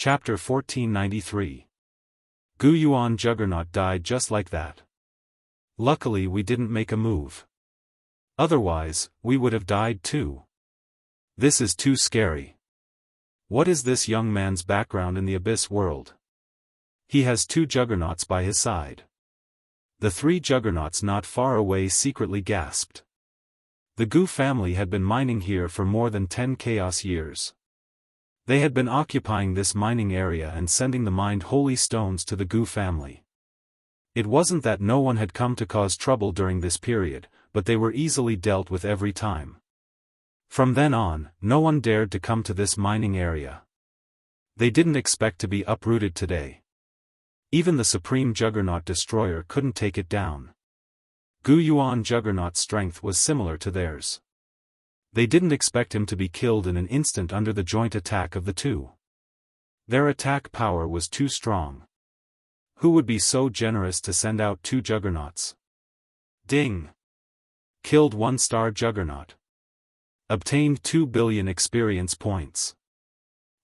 Chapter 1493. Gu Yuan Juggernaut died just like that. Luckily we didn't make a move. Otherwise, we would have died too. This is too scary. What is this young man's background in the abyss world? He has 2 juggernauts by his side. The 3 juggernauts not far away secretly gasped. The Gu family had been mining here for more than 10 chaos years. They had been occupying this mining area and sending the mined holy stones to the Gu family. It wasn't that no one had come to cause trouble during this period, but they were easily dealt with every time. From then on, no one dared to come to this mining area. They didn't expect to be uprooted today. Even the Supreme Juggernaut Destroyer couldn't take it down. Gu Yuan Juggernaut's strength was similar to theirs. They didn't expect him to be killed in an instant under the joint attack of the 2. Their attack power was too strong. Who would be so generous to send out 2 juggernauts? Ding! Killed 1-star juggernaut. Obtained 2 billion experience points.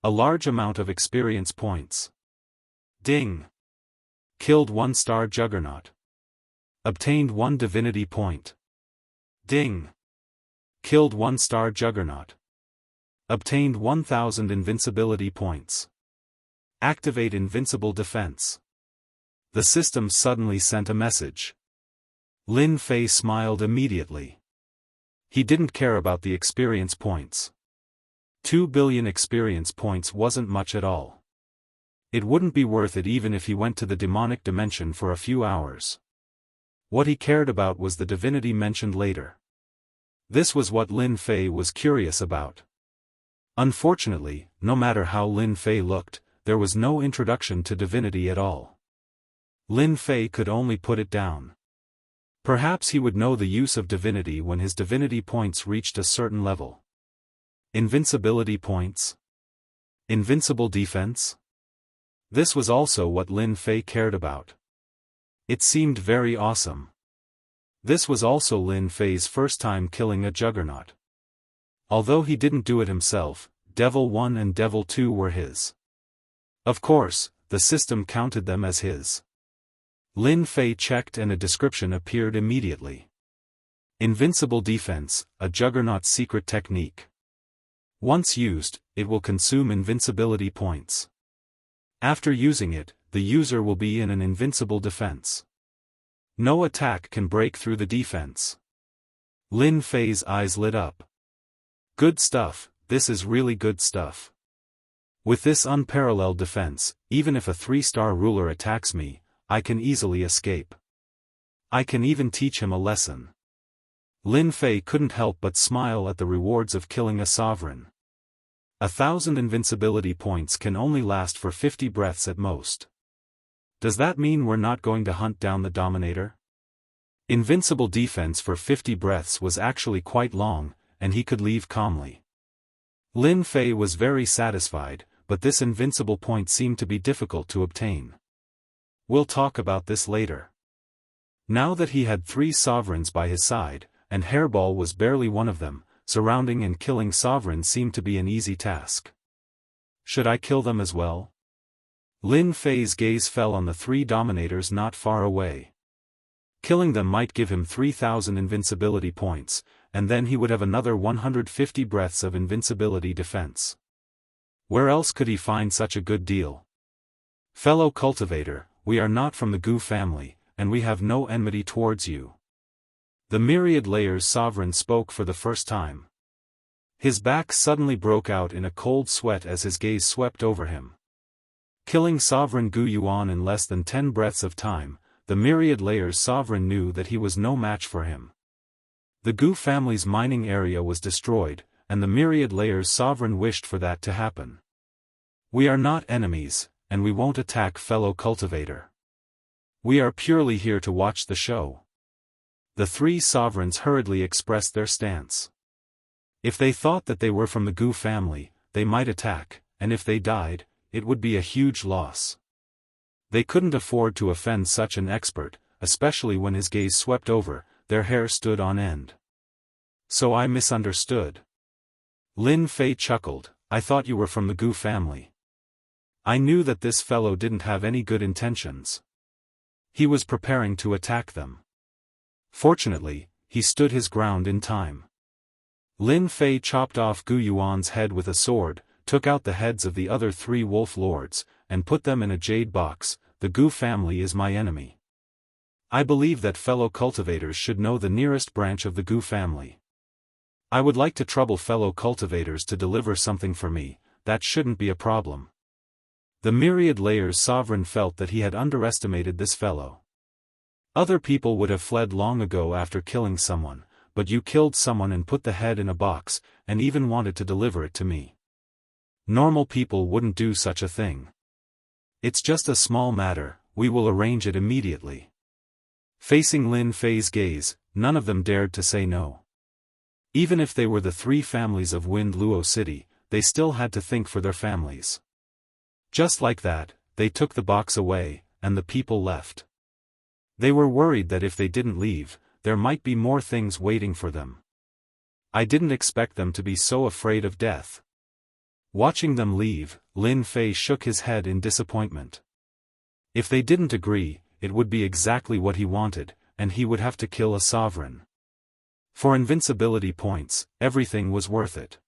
A large amount of experience points. Ding! Killed 1-star juggernaut. Obtained 1 divinity point. Ding! Killed 1-star juggernaut. Obtained 1000 invincibility points. Activate invincible defense. The system suddenly sent a message. Lin Fei smiled immediately. He didn't care about the experience points. 2 billion experience points wasn't much at all. It wouldn't be worth it even if he went to the demonic dimension for a few hours. What he cared about was the divinity mentioned later. This was what Lin Fei was curious about. Unfortunately, no matter how Lin Fei looked, there was no introduction to divinity at all. Lin Fei could only put it down. Perhaps he would know the use of divinity when his divinity points reached a certain level. Invincibility points? Invincible defense? This was also what Lin Fei cared about. It seemed very awesome. This was also Lin Fei's first time killing a juggernaut. Although he didn't do it himself, Devil 1 and Devil 2 were his. Of course, the system counted them as his. Lin Fei checked and a description appeared immediately. Invincible defense, a juggernaut's secret technique. Once used, it will consume invincibility points. After using it, the user will be in an invincible defense. No attack can break through the defense. Lin Fei's eyes lit up. Good stuff, this is really good stuff. With this unparalleled defense, even if a 3-star ruler attacks me, I can easily escape. I can even teach him a lesson. Lin Fei couldn't help but smile at the rewards of killing a sovereign. 1,000 invincibility points can only last for 50 breaths at most. Does that mean we're not going to hunt down the Dominator? Invincible defense for 50 breaths was actually quite long, and he could leave calmly. Lin Fei was very satisfied, but this invincible point seemed to be difficult to obtain. We'll talk about this later. Now that he had 3 sovereigns by his side, and Hairball was barely one of them, surrounding and killing sovereigns seemed to be an easy task. Should I kill them as well? Lin Fei's gaze fell on the 3 dominators not far away. Killing them might give him 3,000 invincibility points, and then he would have another 150 breaths of invincibility defense. Where else could he find such a good deal? Fellow cultivator, we are not from the Gu family, and we have no enmity towards you. The Myriad Layers sovereign spoke for the first time. His back suddenly broke out in a cold sweat as his gaze swept over him. Killing sovereign Gu Yuan in less than 10 breaths of time, the Myriad Layers sovereign knew that he was no match for him. The Gu family's mining area was destroyed, and the Myriad Layers sovereign wished for that to happen. We are not enemies, and we won't attack fellow cultivator. We are purely here to watch the show. The 3 sovereigns hurriedly expressed their stance. If they thought that they were from the Gu family, they might attack, and if they died, it would be a huge loss. They couldn't afford to offend such an expert, especially when his gaze swept over, their hair stood on end. So I misunderstood. Lin Fei chuckled, I thought you were from the Gu family. I knew that this fellow didn't have any good intentions. He was preparing to attack them. Fortunately, he stood his ground in time. Lin Fei chopped off Gu Yuan's head with a sword, took out the heads of the other 3 wolf lords, and put them in a jade box. The Gu family is my enemy. I believe that fellow cultivators should know the nearest branch of the Gu family. I would like to trouble fellow cultivators to deliver something for me. That shouldn't be a problem. The myriad layers sovereign felt that he had underestimated this fellow. Other people would have fled long ago after killing someone, but you killed someone and put the head in a box, and even wanted to deliver it to me. Normal people wouldn't do such a thing. It's just a small matter, we will arrange it immediately. Facing Lin Fei's gaze, none of them dared to say no. Even if they were the 3 families of Wind Luo City, they still had to think for their families. Just like that, they took the box away, and the people left. They were worried that if they didn't leave, there might be more things waiting for them. I didn't expect them to be so afraid of death. Watching them leave, Lin Fei shook his head in disappointment. If they didn't agree, it would be exactly what he wanted, and he would have to kill a sovereign. For invincibility points, everything was worth it.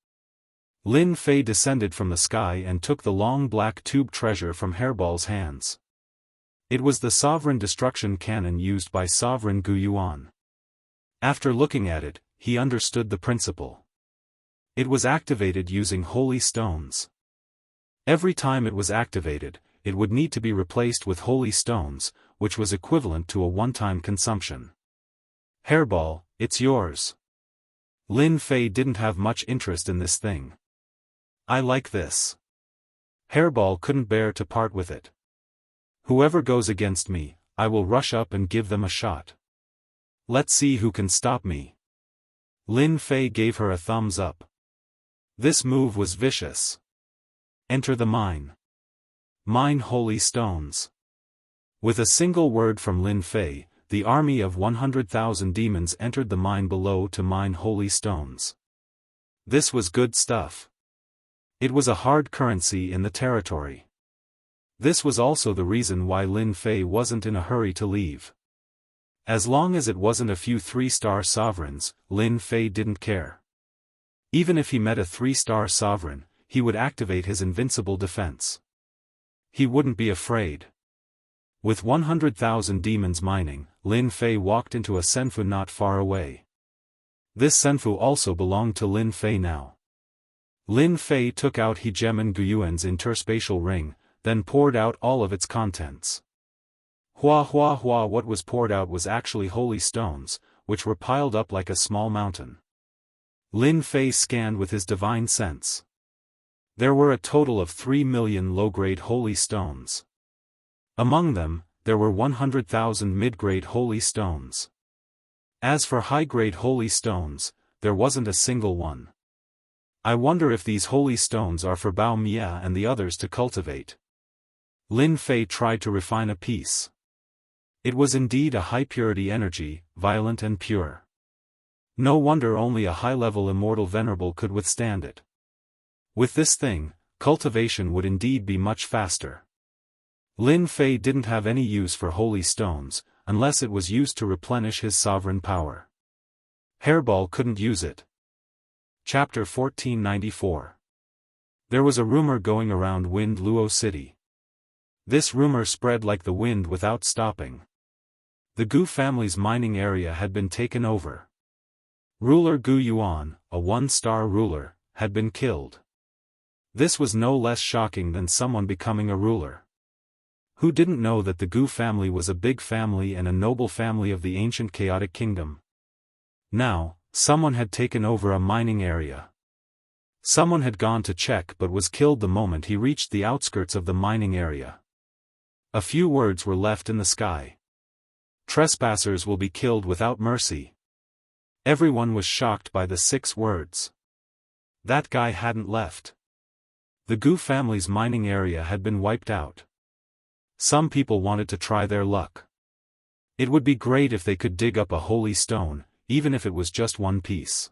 Lin Fei descended from the sky and took the long black tube treasure from Hairball's hands. It was the sovereign destruction cannon used by Sovereign Gu Yuan. After looking at it, he understood the principle. It was activated using holy stones. Every time it was activated, it would need to be replaced with holy stones, which was equivalent to a one-time consumption. Hairball, it's yours. Lin Fei didn't have much interest in this thing. I like this. Hairball couldn't bear to part with it. Whoever goes against me, I will rush up and give them a shot. Let's see who can stop me. Lin Fei gave her a thumbs up. This move was vicious. Enter the mine. Mine holy stones. With a single word from Lin Fei, the army of 100,000 demons entered the mine below to mine holy stones. This was good stuff. It was a hard currency in the territory. This was also the reason why Lin Fei wasn't in a hurry to leave. As long as it wasn't a few 3-star sovereigns, Lin Fei didn't care. Even if he met a 3-star sovereign, he would activate his invincible defense. He wouldn't be afraid. With 100,000 demons mining, Lin Fei walked into a senfu not far away. This senfu also belonged to Lin Fei now. Lin Fei took out Hegemon Guyuan's interspatial ring, then poured out all of its contents. What was poured out was actually holy stones, which were piled up like a small mountain. Lin Fei scanned with his divine sense. There were a total of 3 million low-grade holy stones. Among them, there were 100,000 mid-grade holy stones. As for high-grade holy stones, there wasn't a single one. I wonder if these holy stones are for Bao Mia and the others to cultivate. Lin Fei tried to refine a piece. It was indeed a high-purity energy, violent and pure. No wonder only a high-level immortal venerable could withstand it. With this thing, cultivation would indeed be much faster. Lin Fei didn't have any use for holy stones, unless it was used to replenish his sovereign power. Hairball couldn't use it. Chapter 1494. There was a rumor going around Wind Luo City. This rumor spread like the wind without stopping. The Gu family's mining area had been taken over. Ruler Gu Yuan, a 1-star ruler, had been killed. This was no less shocking than someone becoming a ruler. Who didn't know that the Gu family was a big family and a noble family of the ancient chaotic kingdom? Now, someone had taken over a mining area. Someone had gone to check but was killed the moment he reached the outskirts of the mining area. A few words were left in the sky. Trespassers will be killed without mercy. Everyone was shocked by the 6 words. That guy hadn't left. The Gu family's mining area had been wiped out. Some people wanted to try their luck. It would be great if they could dig up a holy stone, even if it was just one piece.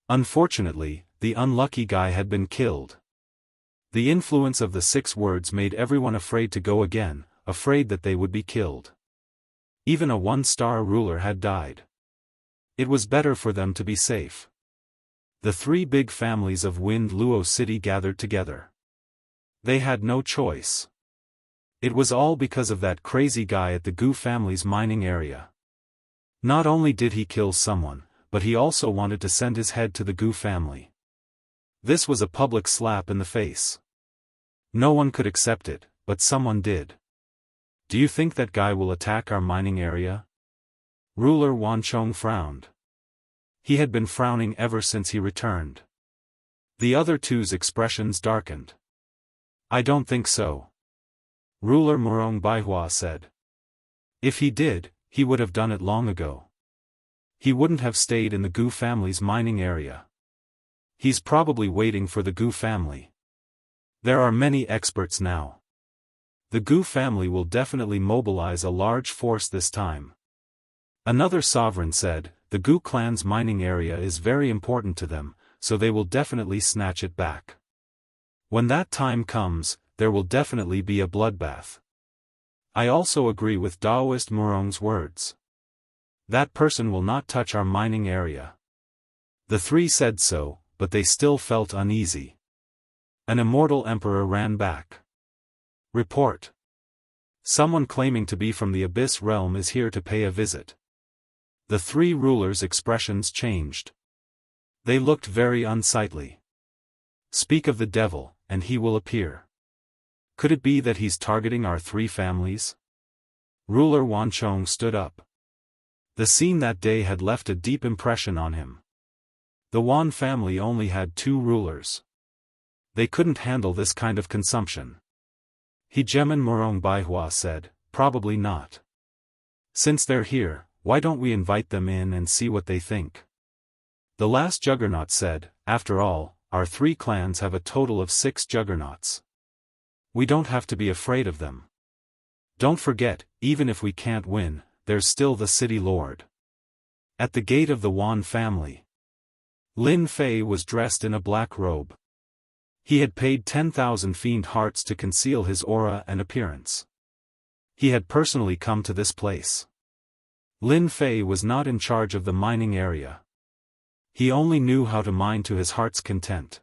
Unfortunately, the unlucky guy had been killed. The influence of the 6 words made everyone afraid to go again, afraid that they would be killed. Even a 1-star ruler had died. It was better for them to be safe. The 3 big families of Wind Luo City gathered together. They had no choice. It was all because of that crazy guy at the Gu family's mining area. Not only did he kill someone, but he also wanted to send his head to the Gu family. This was a public slap in the face. No one could accept it, but someone did. Do you think that guy will attack our mining area? Ruler Wanchong frowned. He had been frowning ever since he returned. The other 2's expressions darkened. I don't think so. Ruler Murong Baihua said. If he did, he would have done it long ago. He wouldn't have stayed in the Gu family's mining area. He's probably waiting for the Gu family. There are many experts now. The Gu family will definitely mobilize a large force this time. Another sovereign said, the Gu clan's mining area is very important to them, so they will definitely snatch it back. When that time comes, there will definitely be a bloodbath. I also agree with Daoist Murong's words. That person will not touch our mining area. The 3 said so, but they still felt uneasy. An immortal emperor ran back. Report. Someone claiming to be from the Abyss realm is here to pay a visit. The 3 rulers' expressions changed. They looked very unsightly. Speak of the devil, and he will appear. Could it be that he's targeting our 3 families? Ruler Wanchong stood up. The scene that day had left a deep impression on him. The Wan family only had 2 rulers. They couldn't handle this kind of consumption. Hegeman Murong Baihua said, probably not. Since they're here, why don't we invite them in and see what they think? The last juggernaut said, after all, our 3 clans have a total of 6 juggernauts. We don't have to be afraid of them. Don't forget, even if we can't win, there's still the city lord. At the gate of the Wan family, Lin Fei was dressed in a black robe. He had paid 10,000 fiend hearts to conceal his aura and appearance. He had personally come to this place. Lin Fei was not in charge of the mining area. He only knew how to mine to his heart's content.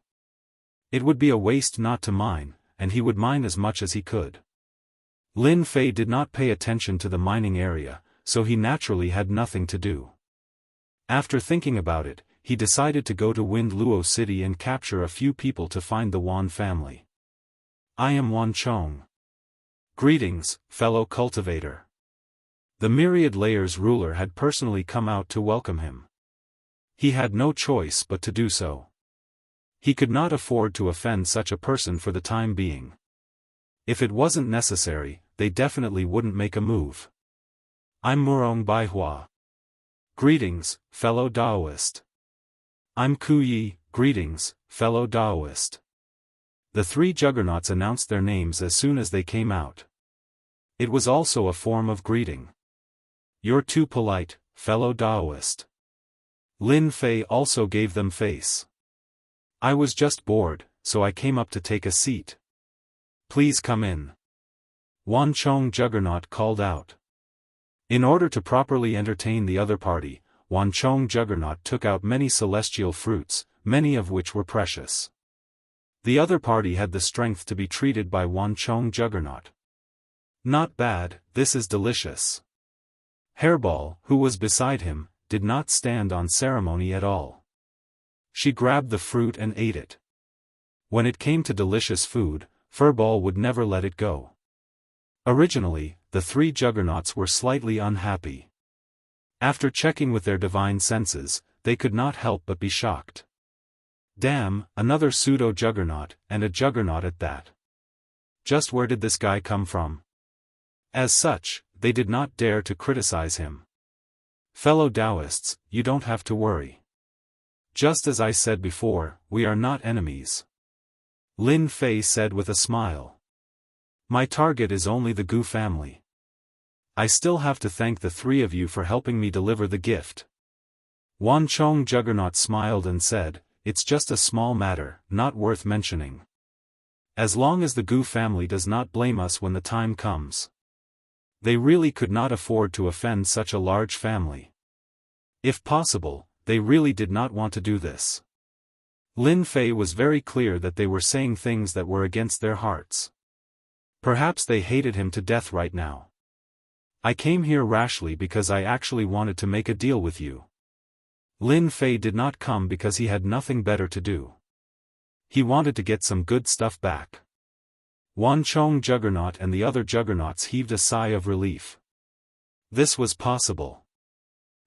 It would be a waste not to mine, and he would mine as much as he could. Lin Fei did not pay attention to the mining area, so he naturally had nothing to do. After thinking about it, he decided to go to Wind Luo City and capture a few people to find the Wan family. I am Wanchong. Greetings, fellow cultivator. The Myriad Layers ruler had personally come out to welcome him. He had no choice but to do so. He could not afford to offend such a person for the time being. If it wasn't necessary, they definitely wouldn't make a move. I'm Murong Baihua. Greetings, fellow Daoist. I'm Kuyi, greetings, fellow Daoist. The 3 juggernauts announced their names as soon as they came out. It was also a form of greeting. You're too polite, fellow Daoist. Lin Fei also gave them face. I was just bored, so I came up to take a seat. Please come in. Wanchong Juggernaut called out. In order to properly entertain the other party, Wanchong Juggernaut took out many celestial fruits, many of which were precious. The other party had the strength to be treated by Wanchong Juggernaut. Not bad, this is delicious. Hairball, who was beside him, did not stand on ceremony at all. She grabbed the fruit and ate it. When it came to delicious food, Furball would never let it go. Originally, the 3 juggernauts were slightly unhappy. After checking with their divine senses, they could not help but be shocked. Damn, another pseudo-juggernaut, and a juggernaut at that. Just where did this guy come from? As such, they did not dare to criticize him. Fellow Daoists, you don't have to worry. Just as I said before, we are not enemies. Lin Fei said with a smile. My target is only the Gu family. I still have to thank the 3 of you for helping me deliver the gift. Wanchong Juggernaut smiled and said, it's just a small matter, not worth mentioning. As long as the Gu family does not blame us when the time comes. They really could not afford to offend such a large family. If possible, they really did not want to do this. Lin Fei was very clear that they were saying things that were against their hearts. Perhaps they hated him to death right now. I came here rashly because I actually wanted to make a deal with you. Lin Fei did not come because he had nothing better to do. He wanted to get some good stuff back. Wan Chong Juggernaut and the other juggernauts heaved a sigh of relief. This was possible.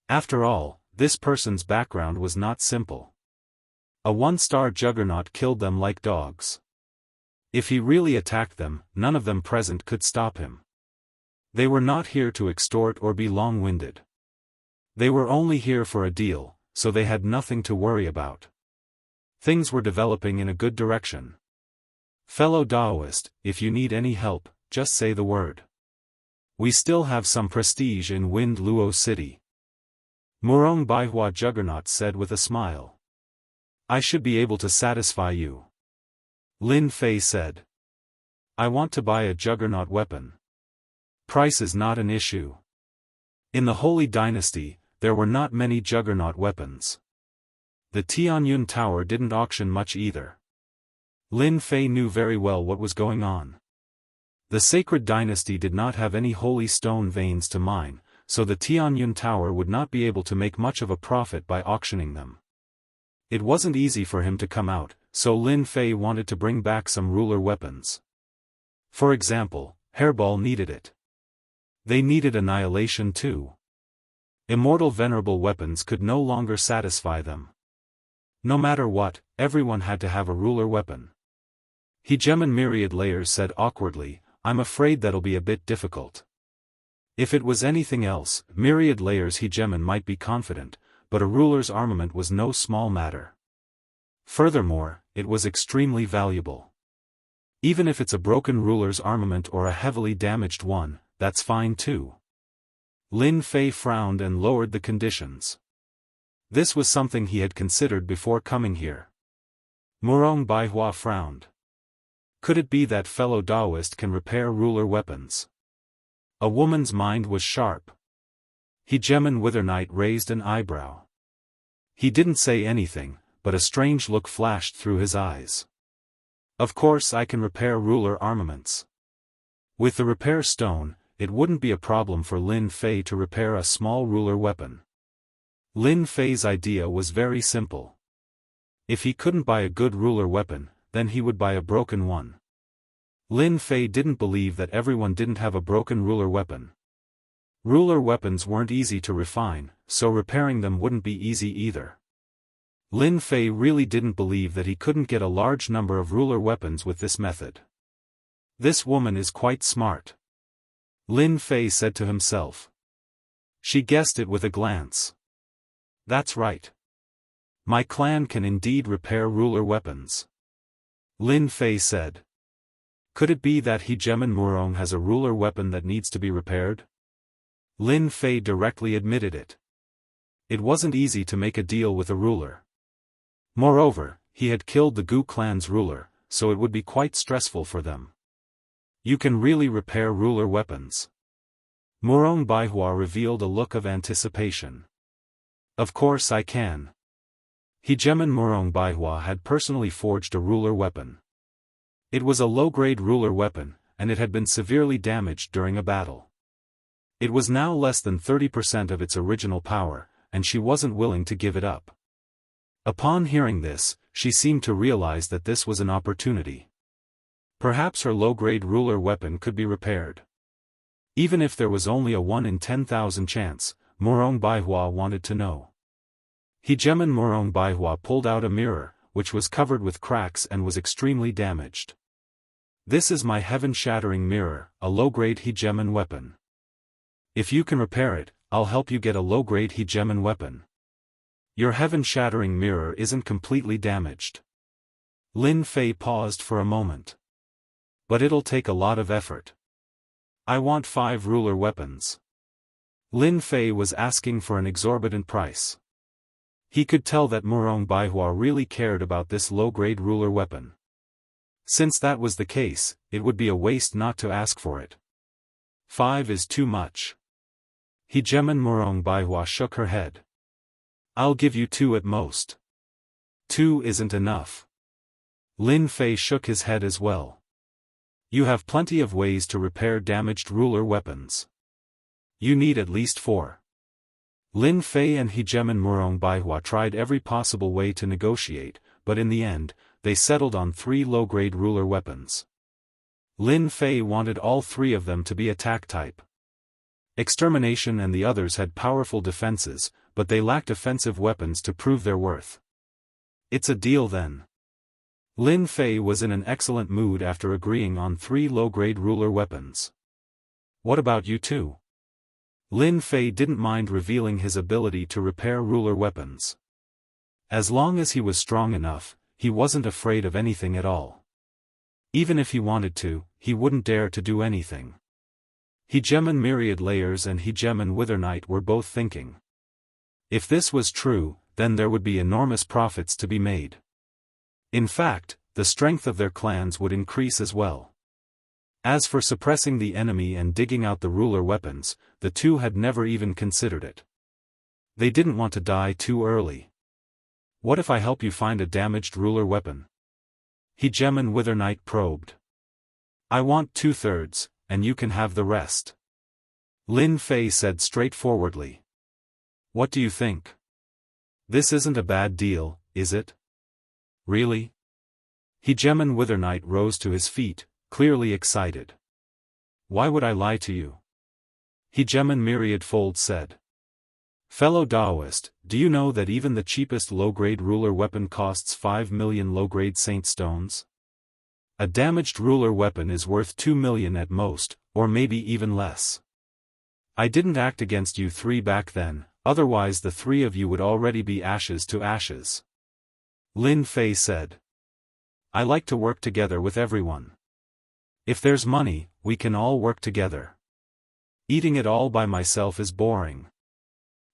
After all, this person's background was not simple. A one-star juggernaut killed them like dogs. If he really attacked them, none of them present could stop him. They were not here to extort or be long-winded. They were only here for a deal, so they had nothing to worry about. Things were developing in a good direction. Fellow Daoist, if you need any help, just say the word. We still have some prestige in Wind Luo City. Murong Baihua Juggernaut said with a smile. I should be able to satisfy you. Lin Fei said. I want to buy a juggernaut weapon. Price is not an issue. In the Holy Dynasty, there were not many juggernaut weapons. The Tianyun Tower didn't auction much either. Lin Fei knew very well what was going on. The Sacred Dynasty did not have any holy stone veins to mine, so the Tianyun Tower would not be able to make much of a profit by auctioning them. It wasn't easy for him to come out, so Lin Fei wanted to bring back some ruler weapons. For example, Hairball needed it. They needed annihilation too. Immortal venerable weapons could no longer satisfy them. No matter what, everyone had to have a ruler weapon. Hegemon Myriad Layers said awkwardly, I'm afraid that'll be a bit difficult. If it was anything else, Myriad Layers Hegemon might be confident, but a ruler's armament was no small matter. Furthermore, it was extremely valuable. Even if it's a broken ruler's armament or a heavily damaged one, that's fine too. Lin Fei frowned and lowered the conditions. This was something he had considered before coming here. Murong Baihua frowned. Could it be that fellow Daoist can repair ruler weapons? A woman's mind was sharp. Hegemon Withernight raised an eyebrow. He didn't say anything, but a strange look flashed through his eyes. Of course I can repair ruler armaments. With the repair stone, it wouldn't be a problem for Lin Fei to repair a small ruler weapon. Lin Fei's idea was very simple. If he couldn't buy a good ruler weapon, then he would buy a broken one. Lin Fei didn't believe that everyone didn't have a broken ruler weapon. Ruler weapons weren't easy to refine, so repairing them wouldn't be easy either. Lin Fei really didn't believe that he couldn't get a large number of ruler weapons with this method. This woman is quite smart. Lin Fei said to himself. She guessed it with a glance. That's right. My clan can indeed repair ruler weapons. Lin Fei said. Could it be that Hegemon Murong has a ruler weapon that needs to be repaired? Lin Fei directly admitted it. It wasn't easy to make a deal with a ruler. Moreover, he had killed the Gu clan's ruler, so it would be quite stressful for them. You can really repair ruler weapons. Murong Baihua revealed a look of anticipation. Of course I can. Hegemon Murong Baihua had personally forged a ruler weapon. It was a low-grade ruler weapon, and it had been severely damaged during a battle. It was now less than 30% of its original power, and she wasn't willing to give it up. Upon hearing this, she seemed to realize that this was an opportunity. Perhaps her low-grade ruler weapon could be repaired. Even if there was only a 1 in 10,000 chance, Murong Baihua wanted to know. Hegemon Murong Baihua pulled out a mirror, which was covered with cracks and was extremely damaged. This is my heaven-shattering mirror, a low-grade Hegemon weapon. If you can repair it, I'll help you get a low-grade Hegemon weapon. Your heaven-shattering mirror isn't completely damaged. Lin Fei paused for a moment. But it'll take a lot of effort. I want 5 ruler weapons. Lin Fei was asking for an exorbitant price. He could tell that Murong Baihua really cared about this low-grade ruler weapon. Since that was the case, it would be a waste not to ask for it. 5 is too much. Hegeman Murong Baihua shook her head. I'll give you 2 at most. 2 isn't enough. Lin Fei shook his head as well. You have plenty of ways to repair damaged ruler weapons. You need at least 4. Lin Fei and Hegeman Murong Baihua tried every possible way to negotiate, but in the end, they settled on 3 low-grade ruler weapons. Lin Fei wanted all 3 of them to be attack type. Extermination and the others had powerful defenses, but they lacked offensive weapons to prove their worth. It's a deal then. Lin Fei was in an excellent mood after agreeing on 3 low-grade ruler weapons. What about you two? Lin Fei didn't mind revealing his ability to repair ruler weapons. As long as he was strong enough, he wasn't afraid of anything at all. Even if he wanted to, he wouldn't dare to do anything. Hegeman Myriad Layers and Hegeman Withernight were both thinking. If this was true, then there would be enormous profits to be made. In fact, the strength of their clans would increase as well. As for suppressing the enemy and digging out the ruler weapons, the two had never even considered it. They didn't want to die too early. What if I help you find a damaged ruler weapon? Hegeman Withernight probed. I want 2/3, and you can have the rest. Lin Fei said straightforwardly. What do you think? This isn't a bad deal, is it? Really? Hegeman Withernight rose to his feet, clearly excited. Why would I lie to you? Hegeman Myriad Fold said. Fellow Daoist, do you know that even the cheapest low-grade ruler weapon costs 5 million low-grade saint stones? A damaged ruler weapon is worth 2 million at most, or maybe even less. I didn't act against you 3 back then, otherwise the 3 of you would already be ashes to ashes. Lin Fei said. I like to work together with everyone. If there's money, we can all work together. Eating it all by myself is boring.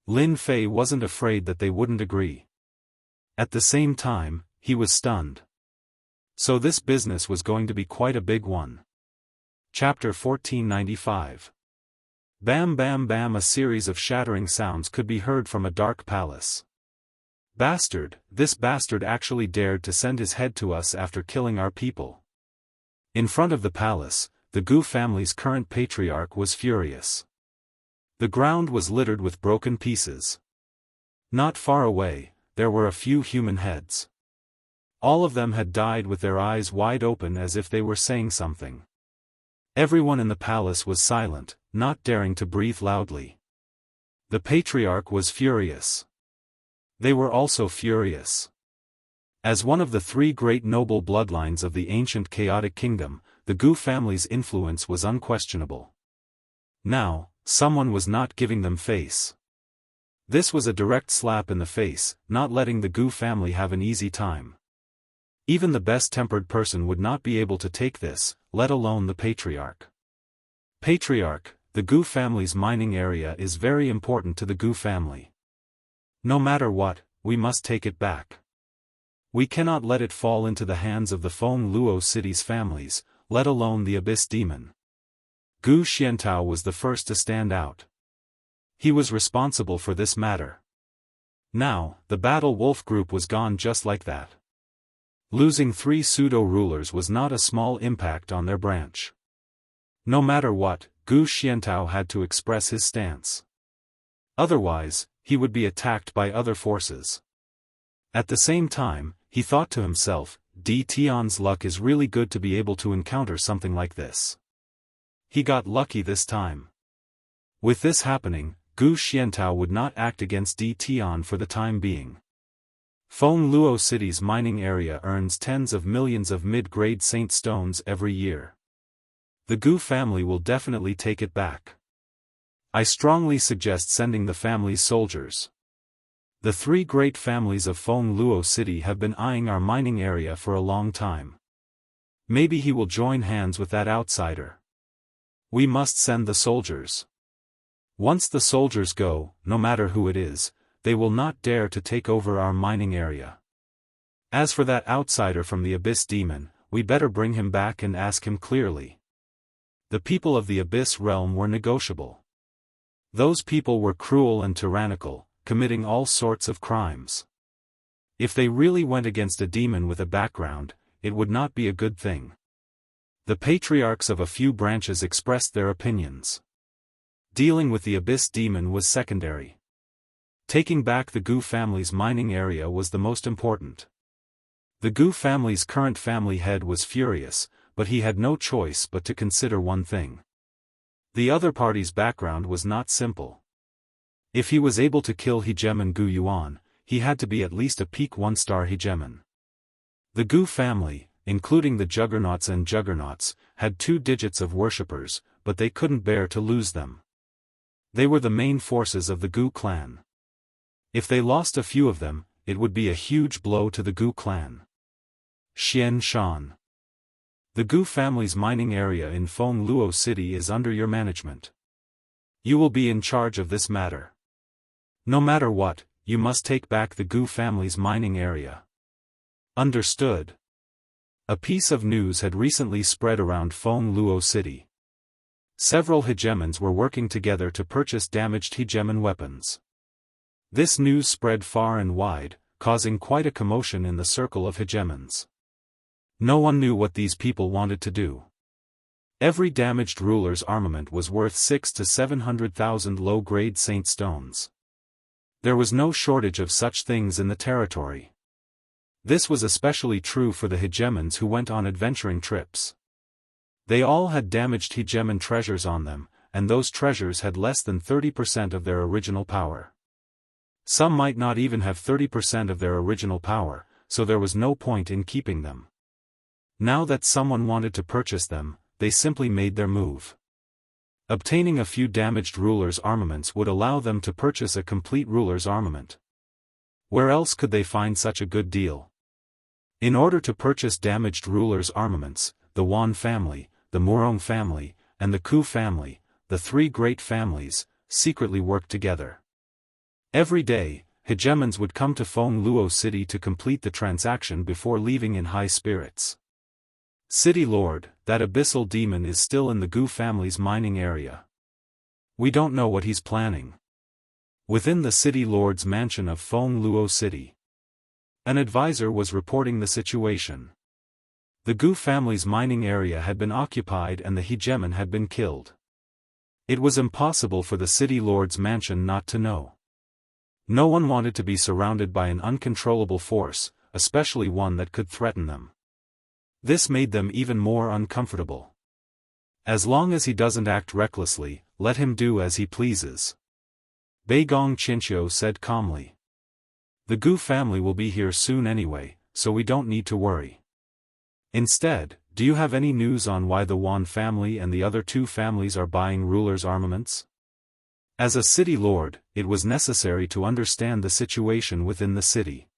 Lin Fei wasn't afraid that they wouldn't agree. At the same time, he was stunned. So this business was going to be quite a big one. Chapter 1495. Bam bam bam. A series of shattering sounds could be heard from a dark palace. Bastard, this bastard actually dared to send his head to us after killing our people. In front of the palace, the Gu family's current patriarch was furious. The ground was littered with broken pieces. Not far away, there were a few human heads. All of them had died with their eyes wide open as if they were saying something. Everyone in the palace was silent, not daring to breathe loudly. The patriarch was furious. They were also furious. As one of the 3 great noble bloodlines of the ancient chaotic kingdom, the Gu family's influence was unquestionable. Now, someone was not giving them face. This was a direct slap in the face, not letting the Gu family have an easy time. Even the best-tempered person would not be able to take this, let alone the patriarch. Patriarch, the Gu family's mining area is very important to the Gu family. No matter what, we must take it back. We cannot let it fall into the hands of the Feng Luo city's families, let alone the Abyss Demon. Gu Xiantao was the first to stand out. He was responsible for this matter. Now, the Battle Wolf group was gone just like that. Losing 3 pseudo-rulers was not a small impact on their branch. No matter what, Gu Xiantao had to express his stance. Otherwise, he would be attacked by other forces. At the same time, he thought to himself, Di Tian's luck is really good to be able to encounter something like this. He got lucky this time. With this happening, Gu Xiantao would not act against Di Tian for the time being. Feng Luo City's mining area earns tens of millions of mid-grade saint stones every year. The Gu family will definitely take it back. I strongly suggest sending the family's soldiers. The 3 great families of Feng Luo City have been eyeing our mining area for a long time. Maybe he will join hands with that outsider. We must send the soldiers. Once the soldiers go, no matter who it is, they will not dare to take over our mining area. As for that outsider from the Abyss Demon, we better bring him back and ask him clearly. The people of the Abyss realm were negotiable. Those people were cruel and tyrannical, committing all sorts of crimes. If they really went against a demon with a background, it would not be a good thing. The patriarchs of a few branches expressed their opinions. Dealing with the Abyss demon was secondary. Taking back the Gu family's mining area was the most important. The Gu family's current family head was furious, but he had no choice but to consider one thing. The other party's background was not simple. If he was able to kill Hegemon Gu Yuan, he had to be at least a peak 1-star Hegemon. The Gu family, including the Juggernauts and Juggernauts, had 2 digits of worshippers, but they couldn't bear to lose them. They were the main forces of the Gu clan. If they lost a few of them, it would be a huge blow to the Gu clan. Xian Shan. The Gu family's mining area in Feng Luo City is under your management. You will be in charge of this matter. No matter what, you must take back the Gu family's mining area. Understood. A piece of news had recently spread around Feng Luo City. Several hegemons were working together to purchase damaged hegemon weapons. This news spread far and wide, causing quite a commotion in the circle of hegemons. No one knew what these people wanted to do. Every damaged ruler's armament was worth 600,000 to 700,000 low-grade saint stones. There was no shortage of such things in the territory. This was especially true for the hegemons who went on adventuring trips. They all had damaged hegemon treasures on them, and those treasures had less than 30% of their original power. Some might not even have 30% of their original power, so there was no point in keeping them. Now that someone wanted to purchase them, they simply made their move. Obtaining a few damaged rulers' armaments would allow them to purchase a complete ruler's armament. Where else could they find such a good deal? In order to purchase damaged rulers' armaments, the Wan family, the Murong family, and the Ku family, the 3 great families, secretly worked together. Every day, hegemons would come to Feng Luo City to complete the transaction before leaving in high spirits. City Lord, that abyssal demon is still in the Gu family's mining area. We don't know what he's planning. Within the City Lord's mansion of Feng Luo City, an advisor was reporting the situation. The Gu family's mining area had been occupied and the hegemon had been killed. It was impossible for the City Lord's mansion not to know. No one wanted to be surrounded by an uncontrollable force, especially one that could threaten them. This made them even more uncomfortable. As long as he doesn't act recklessly, let him do as he pleases. Beigong Qinqiu said calmly. The Gu family will be here soon anyway, so we don't need to worry. Instead, do you have any news on why the Wan family and the other 2 families are buying rulers' armaments? As a city lord, it was necessary to understand the situation within the city.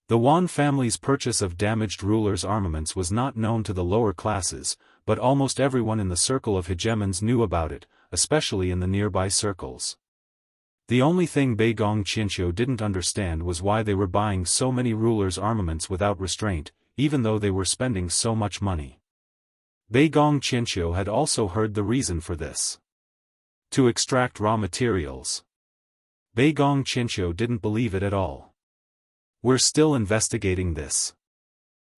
The Wan family's purchase of damaged rulers' armaments was not known to the lower classes, but almost everyone in the circle of hegemons knew about it, especially in the nearby circles. The only thing Beigong Qinqiu didn't understand was why they were buying so many rulers' armaments without restraint, even though they were spending so much money. Beigong Qinqiu had also heard the reason for this. To extract raw materials. Beigong Qinqiu didn't believe it at all. We're still investigating this.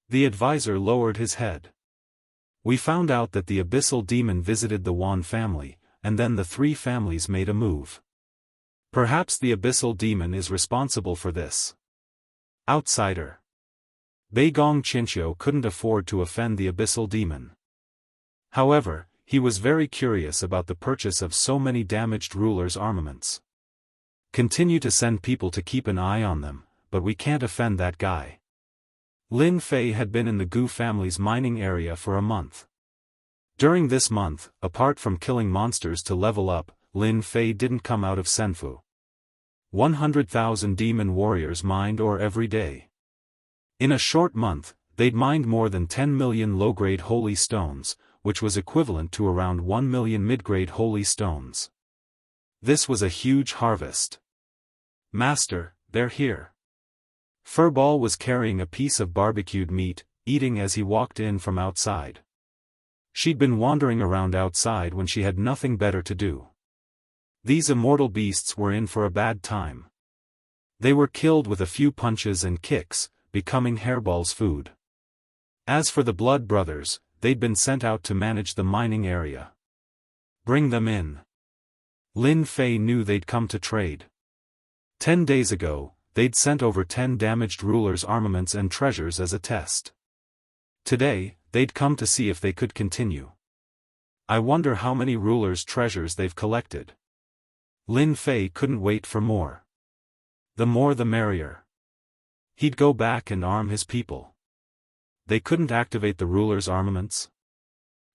The advisor lowered his head. We found out that the abyssal demon visited the Wan family, and then the 3 families made a move. Perhaps the abyssal demon is responsible for this. Outsider. Beigong Qinqiu couldn't afford to offend the abyssal demon. However, he was very curious about the purchase of so many damaged rulers' armaments. Continue to send people to keep an eye on them, but we can't offend that guy. Lin Fei had been in the Gu family's mining area for a month. During this month, apart from killing monsters to level up, Lin Fei didn't come out of Senfu. 100,000 demon warriors mined ore every day. In a short month, they'd mined more than 10 million low-grade holy stones, which was equivalent to around 1 million mid-grade holy stones. This was a huge harvest. Master, they're here. Furball was carrying a piece of barbecued meat, eating as he walked in from outside. She'd been wandering around outside when she had nothing better to do. These immortal beasts were in for a bad time. They were killed with a few punches and kicks, becoming Hairball's food. As for the Blood Brothers, they'd been sent out to manage the mining area. Bring them in. Lin Fei knew they'd come to trade. 10 days ago, they'd sent over 10 damaged rulers' armaments and treasures as a test. Today, they'd come to see if they could continue. I wonder how many rulers' treasures they've collected. Lin Fei couldn't wait for more. The more the merrier. He'd go back and arm his people. They couldn't activate the rulers' armaments.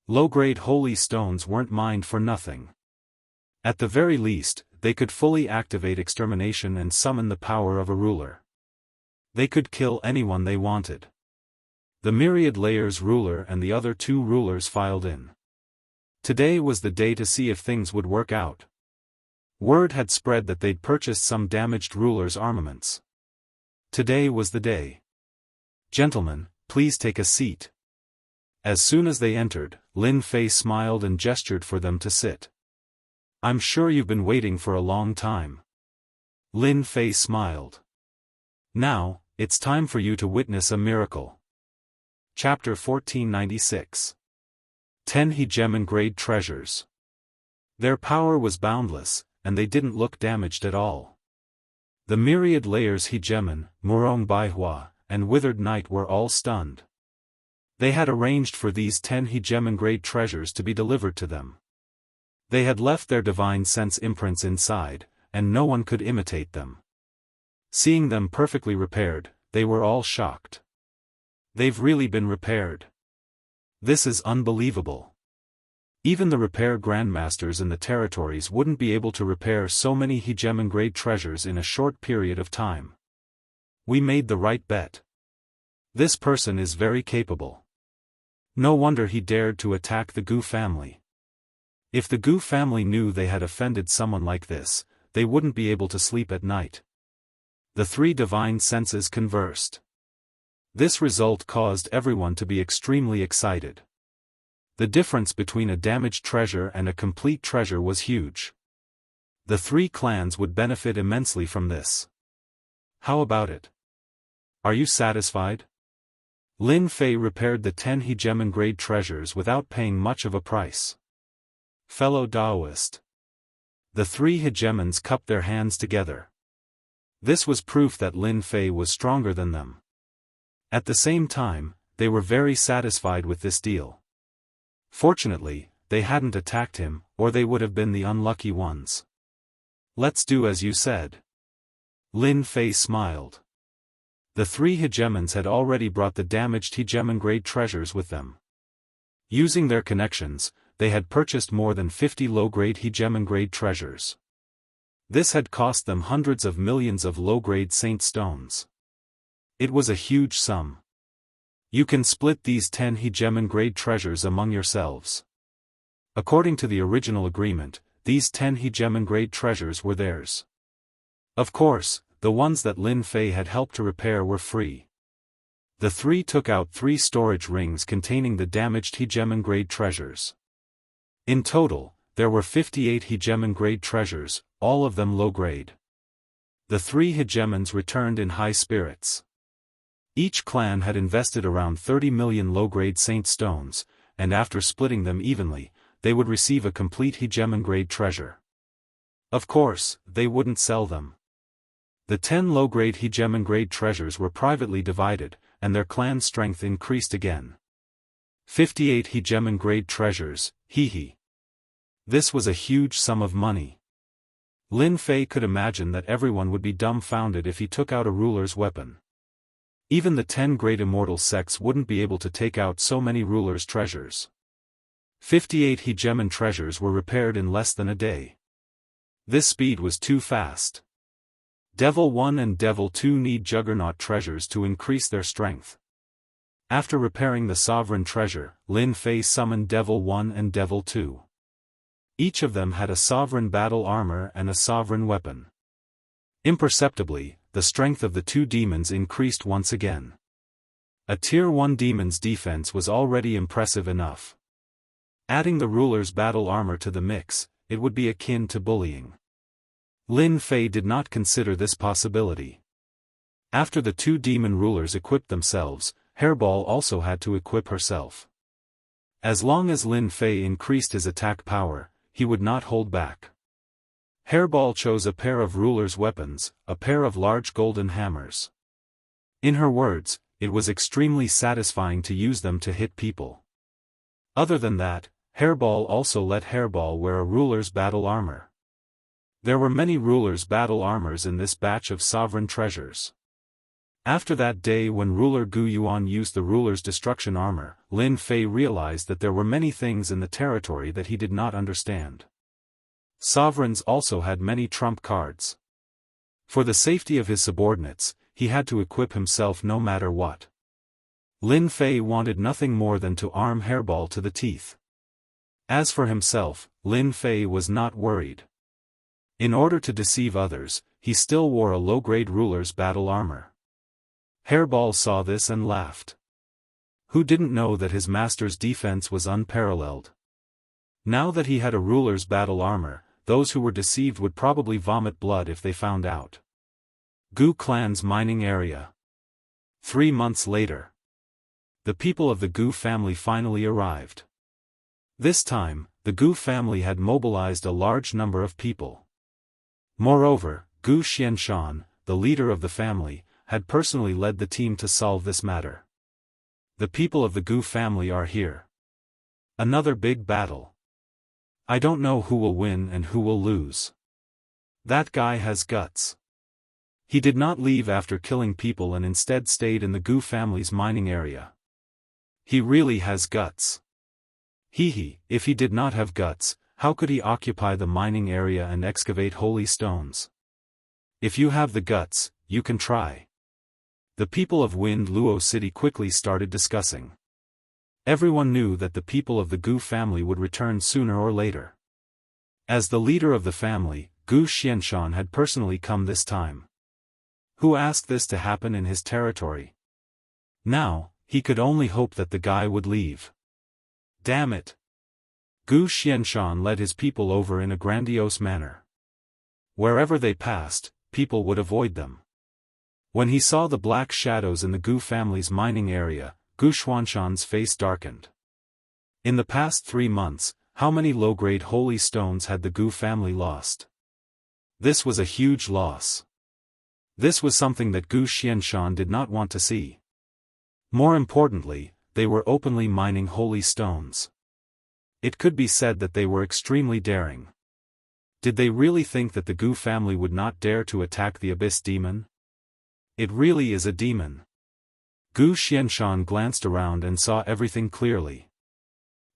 Low-grade holy stones weren't mined for nothing. At the very least, they could fully activate extermination and summon the power of a ruler. They could kill anyone they wanted. The Myriad Layers ruler and the other 2 rulers filed in. Today was the day to see if things would work out. Word had spread that they'd purchased some damaged rulers' armaments. Today was the day. Gentlemen, please take a seat. As soon as they entered, Lin Fei smiled and gestured for them to sit. I'm sure you've been waiting for a long time. Lin Fei smiled. Now, it's time for you to witness a miracle. Chapter 1496. 10 Hegemon Grade Treasures. Their power was boundless, and they didn't look damaged at all. The Myriad Layers Hegemon, Murong Baihua, and Withered Knight were all stunned. They had arranged for these 10 Hegemon Grade treasures to be delivered to them. They had left their divine sense imprints inside, and no one could imitate them. Seeing them perfectly repaired, they were all shocked. They've really been repaired. This is unbelievable. Even the repair grandmasters in the territories wouldn't be able to repair so many Hegemon Grade treasures in a short period of time. We made the right bet. This person is very capable. No wonder he dared to attack the Gu family. If the Gu family knew they had offended someone like this, they wouldn't be able to sleep at night. The 3 divine senses conversed. This result caused everyone to be extremely excited. The difference between a damaged treasure and a complete treasure was huge. The 3 clans would benefit immensely from this. How about it? Are you satisfied? Lin Fei repaired the 10 Hegemon Grade treasures without paying much of a price. Fellow Daoist. The 3 Hegemons cupped their hands together. This was proof that Lin Fei was stronger than them. At the same time, they were very satisfied with this deal. Fortunately, they hadn't attacked him, or they would have been the unlucky ones. Let's do as you said. Lin Fei smiled. The 3 Hegemons had already brought the damaged Hegemon Grade treasures with them. Using their connections, they had purchased more than 50 low-grade Hegemon Grade treasures. This had cost them hundreds of millions of low-grade saint stones. It was a huge sum. You can split these 10 Hegemon Grade treasures among yourselves. According to the original agreement, these 10 Hegemon Grade treasures were theirs. Of course, the ones that Lin Fei had helped to repair were free. The 3 took out 3 storage rings containing the damaged Hegemon Grade treasures. In total, there were 58 Hegemon Grade treasures, all of them low-grade. The 3 Hegemons returned in high spirits. Each clan had invested around 30 million low-grade saint stones, and after splitting them evenly, they would receive a complete Hegemon Grade treasure. Of course, they wouldn't sell them. The 10 low-grade Hegemon Grade treasures were privately divided, and their clan strength increased again. 58 Hegemon Grade treasures, hee. This was a huge sum of money. Lin Fei could imagine that everyone would be dumbfounded if he took out a ruler's weapon. Even the 10 great immortal sects wouldn't be able to take out so many rulers' treasures. 58 Hegemon treasures were repaired in less than a day. This speed was too fast. Devil 1 and Devil 2 need Juggernaut treasures to increase their strength. After repairing the sovereign treasure, Lin Fei summoned Devil 1 and Devil 2. Each of them had a sovereign battle armor and a sovereign weapon. Imperceptibly, the strength of the 2 demons increased once again. A Tier 1 demon's defense was already impressive enough. Adding the ruler's battle armor to the mix, it would be akin to bullying. Lin Fei did not consider this possibility. After the two demon rulers equipped themselves, Hairball also had to equip herself. As long as Lin Fei increased his attack power, he would not hold back. Hairball chose a pair of ruler's weapons, a pair of large golden hammers. In her words, it was extremely satisfying to use them to hit people. Other than that, Hairball also let Hairball wear a ruler's battle armor. There were many ruler's battle armors in this batch of sovereign treasures. After that day when ruler Gu Yuan used the ruler's destruction armor, Lin Fei realized that there were many things in the territory that he did not understand. Sovereigns also had many trump cards. For the safety of his subordinates, he had to equip himself no matter what. Lin Fei wanted nothing more than to arm Hairball to the teeth. As for himself, Lin Fei was not worried. In order to deceive others, he still wore a low-grade ruler's battle armor. Hairball saw this and laughed. Who didn't know that his master's defense was unparalleled? Now that he had a ruler's battle armor, those who were deceived would probably vomit blood if they found out. Gu clan's mining area. 3 months later. The people of the Gu family finally arrived. This time, the Gu family had mobilized a large number of people. Moreover, Gu Xianshan, the leader of the family, had personally led the team to solve this matter. The people of the Gu family are here. Another big battle. I don't know who will win and who will lose. That guy has guts. He did not leave after killing people and instead stayed in the Gu family's mining area. He really has guts. If he did not have guts, how could he occupy the mining area and excavate holy stones? If you have the guts, you can try. The people of Wind Luo City quickly started discussing. Everyone knew that the people of the Gu family would return sooner or later. As the leader of the family, Gu Xianshan had personally come this time. Who asked this to happen in his territory? Now, he could only hope that the guy would leave. Damn it! Gu Xianshan led his people over in a grandiose manner. Wherever they passed, people would avoid them. When he saw the black shadows in the Gu family's mining area, Gu Xuanshan's face darkened. In the past 3 months, how many low-grade holy stones had the Gu family lost? This was a huge loss. This was something that Gu Xianshan did not want to see. More importantly, they were openly mining holy stones. It could be said that they were extremely daring. Did they really think that the Gu family would not dare to attack the Abyss Demon? It really is a demon. Gu Xianshan glanced around and saw everything clearly.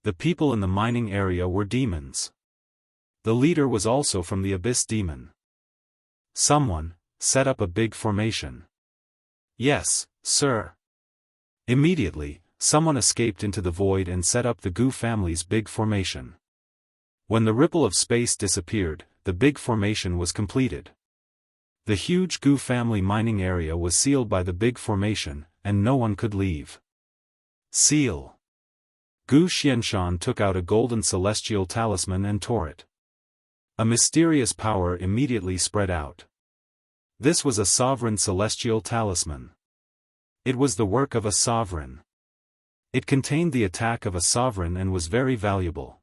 The people in the mining area were demons. The leader was also from the Abyss Demon. Someone set up a big formation. Yes, sir. Immediately, someone escaped into the void and set up the Gu family's big formation. When the ripple of space disappeared, the big formation was completed. The huge Gu family mining area was sealed by the big formation, and no one could leave. Seal. Gu Xianshan took out a golden celestial talisman and tore it. A mysterious power immediately spread out. This was a sovereign celestial talisman. It was the work of a sovereign. It contained the attack of a sovereign and was very valuable.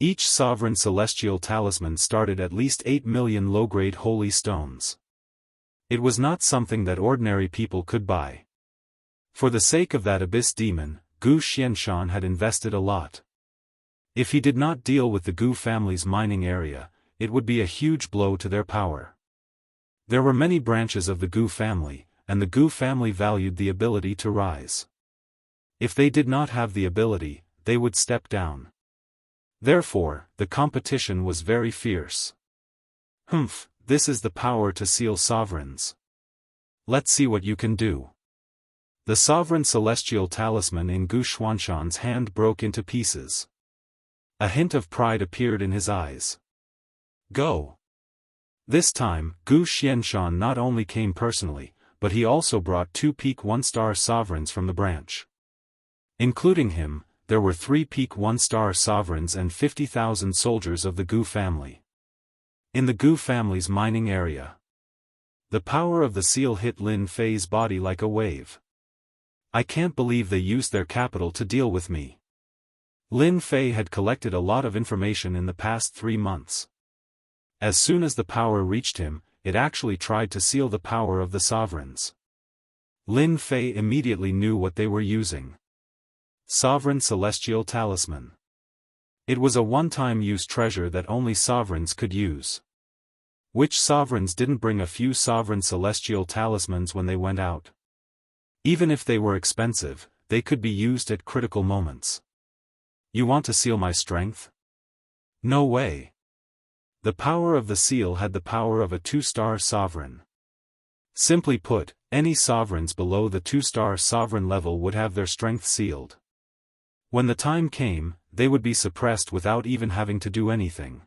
Each sovereign celestial talisman started at least 8 million low-grade holy stones. It was not something that ordinary people could buy. For the sake of that Abyss Demon, Gu Xianshan had invested a lot. If he did not deal with the Gu family's mining area, it would be a huge blow to their power. There were many branches of the Gu family, and the Gu family valued the ability to rise. If they did not have the ability, they would step down. Therefore, the competition was very fierce. This is the power to seal sovereigns. Let's see what you can do. The sovereign celestial talisman in Gu Xuanshan's hand broke into pieces. A hint of pride appeared in his eyes. Go! This time, Gu Xianshan not only came personally, but he also brought 2 peak 1-star sovereigns from the branch. Including him, there were 3 peak 1-star sovereigns and 50,000 soldiers of the Gu family. In the Gu family's mining area, the power of the seal hit Lin Fei's body like a wave. I can't believe they used their capital to deal with me. Lin Fei had collected a lot of information in the past 3 months. As soon as the power reached him, it actually tried to seal the power of the sovereigns. Lin Fei immediately knew what they were using. Sovereign Celestial Talisman. It was a one-time use treasure that only sovereigns could use. Which sovereigns didn't bring a few Sovereign Celestial Talismans when they went out? Even if they were expensive, they could be used at critical moments. You want to seal my strength? No way. The power of the seal had the power of a 2-star sovereign. Simply put, any sovereigns below the 2-star sovereign level would have their strength sealed. When the time came, they would be suppressed without even having to do anything.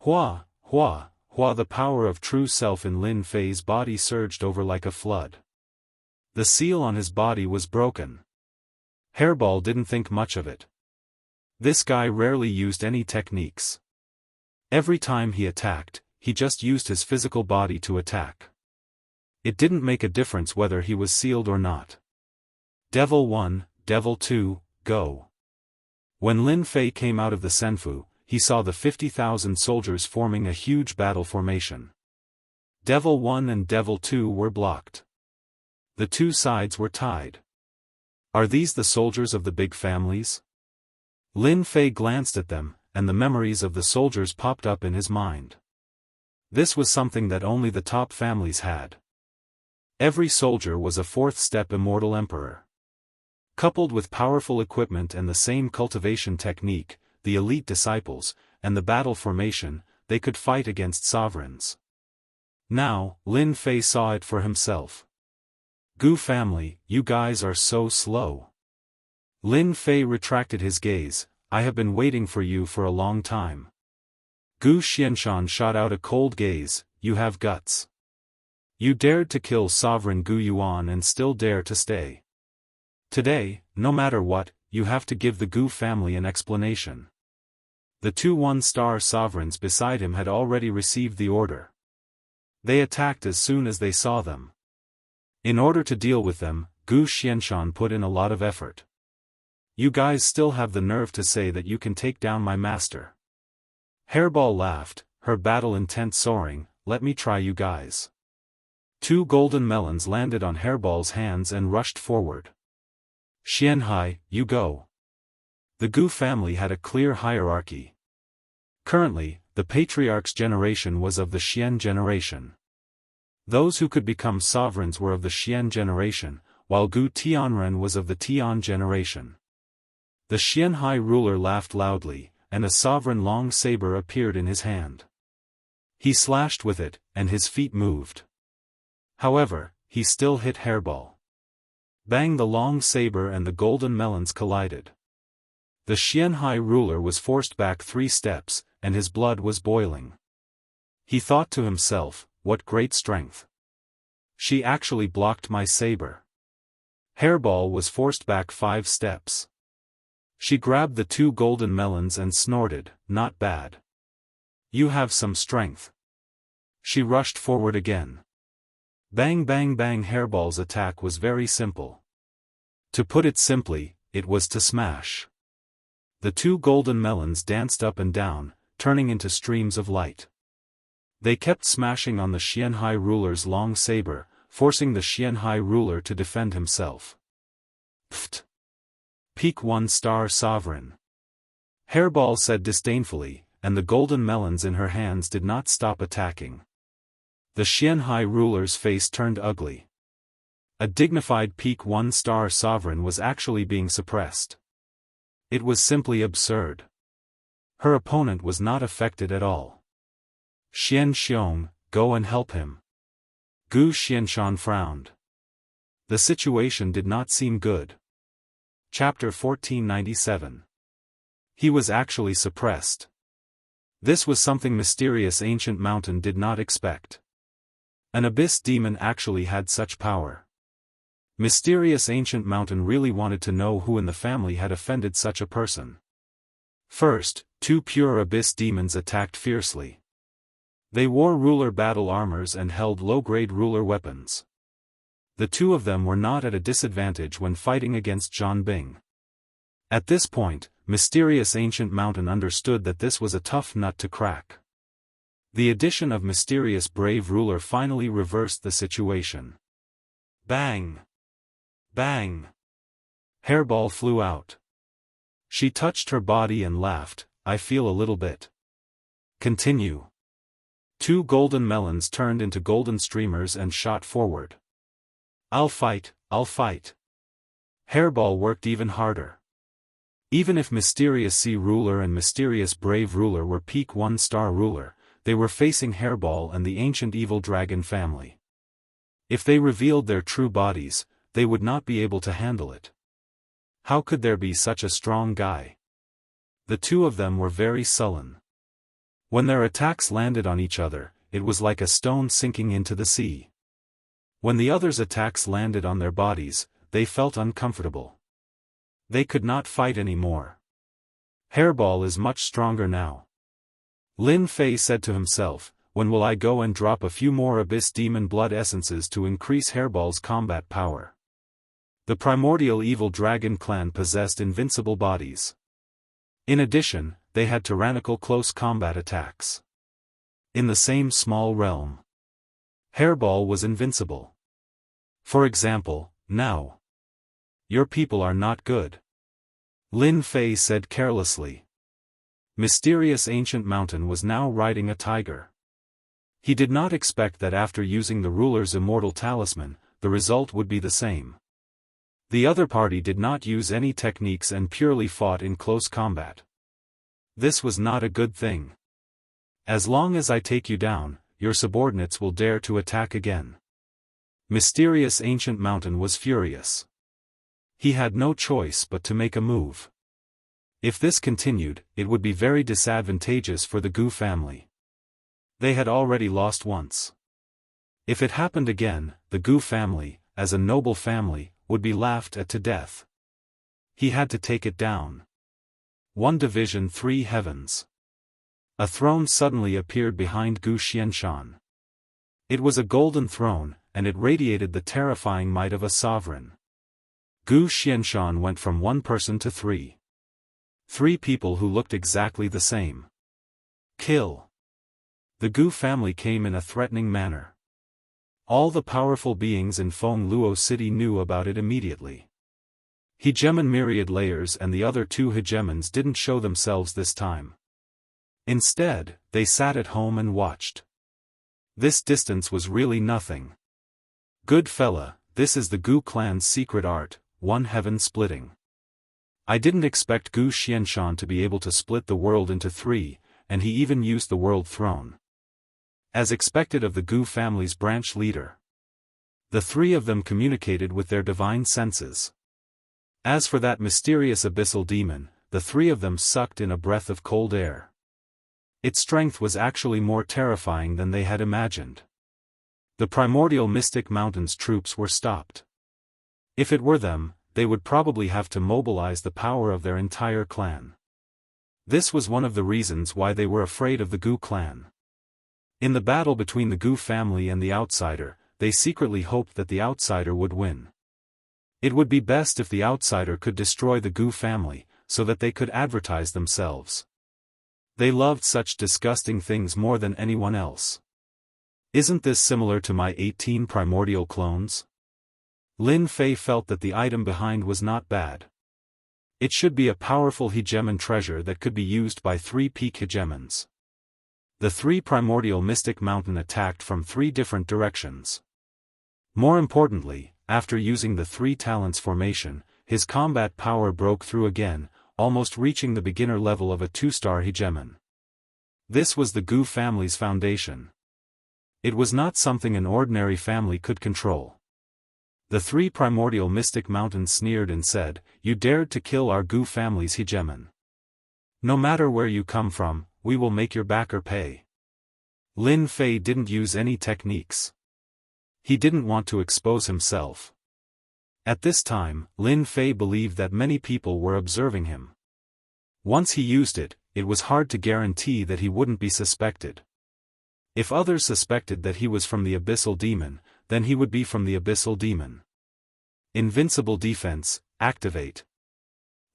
Hua, hua, hua! The power of true self in Lin Fei's body surged over like a flood. The seal on his body was broken. Hairball didn't think much of it. This guy rarely used any techniques. Every time he attacked, he just used his physical body to attack. It didn't make a difference whether he was sealed or not. Devil 1, Devil 2, go. When Lin Fei came out of the Senfu, he saw the 50,000 soldiers forming a huge battle formation. Devil 1 and Devil 2 were blocked. The 2 sides were tied. Are these the soldiers of the big families? Lin Fei glanced at them, and the memories of the soldiers popped up in his mind. This was something that only the top families had. Every soldier was a 4th-step immortal emperor. Coupled with powerful equipment and the same cultivation technique, the elite disciples, and the battle formation, they could fight against sovereigns. Now, Lin Fei saw it for himself. Gu family, you guys are so slow. Lin Fei retracted his gaze. I have been waiting for you for a long time. Gu Xianxia shot out a cold gaze. You have guts. You dared to kill Sovereign Gu Yuan and still dare to stay. Today, no matter what, you have to give the Gu family an explanation. The 2 1-star sovereigns beside him had already received the order. They attacked as soon as they saw them. In order to deal with them, Gu Xianxia put in a lot of effort. You guys still have the nerve to say that you can take down my master. Hairball laughed, her battle intent soaring. Let me try you guys. 2 golden melons landed on Hairball's hands and rushed forward. Xianhai, you go. The Gu family had a clear hierarchy. Currently, the patriarch's generation was of the Xian generation. Those who could become sovereigns were of the Xian generation, while Gu Tianren was of the Tian generation. The Xianhai ruler laughed loudly, and a sovereign long saber appeared in his hand. He slashed with it, and his feet moved. However, he still hit Hairball. Bang! The long saber and the golden melons collided. The Xianhai ruler was forced back 3 steps, and his blood was boiling. He thought to himself, what great strength. She actually blocked my saber. Hairball was forced back 5 steps. She grabbed the 2 golden melons and snorted, not bad. You have some strength. She rushed forward again. Bang bang bang! Hairball's attack was very simple. To put it simply, it was to smash. The 2 golden melons danced up and down, turning into streams of light. They kept smashing on the Xianhai ruler's long saber, forcing the Xianhai ruler to defend himself. Pfft! Peak 1-star sovereign. Hairball said disdainfully, and the golden melons in her hands did not stop attacking. The Xianhai ruler's face turned ugly. A dignified peak 1-star sovereign was actually being suppressed. It was simply absurd. Her opponent was not affected at all. Xian Xiong, go and help him. Gu Xianxia frowned. The situation did not seem good. Chapter 1497. He was actually suppressed. This was something mysterious Ancient Mountain did not expect. An abyss demon actually had such power. Mysterious ancient mountain really wanted to know who in the family had offended such a person. First, two pure abyss demons attacked fiercely. They wore ruler battle armors and held low-grade ruler weapons. The two of them were not at a disadvantage when fighting against Zhan Bing. At this point, Mysterious Ancient Mountain understood that this was a tough nut to crack. The addition of Mysterious Brave Ruler finally reversed the situation. Bang! Bang! Hairball flew out. She touched her body and laughed, "I feel a little bit." Continue. Two golden melons turned into golden streamers and shot forward. I'll fight, I'll fight." Hairball worked even harder. Even if Mysterious Sea Ruler and Mysterious Brave Ruler were peak 1-star ruler, they were facing Hairball and the ancient evil dragon family. If they revealed their true bodies, they would not be able to handle it. How could there be such a strong guy? The two of them were very sullen. When their attacks landed on each other, it was like a stone sinking into the sea. When the others' attacks landed on their bodies, they felt uncomfortable. They could not fight anymore. Hairball is much stronger now. Lin Fei said to himself, "When will I go and drop a few more Abyss Demon Blood Essences to increase Hairball's combat power?" The primordial evil dragon clan possessed invincible bodies. In addition, they had tyrannical close combat attacks. In the same small realm, Hairball was invincible. For example, now. "Your people are not good," Lin Fei said carelessly. Mysterious Ancient Mountain was now riding a tiger. He did not expect that after using the ruler's immortal talisman, the result would be the same. The other party did not use any techniques and purely fought in close combat. This was not a good thing. As long as I take you down, your subordinates will dare to attack again. Mysterious Ancient Mountain was furious. He had no choice but to make a move. If this continued, it would be very disadvantageous for the Gu family. They had already lost once. If it happened again, the Gu family, as a noble family, would be laughed at to death. He had to take it down. 1 Division 3 Heavens. A throne suddenly appeared behind Gu Xianshan. It was a golden throne, and it radiated the terrifying might of a sovereign. Gu Xianshan went from 1 person to 3. 3 people who looked exactly the same. Kill. The Gu family came in a threatening manner. All the powerful beings in Feng Luo City knew about it immediately. Hegemon Myriad Layers and the other 2 hegemons didn't show themselves this time. Instead, they sat at home and watched. This distance was really nothing. "Good fella, this is the Gu clan's secret art, 1 heaven splitting. I didn't expect Gu Xianshan to be able to split the world into 3, and he even used the world throne. As expected of the Gu family's branch leader. The 3 of them communicated with their divine senses. As for that mysterious abyssal demon, the 3 of them sucked in a breath of cold air. Its strength was actually more terrifying than they had imagined. The primordial mystic mountain's troops were stopped. If it were them, they would probably have to mobilize the power of their entire clan. This was one of the reasons why they were afraid of the Gu clan. In the battle between the Gu family and the outsider, they secretly hoped that the outsider would win. It would be best if the outsider could destroy the Gu family, so that they could advertise themselves. They loved such disgusting things more than anyone else. Isn't this similar to my 18 primordial clones? Lin Fei felt that the item behind was not bad. It should be a powerful hegemon treasure that could be used by 3 peak hegemons. The 3 primordial mystic mountain attacked from 3 different directions. More importantly, after using the 3 talents formation, his combat power broke through again, almost reaching the beginner level of a 2-star hegemon. This was the Gu family's foundation. It was not something an ordinary family could control. The 3 primordial mystic mountains sneered and said, "You dared to kill our Gu family's hegemon. No matter where you come from, we will make your backer pay." Lin Fei didn't use any techniques. He didn't want to expose himself. At this time, Lin Fei believed that many people were observing him. Once he used it, it was hard to guarantee that he wouldn't be suspected. If others suspected that he was from the Abyssal Demon, then he would be from the Abyssal Demon. Invincible Defense, activate.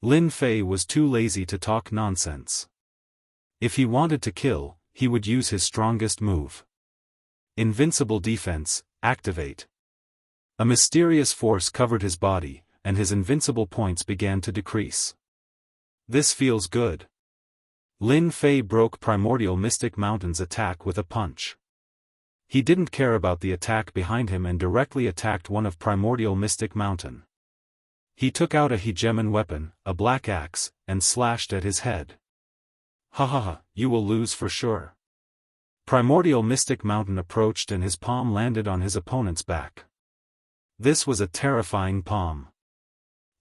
Lin Fei was too lazy to talk nonsense. If he wanted to kill, he would use his strongest move. Invincible Defense, activate. A mysterious force covered his body, and his invincible points began to decrease. This feels good. Lin Fei broke Primordial Mystic Mountain's attack with a punch. He didn't care about the attack behind him and directly attacked one of Primordial Mystic Mountain. He took out a hegemon weapon, a black axe, and slashed at his head. Ha ha ha, you will lose for sure. Primordial Mystic Mountain approached and his palm landed on his opponent's back. This was a terrifying palm.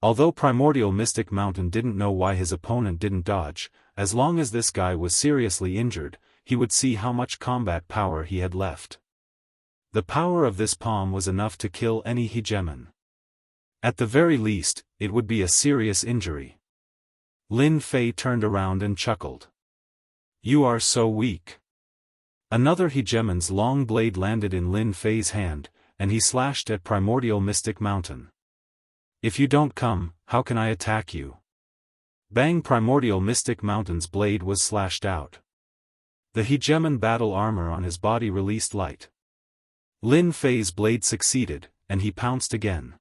Although Primordial Mystic Mountain didn't know why his opponent didn't dodge, as long as this guy was seriously injured, he would see how much combat power he had left. The power of this palm was enough to kill any hegemon. At the very least, it would be a serious injury. Lin Fei turned around and chuckled. You are so weak. Another hegemon's long blade landed in Lin Fei's hand, and he slashed at Primordial Mystic Mountain. If you don't come, how can I attack you? Bang! Primordial Mystic Mountain's blade was slashed out. The hegemon battle armor on his body released light. Lin Fei's blade succeeded, and he pounced again.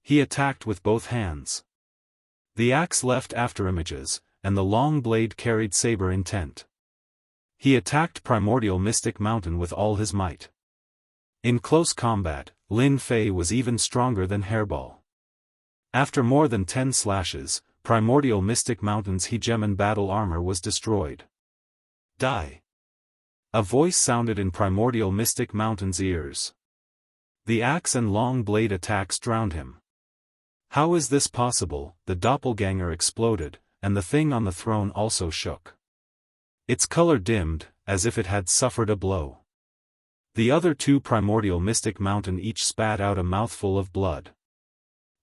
He attacked with both hands. The axe left afterimages, and the long blade carried saber intent. He attacked Primordial Mystic Mountain with all his might. In close combat, Lin Fei was even stronger than Hairball. After more than 10 slashes, Primordial Mystic Mountain's hegemon battle armor was destroyed. Die! A voice sounded in Primordial Mystic Mountain's ears. The axe and long blade attacks drowned him. How is this possible? The doppelganger exploded, and the thing on the throne also shook. Its color dimmed, as if it had suffered a blow. The other two Primordial Mystic Mountain each spat out a mouthful of blood.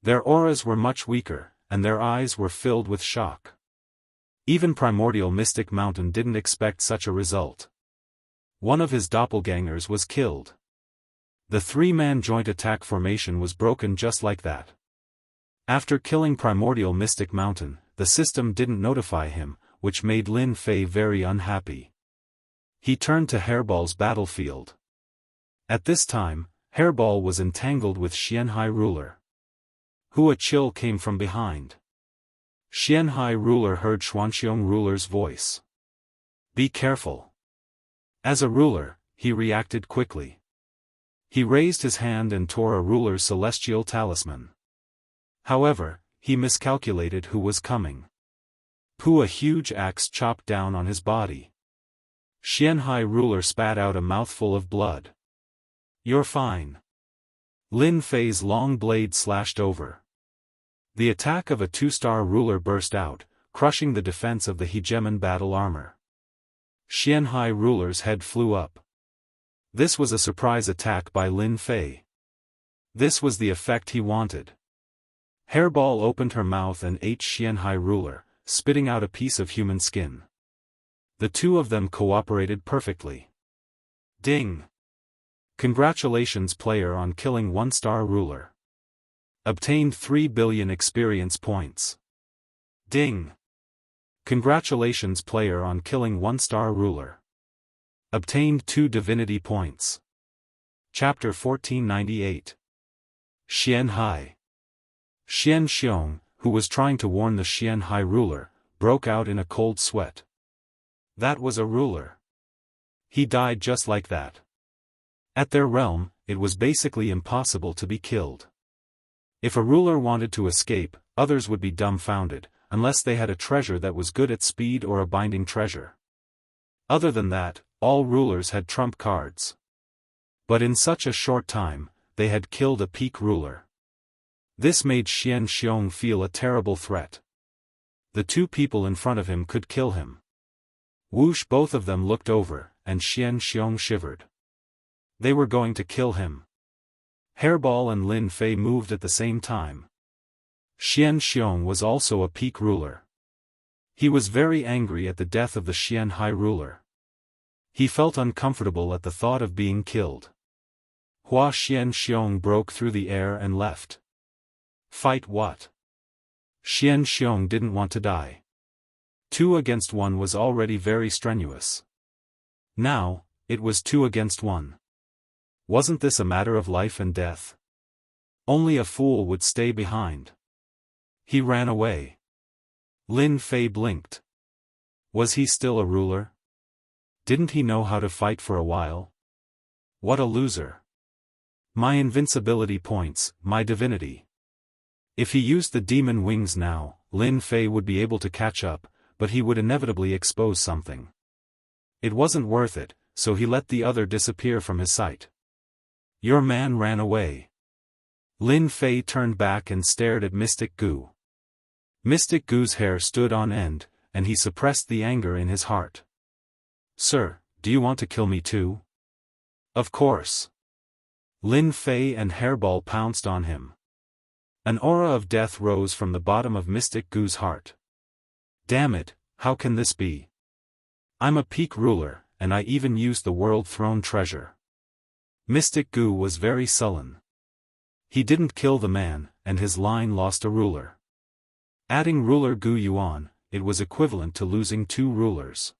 Their auras were much weaker, and their eyes were filled with shock. Even Primordial Mystic Mountain didn't expect such a result. One of his doppelgangers was killed. The three-man joint attack formation was broken just like that. After killing Primordial Mystic Mountain, the system didn't notify him, which made Lin Fei very unhappy. He turned to Hairball's battlefield. At this time, Hairball was entangled with Xianhai ruler. Hua Chill came from behind. Xianhai ruler heard Xuanxiong ruler's voice. Be careful. As a ruler, he reacted quickly. He raised his hand and tore a ruler's celestial talisman. However, he miscalculated who was coming. A huge axe chopped down on his body. Xianhai ruler spat out a mouthful of blood. You're fine. Lin Fei's long blade slashed over. The attack of a 2-star ruler burst out, crushing the defense of the hegemon battle armor. Xianhai ruler's head flew up. This was a surprise attack by Lin Fei. This was the effect he wanted. Hairball opened her mouth and ate Xianhai ruler, spitting out a piece of human skin. The two of them cooperated perfectly. Ding! Congratulations player on killing 1-star ruler. Obtained 3 billion experience points. Ding! Congratulations player on killing 1-star ruler. Obtained 2 divinity points. Chapter 1498. Xianhai. Xianxiong, who was trying to warn the Xianhai ruler, broke out in a cold sweat. That was a ruler. He died just like that. At their realm, it was basically impossible to be killed. If a ruler wanted to escape, others would be dumbfounded, unless they had a treasure that was good at speed or a binding treasure. Other than that, all rulers had trump cards. But in such a short time, they had killed a peak ruler. This made Xianxiong feel a terrible threat. The two people in front of him could kill him. Whoosh! Both of them looked over, and Xianxiong shivered. They were going to kill him. Hairball and Lin Fei moved at the same time. Xian Xiong was also a peak ruler. He was very angry at the death of the Xian High ruler. He felt uncomfortable at the thought of being killed. Hua Xian Xiong broke through the air and left. Fight what? Xian Xiong didn't want to die. 2 against 1 was already very strenuous. Now, it was 2 against 1. Wasn't this a matter of life and death? Only a fool would stay behind. He ran away. Lin Fei blinked. Was he still a ruler? Didn't he know how to fight for a while? What a loser. My invincibility points, my divinity. If he used the demon wings now, Lin Fei would be able to catch up, but he would inevitably expose something. It wasn't worth it, so he let the other disappear from his sight. Your man ran away. Lin Fei turned back and stared at Mystic Gu. Mystic Gu's hair stood on end, and he suppressed the anger in his heart. Sir, do you want to kill me too? Of course. Lin Fei and Hairball pounced on him. An aura of death rose from the bottom of Mystic Gu's heart. Damn it, how can this be? I'm a peak ruler, and I even used the World Throne treasure. Mystic Gu was very sullen. He didn't kill the man, and his line lost a ruler. Adding ruler Gu Yuan, it was equivalent to losing 2 rulers.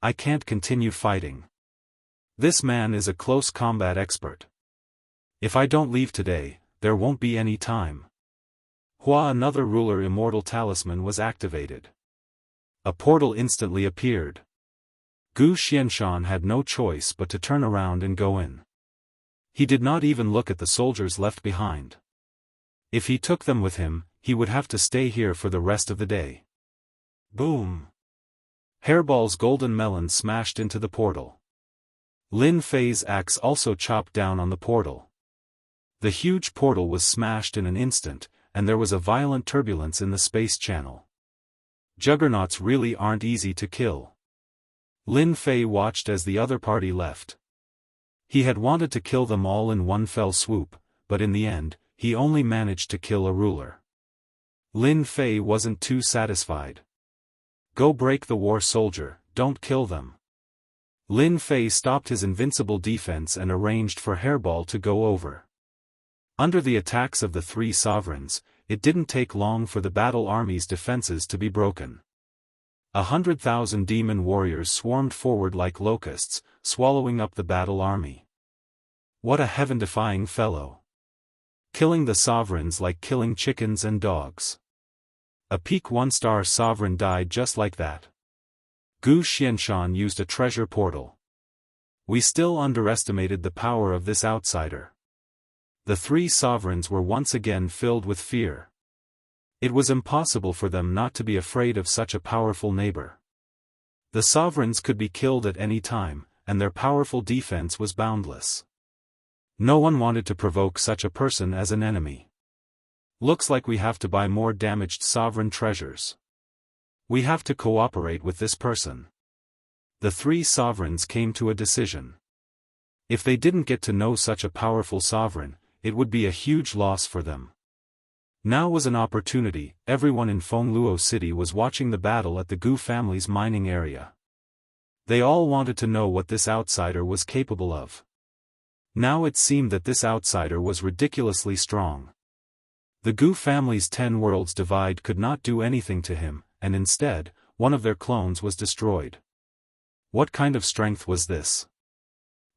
I can't continue fighting. This man is a close combat expert. If I don't leave today, there won't be any time. Hua, another ruler immortal talisman, was activated. A portal instantly appeared. Gu Xianshan had no choice but to turn around and go in. He did not even look at the soldiers left behind. If he took them with him, he would have to stay here for the rest of the day. Boom! Hairball's golden melon smashed into the portal. Lin Fei's axe also chopped down on the portal. The huge portal was smashed in an instant, and there was a violent turbulence in the space channel. Juggernauts really aren't easy to kill. Lin Fei watched as the other party left. He had wanted to kill them all in one fell swoop, but in the end, he only managed to kill a ruler. Lin Fei wasn't too satisfied. Go break the war soldier, don't kill them. Lin Fei stopped his invincible defense and arranged for Hairball to go over. Under the attacks of the 3 sovereigns, it didn't take long for the battle army's defenses to be broken. 100,000 demon warriors swarmed forward like locusts, swallowing up the battle army. What a heaven-defying fellow. Killing the sovereigns like killing chickens and dogs. A peak 1-star sovereign died just like that. Gu Xianshan used a treasure portal. We still underestimated the power of this outsider. The 3 sovereigns were once again filled with fear. It was impossible for them not to be afraid of such a powerful neighbor. The sovereigns could be killed at any time, and their powerful defense was boundless. No one wanted to provoke such a person as an enemy. Looks like we have to buy more damaged sovereign treasures. We have to cooperate with this person. The 3 sovereigns came to a decision. If they didn't get to know such a powerful sovereign, it would be a huge loss for them. Now was an opportunity. Everyone in Fengluo City was watching the battle at the Gu family's mining area. They all wanted to know what this outsider was capable of. Now it seemed that this outsider was ridiculously strong. The Gu family's 10 worlds divide could not do anything to him, and instead, one of their clones was destroyed. What kind of strength was this?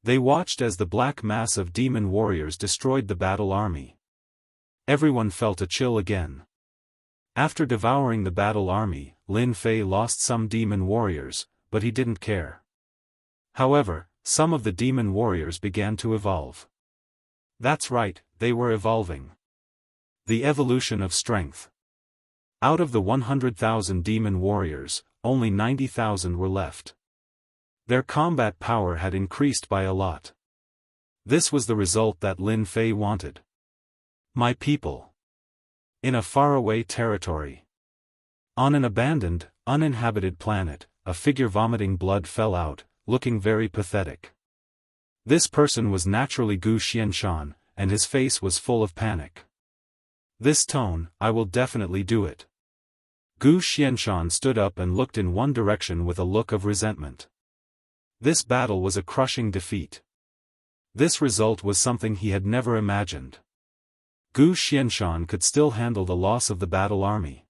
They watched as the black mass of demon warriors destroyed the battle army. Everyone felt a chill again. After devouring the battle army, Lin Fei lost some demon warriors, but he didn't care. However, some of the demon warriors began to evolve. That's right, they were evolving. The evolution of strength. Out of the 100,000 demon warriors, only 90,000 were left. Their combat power had increased by a lot. This was the result that Lin Fei wanted. My people. In a faraway territory. On an abandoned, uninhabited planet, a figure vomiting blood fell out, looking very pathetic. This person was naturally Gu Xianshan, and his face was full of panic. This tone, I will definitely do it. Gu Xianshan stood up and looked in one direction with a look of resentment. This battle was a crushing defeat. This result was something he had never imagined. Gu Xianshan could still handle the loss of the battle army.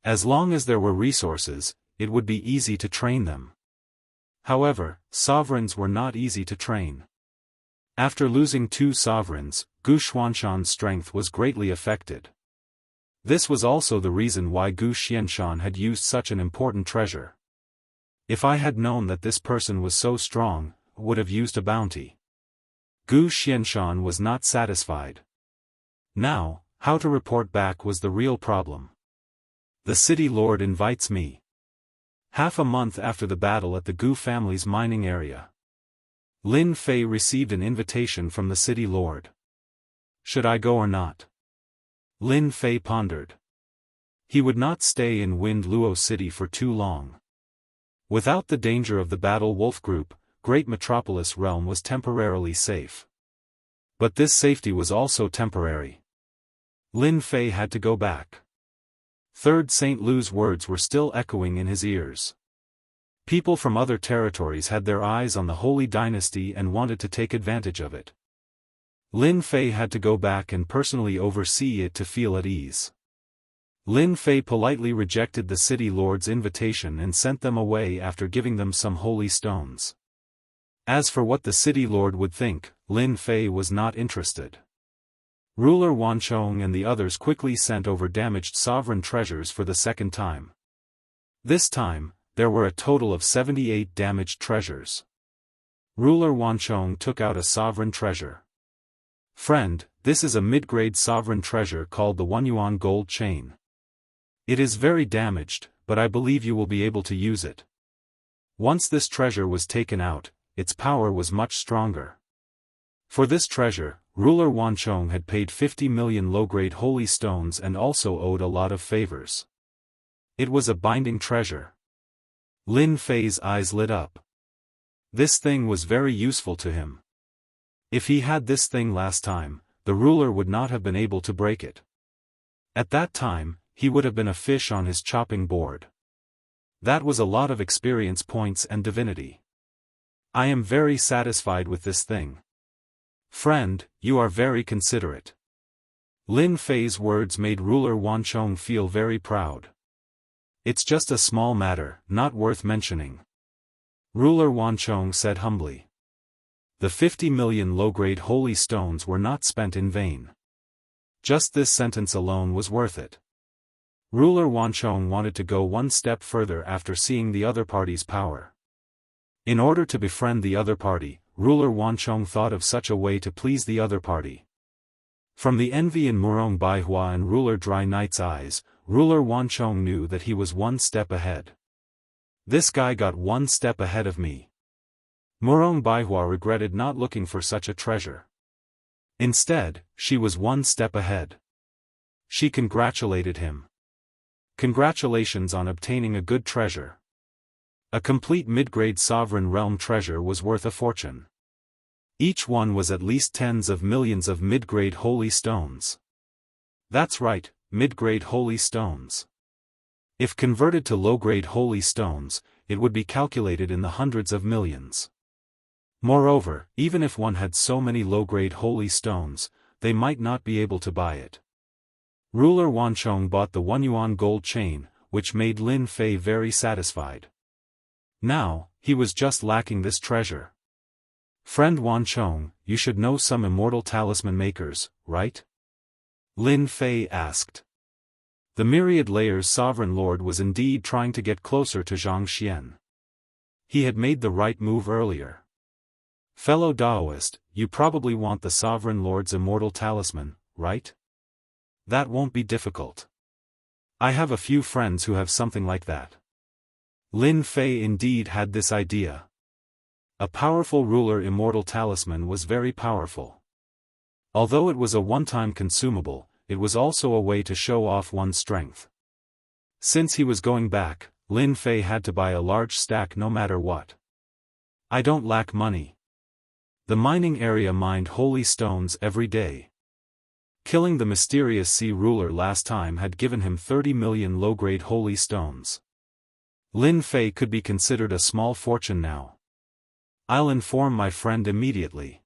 As long as there were resources, it would be easy to train them. However, sovereigns were not easy to train. After losing 2 sovereigns, Gu Xuanshan's strength was greatly affected. This was also the reason why Gu Xianshan had used such an important treasure. If I had known that this person was so strong, I would have used a bounty. Gu Xianshan was not satisfied. Now, how to report back was the real problem. The city lord invites me. Half a month after the battle at the Gu family's mining area, Lin Fei received an invitation from the city lord. Should I go or not? Lin Fei pondered. He would not stay in Wind Luo City for too long. Without the danger of the Battle Wolf Group, Great Metropolis Realm was temporarily safe. But this safety was also temporary. Lin Fei had to go back. Third St. Lu's words were still echoing in his ears. People from other territories had their eyes on the Holy Dynasty and wanted to take advantage of it. Lin Fei had to go back and personally oversee it to feel at ease. Lin Fei politely rejected the city lord's invitation and sent them away after giving them some holy stones. As for what the city lord would think, Lin Fei was not interested. Ruler Wanchong and the others quickly sent over damaged sovereign treasures for the second time. This time, there were a total of 78 damaged treasures. Ruler Wanchong took out a sovereign treasure. Friend, this is a mid-grade sovereign treasure called the 1 yuan gold chain. It is very damaged, but I believe you will be able to use it. Once this treasure was taken out, its power was much stronger. For this treasure, Ruler Wanchong had paid 50 million low-grade holy stones and also owed a lot of favors. It was a binding treasure. Lin Fei's eyes lit up. This thing was very useful to him. If he had this thing last time, the ruler would not have been able to break it. At that time, he would have been a fish on his chopping board. That was a lot of experience points and divinity. I am very satisfied with this thing. Friend, you are very considerate. Lin Fei's words made Ruler Wanchong feel very proud. It's just a small matter, not worth mentioning. Ruler Wanchong said humbly. The 50 million low-grade holy stones were not spent in vain. Just this sentence alone was worth it. Ruler Wanchong wanted to go one step further after seeing the other party's power. In order to befriend the other party, Ruler Wanchong thought of such a way to please the other party. From the envy in Murong Baihua and Ruler Dry Knight's eyes, Ruler Wanchong knew that he was one step ahead. This guy got one step ahead of me. Murong Baihua regretted not looking for such a treasure. Instead, she was one step ahead. She congratulated him. Congratulations on obtaining a good treasure. A complete mid-grade sovereign realm treasure was worth a fortune. Each one was at least tens of millions of mid-grade holy stones. That's right, mid-grade holy stones. If converted to low-grade holy stones, it would be calculated in the hundreds of millions. Moreover, even if one had so many low-grade holy stones, they might not be able to buy it. Ruler Wanchong bought the 1 yuan gold chain, which made Lin Fei very satisfied. Now, he was just lacking this treasure. Friend Wanchong, you should know some immortal talisman makers, right? Lin Fei asked. The Myriad Layers Sovereign Lord was indeed trying to get closer to Zhang Xian. He had made the right move earlier. Fellow Daoist, you probably want the Sovereign Lord's immortal talisman, right? That won't be difficult. I have a few friends who have something like that. Lin Fei indeed had this idea. A powerful ruler immortal talisman was very powerful. Although it was a one-time consumable, it was also a way to show off one's strength. Since he was going back, Lin Fei had to buy a large stack no matter what. I don't lack money. The mining area mined holy stones every day. Killing the mysterious sea ruler last time had given him 30 million low-grade holy stones. Lin Fei could be considered a small fortune now. I'll inform my friend immediately.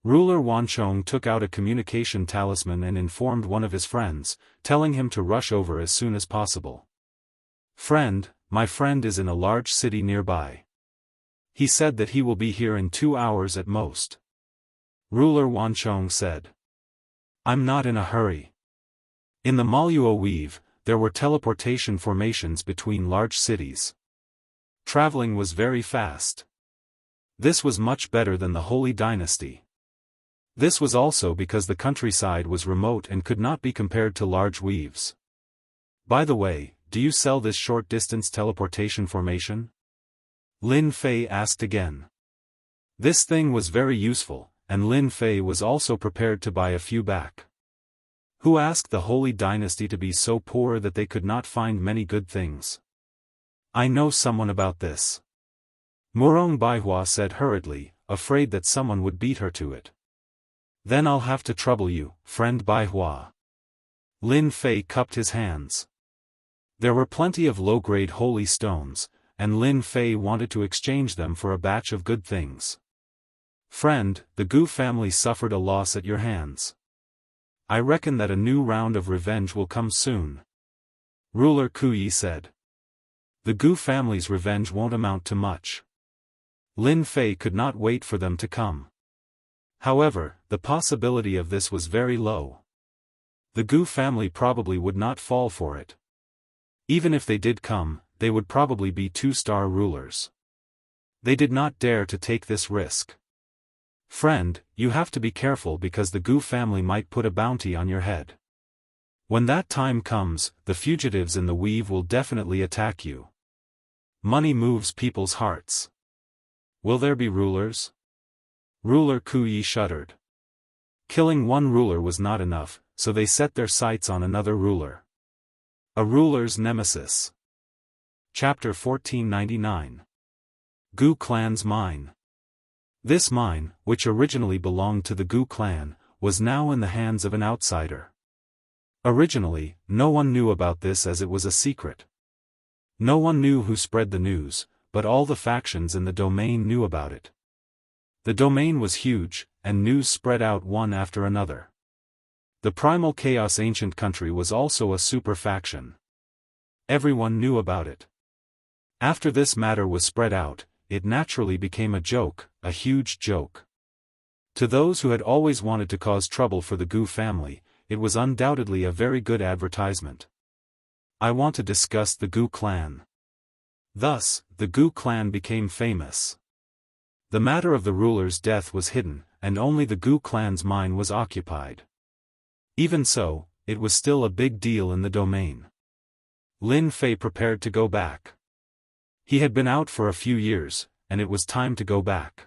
Ruler Wanchong took out a communication talisman and informed one of his friends, telling him to rush over as soon as possible. Friend, my friend is in a large city nearby. He said that he will be here in 2 hours at most. Ruler Wanchong said. I'm not in a hurry. In the Maluo weave, there were teleportation formations between large cities. Traveling was very fast. This was much better than the Holy Dynasty. This was also because the countryside was remote and could not be compared to large weaves. By the way, do you sell this short-distance teleportation formation? Lin Fei asked again. This thing was very useful, and Lin Fei was also prepared to buy a few back. Who asked the Holy Dynasty to be so poor that they could not find many good things? I know someone about this. Murong Baihua said hurriedly, afraid that someone would beat her to it. Then I'll have to trouble you, friend Baihua. Lin Fei cupped his hands. There were plenty of low-grade holy stones, and Lin Fei wanted to exchange them for a batch of good things. Friend, the Gu family suffered a loss at your hands. I reckon that a new round of revenge will come soon. Ruler Kuyi said. The Gu family's revenge won't amount to much. Lin Fei could not wait for them to come. However, the possibility of this was very low. The Gu family probably would not fall for it. Even if they did come, they would probably be 2-star rulers. They did not dare to take this risk. Friend, you have to be careful because the Gu family might put a bounty on your head. When that time comes, the fugitives in the weave will definitely attack you. Money moves people's hearts. Will there be rulers? Ruler Kuyi shuddered. Killing one ruler was not enough, so they set their sights on another ruler. A ruler's nemesis. Chapter 1499. Gu Clan's Mine. This mine, which originally belonged to the Gu clan, was now in the hands of an outsider. Originally, no one knew about this as it was a secret. No one knew who spread the news, but all the factions in the domain knew about it. The domain was huge, and news spread out one after another. The Primal Chaos Ancient Country was also a super faction. Everyone knew about it. After this matter was spread out, it naturally became a joke, a huge joke. To those who had always wanted to cause trouble for the Gu family, it was undoubtedly a very good advertisement. I want to discuss the Gu clan. Thus, the Gu clan became famous. The matter of the ruler's death was hidden, and only the Gu clan's mine was occupied. Even so, it was still a big deal in the domain. Lin Fei prepared to go back. He had been out for a few years, and it was time to go back.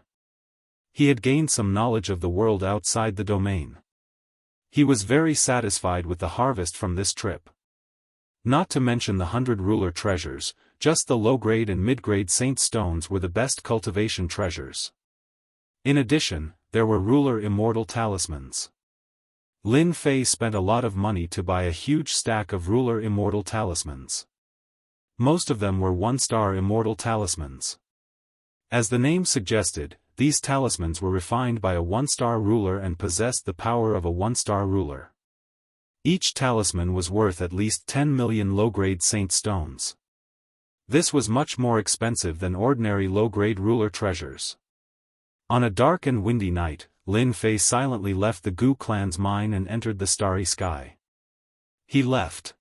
He had gained some knowledge of the world outside the domain. He was very satisfied with the harvest from this trip. Not to mention the 100 ruler treasures, just the low-grade and mid-grade saint stones were the best cultivation treasures. In addition, there were ruler immortal talismans. Lin Fei spent a lot of money to buy a huge stack of ruler immortal talismans. Most of them were 1-star immortal talismans. As the name suggested, these talismans were refined by a 1-star ruler and possessed the power of a 1-star ruler. Each talisman was worth at least 10 million low-grade saint stones. This was much more expensive than ordinary low-grade ruler treasures. On a dark and windy night, Lin Fei silently left the Gu clan's mine and entered the starry sky. He left.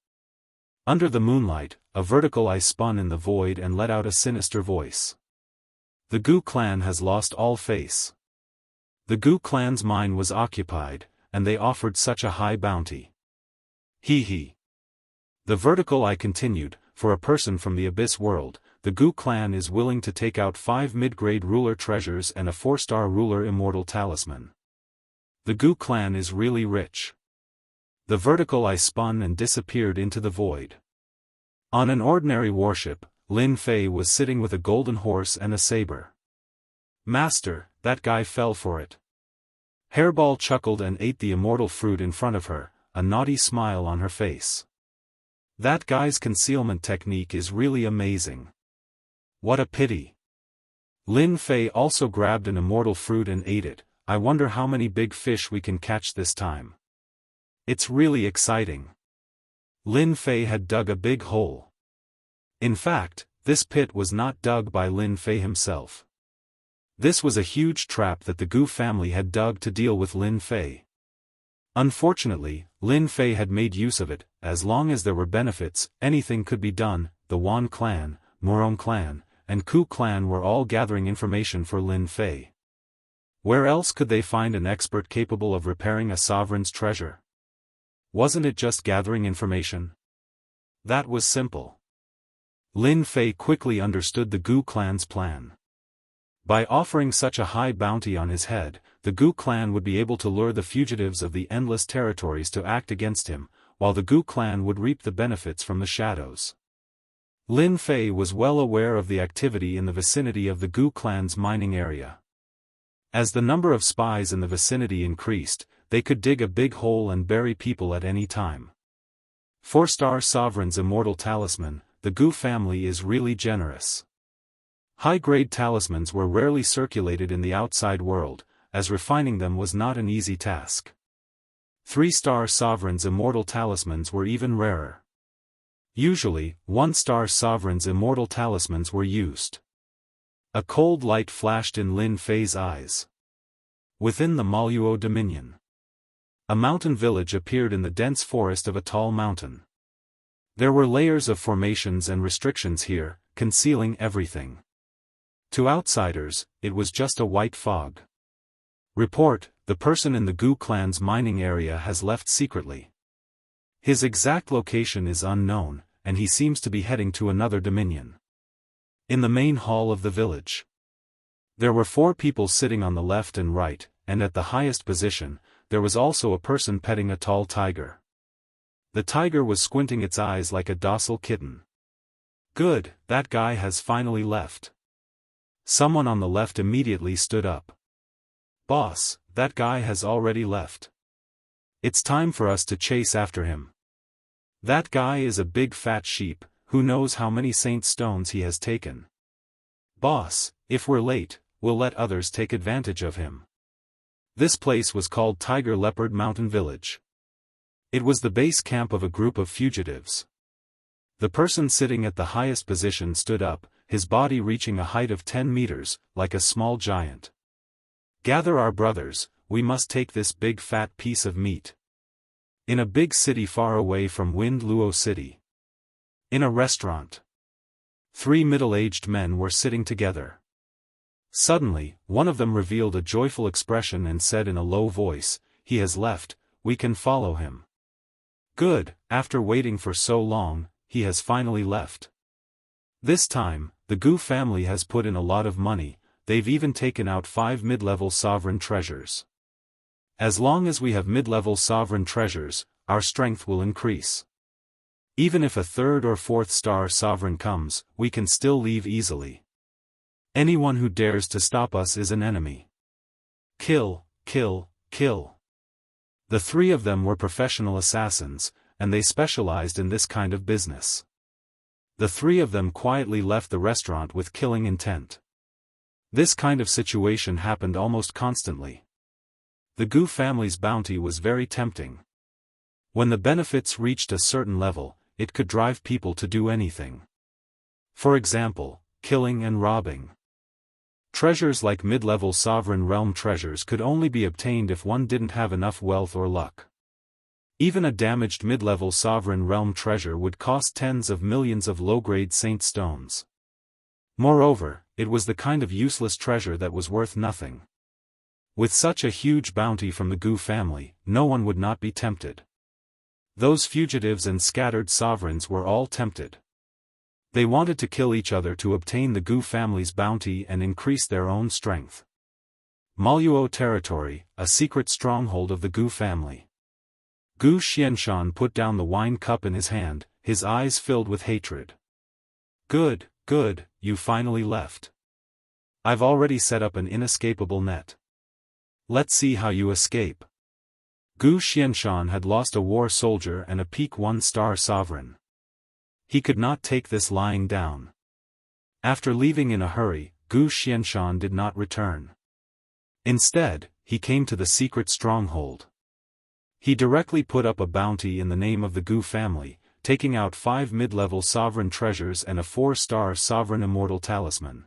Under the moonlight, a vertical eye spun in the void and let out a sinister voice. The Gu clan has lost all face. The Gu clan's mine was occupied, and they offered such a high bounty. He. The vertical eye continued, for a person from the Abyss world, the Gu clan is willing to take out 5 mid-grade ruler treasures and a 4-star ruler immortal talisman. The Gu clan is really rich. The vertical eye spun and disappeared into the void. On an ordinary warship, Lin Fei was sitting with a golden horse and a saber. Master, that guy fell for it. Hairball chuckled and ate the immortal fruit in front of her, a naughty smile on her face. That guy's concealment technique is really amazing. What a pity. Lin Fei also grabbed an immortal fruit and ate it. I wonder how many big fish we can catch this time. It's really exciting. Lin Fei had dug a big hole. In fact, this pit was not dug by Lin Fei himself. This was a huge trap that the Gu family had dug to deal with Lin Fei. Unfortunately, Lin Fei had made use of it. As long as there were benefits, anything could be done. The Wan clan, Murong clan, and Ku clan were all gathering information for Lin Fei. Where else could they find an expert capable of repairing a sovereign's treasure? Wasn't it just gathering information? That was simple. Lin Fei quickly understood the Gu clan's plan. By offering such a high bounty on his head, the Gu clan would be able to lure the fugitives of the endless territories to act against him, while the Gu clan would reap the benefits from the shadows. Lin Fei was well aware of the activity in the vicinity of the Gu clan's mining area. As the number of spies in the vicinity increased, they could dig a big hole and bury people at any time. 4-star Sovereign's Immortal Talisman, the Gu family is really generous. High-grade talismans were rarely circulated in the outside world, as refining them was not an easy task. 3-star Sovereign's Immortal Talismans were even rarer. Usually, 1-star Sovereign's Immortal Talismans were used. A cold light flashed in Lin Fei's eyes. Within the Maluo Dominion, a mountain village appeared in the dense forest of a tall mountain. There were layers of formations and restrictions here, concealing everything. To outsiders, it was just a white fog. Report: the person in the Gu clan's mining area has left secretly. His exact location is unknown, and he seems to be heading to another dominion. In the main hall of the village, there were 4 people sitting on the left and right, and at the highest position, there was also a person petting a tall tiger. The tiger was squinting its eyes like a docile kitten. Good, that guy has finally left. Someone on the left immediately stood up. Boss, that guy has already left. It's time for us to chase after him. That guy is a big fat sheep, who knows how many saint stones he has taken. Boss, if we're late, we'll let others take advantage of him. This place was called Tiger Leopard Mountain Village. It was the base camp of a group of fugitives. The person sitting at the highest position stood up, his body reaching a height of 10 meters, like a small giant. Gather our brothers, we must take this big fat piece of meat. In a big city far away from Wind Luo City. In a restaurant. 3 middle-aged men were sitting together. Suddenly, one of them revealed a joyful expression and said in a low voice, "He has left, we can follow him." Good, after waiting for so long, he has finally left. This time, the Gu family has put in a lot of money, they've even taken out 5 mid-level sovereign treasures. As long as we have mid-level sovereign treasures, our strength will increase. Even if a 3rd or 4th star sovereign comes, we can still leave easily. Anyone who dares to stop us is an enemy. Kill, kill, kill. The 3 of them were professional assassins, and they specialized in this kind of business. The 3 of them quietly left the restaurant with killing intent. This kind of situation happened almost constantly. The Gu family's bounty was very tempting. When the benefits reached a certain level, it could drive people to do anything. For example, killing and robbing. Treasures like mid-level sovereign realm treasures could only be obtained if one didn't have enough wealth or luck. Even a damaged mid-level sovereign realm treasure would cost tens of millions of low-grade saint stones. Moreover, it was the kind of useless treasure that was worth nothing. With such a huge bounty from the Gu family, no one would not be tempted. Those fugitives and scattered sovereigns were all tempted. They wanted to kill each other to obtain the Gu family's bounty and increase their own strength. Maluo territory, a secret stronghold of the Gu family. Gu Xianxia put down the wine cup in his hand, his eyes filled with hatred. Good, good, you finally left. I've already set up an inescapable net. Let's see how you escape. Gu Xianshan had lost a war soldier and a peak 1-star sovereign. He could not take this lying down. After leaving in a hurry, Gu Xianshan did not return. Instead, he came to the secret stronghold. He directly put up a bounty in the name of the Gu family, taking out 5 mid-level sovereign treasures and a 4-star sovereign immortal talisman.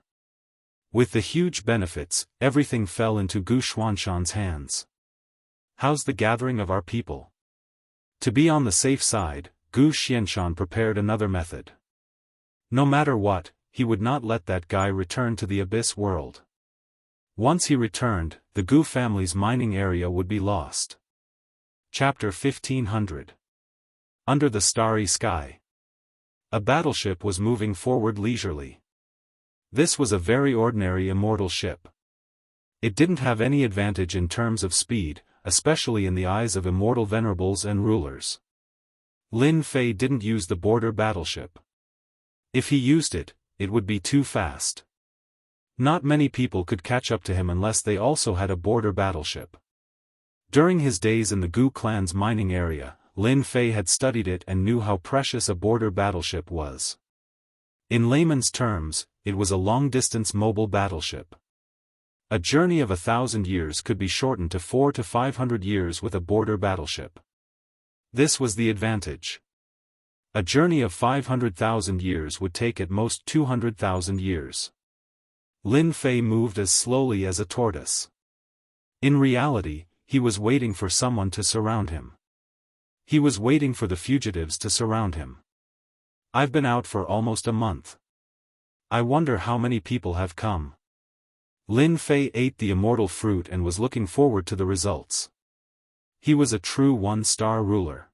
With the huge benefits, everything fell into Gu Xuanshan's hands. How's the gathering of our people? To be on the safe side, Gu Xianshan prepared another method. No matter what, he would not let that guy return to the abyss world. Once he returned, the Gu family's mining area would be lost. Chapter 1500. Under the starry sky. A battleship was moving forward leisurely. This was a very ordinary immortal ship. It didn't have any advantage in terms of speed, especially in the eyes of immortal venerables and rulers. Lin Fei didn't use the border battleship. If he used it, it would be too fast. Not many people could catch up to him unless they also had a border battleship. During his days in the Gu clan's mining area, Lin Fei had studied it and knew how precious a border battleship was. In layman's terms, it was a long-distance mobile battleship. A journey of 1,000 years could be shortened to 400 to 500 years with a border battleship. This was the advantage. A journey of 500,000 years would take at most 200,000 years. Lin Fei moved as slowly as a tortoise. In reality, he was waiting for someone to surround him. He was waiting for the fugitives to surround him. I've been out for almost a month. I wonder how many people have come. Lin Fei ate the immortal fruit and was looking forward to the results. He was a true 1-star ruler.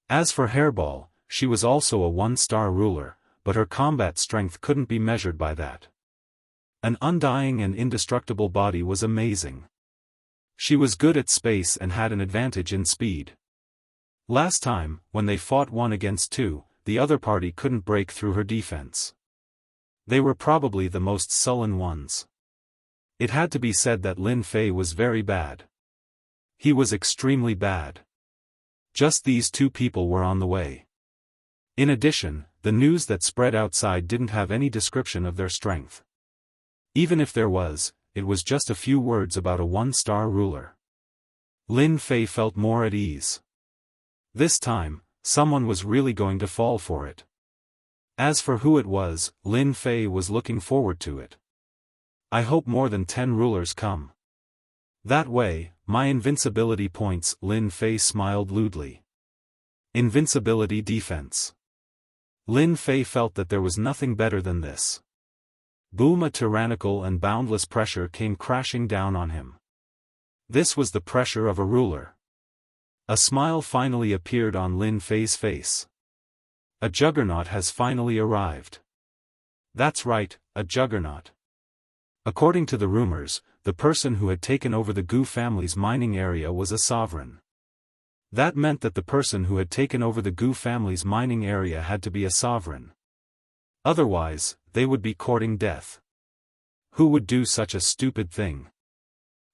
As for Hairball, she was also a 1-star ruler, but her combat strength couldn't be measured by that. An undying and indestructible body was amazing. She was good at space and had an advantage in speed. Last time, when they fought 1 against 2, the other party couldn't break through her defense. They were probably the most sullen ones. It had to be said that Lin Fei was very bad. He was extremely bad. Just these 2 people were on the way. In addition, the news that spread outside didn't have any description of their strength. Even if there was, it was just a few words about a 1-star ruler. Lin Fei felt more at ease. This time, someone was really going to fall for it. As for who it was, Lin Fei was looking forward to it. I hope more than 10 rulers come. That way, my invincibility points. Lin Fei smiled lewdly. Invincibility defense. Lin Fei felt that there was nothing better than this. Boom! A tyrannical and boundless pressure came crashing down on him. This was the pressure of a ruler. A smile finally appeared on Lin Fei's face. A juggernaut has finally arrived. That's right, a juggernaut. According to the rumors, the person who had taken over the Gu family's mining area was a sovereign. That meant that the person who had taken over the Gu family's mining area had to be a sovereign. Otherwise, they would be courting death. Who would do such a stupid thing?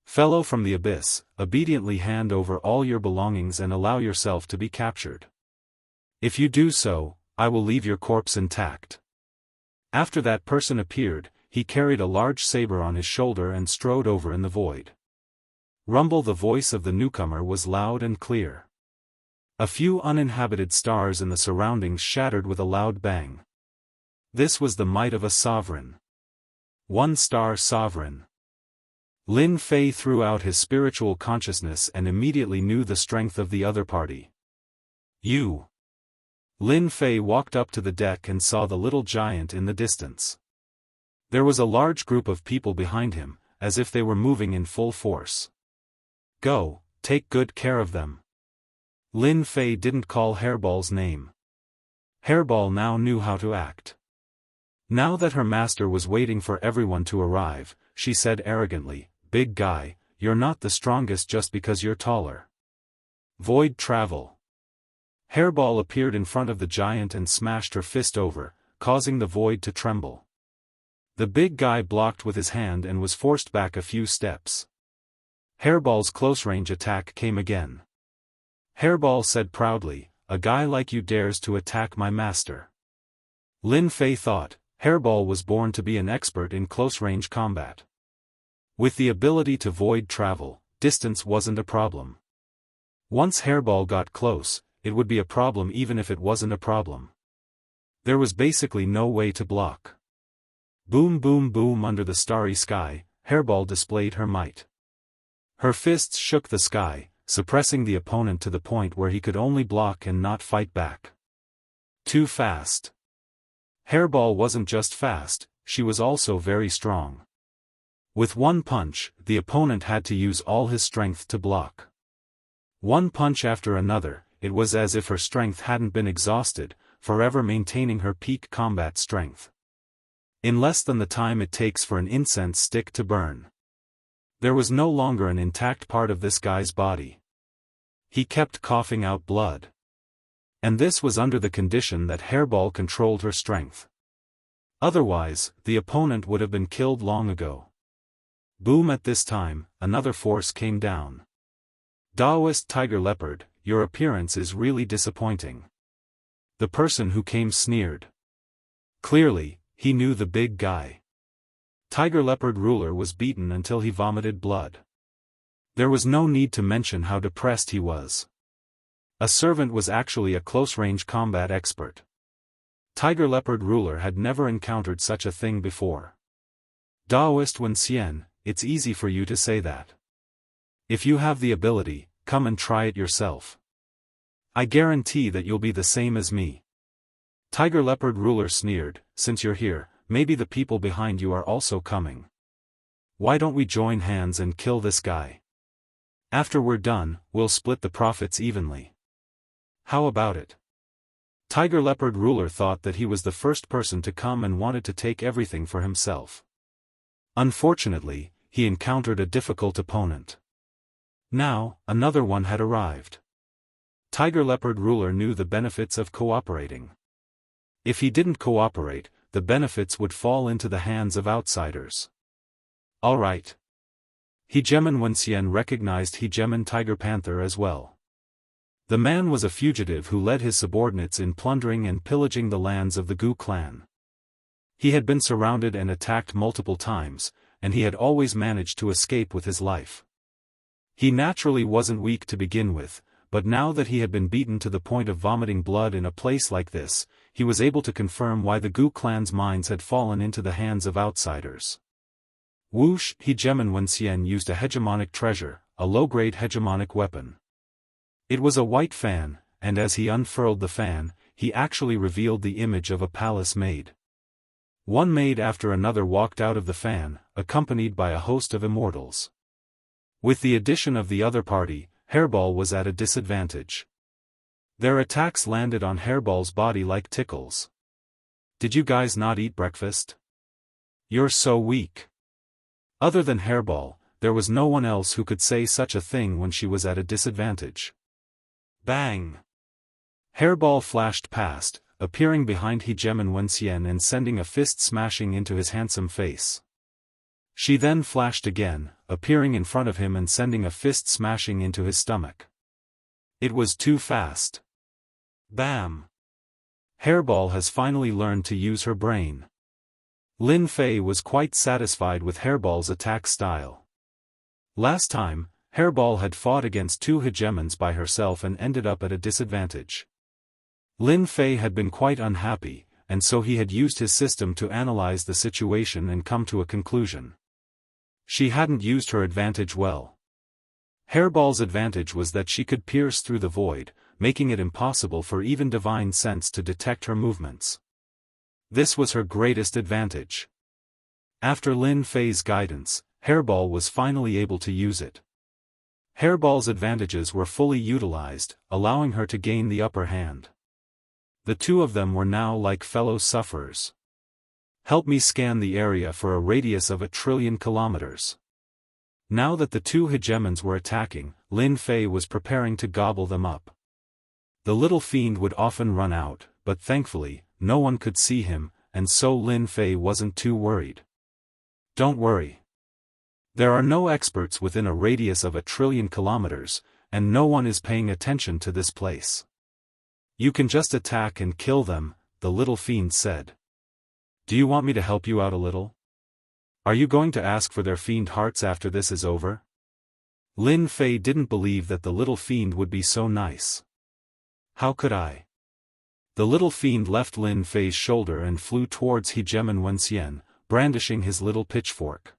Fellow from the abyss, obediently hand over all your belongings and allow yourself to be captured. If you do so, I will leave your corpse intact. After that person appeared, he carried a large saber on his shoulder and strode over in the void. Rumble! The voice of the newcomer was loud and clear. A few uninhabited stars in the surroundings shattered with a loud bang. This was the might of a sovereign. 1-star sovereign. Lin Fei threw out his spiritual consciousness and immediately knew the strength of the other party. You. Lin Fei walked up to the deck and saw the little giant in the distance. There was a large group of people behind him, as if they were moving in full force. Go, take good care of them. Lin Fei didn't call Hairball's name. Hairball now knew how to act. Now that her master was waiting for everyone to arrive, she said arrogantly, "Big guy, you're not the strongest just because you're taller. Void travel." Hairball appeared in front of the giant and smashed her fist over, causing the void to tremble. The big guy blocked with his hand and was forced back a few steps. Hairball's close-range attack came again. Hairball said proudly, "A guy like you dares to attack my master." Lin Fei thought, Hairball was born to be an expert in close-range combat. With the ability to void travel, distance wasn't a problem. Once Hairball got close, it would be a problem even if it wasn't a problem. There was basically no way to block. Boom boom boom under the starry sky, Hairball displayed her might. Her fists shook the sky, suppressing the opponent to the point where he could only block and not fight back. Too fast. Hairball wasn't just fast, she was also very strong. With one punch, the opponent had to use all his strength to block. One punch after another, it was as if her strength hadn't been exhausted, forever maintaining her peak combat strength. In less than the time it takes for an incense stick to burn. There was no longer an intact part of this guy's body. He kept coughing out blood. And this was under the condition that Hairball controlled her strength. Otherwise, the opponent would have been killed long ago. Boom! At this time, another force came down. Daoist Tiger Leopard, your appearance is really disappointing. The person who came sneered. Clearly, he knew the big guy. Tiger Leopard ruler was beaten until he vomited blood. There was no need to mention how depressed he was. A servant was actually a close-range combat expert. Tiger Leopard ruler had never encountered such a thing before. Daoist Wen Xian, it's easy for you to say that. If you have the ability, come and try it yourself. I guarantee that you'll be the same as me. Tiger Leopard ruler sneered, since you're here, maybe the people behind you are also coming. Why don't we join hands and kill this guy? After we're done, we'll split the profits evenly. How about it? Tiger Leopard ruler thought that he was the first person to come and wanted to take everything for himself. Unfortunately, he encountered a difficult opponent. Now, another one had arrived. Tiger Leopard ruler knew the benefits of cooperating. If he didn't cooperate, the benefits would fall into the hands of outsiders. All right. Hegemon Wen Xian recognized Hegemon Tiger Panther as well. The man was a fugitive who led his subordinates in plundering and pillaging the lands of the Gu clan. He had been surrounded and attacked multiple times, and he had always managed to escape with his life. He naturally wasn't weak to begin with, but now that he had been beaten to the point of vomiting blood in a place like this, he was able to confirm why the Gu clan's mines had fallen into the hands of outsiders. Whoosh! Hegemon Wen Xian used a hegemonic treasure, a low-grade hegemonic weapon. It was a white fan, and as he unfurled the fan, he actually revealed the image of a palace maid. One maid after another walked out of the fan, accompanied by a host of immortals. With the addition of the other party, Hairball was at a disadvantage. Their attacks landed on Hairball's body like tickles. Did you guys not eat breakfast? You're so weak. Other than Hairball, there was no one else who could say such a thing when she was at a disadvantage. Bang! Hairball flashed past, appearing behind Hegemon Wen Xian and sending a fist smashing into his handsome face. She then flashed again, appearing in front of him and sending a fist smashing into his stomach. It was too fast. Bam! Hairball has finally learned to use her brain. Lin Fei was quite satisfied with Hairball's attack style. Last time, Hairball had fought against two hegemons by herself and ended up at a disadvantage. Lin Fei had been quite unhappy, and so he had used his system to analyze the situation and come to a conclusion. She hadn't used her advantage well. Hairball's advantage was that she could pierce through the void, making it impossible for even divine sense to detect her movements. This was her greatest advantage. After Lin Fei's guidance, Hairball was finally able to use it. Hairball's advantages were fully utilized, allowing her to gain the upper hand. The two of them were now like fellow sufferers. Help me scan the area for a radius of 1 trillion kilometers. Now that the two hegemons were attacking, Lin Fei was preparing to gobble them up. The little fiend would often run out, but thankfully, no one could see him, and so Lin Fei wasn't too worried. Don't worry. There are no experts within a radius of 1 trillion kilometers, and no one is paying attention to this place. You can just attack and kill them, the little fiend said. Do you want me to help you out a little? Are you going to ask for their fiend hearts after this is over? Lin Fei didn't believe that the little fiend would be so nice. How could I? The little fiend left Lin Fei's shoulder and flew towards Hegemon Wenxian, brandishing his little pitchfork.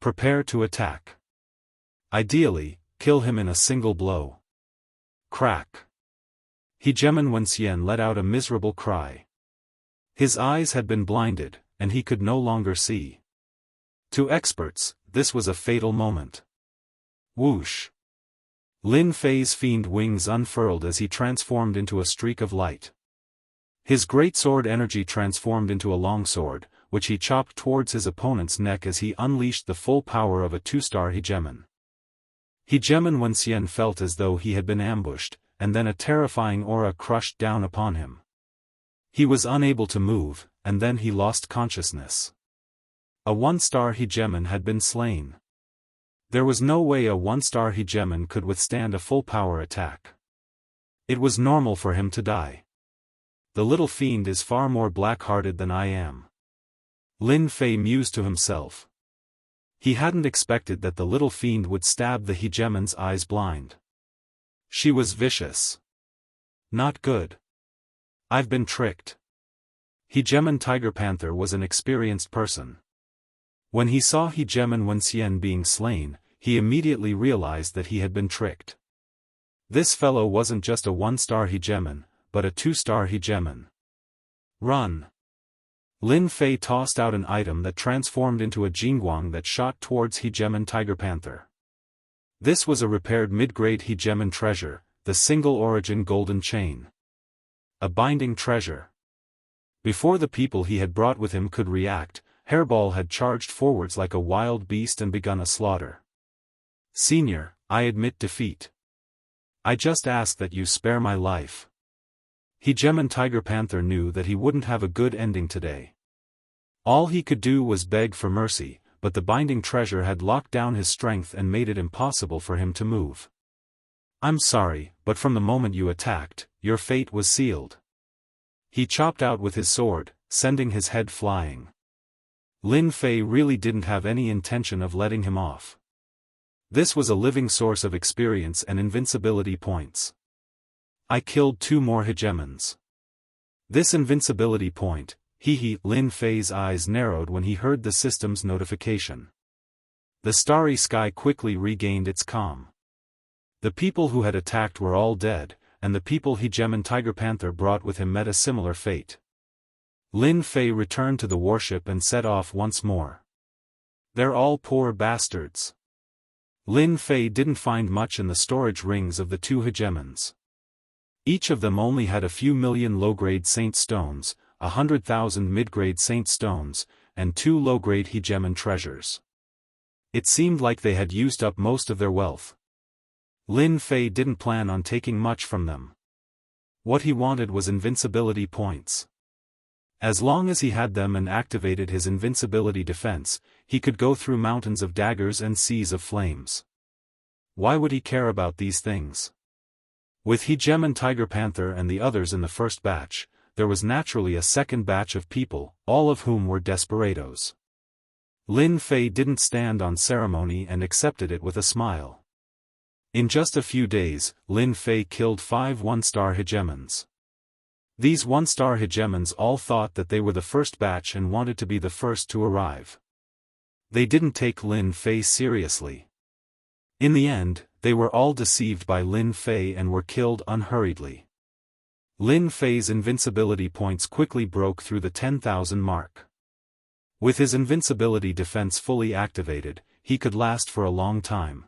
Prepare to attack. Ideally, kill him in a single blow. Crack. Hegemon Wenxian let out a miserable cry. His eyes had been blinded, and he could no longer see. To experts, this was a fatal moment. Whoosh! Lin Fei's fiend wings unfurled as he transformed into a streak of light. His great sword energy transformed into a long sword, which he chopped towards his opponent's neck as he unleashed the full power of a 2-star Hegemon. Hegemon Wenxian felt as though he had been ambushed, and then a terrifying aura crushed down upon him. He was unable to move, and then he lost consciousness. A 1-star Hegemon had been slain. There was no way a 1-star Hegemon could withstand a full power attack. It was normal for him to die. The little fiend is far more black-hearted than I am. Lin Fei mused to himself. He hadn't expected that the little fiend would stab the Hegemon's eyes blind. She was vicious. Not good. I've been tricked. Hegemon Tiger Panther was an experienced person. When he saw Hegemon Wenxian being slain, he immediately realized that he had been tricked. This fellow wasn't just a 1-star Hegemon, but a 2-star Hegemon. Run! Lin Fei tossed out an item that transformed into a Jingguang that shot towards Hegemon Tiger Panther. This was a repaired mid-grade Hegemon treasure, the single-origin golden chain. A binding treasure. Before the people he had brought with him could react, Hairball had charged forwards like a wild beast and begun a slaughter. Senior, I admit defeat. I just ask that you spare my life. Hegemon Tiger Panther knew that he wouldn't have a good ending today. All he could do was beg for mercy, but the binding treasure had locked down his strength and made it impossible for him to move. I'm sorry, but from the moment you attacked, your fate was sealed. He chopped out with his sword, sending his head flying. Lin Fei really didn't have any intention of letting him off. This was a living source of experience and invincibility points. I killed 2 more Hegemons. This invincibility point, Lin Fei's eyes narrowed when he heard the system's notification. The starry sky quickly regained its calm. The people who had attacked were all dead, and the people Hegemon Tiger Panther brought with him met a similar fate. Lin Fei returned to the warship and set off once more. They're all poor bastards. Lin Fei didn't find much in the storage rings of the 2 Hegemons. Each of them only had a few million low-grade Saint Stones, 100,000 mid-grade Saint Stones, and 2 low-grade Hegemon treasures. It seemed like they had used up most of their wealth. Lin Fei didn't plan on taking much from them. What he wanted was invincibility points. As long as he had them and activated his invincibility defense, he could go through mountains of daggers and seas of flames. Why would he care about these things? With Hegemon Tiger Panther and the others in the first batch, there was naturally a second batch of people, all of whom were desperados. Lin Fei didn't stand on ceremony and accepted it with a smile. In just a few days, Lin Fei killed 5 1-star Hegemons. These 1-star Hegemons all thought that they were the first batch and wanted to be the first to arrive. They didn't take Lin Fei seriously. In the end, they were all deceived by Lin Fei and were killed unhurriedly. Lin Fei's invincibility points quickly broke through the 10,000 mark. With his invincibility defense fully activated, he could last for a long time.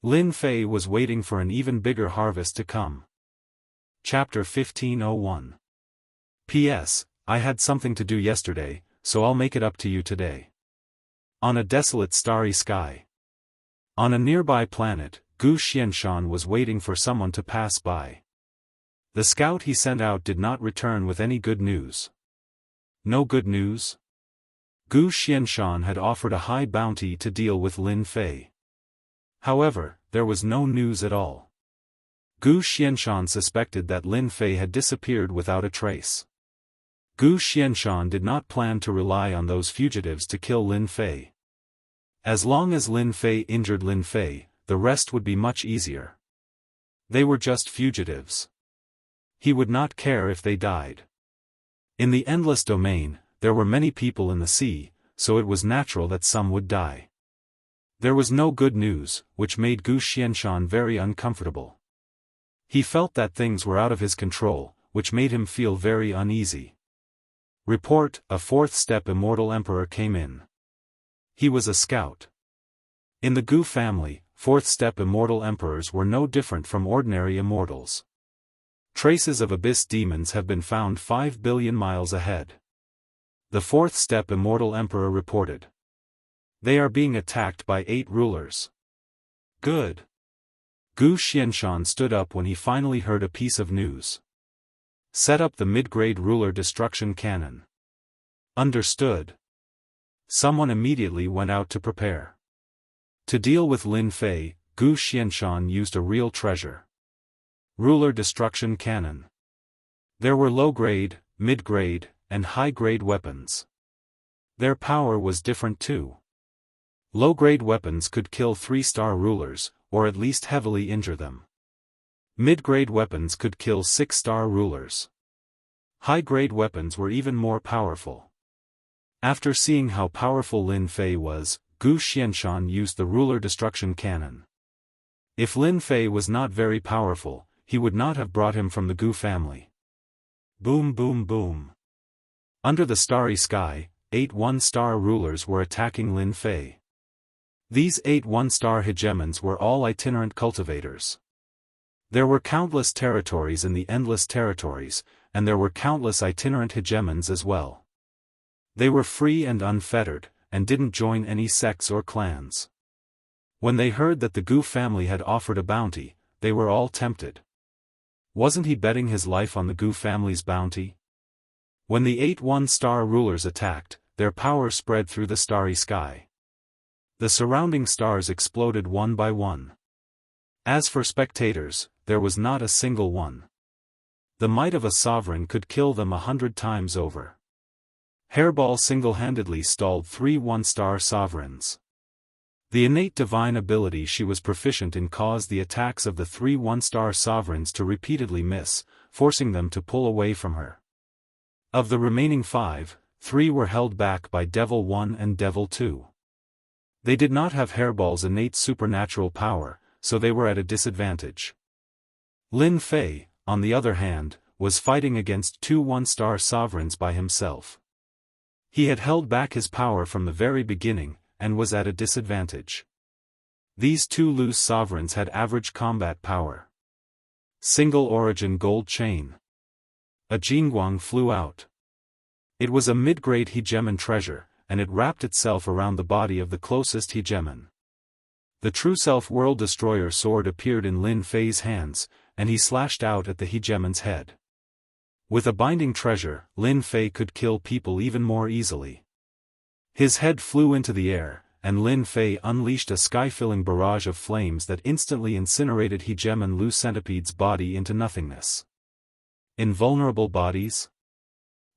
Lin Fei was waiting for an even bigger harvest to come. Chapter 1501. P.S. I had something to do yesterday, so I'll make it up to you today. On a desolate starry sky. On a nearby planet, Wuxia Xianxia was waiting for someone to pass by. The scout he sent out did not return with any good news. No good news? Gu Xianshan had offered a high bounty to deal with Lin Fei. However, there was no news at all. Gu Xianshan suspected that Lin Fei had disappeared without a trace. Gu Xianshan did not plan to rely on those fugitives to kill Lin Fei. As long as Lin Fei injured Lin Fei, the rest would be much easier. They were just fugitives. He would not care if they died. In the endless domain, there were many people in the sea, so it was natural that some would die. There was no good news, which made Gu Xianshan very uncomfortable. He felt that things were out of his control, which made him feel very uneasy. Report: a fourth-step immortal emperor came in. He was a scout. In the Gu family, fourth-step immortal emperors were no different from ordinary immortals. Traces of abyss demons have been found 5 billion miles ahead. The fourth-step immortal emperor reported. They are being attacked by 8 rulers. Good. Gu Xianshan stood up when he finally heard a piece of news. Set up the mid-grade ruler destruction cannon. Understood. Someone immediately went out to prepare. To deal with Lin Fei, Gu Xianshan used a real treasure. Ruler destruction cannon. There were low-grade, mid-grade, and high-grade weapons. Their power was different too. Low-grade weapons could kill 3-star rulers, or at least heavily injure them. Mid-grade weapons could kill 6-star rulers. High-grade weapons were even more powerful. After seeing how powerful Lin Fei was, Gu Xianshan used the ruler destruction cannon. If Lin Fei was not very powerful, he would not have brought him from the Gu family. Boom boom boom. Under the starry sky, 8 one-star rulers were attacking Lin Fei. These 8 one-star hegemons were all itinerant cultivators. There were countless territories in the endless territories, and there were countless itinerant hegemons as well. They were free and unfettered, and didn't join any sects or clans. When they heard that the Gu family had offered a bounty, they were all tempted. Wasn't he betting his life on the Gu family's bounty? When the 8 one-star rulers attacked, their power spread through the starry sky. The surrounding stars exploded one by one. As for spectators, there was not a single one. The might of a sovereign could kill them 100 times over. Hairball single-handedly stalled 3 one-star sovereigns. The innate divine ability she was proficient in caused the attacks of the 3 one-star sovereigns to repeatedly miss, forcing them to pull away from her. Of the remaining 5, 3 were held back by Devil 1 and Devil 2. They did not have Hairball's innate supernatural power, so they were at a disadvantage. Lin Fei, on the other hand, was fighting against 2 one-star sovereigns by himself. He had held back his power from the very beginning, and was at a disadvantage. These 2 loose sovereigns had average combat power. Single origin gold chain. A Jingguang flew out. It was a mid-grade hegemon treasure, and it wrapped itself around the body of the closest hegemon. The True Self World Destroyer sword appeared in Lin Fei's hands, and he slashed out at the hegemon's head. With a binding treasure, Lin Fei could kill people even more easily. His head flew into the air, and Lin Fei unleashed a sky-filling barrage of flames that instantly incinerated hegemon Lu Centipede's body into nothingness. Invulnerable bodies?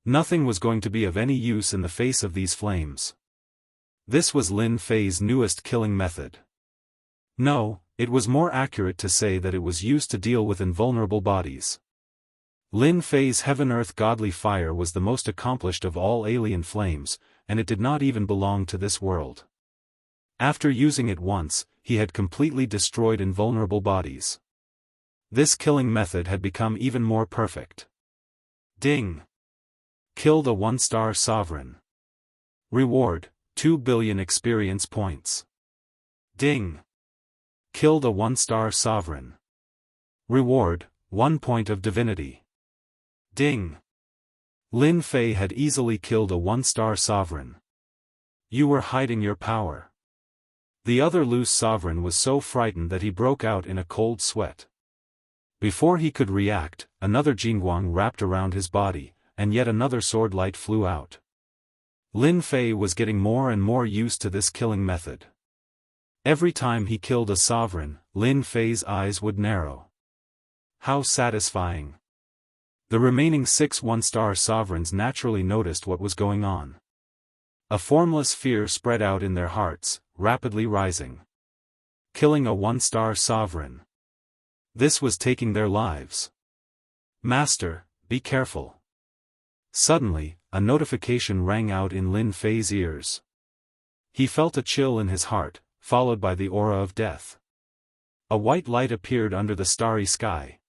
Nothing was going to be of any use in the face of these flames. This was Lin Fei's newest killing method. No, it was more accurate to say that it was used to deal with invulnerable bodies. Lin Fei's heaven-earth godly fire was the most accomplished of all alien flames, and it did not even belong to this world. After using it once, he had completely destroyed invulnerable bodies. This killing method had become even more perfect. Ding! Kill the 1-star sovereign. Reward, 2 billion experience points. Ding! Kill the 1-star sovereign. Reward, 1 point of divinity. Ding! Lin Fei had easily killed a 1-star sovereign. You were hiding your power. The other loose sovereign was so frightened that he broke out in a cold sweat. Before he could react, another Jingguang wrapped around his body, and yet another sword light flew out. Lin Fei was getting more and more used to this killing method. Every time he killed a sovereign, Lin Fei's eyes would narrow. How satisfying! The remaining 6 one-star sovereigns naturally noticed what was going on. A formless fear spread out in their hearts, rapidly rising. Killing a one-star sovereign. This was taking their lives. Master, be careful. Suddenly, a notification rang out in Lin Fei's ears. He felt a chill in his heart, followed by the aura of death. A white light appeared under the starry sky.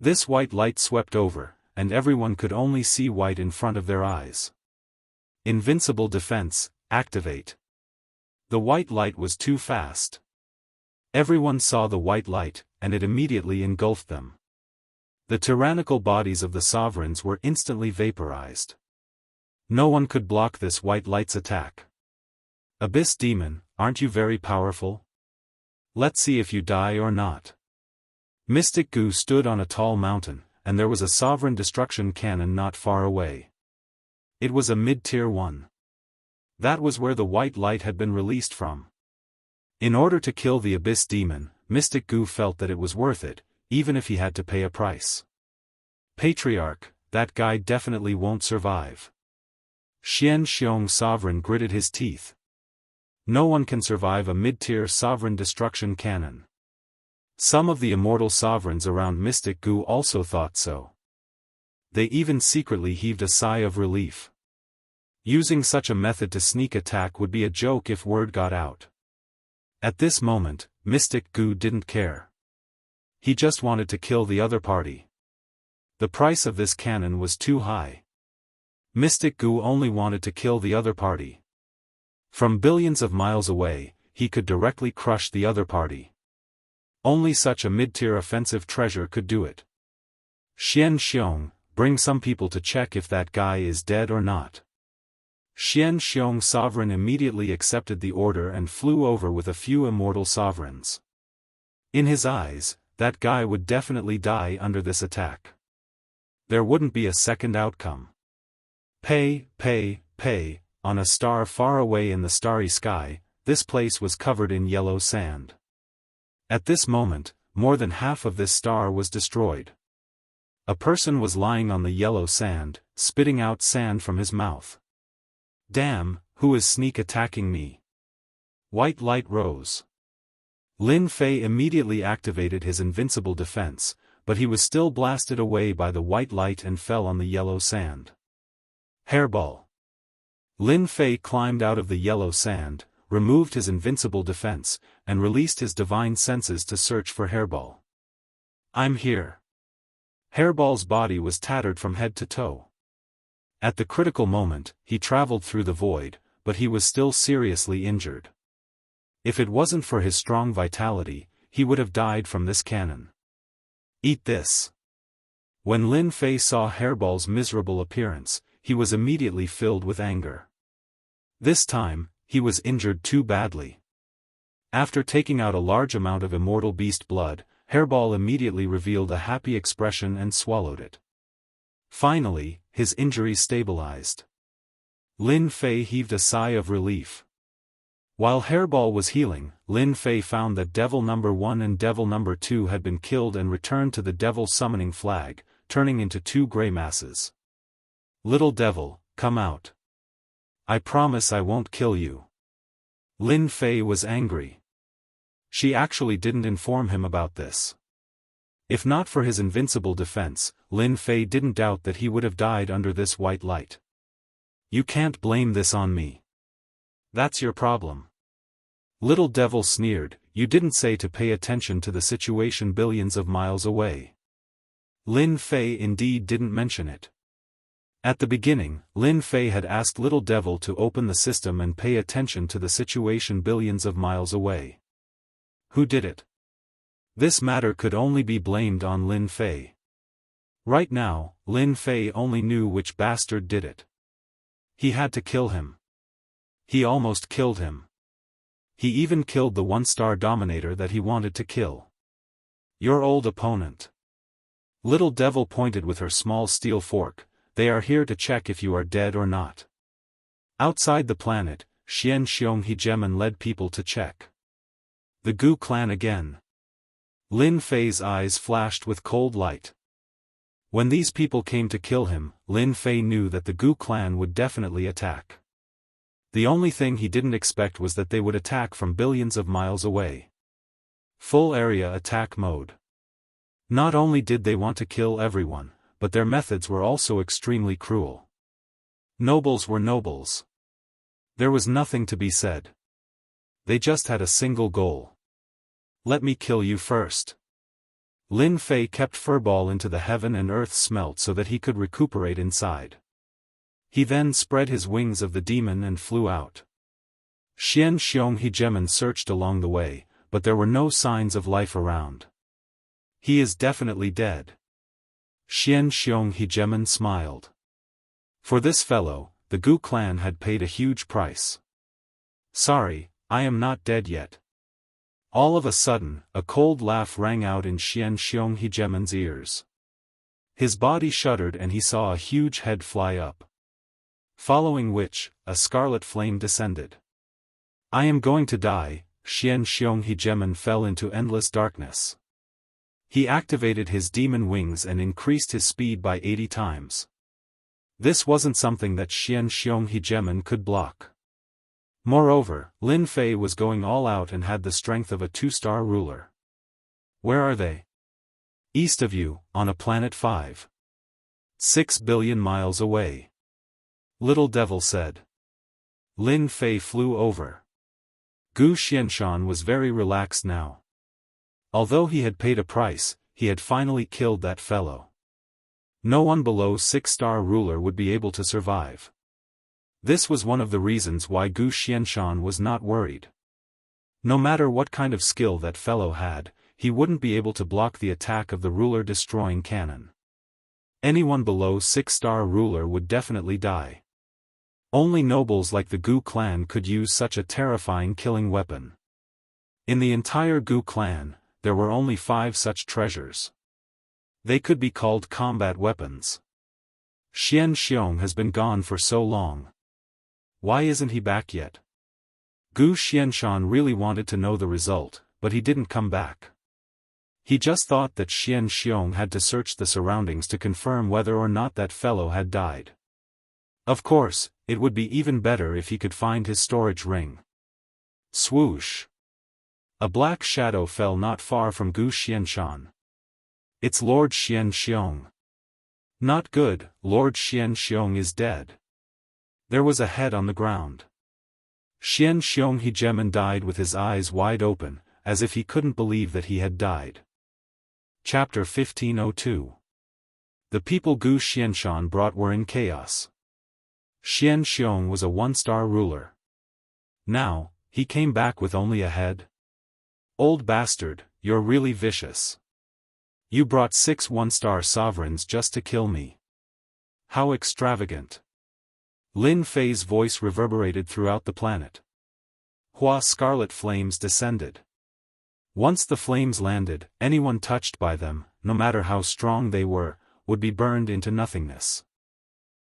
This white light swept over, and everyone could only see white in front of their eyes. Invincible defense, activate. The white light was too fast. Everyone saw the white light, and it immediately engulfed them. The tyrannical bodies of the sovereigns were instantly vaporized. No one could block this white light's attack. Abyss Demon, aren't you very powerful? Let's see if you die or not. Mystic Gu stood on a tall mountain, and there was a sovereign destruction cannon not far away. It was a mid-tier one. That was where the white light had been released from. In order to kill the Abyss Demon, Mystic Gu felt that it was worth it, even if he had to pay a price. Patriarch, that guy definitely won't survive. Xianxiang Sovereign gritted his teeth. No one can survive a mid-tier sovereign destruction cannon. Some of the immortal sovereigns around Mystic Gu also thought so. They even secretly heaved a sigh of relief. Using such a method to sneak attack would be a joke if word got out. At this moment, Mystic Gu didn't care. He just wanted to kill the other party. The price of this cannon was too high. Mystic Gu only wanted to kill the other party. From billions of miles away, he could directly crush the other party. Only such a mid-tier offensive treasure could do it. Xianxiang, bring some people to check if that guy is dead or not. Xianxiang Sovereign immediately accepted the order and flew over with a few immortal sovereigns. In his eyes, that guy would definitely die under this attack. There wouldn't be a second outcome. Pay, on a star far away in the starry sky, this place was covered in yellow sand. At this moment, more than half of this star was destroyed. A person was lying on the yellow sand, spitting out sand from his mouth. Damn, who is sneak attacking me? White light rose. Lin Fei immediately activated his invincible defense, but he was still blasted away by the white light and fell on the yellow sand. Hairball. Lin Fei climbed out of the yellow sand, removed his invincible defense, and released his divine senses to search for Hairball. I'm here. Hairball's body was tattered from head to toe. At the critical moment, he traveled through the void, but he was still seriously injured. If it wasn't for his strong vitality, he would have died from this cannon. Eat this. When Lin Fei saw Hairball's miserable appearance, he was immediately filled with anger. This time, he was injured too badly. After taking out a large amount of immortal beast blood, Hairball immediately revealed a happy expression and swallowed it. Finally, his injury stabilized. Lin Fei heaved a sigh of relief. While Hairball was healing, Lin Fei found that Devil Number 1 and Devil Number 2 had been killed and returned to the Devil summoning flag, turning into 2 gray masses. Little devil, come out. I promise I won't kill you. Lin Fei was angry. She actually didn't inform him about this. If not for his invincible defense, Lin Fei didn't doubt that he would have died under this white light. You can't blame this on me. That's your problem. Little devil sneered, you didn't say to pay attention to the situation billions of miles away. Lin Fei indeed didn't mention it. At the beginning, Lin Fei had asked Little Devil to open the system and pay attention to the situation billions of miles away. Who did it? This matter could only be blamed on Lin Fei. Right now, Lin Fei only knew which bastard did it. He had to kill him. He almost killed him. He even killed the one-star dominator that he wanted to kill. Your old opponent. Little Devil pointed with her small steel fork, they are here to check if you are dead or not. Outside the planet, Xianxia led people to check. The Gu clan again. Lin Fei's eyes flashed with cold light. When these people came to kill him, Lin Fei knew that the Gu clan would definitely attack. The only thing he didn't expect was that they would attack from billions of miles away. Full area attack mode. Not only did they want to kill everyone, but their methods were also extremely cruel. Nobles were nobles. There was nothing to be said. They just had a single goal. Let me kill you first. Lin Fei kept Furball into the heaven and earth smelt so that he could recuperate inside. He then spread his wings of the demon and flew out. Xianxia searched along the way, but there were no signs of life around. He is definitely dead. Xianxia smiled. For this fellow, the Gu clan had paid a huge price. Sorry, I am not dead yet. All of a sudden, a cold laugh rang out in Xianxia ears. His body shuddered and he saw a huge head fly up. Following which, a scarlet flame descended. I am going to die. Xianxia fell into endless darkness. He activated his demon wings and increased his speed by 80 times. This wasn't something that Xianxia could block. Moreover, Lin Fei was going all out and had the strength of a 2-star ruler. Where are they? East of you, on a planet 6 billion miles away. Little Devil said. Lin Fei flew over. Gu Xianshan was very relaxed now. Although he had paid a price, he had finally killed that fellow. No one below 6-star ruler would be able to survive. This was one of the reasons why Gu Xianshan was not worried. No matter what kind of skill that fellow had, he wouldn't be able to block the attack of the ruler-destroying cannon. Anyone below 6-star ruler would definitely die. Only nobles like the Gu clan could use such a terrifying killing weapon. In the entire Gu clan, there were only 5 such treasures. They could be called combat weapons. Xianxiong has been gone for so long. Why isn't he back yet? Gu Xianshan really wanted to know the result, but he didn't come back. He just thought that Xianxiong had to search the surroundings to confirm whether or not that fellow had died. Of course, it would be even better if he could find his storage ring. Swoosh! A black shadow fell not far from Gu Xianshan. It's Lord Xianxiong. Not good, Lord Xianxiong is dead. There was a head on the ground. Xianxiong died with his eyes wide open, as if he couldn't believe that he had died. Chapter 1502. The people Gu Xianshan brought were in chaos. Xianxiong was a 1-star ruler. Now, he came back with only a head? Old bastard, you're really vicious. You brought 6 1-star sovereigns just to kill me. How extravagant. Lin Fei's voice reverberated throughout the planet. Hua scarlet flames descended. Once the flames landed, anyone touched by them, no matter how strong they were, would be burned into nothingness.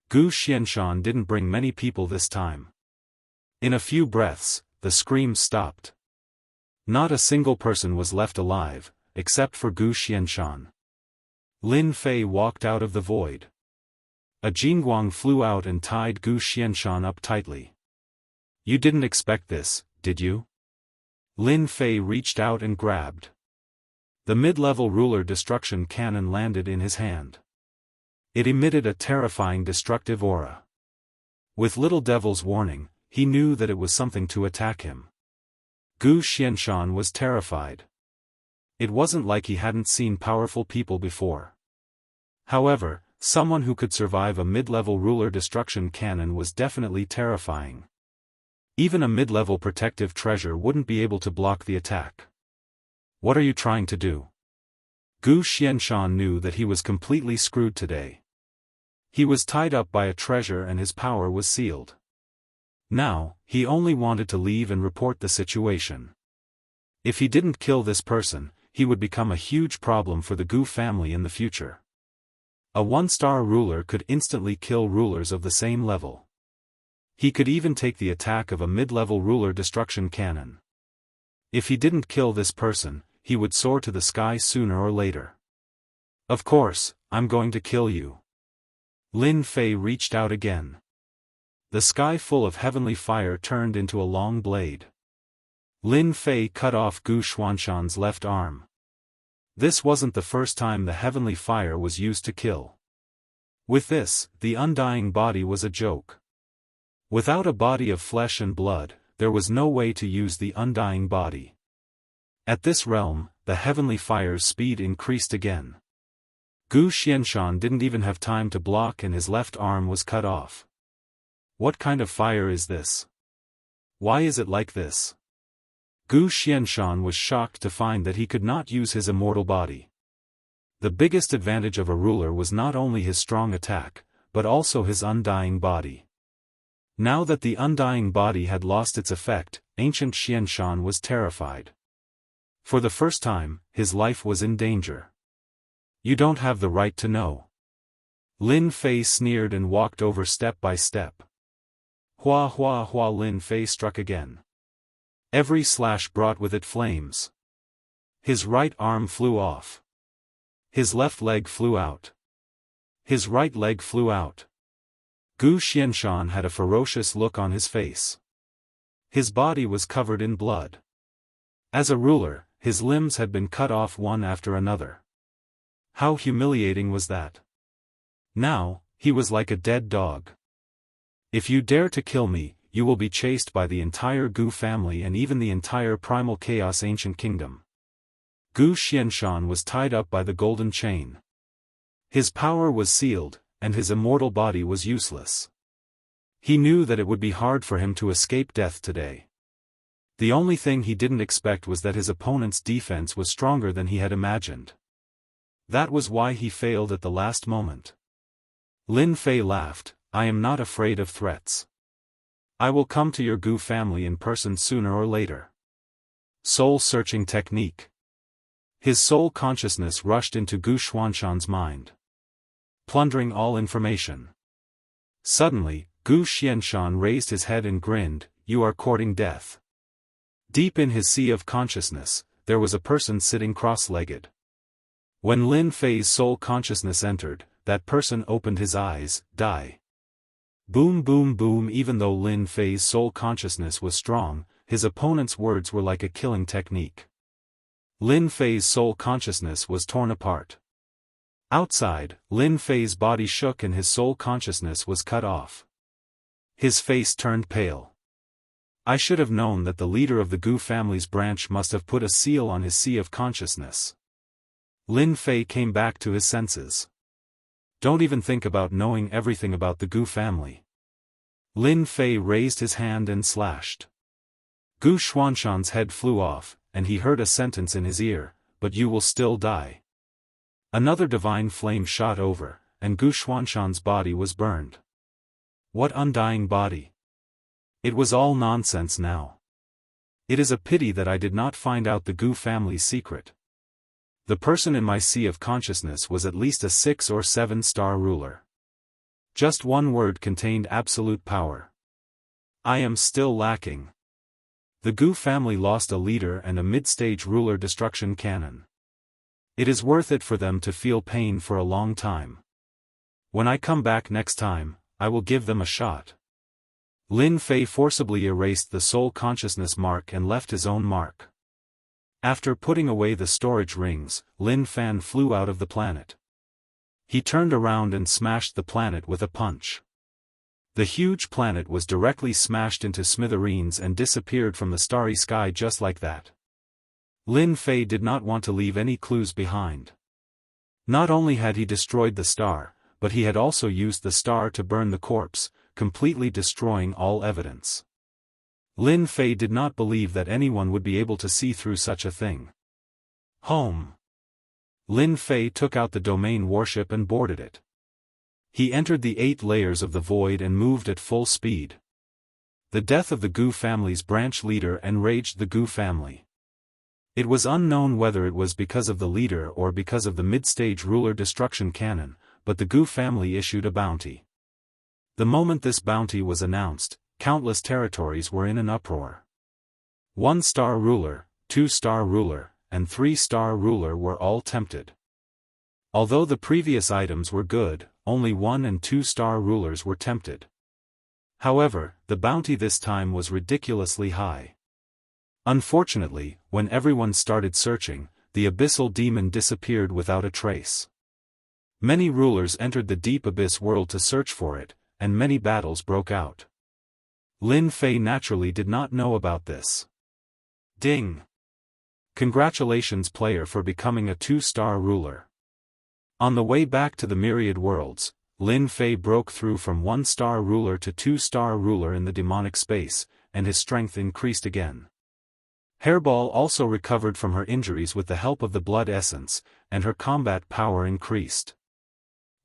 Gu Xianshan didn't bring many people this time. In a few breaths, the screams stopped. Not a single person was left alive, except for Gu Xianshan. Lin Fei walked out of the void. A jingguang flew out and tied Gu Xianshan up tightly. You didn't expect this, did you? Lin Fei reached out and grabbed. The mid-level ruler destruction cannon landed in his hand. It emitted a terrifying destructive aura. With Little Devil's warning, he knew that it was something to attack him. Gu Xianshan was terrified. It wasn't like he hadn't seen powerful people before. However, someone who could survive a mid-level ruler destruction cannon was definitely terrifying. Even a mid-level protective treasure wouldn't be able to block the attack. What are you trying to do? Gu Xianshan knew that he was completely screwed today. He was tied up by a treasure and his power was sealed. Now, he only wanted to leave and report the situation. If he didn't kill this person, he would become a huge problem for the Gu family in the future. A one-star ruler could instantly kill rulers of the same level. He could even take the attack of a mid-level ruler destruction cannon. If he didn't kill this person, he would soar to the sky sooner or later. Of course, I'm going to kill you. Lin Fei reached out again. The sky full of heavenly fire turned into a long blade. Lin Fei cut off Gu Xuanshan's left arm. This wasn't the first time the heavenly fire was used to kill. With this, the undying body was a joke. Without a body of flesh and blood, there was no way to use the undying body. At this realm, the heavenly fire's speed increased again. Gu Xianshan didn't even have time to block and his left arm was cut off. What kind of fire is this? Why is it like this? Gu Xianshan was shocked to find that he could not use his immortal body. The biggest advantage of a ruler was not only his strong attack, but also his undying body. Now that the undying body had lost its effect, ancient Xianshan was terrified. For the first time, his life was in danger. You don't have the right to know. Lin Fei sneered and walked over step by step. Hua hua hua. Lin Fei struck again. Every slash brought with it flames. His right arm flew off. His left leg flew out. His right leg flew out. Gu Xianshan had a ferocious look on his face. His body was covered in blood. As a ruler, his limbs had been cut off one after another. How humiliating was that? Now, he was like a dead dog. If you dare to kill me, you will be chased by the entire Gu family and even the entire primal chaos ancient kingdom. Gu Xianshan was tied up by the golden chain. His power was sealed, and his immortal body was useless. He knew that it would be hard for him to escape death today. The only thing he didn't expect was that his opponent's defense was stronger than he had imagined. That was why he failed at the last moment. Lin Fei laughed, I am not afraid of threats. I will come to your Gu family in person sooner or later. Soul-searching technique. His soul consciousness rushed into Gu Xuanshan's mind, plundering all information. Suddenly, Gu Xianshan raised his head and grinned, you are courting death. Deep in his sea of consciousness, there was a person sitting cross-legged. When Lin Fei's soul consciousness entered, that person opened his eyes, die. Boom boom boom. Even though Lin Fei's soul consciousness was strong, his opponent's words were like a killing technique. Lin Fei's soul consciousness was torn apart. Outside, Lin Fei's body shook and his soul consciousness was cut off. His face turned pale. I should have known that the leader of the Gu family's branch must have put a seal on his sea of consciousness. Lin Fei came back to his senses. Don't even think about knowing everything about the Gu family. Lin Fei raised his hand and slashed. Gu Xuanshan's head flew off, and he heard a sentence in his ear, but you will still die. Another divine flame shot over, and Gu Xuanshan's body was burned. What undying body? It was all nonsense now. It is a pity that I did not find out the Gu family's secret. The person in my sea of consciousness was at least a 6 or 7-star ruler. Just one word contained absolute power. I am still lacking. The Gu family lost a leader and a mid-stage ruler destruction cannon. It is worth it for them to feel pain for a long time. When I come back next time, I will give them a shot. Lin Fei forcibly erased the soul consciousness mark and left his own mark. After putting away the storage rings, Lin Fan flew out of the planet. He turned around and smashed the planet with a punch. The huge planet was directly smashed into smithereens and disappeared from the starry sky just like that. Lin Fei did not want to leave any clues behind. Not only had he destroyed the star, but he had also used the star to burn the corpse, completely destroying all evidence. Lin Fei did not believe that anyone would be able to see through such a thing. Home. Lin Fei took out the domain warship and boarded it. He entered the 8 layers of the void and moved at full speed. The death of the Gu family's branch leader enraged the Gu family. It was unknown whether it was because of the leader or because of the mid-stage ruler destruction cannon, but the Gu family issued a bounty. The moment this bounty was announced, countless territories were in an uproar. 1-star ruler, 2-star ruler, and 3-star ruler were all tempted. Although the previous items were good, only 1 and 2-star rulers were tempted. However, the bounty this time was ridiculously high. Unfortunately, when everyone started searching, the abyssal demon disappeared without a trace. Many rulers entered the deep abyss world to search for it, and many battles broke out. Lin Fei naturally did not know about this. Ding! Congratulations player for becoming a 2-star ruler. On the way back to the myriad worlds, Lin Fei broke through from 1-star ruler to 2-star ruler in the demonic space, and his strength increased again. Hairball also recovered from her injuries with the help of the blood essence, and her combat power increased.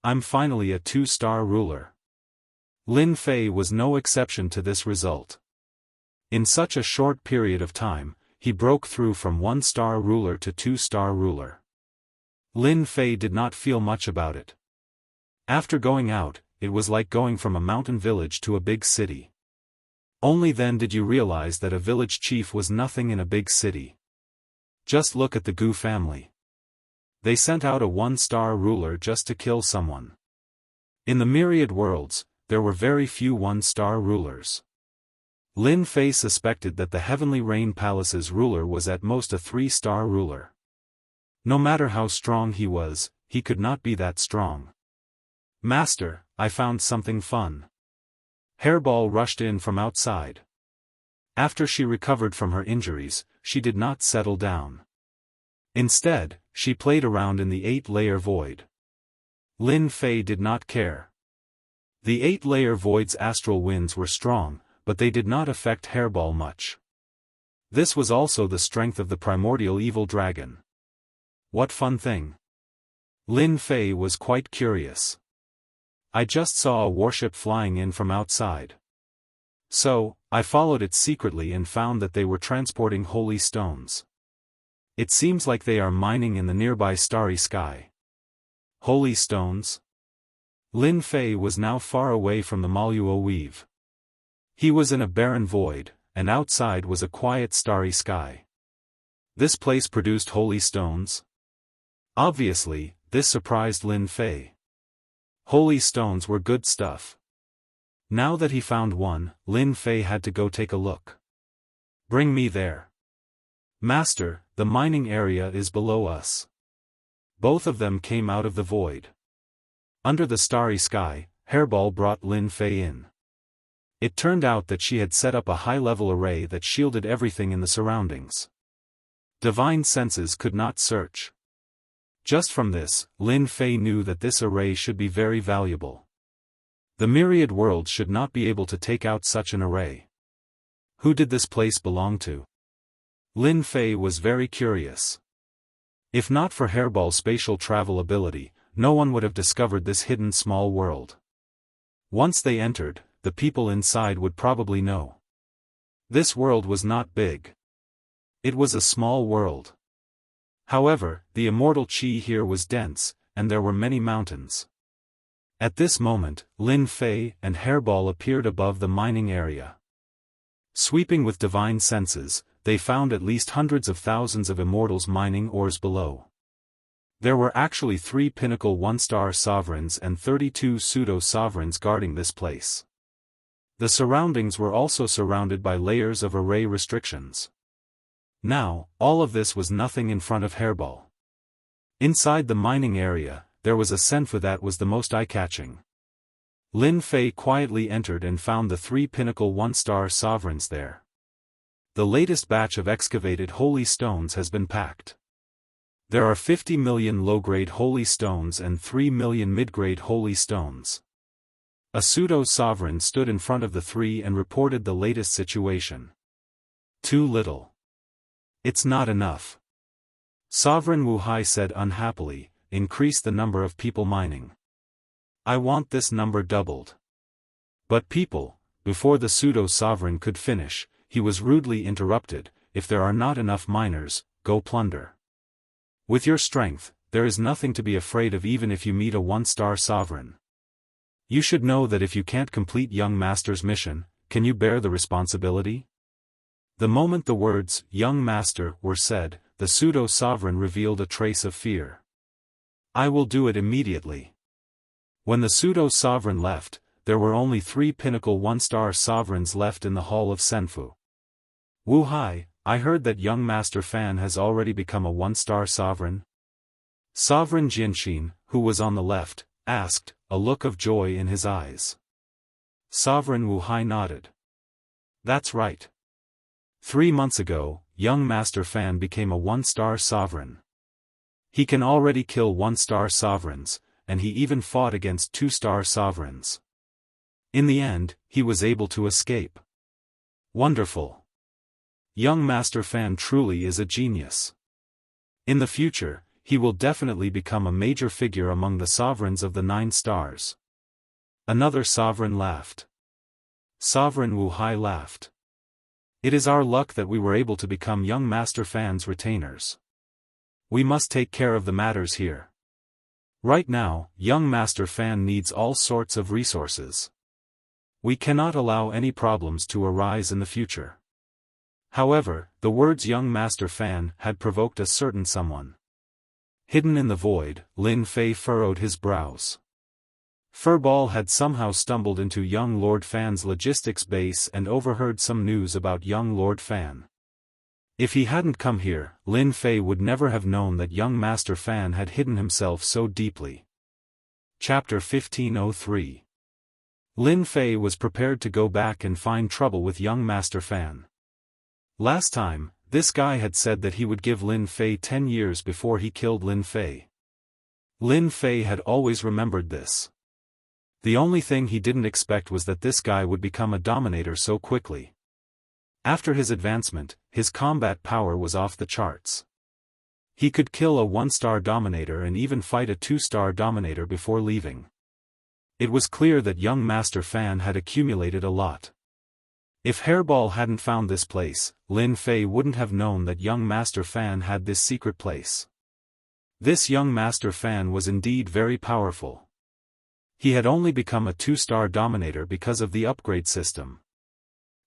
I'm finally a 2-star ruler. Lin Fei was no exception to this result. In such a short period of time, he broke through from 1-star ruler to 2-star ruler. Lin Fei did not feel much about it. After going out, it was like going from a mountain village to a big city. Only then did you realize that a village chief was nothing in a big city. Just look at the Gu family. They sent out a 1-star ruler just to kill someone. In the myriad worlds, there were very few 1-star rulers. Lin Fei suspected that the Heavenly Rain Palace's ruler was at most a 3-star ruler. No matter how strong he was, he could not be that strong. Master, I found something fun. Hairball rushed in from outside. After she recovered from her injuries, she did not settle down. Instead, she played around in the 8-layer void. Lin Fei did not care. The 8-layer void's astral winds were strong, but they did not affect Hairball much. This was also the strength of the primordial evil dragon. What fun thing! Lin Fei was quite curious. I just saw a warship flying in from outside. So, I followed it secretly and found that they were transporting holy stones. It seems like they are mining in the nearby starry sky. Holy stones? Lin Fei was now far away from the Maluo weave. He was in a barren void, and outside was a quiet starry sky. This place produced holy stones? Obviously, this surprised Lin Fei. Holy stones were good stuff. Now that he found one, Lin Fei had to go take a look. Bring me there. Master, the mining area is below us. Both of them came out of the void. Under the starry sky, Hairball brought Lin Fei in. It turned out that she had set up a high-level array that shielded everything in the surroundings. Divine senses could not search. Just from this, Lin Fei knew that this array should be very valuable. The myriad worlds should not be able to take out such an array. Who did this place belong to? Lin Fei was very curious. If not for Hairball's spatial travel ability, no one would have discovered this hidden small world. Once they entered, the people inside would probably know. This world was not big. It was a small world. However, the immortal chi here was dense, and there were many mountains. At this moment, Lin Fei and Hairball appeared above the mining area. Sweeping with divine senses, they found at least hundreds of thousands of immortals mining ores below. There were actually 3 pinnacle 1-star sovereigns and 32 pseudo-sovereigns guarding this place. The surroundings were also surrounded by layers of array restrictions. Now, all of this was nothing in front of Hairball. Inside the mining area, there was a Senfu that was the most eye-catching. Lin Fei quietly entered and found the 3 pinnacle 1-star sovereigns there. The latest batch of excavated holy stones has been packed. There are 50 million low-grade holy stones and 3 million mid-grade holy stones. A pseudo-sovereign stood in front of the 3 and reported the latest situation. Too little. It's not enough. Sovereign Wu Hai said unhappily, increase the number of people mining. I want this number doubled. But people, before the pseudo-sovereign could finish, he was rudely interrupted, if there are not enough miners, go plunder. With your strength, there is nothing to be afraid of even if you meet a one-star sovereign. You should know that if you can't complete young master's mission, can you bear the responsibility? The moment the words, young master, were said, the pseudo-sovereign revealed a trace of fear. I will do it immediately. When the pseudo-sovereign left, there were only 3 pinnacle one-star sovereigns left in the hall of Senfu. Wu Hai, I heard that young Master Fan has already become a one-star sovereign. Sovereign Jianxin, who was on the left, asked, a look of joy in his eyes. Sovereign Wu Hai nodded. That's right. 3 months ago, young Master Fan became a one-star sovereign. He can already kill one-star sovereigns, and he even fought against 2-star sovereigns. In the end, he was able to escape. Wonderful. Young Master Fan truly is a genius. In the future, he will definitely become a major figure among the sovereigns of the 9 stars. Another sovereign laughed. Sovereign Wu Hai laughed. It is our luck that we were able to become young Master Fan's retainers. We must take care of the matters here. Right now, young Master Fan needs all sorts of resources. We cannot allow any problems to arise in the future. However, the words young Master Fan had provoked a certain someone. Hidden in the void, Lin Fei furrowed his brows. Furball had somehow stumbled into young Lord Fan's logistics base and overheard some news about young Lord Fan. If he hadn't come here, Lin Fei would never have known that young Master Fan had hidden himself so deeply. Chapter 1503. Lin Fei was prepared to go back and find trouble with young Master Fan. Last time, this guy had said that he would give Lin Fei 10 years before he killed Lin Fei. Lin Fei had always remembered this. The only thing he didn't expect was that this guy would become a dominator so quickly. After his advancement, his combat power was off the charts. He could kill a 1-star dominator and even fight a 2-star dominator before leaving. It was clear that young Master Fan had accumulated a lot. If Hairball hadn't found this place, Lin Fei wouldn't have known that young Master Fan had this secret place. This young Master Fan was indeed very powerful. He had only become a 2-star dominator because of the upgrade system.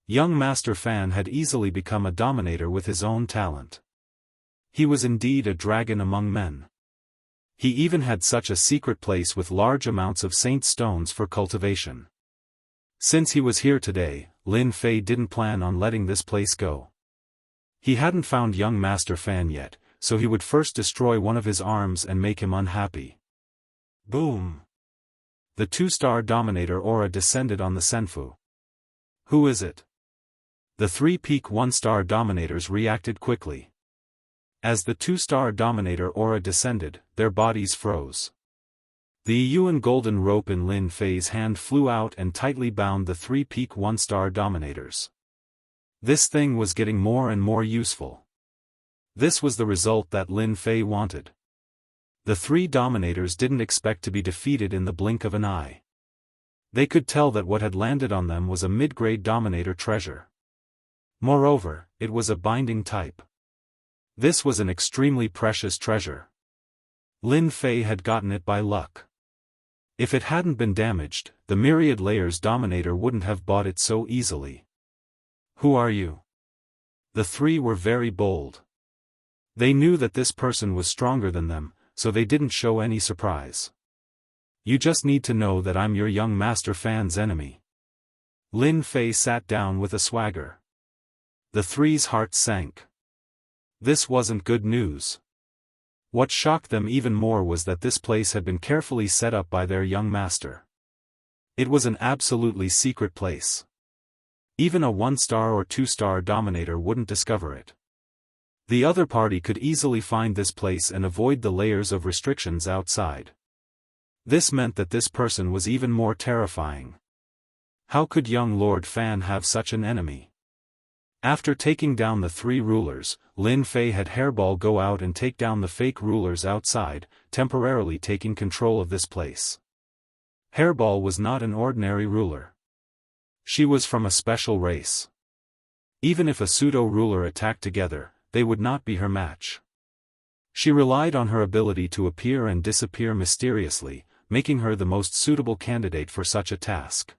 Young Master Fan had easily become a dominator with his own talent. He was indeed a dragon among men. He even had such a secret place with large amounts of saint stones for cultivation. Since he was here today, Lin Fei didn't plan on letting this place go. He hadn't found young Master Fan yet, so he would first destroy one of his arms and make him unhappy. Boom! The 2-star dominator aura descended on the Senfu. Who is it? The 3 peak 1-star dominators reacted quickly. As the 2-star dominator aura descended, their bodies froze. The Yuan golden rope in Lin Fei's hand flew out and tightly bound the 3 peak 1-star dominators. This thing was getting more and more useful. This was the result that Lin Fei wanted. The 3 dominators didn't expect to be defeated in the blink of an eye. They could tell that what had landed on them was a mid-grade dominator treasure. Moreover, it was a binding type. This was an extremely precious treasure. Lin Fei had gotten it by luck. If it hadn't been damaged, the Myriad Layers Dominator wouldn't have bought it so easily. Who are you? The 3 were very bold. They knew that this person was stronger than them, so they didn't show any surprise. You just need to know that I'm your young Master Fan's enemy. Lin Fei sat down with a swagger. The 3's hearts sank. This wasn't good news. What shocked them even more was that this place had been carefully set up by their young master. It was an absolutely secret place. Even a 1-star or 2-star dominator wouldn't discover it. The other party could easily find this place and avoid the layers of restrictions outside. This meant that this person was even more terrifying. How could young Lord Fan have such an enemy? After taking down the 3 rulers, Lin Fei had Hairball go out and take down the fake rulers outside, temporarily taking control of this place. Hairball was not an ordinary ruler. She was from a special race. Even if a pseudo-ruler attacked together, they would not be her match. She relied on her ability to appear and disappear mysteriously, making her the most suitable candidate for such a task.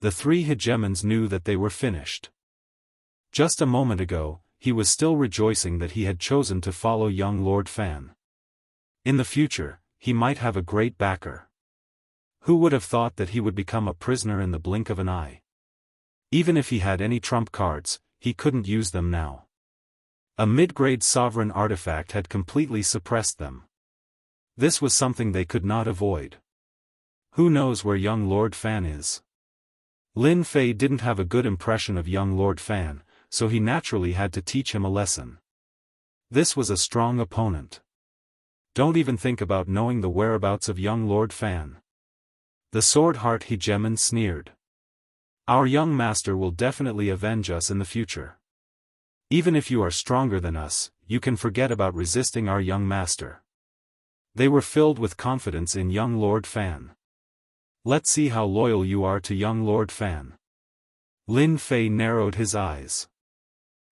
The three hegemons knew that they were finished. Just a moment ago, he was still rejoicing that he had chosen to follow young Lord Fan. In the future, he might have a great backer. Who would have thought that he would become a prisoner in the blink of an eye? Even if he had any trump cards, he couldn't use them now. A mid-grade sovereign artifact had completely suppressed them. This was something they could not avoid. Who knows where young Lord Fan is? Lin Fei didn't have a good impression of young Lord Fan, so he naturally had to teach him a lesson. This was a strong opponent. Don't even think about knowing the whereabouts of young Lord Fan. The Sword Heart Hegemon sneered. Our young master will definitely avenge us in the future. Even if you are stronger than us, you can forget about resisting our young master. They were filled with confidence in young Lord Fan. Let's see how loyal you are to young Lord Fan. Lin Fei narrowed his eyes.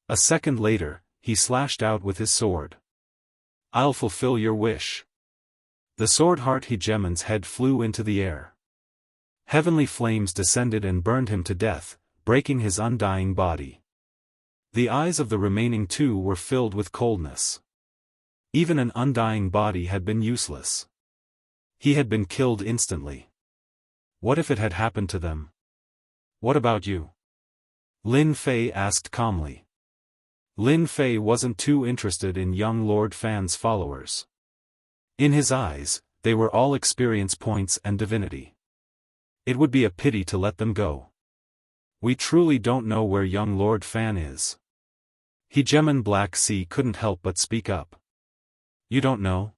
A second later, he slashed out with his sword. I'll fulfill your wish. The Sword Heart Hegemon's head flew into the air. Heavenly flames descended and burned him to death, breaking his undying body. The eyes of the remaining two were filled with coldness. Even an undying body had been useless. He had been killed instantly. What if it had happened to them? What about you? Lin Fei asked calmly. Lin Fei wasn't too interested in young Lord Fan's followers. In his eyes, they were all experience points and divinity. It would be a pity to let them go. We truly don't know where young Lord Fan is. Hegemon Black Sea couldn't help but speak up. You don't know?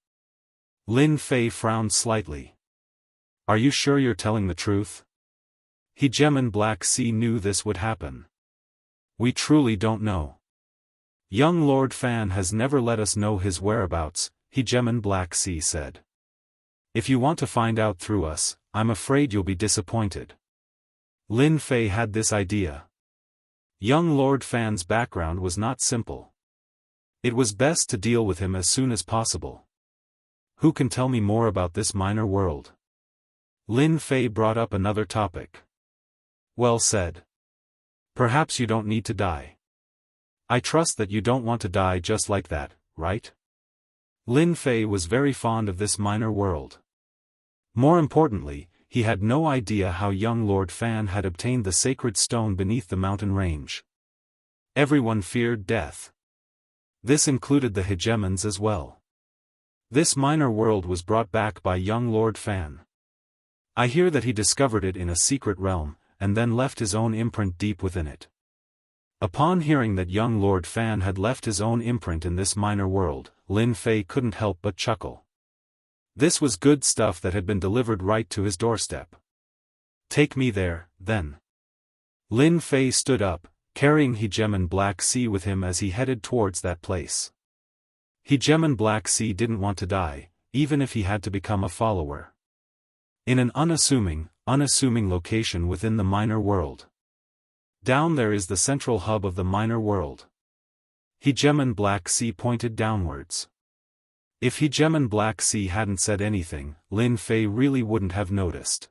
Lin Fei frowned slightly. Are you sure you're telling the truth? Hegemon Black Sea knew this would happen. We truly don't know. Young Lord Fan has never let us know his whereabouts, Hegemon Black Sea said. If you want to find out through us, I'm afraid you'll be disappointed. Lin Fei had this idea. Young Lord Fan's background was not simple. It was best to deal with him as soon as possible. Who can tell me more about this minor world? Lin Fei brought up another topic. Well said. Perhaps you don't need to die. I trust that you don't want to die just like that, right? Lin Fei was very fond of this minor world. More importantly, he had no idea how young Lord Fan had obtained the sacred stone beneath the mountain range. Everyone feared death. This included the hegemons as well. This minor world was brought back by young Lord Fan. I hear that he discovered it in a secret realm, and then left his own imprint deep within it. Upon hearing that young Lord Fan had left his own imprint in this minor world, Lin Fei couldn't help but chuckle. This was good stuff that had been delivered right to his doorstep. Take me there, then. Lin Fei stood up, carrying Hegemon Black Sea with him as he headed towards that place. Hegemon Black Sea didn't want to die, even if he had to become a follower. In an unassuming location within the minor world. Down there is the central hub of the minor world. Hegemon Black Sea pointed downwards. If Hegemon Black Sea hadn't said anything, Lin Fei really wouldn't have noticed.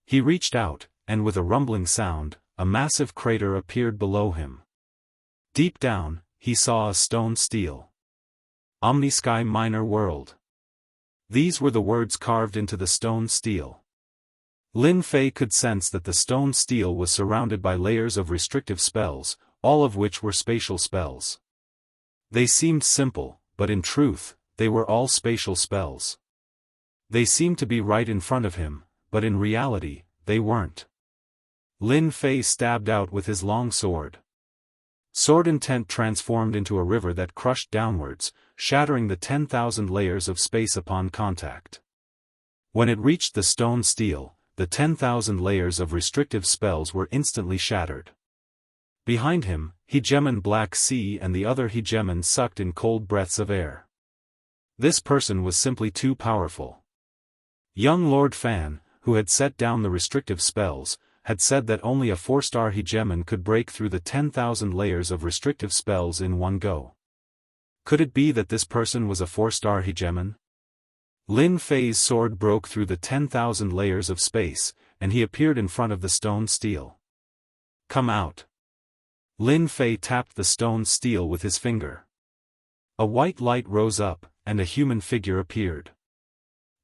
He reached out, and with a rumbling sound, a massive crater appeared below him. Deep down, he saw a stone stele. Omnisky Minor World. These were the words carved into the stone stele. Lin Fei could sense that the stone stele was surrounded by layers of restrictive spells, all of which were spatial spells. They seemed simple, but in truth, they were all spatial spells. They seemed to be right in front of him, but in reality, they weren't. Lin Fei stabbed out with his long sword. Sword intent transformed into a river that crushed downwards, shattering the 10,000 layers of space upon contact. When it reached the stone stele, the 10,000 layers of restrictive spells were instantly shattered. Behind him, Hegemon Black Sea and the other hegemons sucked in cold breaths of air. This person was simply too powerful. Young Lord Fan, who had set down the restrictive spells, had said that only a 4-star hegemon could break through the 10,000 layers of restrictive spells in one go. Could it be that this person was a 4-star hegemon? Lin Fei's sword broke through the 10,000 layers of space, and he appeared in front of the stone steel. Come out. Lin Fei tapped the stone steel with his finger. A white light rose up, and a human figure appeared.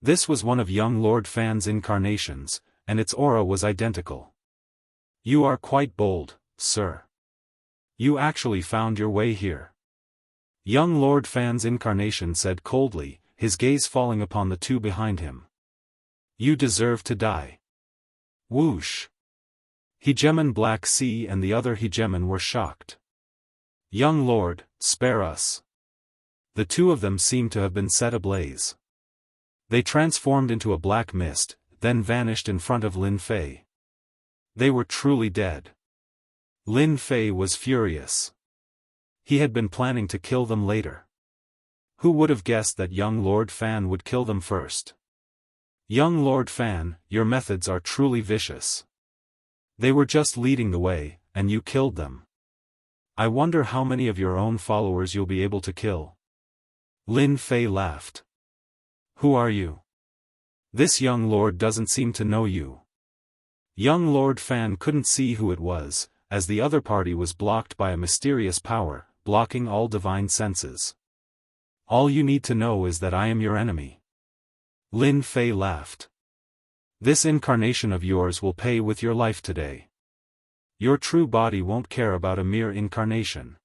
This was one of young Lord Fan's incarnations, and its aura was identical. You are quite bold, sir. You actually found your way here. Young Lord Fan's incarnation said coldly, his gaze falling upon the two behind him. You deserve to die. Whoosh. Hegemon Black Sea and the other hegemon were shocked. Young Lord, spare us. The two of them seemed to have been set ablaze. They transformed into a black mist, then vanished in front of Lin Fei. They were truly dead. Lin Fei was furious. He had been planning to kill them later. Who would have guessed that young Lord Fan would kill them first? Young Lord Fan, your methods are truly vicious. They were just leading the way, and you killed them. I wonder how many of your own followers you'll be able to kill. Lin Fei laughed. Who are you? This young lord doesn't seem to know you. Young Lord Fan couldn't see who it was, as the other party was blocked by a mysterious power, blocking all divine senses. All you need to know is that I am your enemy. Lin Fei laughed. This incarnation of yours will pay with your life today. Your true body won't care about a mere incarnation.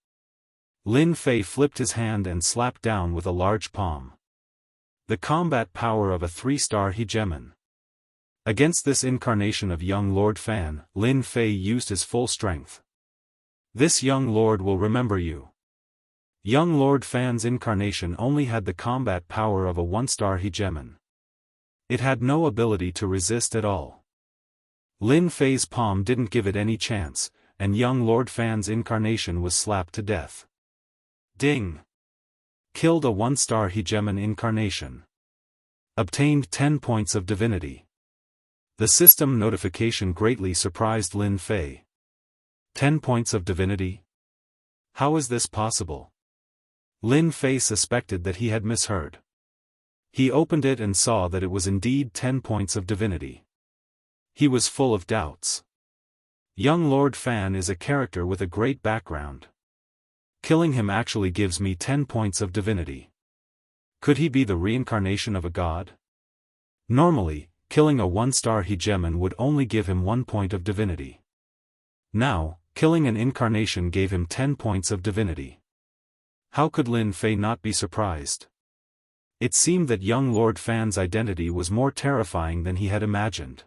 Lin Fei flipped his hand and slapped down with a large palm. The combat power of a 3-star hegemon. Against this incarnation of young Lord Fan, Lin Fei used his full strength. This young lord will remember you. Young Lord Fan's incarnation only had the combat power of a 1-star hegemon. It had no ability to resist at all. Lin Fei's palm didn't give it any chance, and young Lord Fan's incarnation was slapped to death. Ding! Killed a 1-star hegemon incarnation. Obtained 10 points of divinity. The system notification greatly surprised Lin Fei. 10 points of divinity? How is this possible? Lin Fei suspected that he had misheard. He opened it and saw that it was indeed 10 points of divinity. He was full of doubts. Young Lord Fan is a character with a great background. Killing him actually gives me 10 points of divinity. Could he be the reincarnation of a god? Normally, killing a 1-star hegemon would only give him 1 point of divinity. Now, killing an incarnation gave him 10 points of divinity. How could Lin Fei not be surprised? It seemed that young Lord Fan's identity was more terrifying than he had imagined.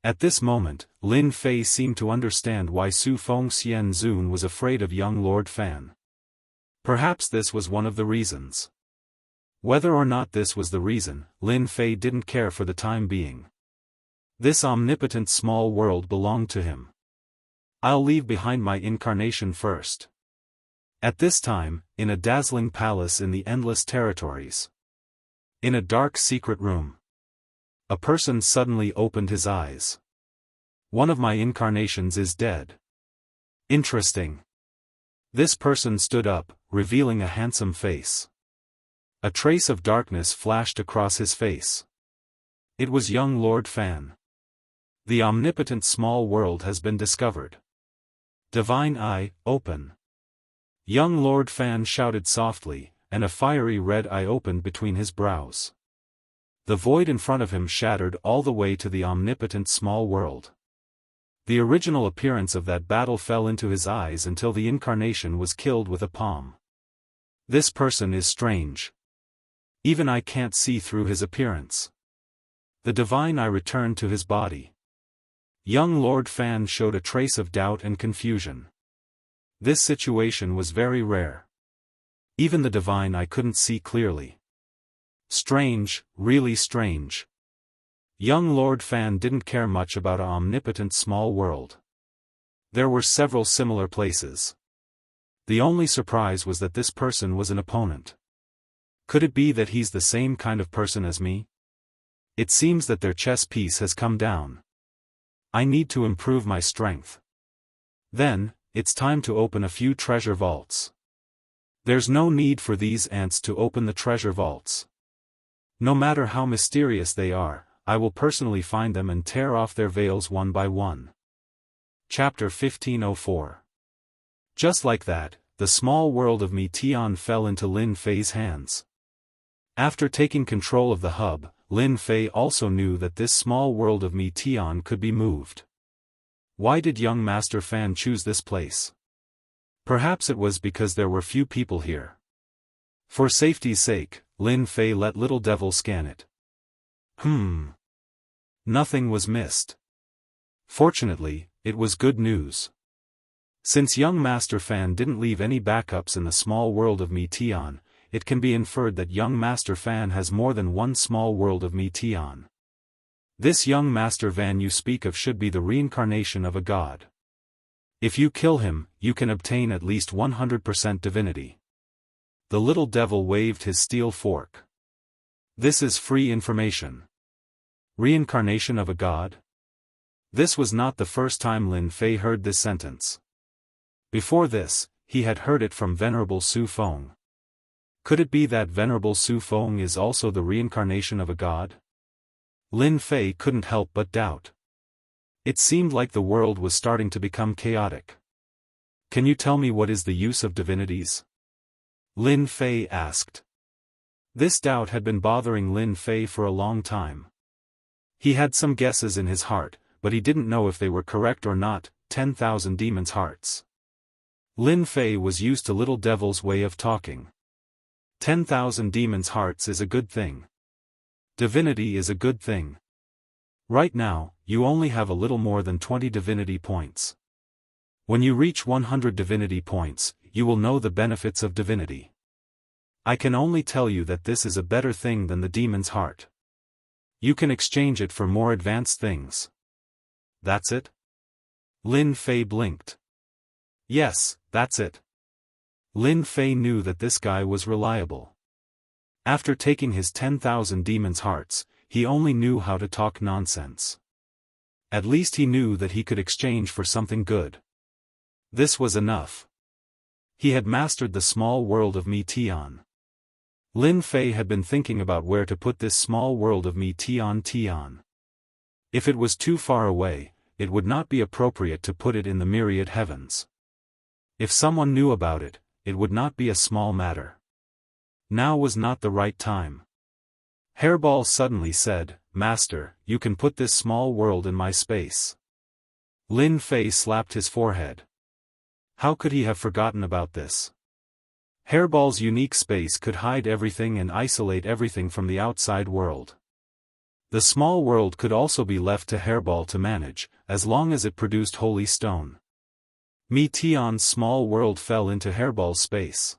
At this moment, Lin Fei seemed to understand why Su Feng Xian Zun was afraid of young Lord Fan. Perhaps this was one of the reasons. Whether or not this was the reason, Lin Fei didn't care for the time being. This omnipotent small world belonged to him. I'll leave behind my incarnation first. At this time, in a dazzling palace in the endless territories. In a dark secret room. A person suddenly opened his eyes. One of my incarnations is dead. Interesting. This person stood up, revealing a handsome face. A trace of darkness flashed across his face. It was young Lord Fan. The omnipotent small world has been discovered. Divine Eye, open. Young Lord Fan shouted softly, and a fiery red eye opened between his brows. The void in front of him shattered all the way to the omnipotent small world. The original appearance of that battle fell into his eyes until the incarnation was killed with a palm. This person is strange. Even I can't see through his appearance. The divine eye returned to his body. Young Lord Fan showed a trace of doubt and confusion. This situation was very rare. Even the divine eye couldn't see clearly. Strange, really strange. Young Lord Fan didn't care much about an omnipotent small world. There were several similar places. The only surprise was that this person was an opponent. Could it be that he's the same kind of person as me? It seems that their chess piece has come down. I need to improve my strength. Then, it's time to open a few treasure vaults. There's no need for these ants to open the treasure vaults. No matter how mysterious they are, I will personally find them and tear off their veils one by one. Chapter 1504. Just like that, the small world of Mi Tian fell into Lin Fei's hands. After taking control of the hub, Lin Fei also knew that this small world of Mi Tian could be moved. Why did young Master Fan choose this place? Perhaps it was because there were few people here. For safety's sake, Lin Fei let Little Devil scan it. Nothing was missed. Fortunately, it was good news. Since young Master Fan didn't leave any backups in the small world of Mi Tian, it can be inferred that young Master Fan has more than one small world of Mi Tian. This young Master Fan you speak of should be the reincarnation of a god. If you kill him, you can obtain at least 100% divinity. The little devil waved his steel fork. This is free information. Reincarnation of a god? This was not the first time Lin Fei heard this sentence. Before this, he had heard it from Venerable Su Feng. Could it be that Venerable Su Feng is also the reincarnation of a god? Lin Fei couldn't help but doubt. It seemed like the world was starting to become chaotic. Can you tell me what is the use of divinities? Lin Fei asked. This doubt had been bothering Lin Fei for a long time. He had some guesses in his heart, but he didn't know if they were correct or not. 10,000 demons' hearts. Lin Fei was used to Little Devil's way of talking. 10,000 demons' hearts is a good thing. Divinity is a good thing. Right now, you only have a little more than 20 divinity points. When you reach 100 divinity points, you will know the benefits of divinity. I can only tell you that this is a better thing than the demon's heart. You can exchange it for more advanced things. That's it? Lin Fei blinked. Yes, that's it. Lin Fei knew that this guy was reliable. After taking his 10,000 demons' hearts, he only knew how to talk nonsense. At least he knew that he could exchange for something good. This was enough. He had mastered the small world of Mi Tian. Lin Fei had been thinking about where to put this small world of Mi Tian. If it was too far away, it would not be appropriate to put it in the myriad heavens. If someone knew about it, it would not be a small matter. Now was not the right time. Hairball suddenly said, "Master, you can put this small world in my space." Lin Fei slapped his forehead. How could he have forgotten about this? Hairball's unique space could hide everything and isolate everything from the outside world. The small world could also be left to Hairball to manage, as long as it produced holy stone. Mi Tian's small world fell into Hairball's space.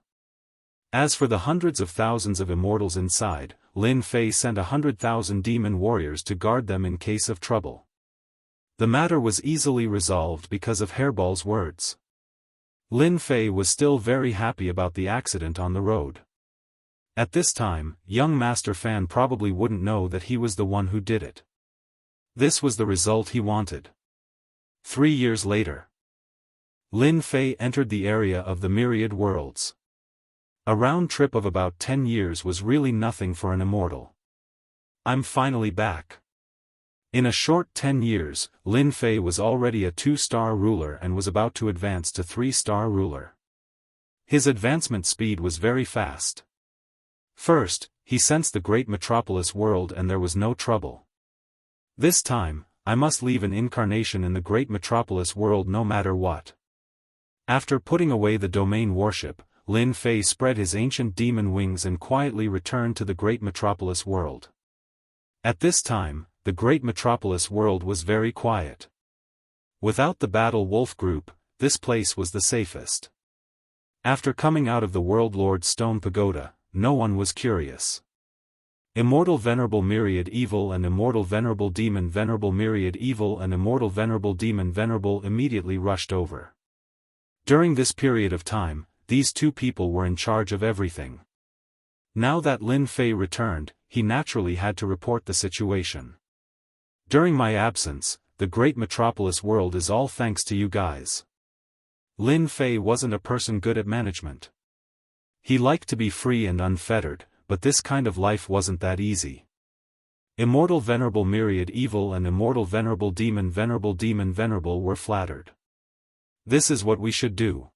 As for the hundreds of thousands of immortals inside, Lin Fei sent 100,000 demon warriors to guard them in case of trouble. The matter was easily resolved because of Hairball's words. Lin Fei was still very happy about the accident on the road. At this time, young Master Fan probably wouldn't know that he was the one who did it. This was the result he wanted. 3 years later, Lin Fei entered the area of the myriad worlds. A round trip of about 10 years was really nothing for an immortal. I'm finally back. In a short 10 years, Lin Fei was already a 2-star ruler and was about to advance to 3-star ruler. His advancement speed was very fast. First, he sensed the great metropolis world and there was no trouble. This time, I must leave an incarnation in the great metropolis world no matter what. After putting away the domain warship, Lin Fei spread his ancient demon wings and quietly returned to the great metropolis world. At this time, the great metropolis world was very quiet. Without the Battle Wolf group, this place was the safest. After coming out of the World Lord's Stone Pagoda, no one was curious. Immortal Venerable Myriad Evil and Immortal Venerable Demon Venerable Myriad Evil and Immortal Venerable Demon Venerable immediately rushed over. During this period of time, these two people were in charge of everything. Now that Lin Fei returned, he naturally had to report the situation. During my absence, the great metropolis world is all thanks to you guys. Lin Fei wasn't a person good at management. He liked to be free and unfettered, but this kind of life wasn't that easy. Immortal Venerable Myriad Evil and Immortal Venerable Demon were flattered. This is what we should do.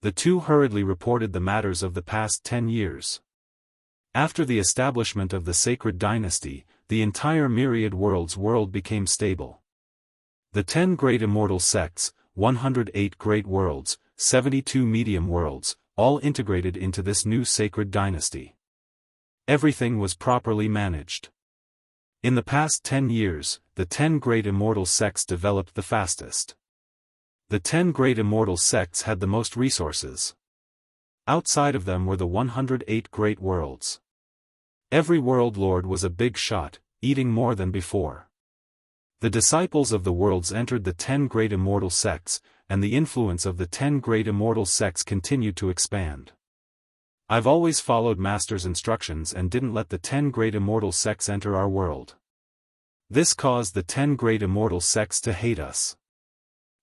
The two hurriedly reported the matters of the past 10 years. After the establishment of the sacred dynasty, the entire Myriad Worlds world became stable. The 10 great immortal sects, 108 great worlds, 72 medium worlds, all integrated into this new sacred dynasty. Everything was properly managed. In the past 10 years, the 10 great immortal sects developed the fastest. The 10 great immortal sects had the most resources. Outside of them were the 108 great worlds. Every world lord was a big shot, eating more than before. The disciples of the worlds entered the 10 great immortal sects, and the influence of the 10 great immortal sects continued to expand. I've always followed Master's instructions and didn't let the 10 great immortal sects enter our world. This caused the 10 great immortal sects to hate us.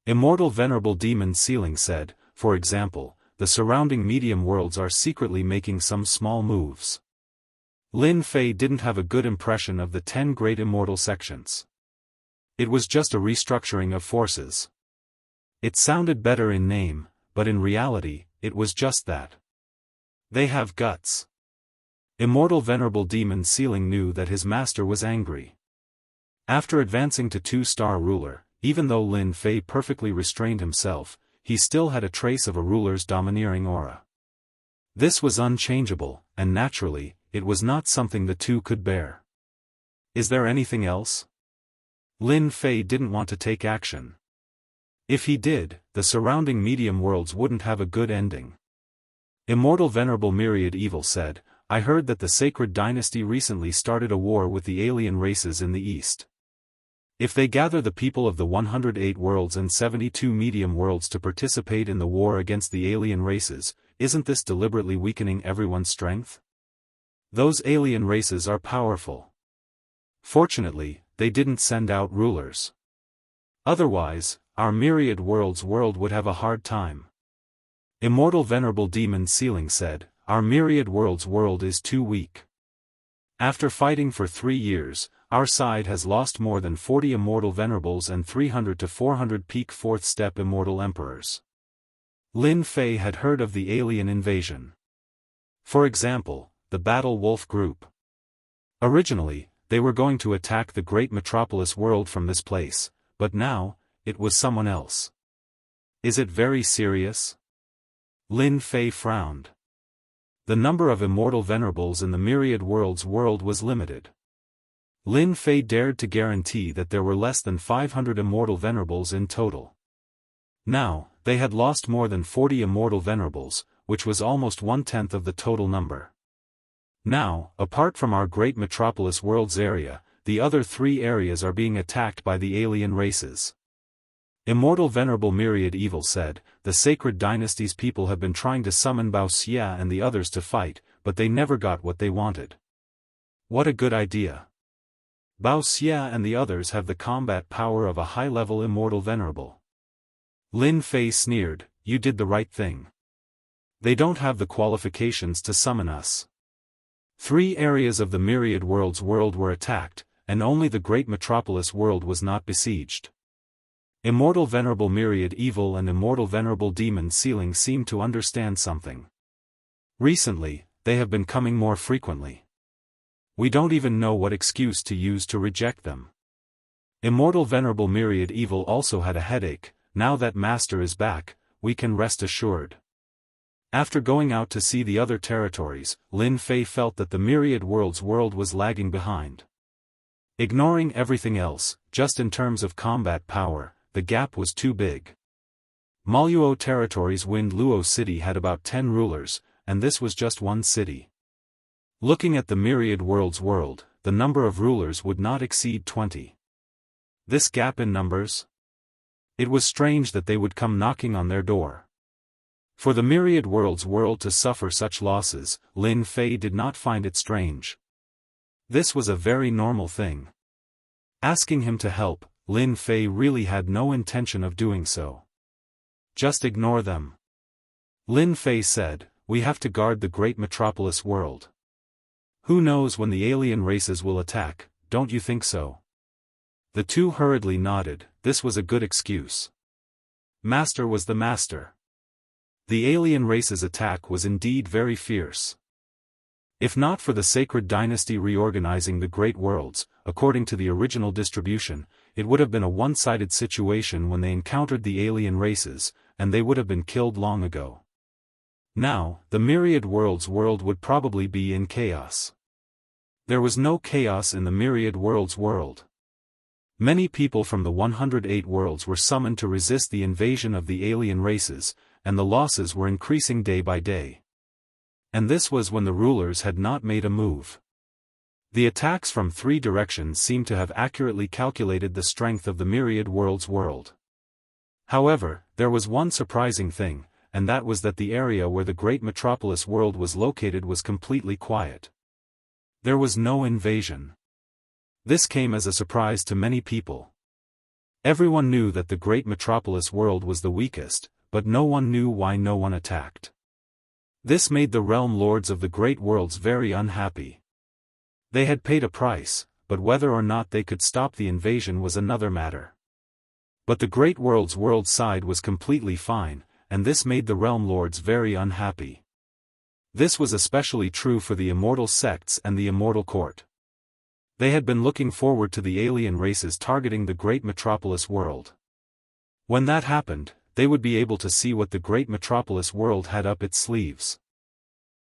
Immortal Venerable Demon Sealing said, for example, the surrounding medium worlds are secretly making some small moves. Lin Fei didn't have a good impression of the 10 great immortal sections. It was just a restructuring of forces. It sounded better in name, but in reality, it was just that. They have guts. Immortal Venerable Demon Sealing knew that his master was angry. After advancing to 2-star ruler, even though Lin Fei perfectly restrained himself, he still had a trace of a ruler's domineering aura. This was unchangeable, and naturally, it was not something the two could bear. Is there anything else? Lin Fei didn't want to take action. If he did, the surrounding medium worlds wouldn't have a good ending. Immortal Venerable Myriad Evil said, I heard that the sacred dynasty recently started a war with the alien races in the east. If they gather the people of the 108 worlds and 72 medium worlds to participate in the war against the alien races, isn't this deliberately weakening everyone's strength? Those alien races are powerful. Fortunately, they didn't send out rulers. Otherwise, our Myriad Worlds world would have a hard time. Immortal Venerable Demon Sealing said, our Myriad Worlds world is too weak. After fighting for 3 years, our side has lost more than 40 Immortal Venerables and 300 to 400 peak 4th step Immortal Emperors. Lin Fei had heard of the alien invasion. For example, the Battle Wolf Group. Originally, they were going to attack the great metropolis world from this place, but now, it was someone else. Is it very serious? Lin Fei frowned. The number of Immortal Venerables in the Myriad Worlds world was limited. Lin Fei dared to guarantee that there were less than 500 Immortal Venerables in total. Now, they had lost more than 40 Immortal Venerables, which was almost 1/10 of the total number. Now, apart from our great metropolis worlds area, the other 3 areas are being attacked by the alien races. Immortal Venerable Myriad Evil said, the sacred dynasty's people have been trying to summon Wuxia and the others to fight, but they never got what they wanted. What a good idea. Wuxia and the others have the combat power of a high-level Immortal Venerable. Lin Fei sneered, you did the right thing. They don't have the qualifications to summon us. 3 areas of the Myriad Worlds world were attacked, and only the great metropolis world was not besieged. Immortal Venerable Myriad Evil and Immortal Venerable Demon Sealing seemed to understand something. Recently, they have been coming more frequently. We don't even know what excuse to use to reject them. Immortal Venerable Myriad Evil also had a headache. Now that Master is back, we can rest assured. After going out to see the other territories, Lin Fei felt that the Myriad Worlds world was lagging behind. Ignoring everything else, just in terms of combat power, the gap was too big. Maluo Territory's Wind Luo City had about 10 rulers, and this was just one city. Looking at the Myriad Worlds world, the number of rulers would not exceed 20. This gap in numbers? It was strange that they would come knocking on their door. For the Myriad Worlds world to suffer such losses, Lin Fei did not find it strange. This was a very normal thing. Asking him to help, Lin Fei really had no intention of doing so. Just ignore them. Lin Fei said, we have to guard the great metropolis world. Who knows when the alien races will attack, don't you think so? The two hurriedly nodded. This was a good excuse. Master was the master. The alien race's attack was indeed very fierce. If not for the sacred dynasty reorganizing the great worlds, according to the original distribution, it would have been a one-sided situation when they encountered the alien races, and they would have been killed long ago. Now, the myriad worlds world would probably be in chaos. There was no chaos in the myriad worlds world. Many people from the 108 worlds were summoned to resist the invasion of the alien races, and the losses were increasing day by day. And this was when the rulers had not made a move. The attacks from three directions seemed to have accurately calculated the strength of the myriad worlds world. However, there was one surprising thing, and that was that the area where the great metropolis world was located was completely quiet. There was no invasion. This came as a surprise to many people. Everyone knew that the great metropolis world was the weakest, but no one knew why no one attacked. This made the realm lords of the great worlds very unhappy. They had paid a price, but whether or not they could stop the invasion was another matter. But the great world's world side was completely fine, and this made the realm lords very unhappy. This was especially true for the immortal sects and the immortal court. They had been looking forward to the alien races targeting the great metropolis world. When that happened, they would be able to see what the great metropolis world had up its sleeves.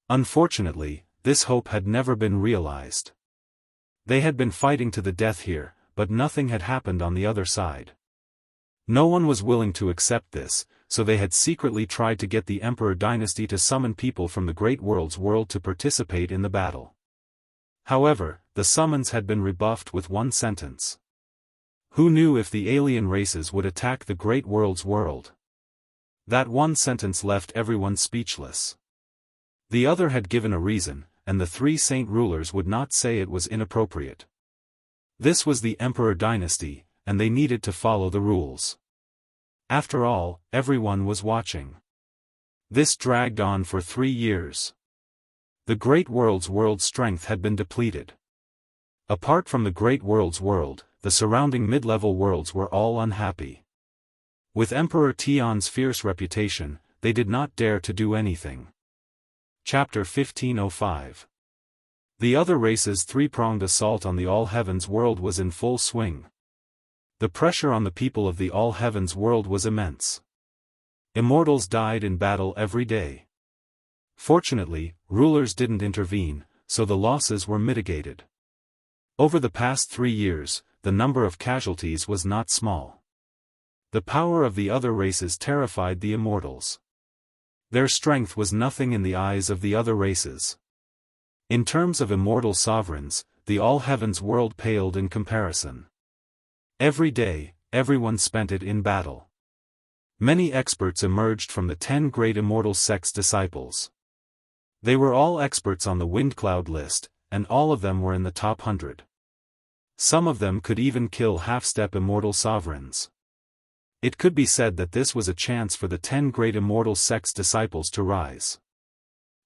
Unfortunately, this hope had never been realized. They had been fighting to the death here, but nothing had happened on the other side. No one was willing to accept this, so they had secretly tried to get the Emperor dynasty to summon people from the great world's world to participate in the battle. However, the summons had been rebuffed with one sentence. Who knew if the alien races would attack the great world's world? That one sentence left everyone speechless. The other had given a reason, and the three saint rulers would not say it was inappropriate. This was the Emperor dynasty, and they needed to follow the rules. After all, everyone was watching. This dragged on for 3 years. The great world's world strength had been depleted. Apart from the great world's world, the surrounding mid-level worlds were all unhappy. With Emperor Tian's fierce reputation, they did not dare to do anything. Chapter 1505. The other race's three-pronged assault on the All-Heavens world was in full swing. The pressure on the people of the All-Heavens world was immense. Immortals died in battle every day. Fortunately, rulers didn't intervene, so the losses were mitigated. Over the past 3 years, the number of casualties was not small. The power of the other races terrified the immortals. Their strength was nothing in the eyes of the other races. In terms of immortal sovereigns, the All-Heavens world paled in comparison. Every day, everyone spent it in battle. Many experts emerged from the 10 great immortal sects' disciples. They were all experts on the wind cloud list, and all of them were in the top 100. Some of them could even kill half-step immortal sovereigns. It could be said that this was a chance for the 10 great immortal sects' disciples to rise.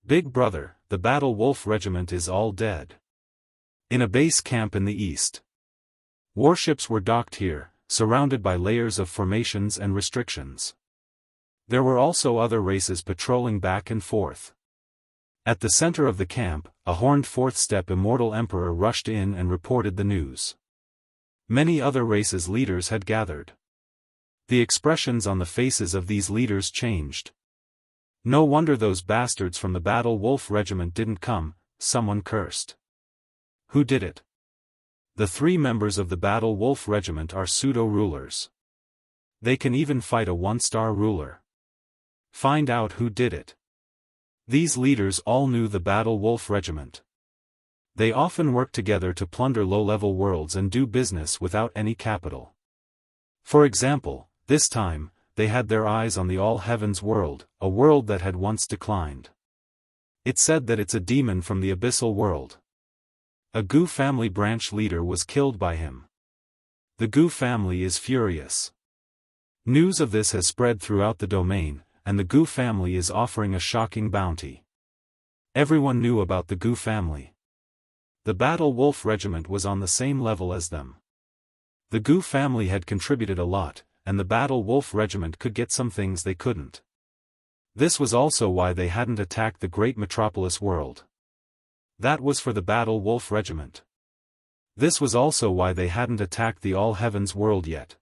Big brother, the Battle Wolf Regiment is all dead. In a base camp in the east. Warships were docked here, surrounded by layers of formations and restrictions. There were also other races patrolling back and forth. At the center of the camp, a horned fourth-step immortal emperor rushed in and reported the news. Many other races' leaders had gathered. The expressions on the faces of these leaders changed. No wonder those bastards from the Battle Wolf Regiment didn't come, someone cursed. Who did it? The 3 members of the Battle Wolf Regiment are pseudo-rulers. They can even fight a 1-star ruler. Find out who did it. These leaders all knew the Battle Wolf Regiment. They often work together to plunder low-level worlds and do business without any capital. For example, this time, they had their eyes on the All-Heavens world, a world that had once declined. It said that it's a demon from the abyssal world. A Gu family branch leader was killed by him. The Gu family is furious. News of this has spread throughout the domain, and the Gu family is offering a shocking bounty. Everyone knew about the Gu family. The Battle Wolf Regiment was on the same level as them. The Gu family had contributed a lot, and the Battle Wolf Regiment could get some things they couldn't. This was also why they hadn't attacked the great metropolis world. That was for the Battle Wolf Regiment. This was also why they hadn't attacked the All Heavens world yet.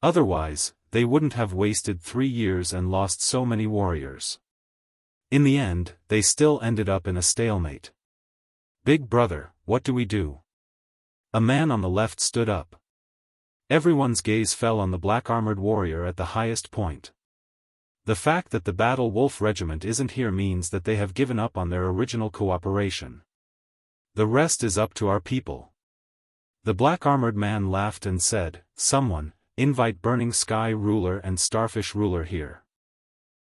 Otherwise, they wouldn't have wasted 3 years and lost so many warriors. In the end, they still ended up in a stalemate. "Big brother, what do we do?" A man on the left stood up. Everyone's gaze fell on the black-armored warrior at the highest point. The fact that the Battle Wolf Regiment isn't here means that they have given up on their original cooperation. The rest is up to our people. The black-armored man laughed and said, "Someone, invite Burning Sky Ruler and Starfish Ruler here.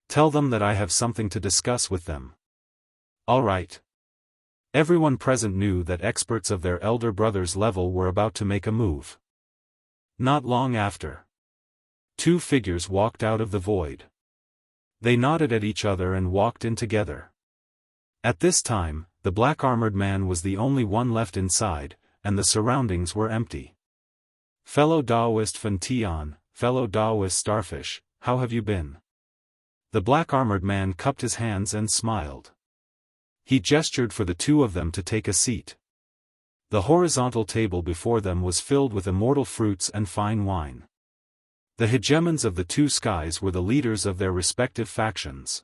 Tell them that I have something to discuss with them." "All right." Everyone present knew that experts of their elder brother's level were about to make a move. Not long after, 2 figures walked out of the void. They nodded at each other and walked in together. At this time, the black-armored man was the only one left inside, and the surroundings were empty. "Fellow Daoist Fan Tian, fellow Daoist Starfish, how have you been?" The black-armored man cupped his hands and smiled. He gestured for the 2 of them to take a seat. The horizontal table before them was filled with immortal fruits and fine wine. The hegemons of the 2 skies were the leaders of their respective factions.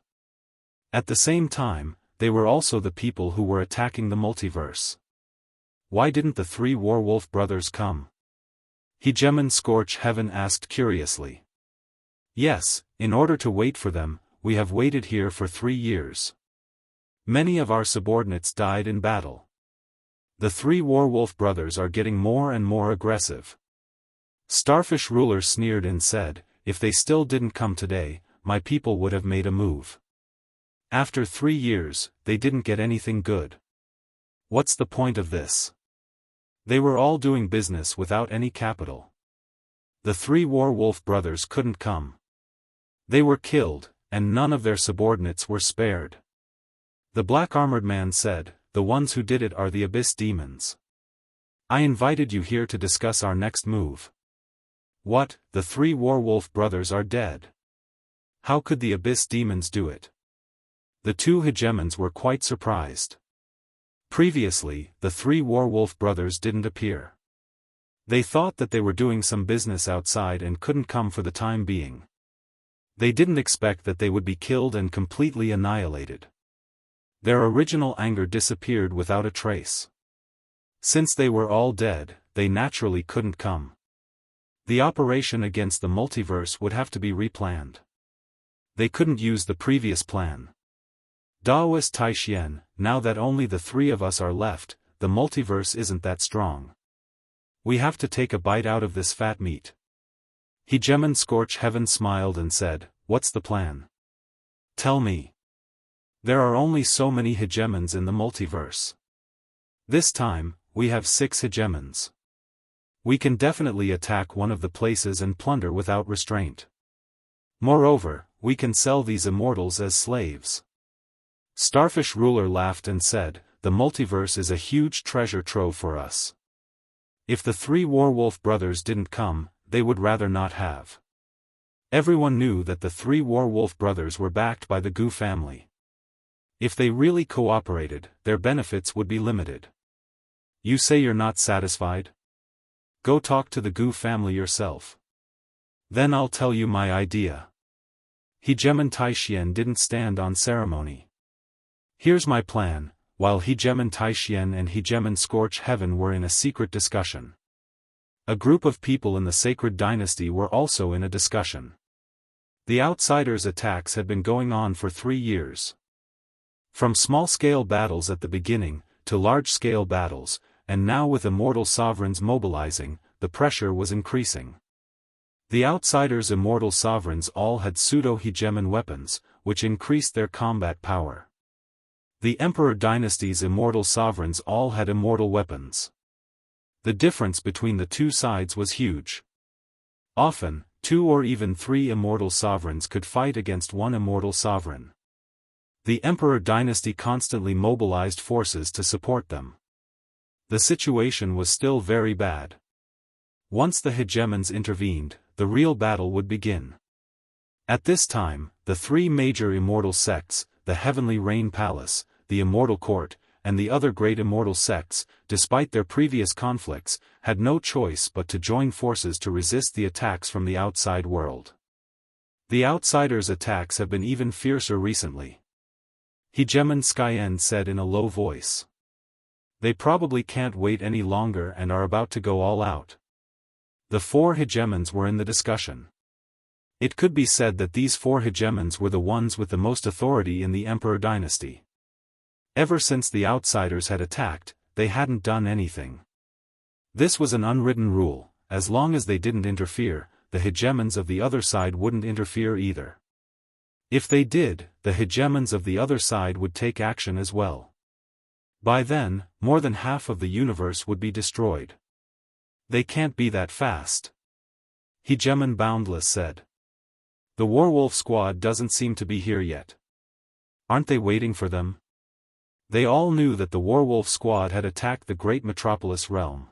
At the same time, they were also the people who were attacking the multiverse. Why didn't the 3 Warwolf brothers come? Hegemon Scorch Heaven asked curiously. "Yes, in order to wait for them, we have waited here for 3 years. Many of our subordinates died in battle. The 3 Warwolf brothers are getting more and more aggressive." Starfish Ruler sneered and said, "If they still didn't come today, my people would have made a move. After 3 years, they didn't get anything good. What's the point of this?" They were all doing business without any capital. The 3 Warwolf brothers couldn't come. They were killed, and none of their subordinates were spared. The black-armored man said, "The ones who did it are the Abyss Demons. I invited you here to discuss our next move." "What, the 3 Warwolf brothers are dead? How could the Abyss Demons do it?" The 2 hegemons were quite surprised. Previously, the 3 Warwolf brothers didn't appear. They thought that they were doing some business outside and couldn't come for the time being. They didn't expect that they would be killed and completely annihilated. Their original anger disappeared without a trace. Since they were all dead, they naturally couldn't come. The operation against the multiverse would have to be replanned. They couldn't use the previous plan. Daoist Taixien, now that only the 3 of us are left, the multiverse isn't that strong. We have to take a bite out of this fat meat. Hegemon Scorch Heaven smiled and said, "What's the plan? Tell me." "There are only so many hegemons in the multiverse. This time, we have 6 hegemons. We can definitely attack one of the places and plunder without restraint. Moreover, we can sell these immortals as slaves." Starfish Ruler laughed and said, "The multiverse is a huge treasure trove for us. If the 3 Warwolf brothers didn't come, they would rather not have." Everyone knew that the 3 Warwolf brothers were backed by the Gu family. If they really cooperated, their benefits would be limited. "You say you're not satisfied? Go talk to the Gu family yourself. Then I'll tell you my idea." Hegemon Taixien didn't stand on ceremony. "Here's my plan," while Hegemon Taixien and Hegemon Scorch Heaven were in a secret discussion. A group of people in the Sacred Dynasty were also in a discussion. The Outsiders' attacks had been going on for 3 years. From small-scale battles at the beginning, to large-scale battles, and now with immortal sovereigns mobilizing, the pressure was increasing. The Outsiders' immortal sovereigns all had pseudo-hegemon weapons, which increased their combat power. The Emperor Dynasty's immortal sovereigns all had immortal weapons. The difference between the 2 sides was huge. Often, 2 or even 3 immortal sovereigns could fight against one immortal sovereign. The Emperor dynasty constantly mobilized forces to support them. The situation was still very bad. Once the hegemons intervened, the real battle would begin. At this time, the three major immortal sects, the Heavenly Rain Palace, the Immortal Court, and the other great immortal sects, despite their previous conflicts, had no choice but to join forces to resist the attacks from the outside world. The outsiders' attacks have been even fiercer recently. Hegemon Skyen said in a low voice. They probably can't wait any longer and are about to go all out. The four hegemons were in the discussion. It could be said that these four hegemons were the ones with the most authority in the Emperor dynasty. Ever since the outsiders had attacked, they hadn't done anything. This was an unwritten rule: as long as they didn't interfere, the hegemons of the other side wouldn't interfere either. If they did, the hegemons of the other side would take action as well. By then, more than half of the universe would be destroyed. They can't be that fast. Hegemon Boundless said. The Werewolf Squad doesn't seem to be here yet. Aren't they waiting for them? They all knew that the Werewolf Squad had attacked the Great Metropolis realm.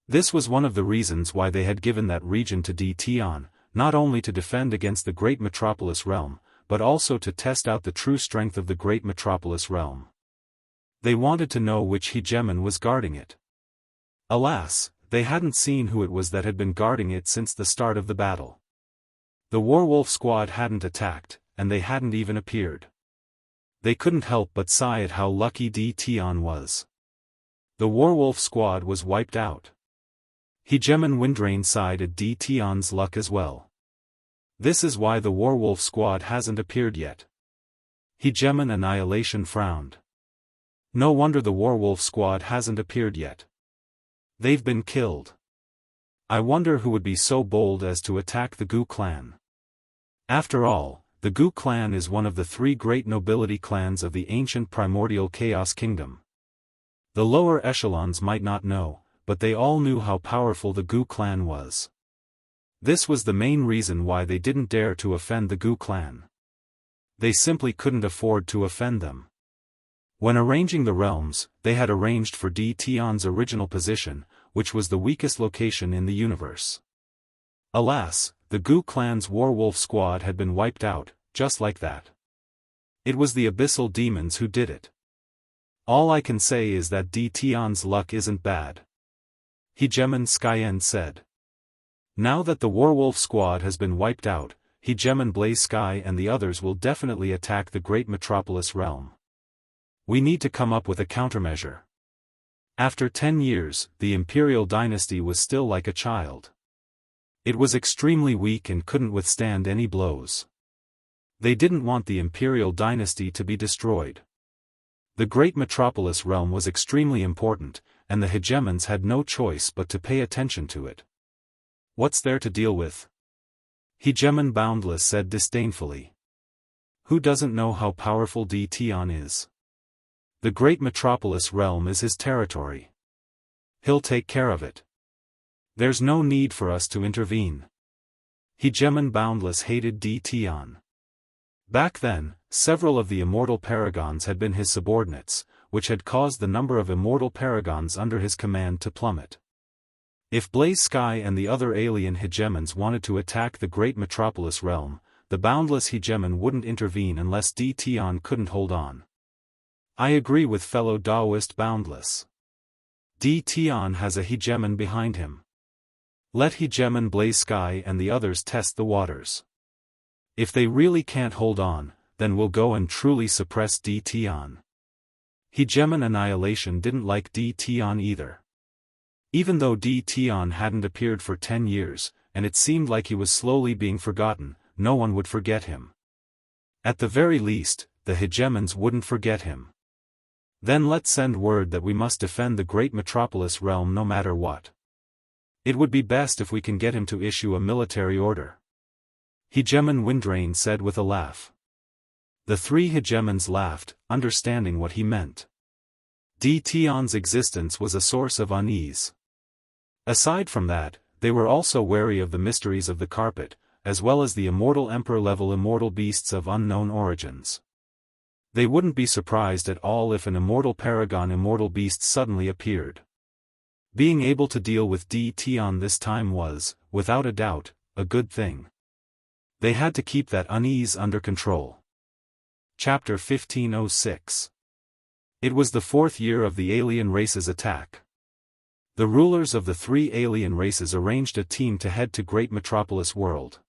This was one of the reasons why they had given that region to Tion, not only to defend against the Great Metropolis realm, but also to test out the true strength of the Great Metropolis realm. They wanted to know which hegemon was guarding it. Alas, they hadn't seen who it was that had been guarding it since the start of the battle. The Werewolf Squad hadn't attacked, and they hadn't even appeared. They couldn't help but sigh at how lucky Tion was. The Werewolf Squad was wiped out. Hegemon Windrain sighed at Tion's luck as well. This is why the Werewolf Squad hasn't appeared yet. Hegemon Annihilation frowned. No wonder the Werewolf Squad hasn't appeared yet. They've been killed. I wonder who would be so bold as to attack the Gu clan. After all, the Gu clan is one of the three great nobility clans of the ancient primordial Chaos Kingdom. The lower echelons might not know, but they all knew how powerful the Gu clan was. This was the main reason why they didn't dare to offend the Gu clan. They simply couldn't afford to offend them. When arranging the realms, they had arranged for Tion's original position, which was the weakest location in the universe. Alas, the Gu clan's Werewolf Squad had been wiped out, just like that. It was the abyssal demons who did it. All I can say is that Tion's luck isn't bad. Hegemon Skyen said. Now that the Werewolf Squad has been wiped out, Hegemon Blaze Sky and the others will definitely attack the Great Metropolis realm. We need to come up with a countermeasure. After 10 years, the Imperial dynasty was still like a child. It was extremely weak and couldn't withstand any blows. They didn't want the Imperial dynasty to be destroyed. The Great Metropolis realm was extremely important, and the hegemons had no choice but to pay attention to it. What's there to deal with? Hegemon Boundless said disdainfully. Who doesn't know how powerful Tion is? The Great Metropolis realm is his territory. He'll take care of it. There's no need for us to intervene. Hegemon Boundless hated Tion. Back then, several of the immortal paragons had been his subordinates, which had caused the number of immortal paragons under his command to plummet. If Blaze Sky and the other alien hegemons wanted to attack the Great Metropolis realm, the Boundless hegemon wouldn't intervene unless Tion couldn't hold on. I agree with fellow Daoist Boundless. Tion has a hegemon behind him. Let Hegemon Blaze Sky and the others test the waters. If they really can't hold on, then we'll go and truly suppress Tion. Hegemon Annihilation didn't like Tion either. Even though Tion hadn't appeared for 10 years, and it seemed like he was slowly being forgotten, no one would forget him. At the very least, the hegemons wouldn't forget him. Then let's send word that we must defend the Great Metropolis realm no matter what. It would be best if we can get him to issue a military order. Hegemon Windrain said with a laugh. The three hegemons laughed, understanding what he meant. Tion's existence was a source of unease. Aside from that, they were also wary of the mysteries of the carpet, as well as the immortal emperor-level immortal beasts of unknown origins. They wouldn't be surprised at all if an immortal paragon immortal beast suddenly appeared. Being able to deal with DT on this time was, without a doubt, a good thing. They had to keep that unease under control. Chapter 1506. It was the 4th year of the alien race's attack. The rulers of the 3 alien races arranged a team to head to Great Metropolis World.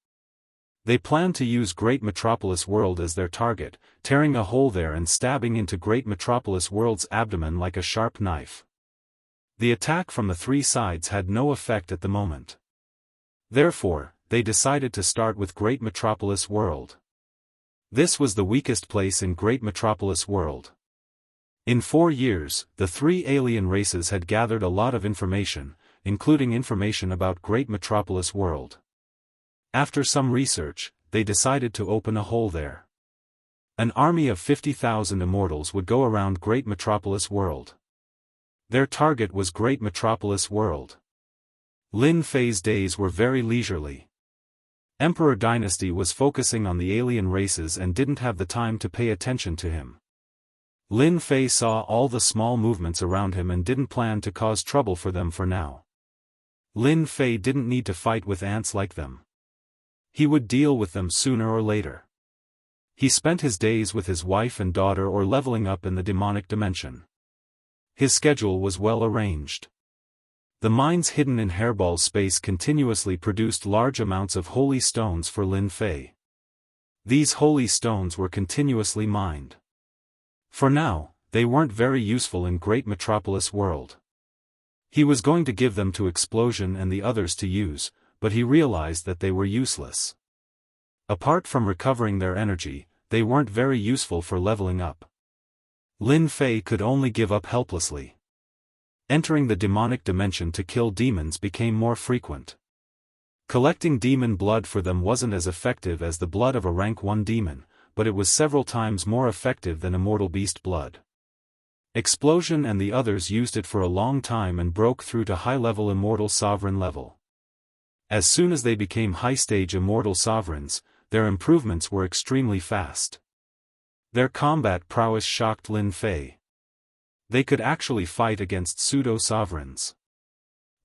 They planned to use Great Metropolis World as their target, tearing a hole there and stabbing into Great Metropolis World's abdomen like a sharp knife. The attack from the 3 sides had no effect at the moment. Therefore, they decided to start with Great Metropolis World. This was the weakest place in Great Metropolis World. In 4 years, the 3 alien races had gathered a lot of information, including information about Great Metropolis World. After some research, they decided to open a hole there. An army of 50,000 immortals would go around Great Metropolis World. Their target was Great Metropolis World. Lin Fei's days were very leisurely. Emperor Dynasty was focusing on the alien races and didn't have the time to pay attention to him. Lin Fei saw all the small movements around him and didn't plan to cause trouble for them for now. Lin Fei didn't need to fight with ants like them. He would deal with them sooner or later. He spent his days with his wife and daughter or leveling up in the demonic dimension. His schedule was well arranged. The mines hidden in Hairball's space continuously produced large amounts of holy stones for Lin Fei. These holy stones were continuously mined. For now, they weren't very useful in Great Metropolis World. He was going to give them to Explosion and the others to use, but he realized that they were useless. Apart from recovering their energy, they weren't very useful for leveling up. Lin Fei could only give up helplessly. Entering the demonic dimension to kill demons became more frequent. Collecting demon blood for them wasn't as effective as the blood of a rank 1 demon, but it was several times more effective than immortal beast blood. Explosion and the others used it for a long time and broke through to high-level immortal sovereign level. As soon as they became high-stage immortal sovereigns, their improvements were extremely fast. Their combat prowess shocked Lin Fei. They could actually fight against pseudo-sovereigns.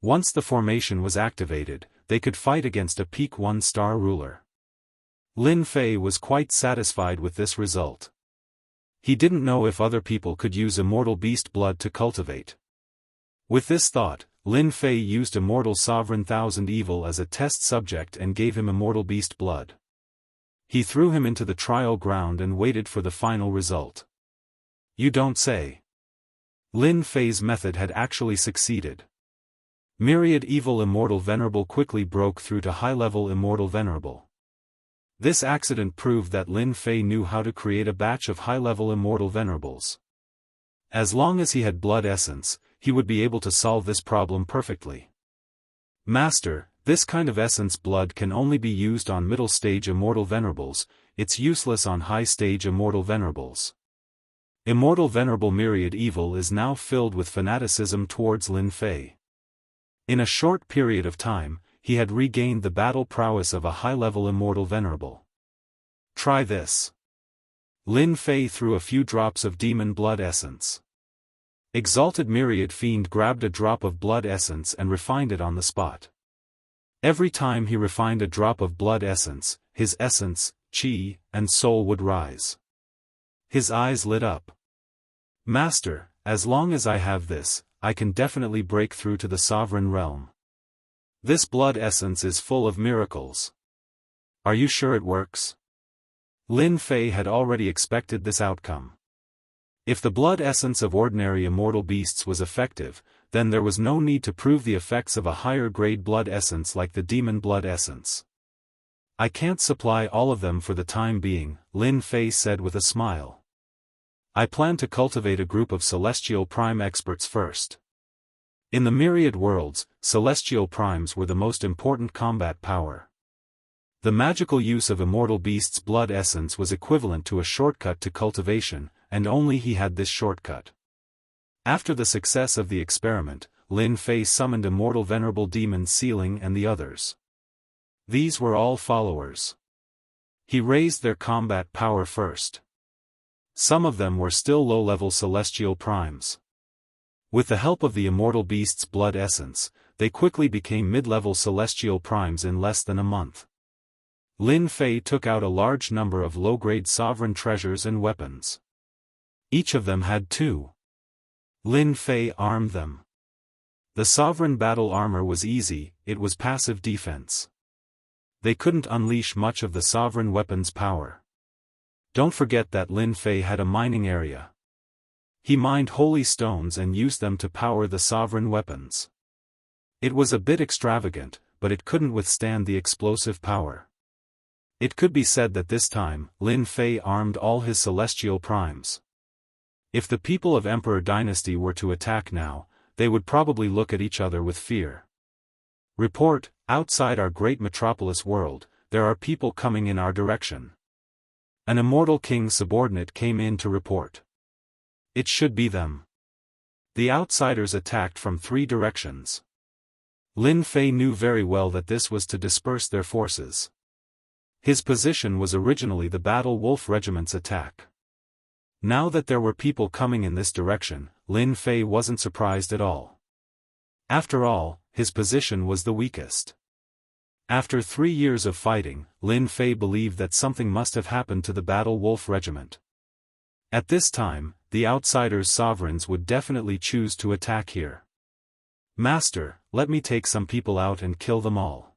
Once the formation was activated, they could fight against a peak 1-star ruler. Lin Fei was quite satisfied with this result. He didn't know if other people could use immortal beast blood to cultivate. With this thought, Lin Fei used Immortal Sovereign Thousand Evil as a test subject and gave him immortal beast blood. He threw him into the trial ground and waited for the final result. You don't say. Lin Fei's method had actually succeeded. Myriad Evil Immortal Venerable quickly broke through to high-level Immortal Venerable. This accident proved that Lin Fei knew how to create a batch of high-level Immortal Venerables. As long as he had blood essence, he would be able to solve this problem perfectly. Master, this kind of essence blood can only be used on middle-stage Immortal Venerables, it's useless on high-stage Immortal Venerables. Immortal Venerable Myriad Evil is now filled with fanaticism towards Lin Fei. In a short period of time, he had regained the battle prowess of a high-level Immortal Venerable. Try this. Lin Fei threw a few drops of demon blood essence. Exalted Myriad Fiend grabbed a drop of blood essence and refined it on the spot. Every time he refined a drop of blood essence, his essence, chi, and soul would rise. His eyes lit up. Master, as long as I have this, I can definitely break through to the sovereign realm. This blood essence is full of miracles. Are you sure it works? Lin Fei had already expected this outcome. If the blood essence of ordinary immortal beasts was effective, then there was no need to prove the effects of a higher-grade blood essence like the demon blood essence. I can't supply all of them for the time being, Lin Fei said with a smile. I plan to cultivate a group of Celestial Prime experts first. In the myriad worlds, Celestial Primes were the most important combat power. The magical use of immortal beasts' blood essence was equivalent to a shortcut to cultivation, and only he had this shortcut. After the success of the experiment, Lin Fei summoned Immortal Venerable Demon Sealing and the others. These were all followers. He raised their combat power first. Some of them were still low-level celestial primes. With the help of the immortal beast's blood essence, they quickly became mid-level celestial primes in less than a month. Lin Fei took out a large number of low-grade sovereign treasures and weapons. Each of them had two. Lin Fei armed them. The sovereign battle armor was easy, it was passive defense. They couldn't unleash much of the sovereign weapon's power. Don't forget that Lin Fei had a mining area. He mined holy stones and used them to power the sovereign weapons. It was a bit extravagant, but it couldn't withstand the explosive power. It could be said that this time, Lin Fei armed all his celestial primes. If the people of Emperor Dynasty were to attack now, they would probably look at each other with fear. Report, outside our great metropolis world, there are people coming in our direction. An immortal king's subordinate came in to report. It should be them. The outsiders attacked from 3 directions. Lin Fei knew very well that this was to disperse their forces. His position was originally the Battle Wolf Regiment's attack. Now that there were people coming in this direction, Lin Fei wasn't surprised at all. After all, his position was the weakest. After 3 years of fighting, Lin Fei believed that something must have happened to the Battle Wolf Regiment. At this time, the outsiders' sovereigns would definitely choose to attack here. Master, let me take some people out and kill them all.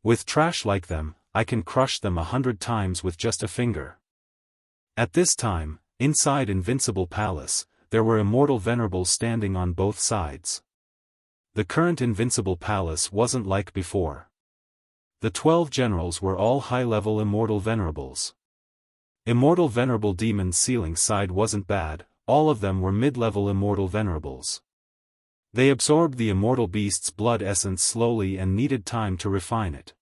With trash like them, I can crush them 100 times with just a finger. At this time, inside Invincible Palace, there were immortal venerables standing on both sides. The current Invincible Palace wasn't like before. The 12 generals were all high-level immortal venerables. Immortal Venerable Demon's ceiling side wasn't bad, all of them were mid-level immortal venerables. They absorbed the immortal beast's blood essence slowly and needed time to refine it.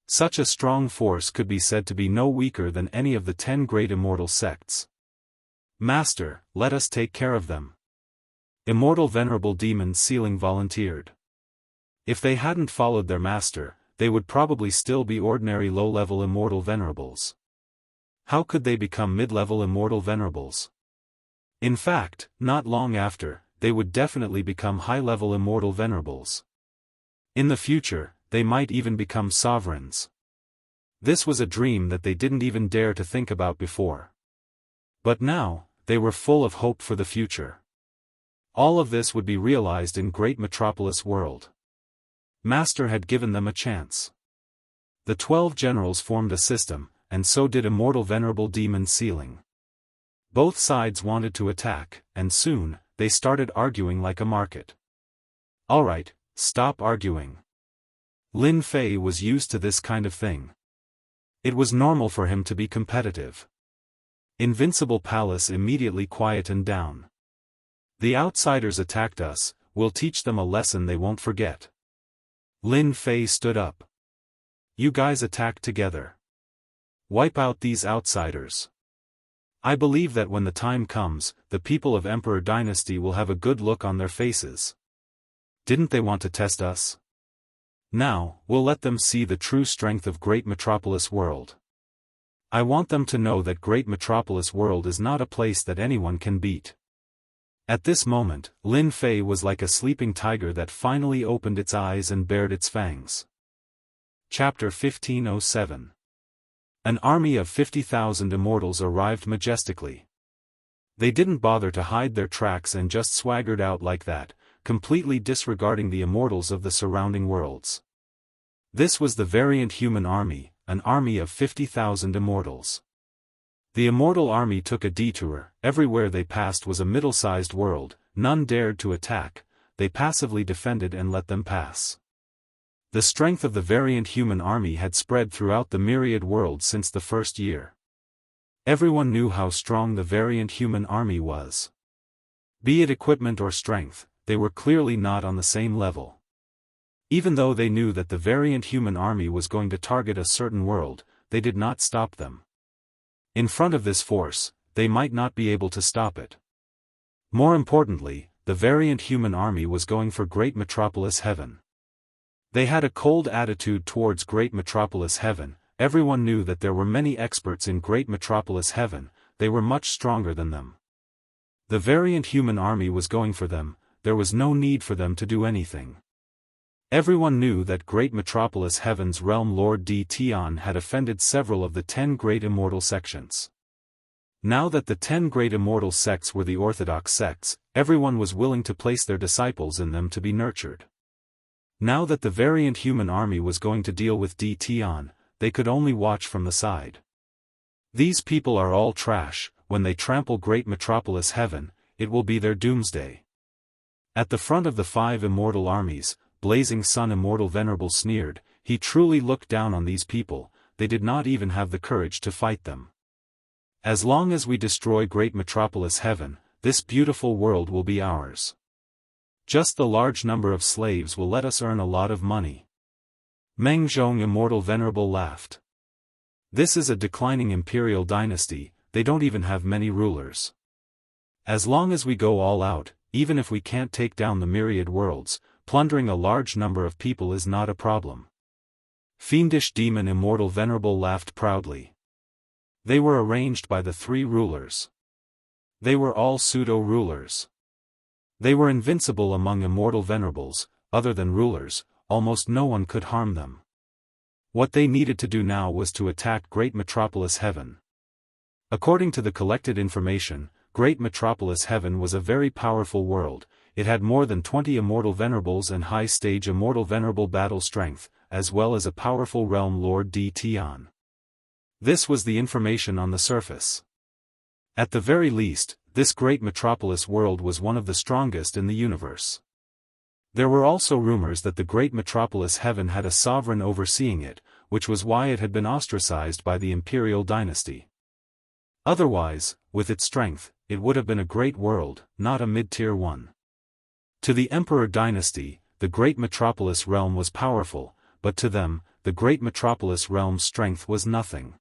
Such a strong force could be said to be no weaker than any of the 10 great immortal sects. Master, let us take care of them. Immortal Venerable Demon's ceiling volunteered. If they hadn't followed their master, they would probably still be ordinary low-level immortal venerables. How could they become mid-level immortal venerables? In fact, not long after, they would definitely become high-level immortal venerables. In the future, they might even become sovereigns. This was a dream that they didn't even dare to think about before. But now, they were full of hope for the future. All of this would be realized in Great Metropolis World. Master had given them a chance. The 12 generals formed a system, and so did Immortal Venerable Demon's ceiling. Both sides wanted to attack, and soon, they started arguing like a market. Alright, stop arguing. Lin Fei was used to this kind of thing. It was normal for him to be competitive. Invincible Palace immediately quietened down. The outsiders attacked us, we'll teach them a lesson they won't forget. Lin Fei stood up. You guys attack together. Wipe out these outsiders. I believe that when the time comes, the people of Emperor Dynasty will have a good look on their faces. Didn't they want to test us? Now, we'll let them see the true strength of Great Metropolis World. I want them to know that Great Metropolis World is not a place that anyone can beat. At this moment, Lin Fei was like a sleeping tiger that finally opened its eyes and bared its fangs. Chapter 1507. An army of 50,000 immortals arrived majestically. They didn't bother to hide their tracks and just swaggered out like that, completely disregarding the immortals of the surrounding worlds. This was the variant human army, an army of 50,000 immortals. The immortal army took a detour, everywhere they passed was a middle-sized world, none dared to attack, they passively defended and let them pass. The strength of the variant human army had spread throughout the myriad worlds since the first year. Everyone knew how strong the variant human army was. Be it equipment or strength, they were clearly not on the same level. Even though they knew that the variant human army was going to target a certain world, they did not stop them. In front of this force, they might not be able to stop it. More importantly, the variant human army was going for Great Metropolis Heaven. They had a cold attitude towards Great Metropolis Heaven. Everyone knew that there were many experts in Great Metropolis Heaven, they were much stronger than them. The variant human army was going for them, there was no need for them to do anything. Everyone knew that great metropolis Heaven's realm Lord D. Tian had offended several of the 10 great immortal sections. Now that the 10 great immortal sects were the orthodox sects, everyone was willing to place their disciples in them to be nurtured. Now that the variant human army was going to deal with D. Tian, they could only watch from the side. These people are all trash. When they trample great metropolis Heaven, it will be their doomsday. At the front of the 5 immortal armies, Blazing Sun Immortal Venerable sneered, he truly looked down on these people, they did not even have the courage to fight them. As long as we destroy great metropolis Heaven, this beautiful world will be ours. Just the large number of slaves will let us earn a lot of money. Meng Zhong Immortal Venerable laughed. This is a declining imperial dynasty, they don't even have many rulers. As long as we go all out, even if we can't take down the myriad worlds, plundering a large number of people is not a problem. Fiendish Demon Immortal Venerable laughed proudly. They were arranged by the 3 rulers. They were all pseudo-rulers. They were invincible among immortal venerables, other than rulers, almost no one could harm them. What they needed to do now was to attack great metropolis Heaven. According to the collected information, great metropolis Heaven was a very powerful world, it had more than 20 immortal venerables and high-stage immortal venerable battle strength, as well as a powerful realm Lord D. Tian. This was the information on the surface. At the very least, this great metropolis world was one of the strongest in the universe. There were also rumors that the great metropolis Heaven had a sovereign overseeing it, which was why it had been ostracized by the imperial dynasty. Otherwise, with its strength, it would have been a great world, not a mid-tier one. To the Emperor dynasty, the great metropolis realm was powerful, but to them, the great metropolis realm's strength was nothing.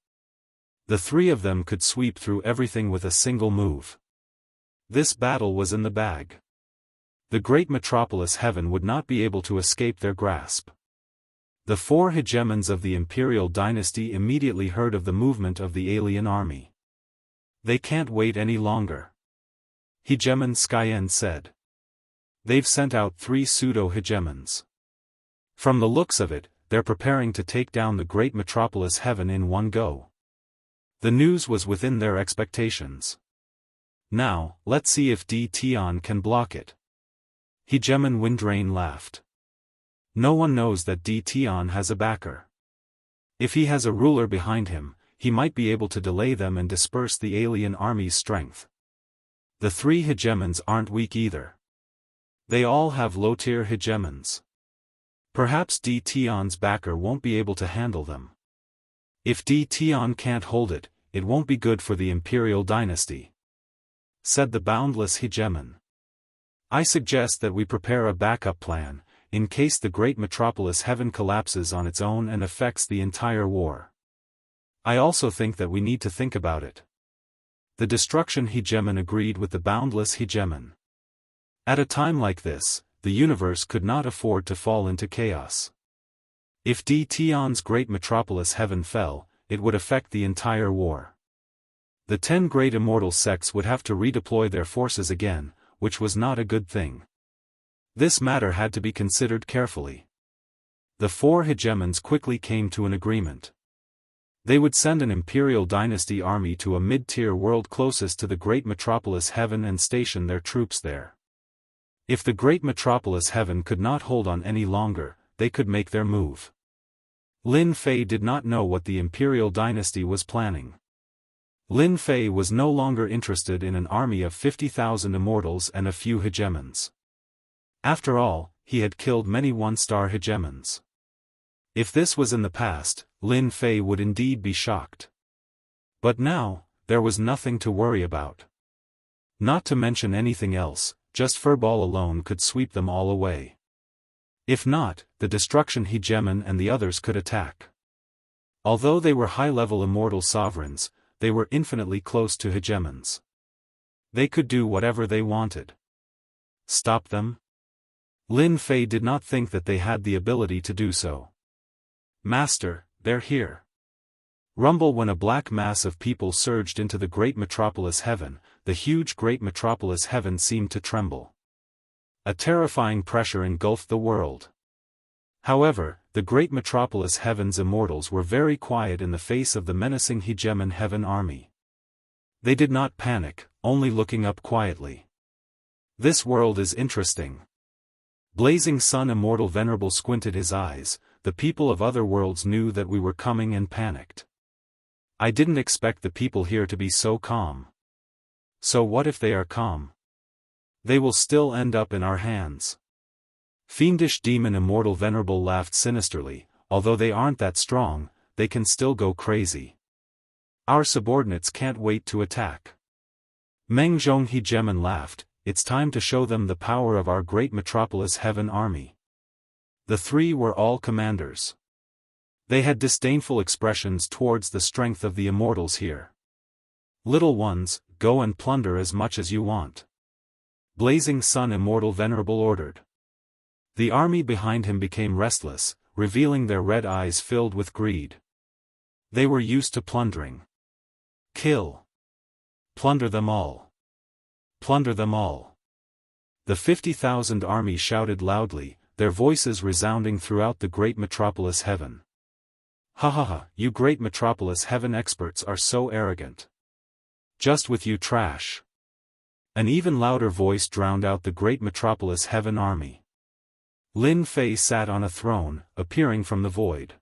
The 3 of them could sweep through everything with a single move. This battle was in the bag. The great metropolis Heaven would not be able to escape their grasp. The 4 hegemons of the imperial dynasty immediately heard of the movement of the alien army. They can't wait any longer. Hegemon Skyen said. They've sent out 3 pseudo-hegemons. From the looks of it, they're preparing to take down the great metropolis Heaven in one go. The news was within their expectations. Now, let's see if D. Tian can block it. Hegemon Windrain laughed. No one knows that D. Tian has a backer. If he has a ruler behind him, he might be able to delay them and disperse the alien army's strength. The 3 hegemons aren't weak either. They all have low-tier hegemons. Perhaps D. Tian's backer won't be able to handle them. If D. Tian can't hold it, it won't be good for the imperial dynasty, said the boundless hegemon. I suggest that we prepare a backup plan, in case the great metropolis Heaven collapses on its own and affects the entire war. I also think that we need to think about it. The destruction hegemon agreed with the boundless hegemon. At a time like this, the universe could not afford to fall into chaos. If D. Tian's great metropolis Heaven fell, it would affect the entire war. The 10 great immortal sects would have to redeploy their forces again, which was not a good thing. This matter had to be considered carefully. The 4 hegemons quickly came to an agreement. They would send an imperial dynasty army to a mid-tier world closest to the great metropolis Heaven and station their troops there. If the great metropolis Heaven could not hold on any longer, they could make their move. Lin Fei did not know what the imperial dynasty was planning. Lin Fei was no longer interested in an army of 50,000 immortals and a few hegemons. After all, he had killed many 1-star hegemons. If this was in the past, Lin Fei would indeed be shocked. But now, there was nothing to worry about. Not to mention anything else, just Furball alone could sweep them all away. If not, the destruction hegemon and the others could attack. Although they were high-level immortal sovereigns, they were infinitely close to hegemons. They could do whatever they wanted. Stop them? Lin Fei did not think that they had the ability to do so. Master, they're here. Rumble when a black mass of people surged into the great metropolis heaven, the huge great metropolis heaven seemed to tremble. A terrifying pressure engulfed the world. However, the great metropolis heaven's immortals were very quiet in the face of the menacing hegemon heaven army. They did not panic, only looking up quietly. This world is interesting. Blazing Sun Immortal Venerable squinted his eyes. The people of other worlds knew that we were coming and panicked. I didn't expect the people here to be so calm. So what if they are calm? They will still end up in our hands. Fiendish Demon Immortal Venerable laughed sinisterly. Although they aren't that strong, they can still go crazy. Our subordinates can't wait to attack. Meng Zhong Hegemon laughed. It's time to show them the power of our great metropolis heaven army. The three were all commanders. They had disdainful expressions towards the strength of the immortals here. Little ones, go and plunder as much as you want. Blazing Sun Immortal Venerable ordered. The army behind him became restless, revealing their red eyes filled with greed. They were used to plundering. Kill. Plunder them all. Plunder them all. The 50,000 army shouted loudly, their voices resounding throughout the great metropolis heaven. Ha ha ha, you great metropolis heaven experts are so arrogant. Just with you trash. An even louder voice drowned out the great metropolis heaven army. Lin Fei sat on a throne, appearing from the void.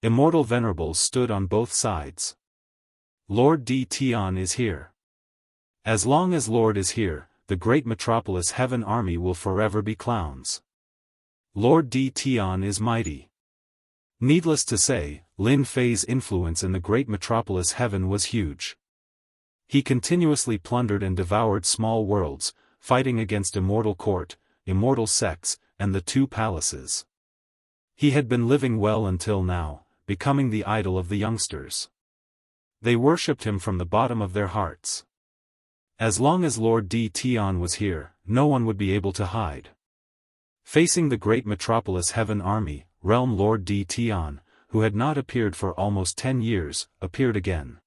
Immortal venerables stood on both sides. Lord Di Tian is here. As long as Lord is here, the great metropolis heaven army will forever be clowns. Lord Di Tian is mighty. Needless to say, Lin Fei's influence in the great metropolis heaven was huge. He continuously plundered and devoured small worlds, fighting against Immortal Court, Immortal sects, and the two palaces. He had been living well until now, becoming the idol of the youngsters. They worshipped him from the bottom of their hearts. As long as Lord Di Tian was here, no one would be able to hide. Facing the great metropolis heaven army, Realm Lord Di Tian, who had not appeared for almost 10 years, appeared again.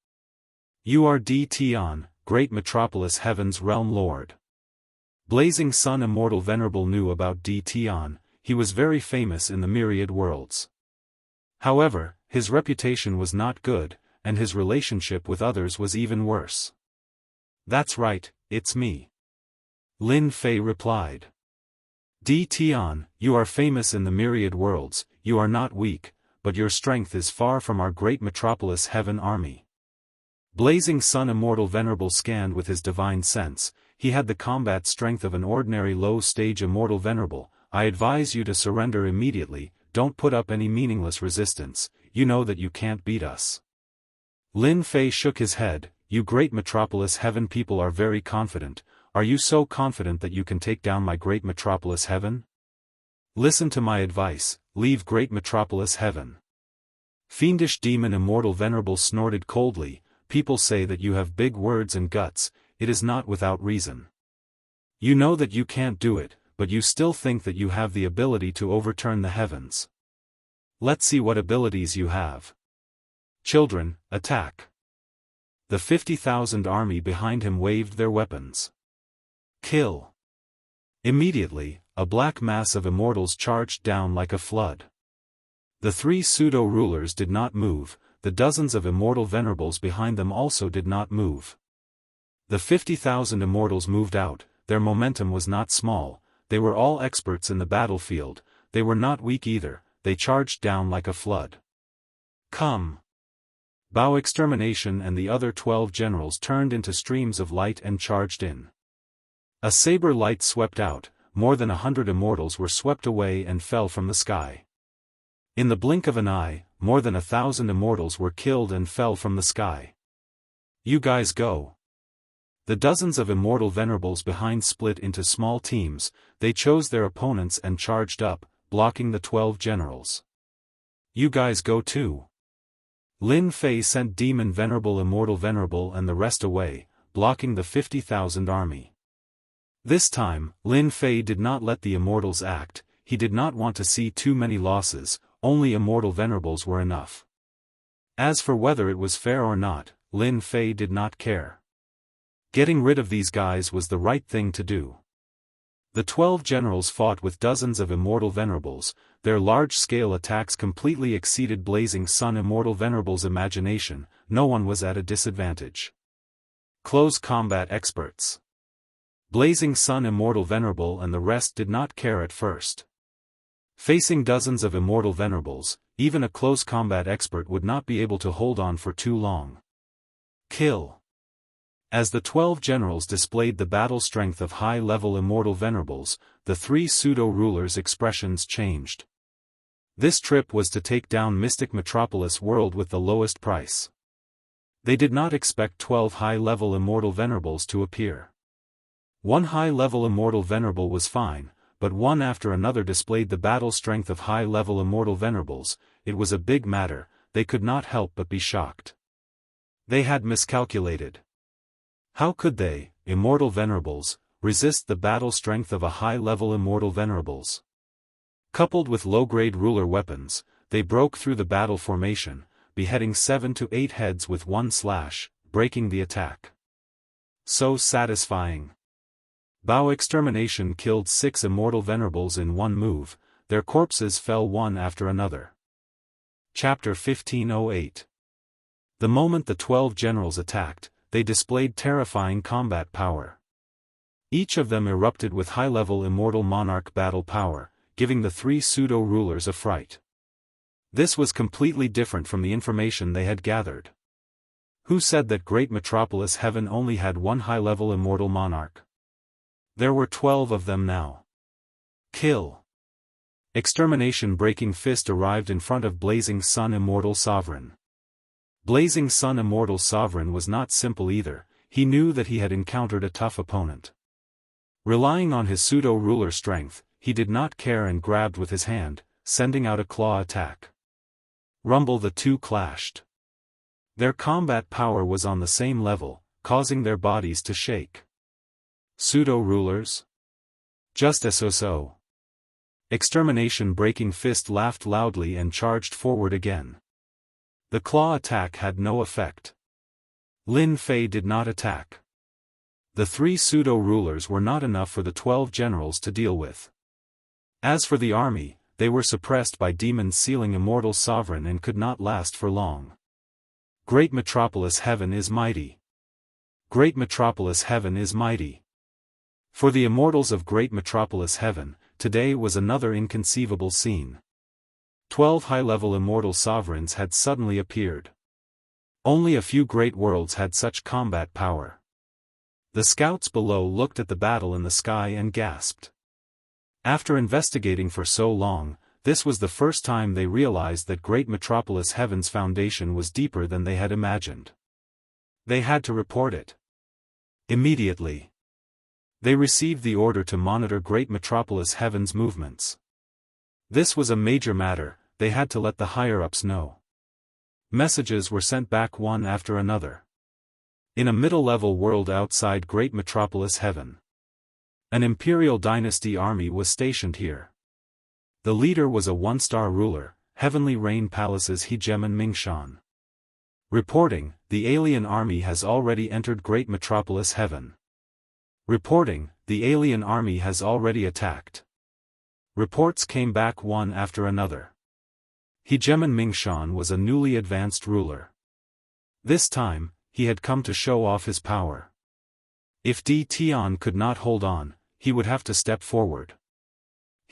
You are Di Tian, great metropolis heaven's realm lord. Blazing Sun Immortal Venerable knew about Di Tian. He was very famous in the myriad worlds. However, his reputation was not good, and his relationship with others was even worse. That's right, it's me. Lin Fei replied. Di Tian, you are famous in the myriad worlds, you are not weak, but your strength is far from our great metropolis heaven army. Blazing Sun Immortal Venerable scanned with his divine sense. He had the combat strength of an ordinary low-stage Immortal Venerable. I advise you to surrender immediately, don't put up any meaningless resistance, you know that you can't beat us. Lin Fei shook his head. You great metropolis heaven people are very confident. Are you so confident that you can take down my great metropolis heaven? Listen to my advice, leave great metropolis heaven. Fiendish Demon Immortal Venerable snorted coldly. People say that you have big words and guts, it is not without reason. You know that you can't do it, but you still think that you have the ability to overturn the heavens. Let's see what abilities you have. Children, attack. The 50,000 army behind him waved their weapons. Kill. Immediately, a black mass of immortals charged down like a flood. The three pseudo-rulers did not move, the dozens of immortal venerables behind them also did not move. The 50,000 immortals moved out. Their momentum was not small, they were all experts in the battlefield, they were not weak either, they charged down like a flood. Come! Bao Extermination and the other 12 generals turned into streams of light and charged in. A saber light swept out, more than 100 immortals were swept away and fell from the sky. In the blink of an eye, more than 1,000 immortals were killed and fell from the sky. You guys go. The dozens of immortal venerables behind split into small teams, they chose their opponents and charged up, blocking the 12 generals. You guys go too. Lin Fei sent Demon Venerable Immortal Venerable and the rest away, blocking the 50,000 army. This time, Lin Fei did not let the immortals act, he did not want to see too many losses, only immortal venerables were enough. As for whether it was fair or not, Lin Fei did not care. Getting rid of these guys was the right thing to do. The 12 generals fought with dozens of immortal venerables. Their large-scale attacks completely exceeded Blazing Sun Immortal Venerable's imagination. No one was at a disadvantage. Close combat experts. Blazing Sun Immortal Venerable and the rest did not care at first. Facing dozens of immortal venerables, even a close combat expert would not be able to hold on for too long. Kill. As the 12 generals displayed the battle strength of high-level immortal venerables, the 3 pseudo-rulers' expressions changed. This trip was to take down Mystic Metropolis World with the lowest price. They did not expect 12 high-level immortal venerables to appear. One high-level immortal venerable was fine, but one after another displayed the battle strength of high-level immortal venerables. It was a big matter. They could not help but be shocked. They had miscalculated. How could they, immortal venerables, resist the battle strength of a high-level immortal venerables? Coupled with low-grade ruler weapons, they broke through the battle formation, beheading 7 to 8 heads with one slash, breaking the attack. So satisfying. Bao Extermination killed 6 immortal venerables in one move. Their corpses fell one after another. Chapter 1508. The moment the 12 generals attacked, they displayed terrifying combat power. Each of them erupted with high-level immortal monarch battle power, giving the 3 pseudo-rulers a fright. This was completely different from the information they had gathered. Who said that Great Metropolis Heaven only had one high-level immortal monarch? There were 12 of them now. Kill. Extermination Breaking Fist arrived in front of Blazing Sun Immortal Sovereign. Blazing Sun Immortal Sovereign was not simple either. He knew that he had encountered a tough opponent. Relying on his pseudo-ruler strength, he did not care and grabbed with his hand, sending out a claw attack. Rumble. The two clashed. Their combat power was on the same level, causing their bodies to shake. Pseudo-rulers? Just so. Extermination Breaking Fist laughed loudly and charged forward again. The claw attack had no effect. Lin Fei did not attack. The 3 pseudo-rulers were not enough for the 12 generals to deal with. As for the army, they were suppressed by demons sealing Immortal Sovereign and could not last for long. Great Metropolis Heaven is mighty. Great Metropolis Heaven is mighty. For the immortals of Great Metropolis Heaven, today was another inconceivable scene. 12 high-level immortal sovereigns had suddenly appeared. Only a few great worlds had such combat power. The scouts below looked at the battle in the sky and gasped. After investigating for so long, this was the first time they realized that Great Metropolis Heaven's foundation was deeper than they had imagined. They had to report it. Immediately. They received the order to monitor Great Metropolis Heaven's movements. This was a major matter. They had to let the higher-ups know. Messages were sent back one after another. In a middle-level world outside Great Metropolis Heaven, an Imperial Dynasty army was stationed here. The leader was a one-star ruler, Heavenly Rain Palace's Hegemon Mingshan. Reporting, the alien army has already entered Great Metropolis Heaven. Reporting, the alien army has already attacked. Reports came back one after another. Hegemon Mingshan was a newly advanced ruler. This time, he had come to show off his power. If Di Tian could not hold on, he would have to step forward.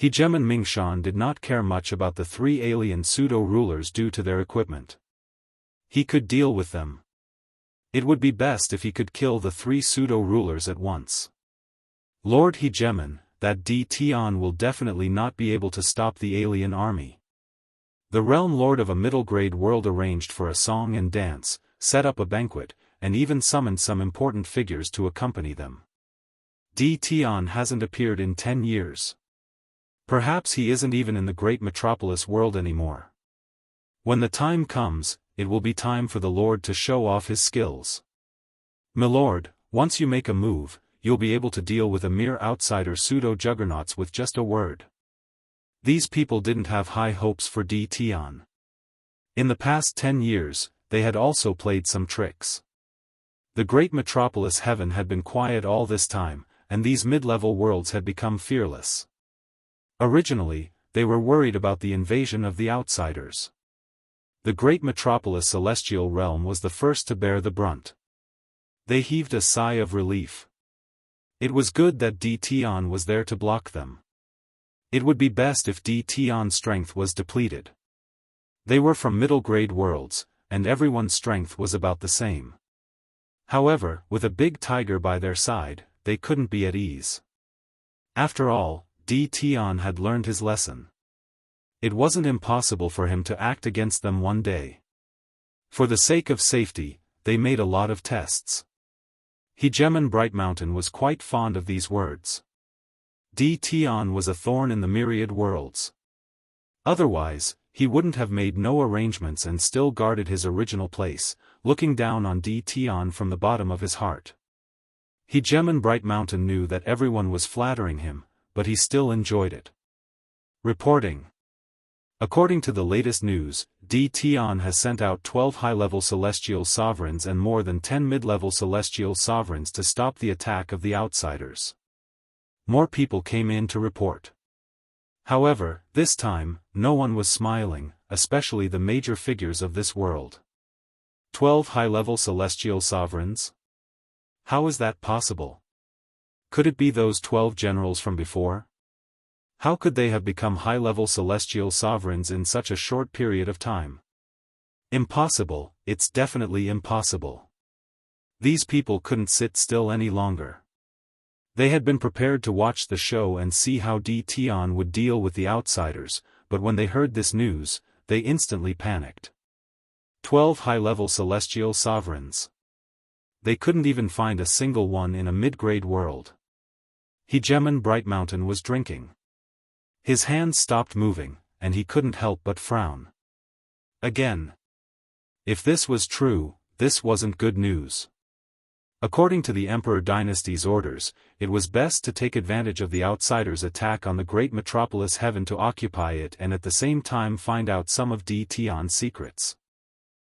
Hegemon Mingshan did not care much about the 3 alien pseudo-rulers due to their equipment. He could deal with them. It would be best if he could kill the 3 pseudo-rulers at once. Lord Hegemon, that Di Tian will definitely not be able to stop the alien army. The Realm Lord of a middle-grade world arranged for a song and dance, set up a banquet, and even summoned some important figures to accompany them. Di Tian hasn't appeared in 10 years. Perhaps he isn't even in the Great Metropolis world anymore. When the time comes, it will be time for the Lord to show off his skills. Milord, once you make a move, you'll be able to deal with a mere outsider pseudo-juggernauts with just a word. These people didn't have high hopes for Di Tian. In the past 10 years, they had also played some tricks. The great metropolis heaven had been quiet all this time, and these mid-level worlds had become fearless. Originally, they were worried about the invasion of the outsiders. The great metropolis celestial realm was the first to bear the brunt. They heaved a sigh of relief. It was good that Tion was there to block them. It would be best if Tion's strength was depleted. They were from middle-grade worlds, and everyone's strength was about the same. However, with a big tiger by their side, they couldn't be at ease. After all, Tion had learned his lesson. It wasn't impossible for him to act against them one day. For the sake of safety, they made a lot of tests. Hegemon Bright Mountain was quite fond of these words. Tion was a thorn in the myriad worlds. Otherwise, he wouldn't have made no arrangements and still guarded his original place, looking down on Tion from the bottom of his heart. Hegemon Bright Mountain knew that everyone was flattering him, but he still enjoyed it. Reporting. According to the latest news, Tion has sent out 12 high-level celestial sovereigns and more than 10 mid-level celestial sovereigns to stop the attack of the outsiders. More people came in to report. However, this time, no one was smiling, especially the major figures of this world. 12 high-level celestial sovereigns? How is that possible? Could it be those 12 generals from before? How could they have become high-level celestial sovereigns in such a short period of time? Impossible, it's definitely impossible. These people couldn't sit still any longer. They had been prepared to watch the show and see how Tion would deal with the outsiders, but when they heard this news, they instantly panicked. 12 high-level celestial sovereigns. They couldn't even find a single one in a mid-grade world. Hegemon Bright Mountain was drinking. His hands stopped moving, and he couldn't help but frown. Again. If this was true, this wasn't good news. According to the Emperor Dynasty's orders, it was best to take advantage of the outsiders' attack on the great metropolis heaven to occupy it and at the same time find out some of Tion's secrets.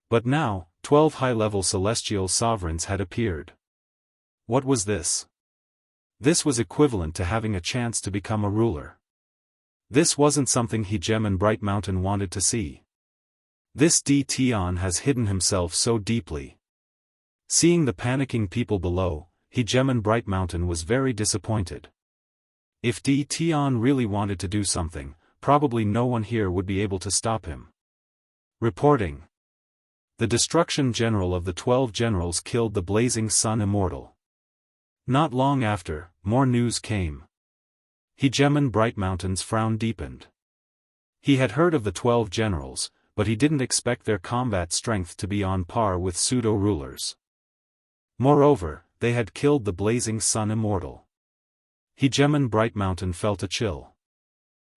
But now, 12 high-level celestial sovereigns had appeared. What was this? This was equivalent to having a chance to become a ruler. This wasn't something Hegemon Bright Mountain wanted to see. This Tion has hidden himself so deeply. Seeing the panicking people below, Hegemon Bright Mountain was very disappointed. If Tion really wanted to do something, probably no one here would be able to stop him. Reporting. The destruction general of the 12 generals killed the blazing sun Immortal. Not long after, more news came. Hegemon Bright Mountain's frown deepened. He had heard of the 12 generals, but he didn't expect their combat strength to be on par with pseudo-rulers. Moreover, they had killed the blazing sun Immortal. Hegemon Bright Mountain felt a chill.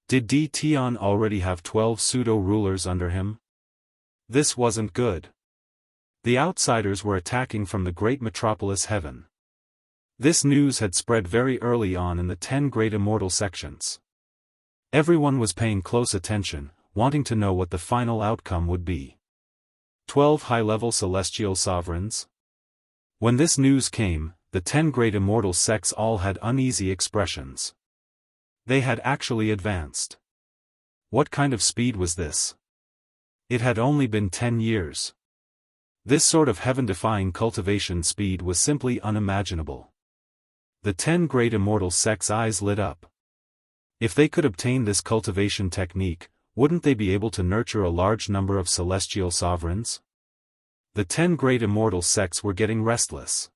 Did Tion already have 12 pseudo-rulers under him? This wasn't good. The outsiders were attacking from the great metropolis heaven. This news had spread very early on in the 10 great immortal sections. Everyone was paying close attention, wanting to know what the final outcome would be. 12 high-level celestial sovereigns? When this news came, the 10 great immortal sects all had uneasy expressions. They had actually advanced. What kind of speed was this? It had only been 10 years. This sort of heaven-defying cultivation speed was simply unimaginable. The 10 great immortal sects' eyes lit up. If they could obtain this cultivation technique, wouldn't they be able to nurture a large number of celestial sovereigns? The 10 great immortal sects were getting restless.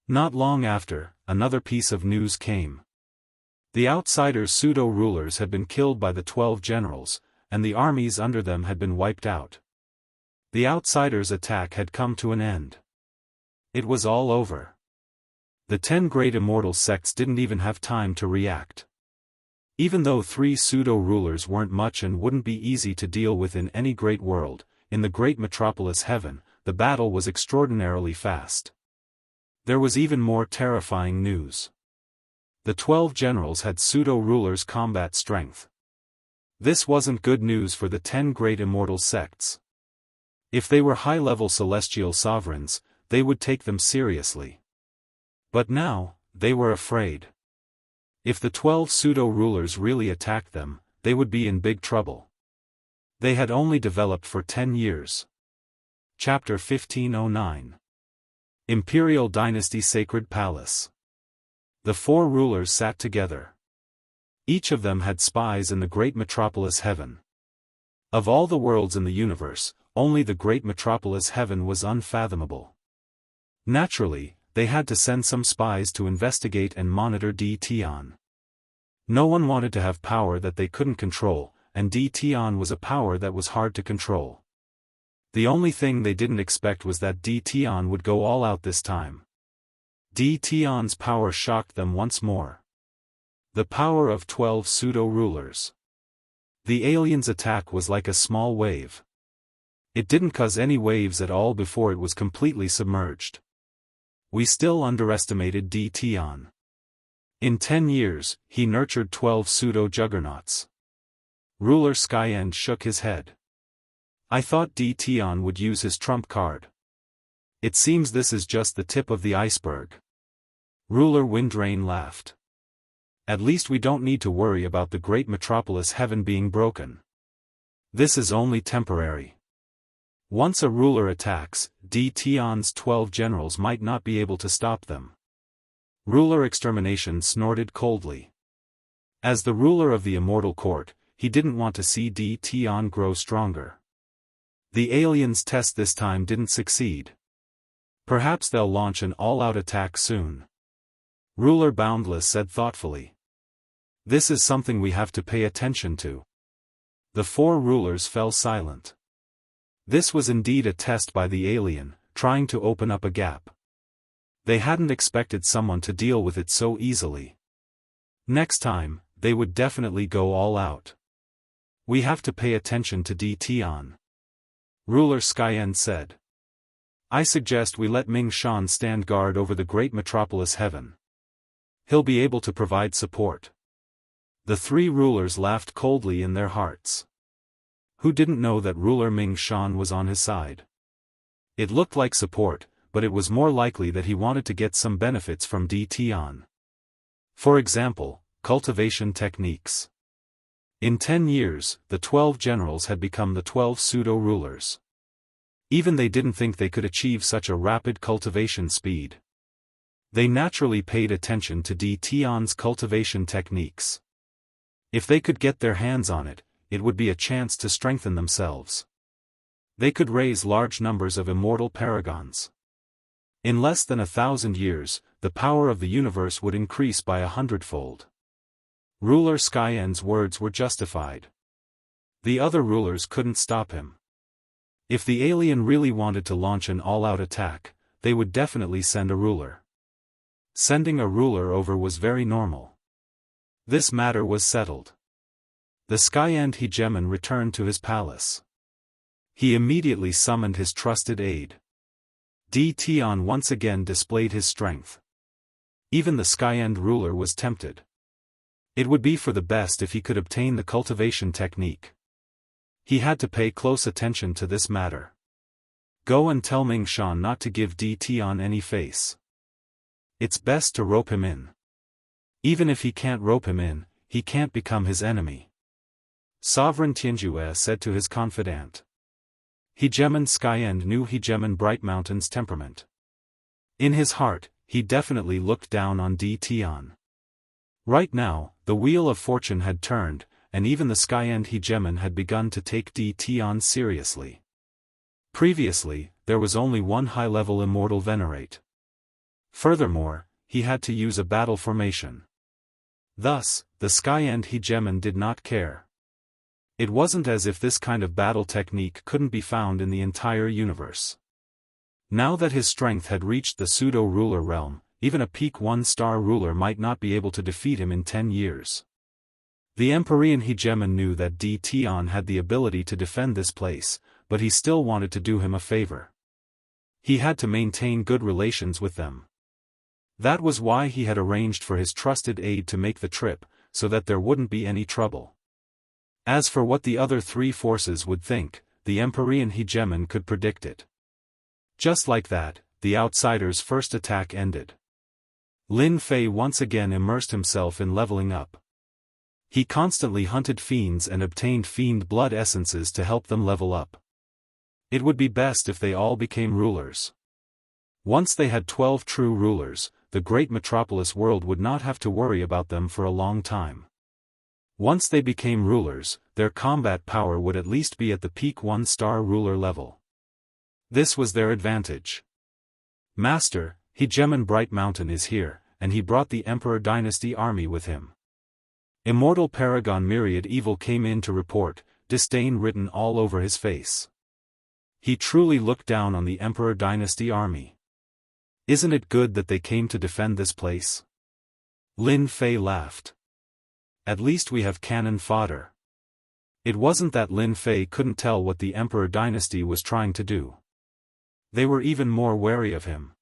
Not long after, another piece of news came. The outsiders' pseudo-rulers had been killed by the 12 generals, and the armies under them had been wiped out. The outsiders' attack had come to an end. It was all over. The 10 great immortal sects didn't even have time to react. Even though 3 pseudo-rulers weren't much and wouldn't be easy to deal with in any great world, in the great metropolis heaven, the battle was extraordinarily fast. There was even more terrifying news. The 12 generals had pseudo-rulers' combat strength. This wasn't good news for the 10 great immortal sects. If they were high-level celestial sovereigns, they would take them seriously. But now, they were afraid. If the 12 pseudo-rulers really attacked them, they would be in big trouble. They had only developed for 10 years. Chapter 1509. Imperial Dynasty Sacred Palace. The 4 rulers sat together. Each of them had spies in the great metropolis Heaven. Of all the worlds in the universe, only the great metropolis Heaven was unfathomable. Naturally, they had to send some spies to investigate and monitor DTon. No one wanted to have power that they couldn't control, and DTon was a power that was hard to control. The only thing they didn't expect was that DTon would go all out this time. DTon's power shocked them once more. The power of 12 pseudo-rulers. The aliens' attack was like a small wave. It didn't cause any waves at all before it was completely submerged. We still underestimated DTon. In 10 years, he nurtured 12 pseudo-juggernauts. Ruler Skyend shook his head. I thought DTon would use his trump card. It seems this is just the tip of the iceberg. Ruler Windrain laughed. At least we don't need to worry about the great metropolis Heaven being broken. This is only temporary. Once a ruler attacks, DTon's 12 generals might not be able to stop them. Ruler Extermination snorted coldly. As the ruler of the Immortal Court, he didn't want to see DTon grow stronger. The aliens' test this time didn't succeed. Perhaps they'll launch an all-out attack soon. Ruler Boundless said thoughtfully. This is something we have to pay attention to. The 4 rulers fell silent. This was indeed a test by the alien, trying to open up a gap. They hadn't expected someone to deal with it so easily. Next time, they would definitely go all out. We have to pay attention to DTon. Ruler Skyend said. I suggest we let Ming Shan stand guard over the great metropolis Heaven. He'll be able to provide support. The 3 rulers laughed coldly in their hearts. Who didn't know that ruler Ming Shan was on his side? It looked like support, but it was more likely that he wanted to get some benefits from DTon. For example, cultivation techniques. In 10 years, the 12 generals had become the 12 pseudo-rulers. Even they didn't think they could achieve such a rapid cultivation speed. They naturally paid attention to DTon's cultivation techniques. If they could get their hands on it, it would be a chance to strengthen themselves. They could raise large numbers of immortal paragons. In less than 1,000 years, the power of the universe would increase by 100-fold. Ruler Skyend's words were justified. The other rulers couldn't stop him. If the alien really wanted to launch an all-out attack, they would definitely send a ruler. Sending a ruler over was very normal. This matter was settled. The Skyend hegemon returned to his palace. He immediately summoned his trusted aide. DTon once again displayed his strength. Even the Skyend ruler was tempted. It would be for the best if he could obtain the cultivation technique. He had to pay close attention to this matter. Go and tell Ming Shan not to give DTon any face. It's best to rope him in. Even if he can't rope him in, he can't become his enemy. Sovereign Tianjue said to his confidant. Hegemon Skyend knew Hegemon Bright Mountain's temperament. In his heart, he definitely looked down on DTon. Right now, the wheel of fortune had turned, and even the Skyend hegemon had begun to take DTon seriously. Previously, there was only one high-level immortal venerate. Furthermore, he had to use a battle formation. Thus, the Skyend hegemon did not care. It wasn't as if this kind of battle technique couldn't be found in the entire universe. Now that his strength had reached the pseudo-ruler realm, even a peak 1-star ruler might not be able to defeat him in 10 years. The Empyrean hegemon knew that DTon had the ability to defend this place, but he still wanted to do him a favor. He had to maintain good relations with them. That was why he had arranged for his trusted aide to make the trip, so that there wouldn't be any trouble. As for what the other 3 forces would think, the Empyrean hegemon could predict it. Just like that, the outsiders' first attack ended. Lin Fei once again immersed himself in leveling up. He constantly hunted fiends and obtained fiend blood essences to help them level up. It would be best if they all became rulers. Once they had 12 true rulers, the great metropolis world would not have to worry about them for a long time. Once they became rulers, their combat power would at least be at the peak 1-star ruler level. This was their advantage. Master, Hegemon Bright Mountain is here, and he brought the Emperor Dynasty army with him. Immortal Paragon Myriad Evil came in to report, disdain written all over his face. He truly looked down on the Emperor Dynasty army. Isn't it good that they came to defend this place? Lin Fei laughed. At least we have cannon fodder. It wasn't that Lin Fei couldn't tell what the Emperor Dynasty was trying to do. They were even more wary of him.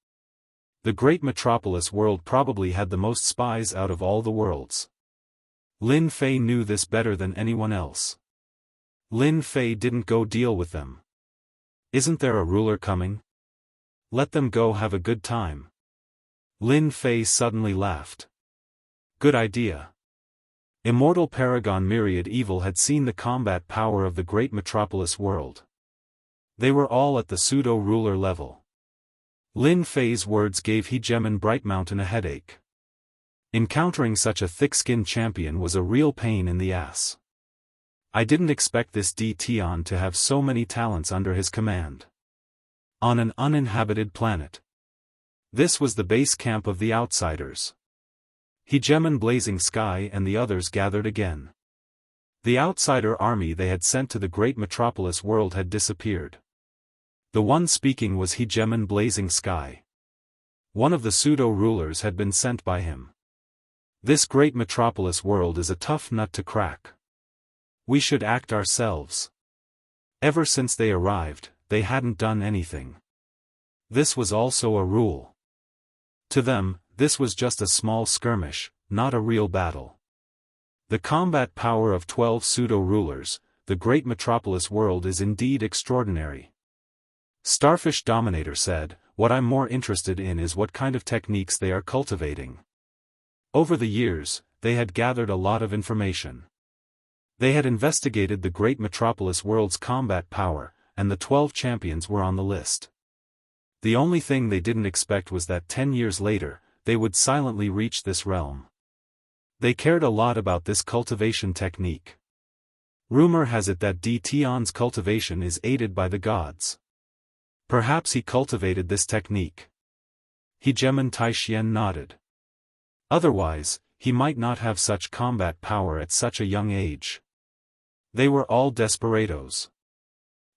The great metropolis world probably had the most spies out of all the worlds. Lin Fei knew this better than anyone else. Lin Fei didn't go deal with them. Isn't there a ruler coming? Let them go have a good time. Lin Fei suddenly laughed. Good idea. Immortal Paragon Myriad Evil had seen the combat power of the great metropolis world. They were all at the pseudo-ruler level. Lin Fei's words gave Hegemon Bright Mountain a headache. Encountering such a thick-skinned champion was a real pain in the ass. I didn't expect this Tion to have so many talents under his command. On an uninhabited planet. This was the base camp of the outsiders. Hegemon Blazing Sky and the others gathered again. The outsider army they had sent to the great metropolis world had disappeared. The one speaking was Hegemon Blazing Sky. One of the pseudo-rulers had been sent by him. This great metropolis world is a tough nut to crack. We should act ourselves. Ever since they arrived, they hadn't done anything. This was also a rule. To them, this was just a small skirmish, not a real battle. The combat power of 12 pseudo-rulers, the great metropolis world is indeed extraordinary. Starfish Dominator said, what I'm more interested in is what kind of techniques they are cultivating. Over the years, they had gathered a lot of information. They had investigated the great metropolis world's combat power, and the 12 champions were on the list. The only thing they didn't expect was that 10 years later, they would silently reach this realm. They cared a lot about this cultivation technique. Rumor has it that Tion's cultivation is aided by the gods. Perhaps he cultivated this technique. Hegemon Taixien nodded. Otherwise, he might not have such combat power at such a young age. They were all desperados.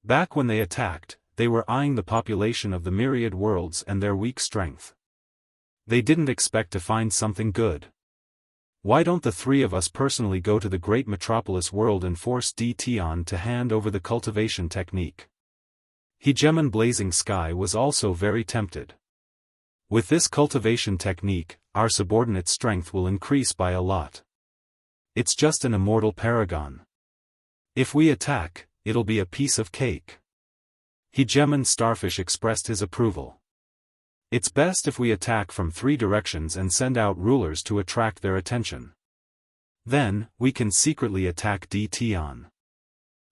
Back when they attacked, they were eyeing the population of the myriad worlds and their weak strength. They didn't expect to find something good. Why don't the three of us personally go to the great metropolis world and force Tion to hand over the cultivation technique? Hegemon Blazing Sky was also very tempted. With this cultivation technique, our subordinate strength will increase by a lot. It's just an immortal paragon. If we attack, it'll be a piece of cake. Hegemon Starfish expressed his approval. It's best if we attack from 3 directions and send out rulers to attract their attention. Then, we can secretly attack Tion.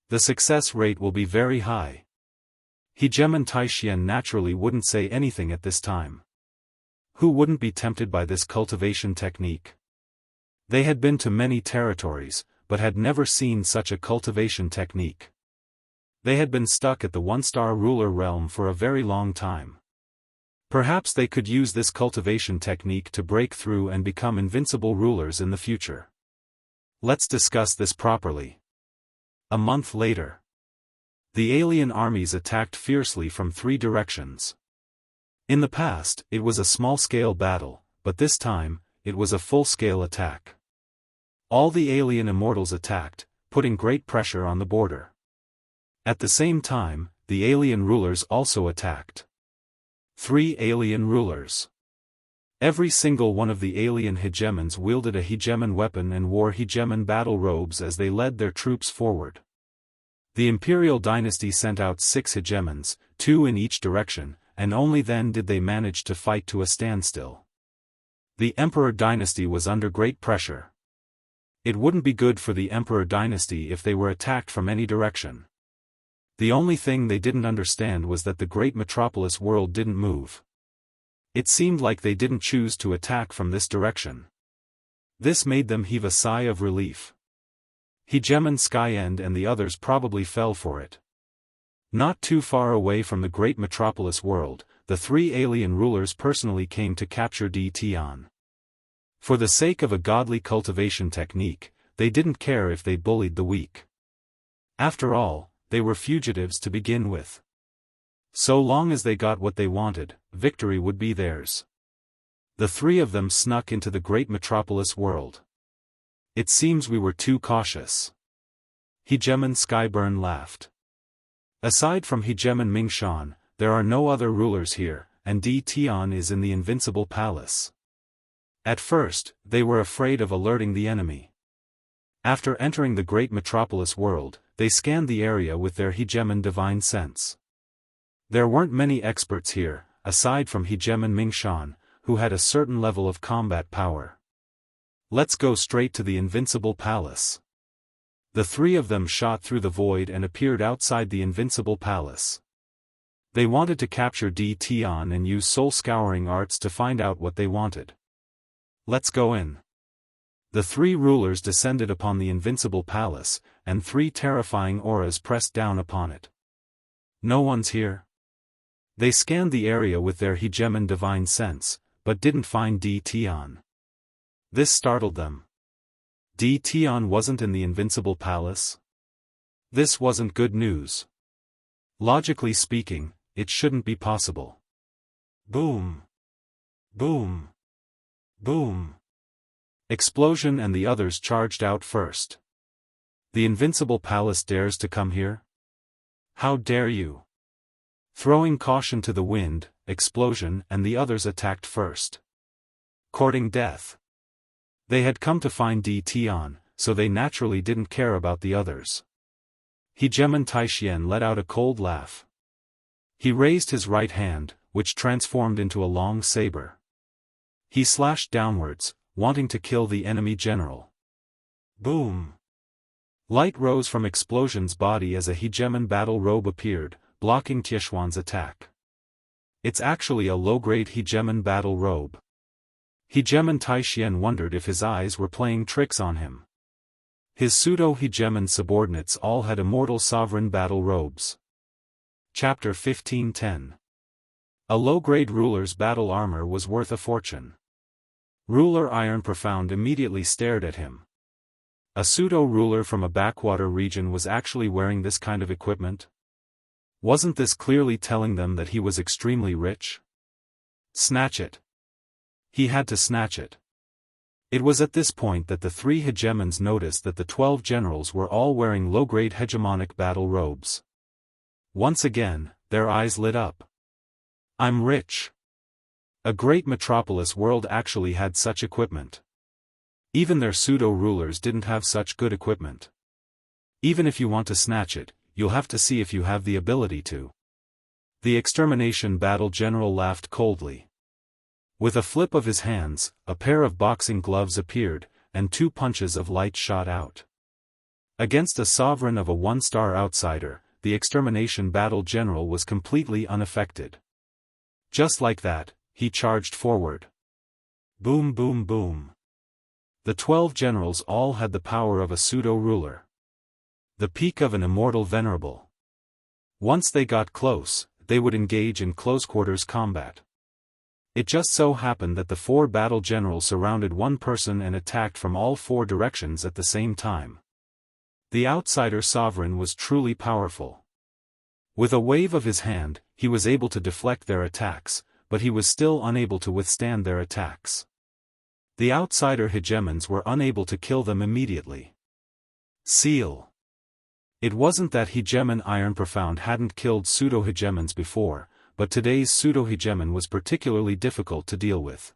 The success rate will be very high. Hegemon Taixien naturally wouldn't say anything at this time. Who wouldn't be tempted by this cultivation technique? They had been to many territories, but had never seen such a cultivation technique. They had been stuck at the 1-star ruler realm for a very long time. Perhaps they could use this cultivation technique to break through and become invincible rulers in the future. Let's discuss this properly. A month later. The alien armies attacked fiercely from 3 directions. In the past, it was a small-scale battle, but this time, it was a full-scale attack. All the alien immortals attacked, putting great pressure on the border. At the same time, the alien rulers also attacked. 3 alien rulers. Every single one of the alien hegemons wielded a hegemon weapon and wore hegemon battle robes as they led their troops forward. The imperial dynasty sent out 6 hegemons, 2 in each direction, and only then did they manage to fight to a standstill. The emperor dynasty was under great pressure. It wouldn't be good for the emperor dynasty if they were attacked from any direction. The only thing they didn't understand was that the great metropolis world didn't move. It seemed like they didn't choose to attack from this direction. This made them heave a sigh of relief. Hegemon Skyend and the others probably fell for it. Not too far away from the great metropolis world, the 3 alien rulers personally came to capture Tian. For the sake of a godly cultivation technique, they didn't care if they bullied the weak. After all, they were fugitives to begin with. So long as they got what they wanted, victory would be theirs. The 3 of them snuck into the great metropolis world. It seems we were too cautious. Hegemon Skyburn laughed. Aside from Hegemon Mingshan, there are no other rulers here, and Tian is in the invincible palace. At first, they were afraid of alerting the enemy. After entering the great metropolis world, they scanned the area with their Hegemon divine sense. There weren't many experts here, aside from Hegemon Mingshan, who had a certain level of combat power. Let's go straight to the invincible palace. The 3 of them shot through the void and appeared outside the invincible palace. They wanted to capture Tian and use soul-scouring arts to find out what they wanted. Let's go in. The 3 rulers descended upon the invincible palace, and 3 terrifying auras pressed down upon it. No one's here. They scanned the area with their Hegemon divine sense, but didn't find Tian. This startled them. Tian wasn't in the invincible palace? This wasn't good news. Logically speaking, it shouldn't be possible. Boom! Boom! Boom! Explosion, and the others charged out first. The invincible palace dares to come here? How dare you? Throwing caution to the wind, explosion, and the others attacked first. Courting death. They had come to find Tian, so they naturally didn't care about the others. Hegemon Taixien let out a cold laugh. He raised his right hand, which transformed into a long saber. He slashed downwards, wanting to kill the enemy general. Boom! Light rose from Explosion's body as a Hegemon battle robe appeared, blocking Tieshuan's attack. It's actually a low-grade Hegemon battle robe. Hegemon Taixien wondered if his eyes were playing tricks on him. His pseudo-Hegemon subordinates all had immortal sovereign battle robes. Chapter 1510. A low-grade ruler's battle armor was worth a fortune. Ruler Iron Profound immediately stared at him. A pseudo-ruler from a backwater region was actually wearing this kind of equipment? Wasn't this clearly telling them that he was extremely rich? Snatch it. He had to snatch it. It was at this point that the 3 hegemons noticed that the 12 generals were all wearing low-grade hegemonic battle robes. Once again, their eyes lit up. I'm rich. A great metropolis world actually had such equipment. Even their pseudo-rulers didn't have such good equipment. Even if you want to snatch it, you'll have to see if you have the ability to. The extermination battle general laughed coldly. With a flip of his hands, a pair of boxing gloves appeared, and 2 punches of light shot out. Against a sovereign of a 1-star outsider, the extermination battle general was completely unaffected. Just like that, he charged forward. Boom, boom, boom. The 12 generals all had the power of a pseudo-ruler. The peak of an immortal venerable. Once they got close, they would engage in close-quarters combat. It just so happened that the 4 battle generals surrounded one person and attacked from all 4 directions at the same time. The outsider sovereign was truly powerful. With a wave of his hand, he was able to deflect their attacks, but he was still unable to withstand their attacks. The outsider hegemons were unable to kill them immediately. Seal. It wasn't that Hegemon Iron Profound hadn't killed pseudo-hegemons before, but today's pseudo-hegemon was particularly difficult to deal with.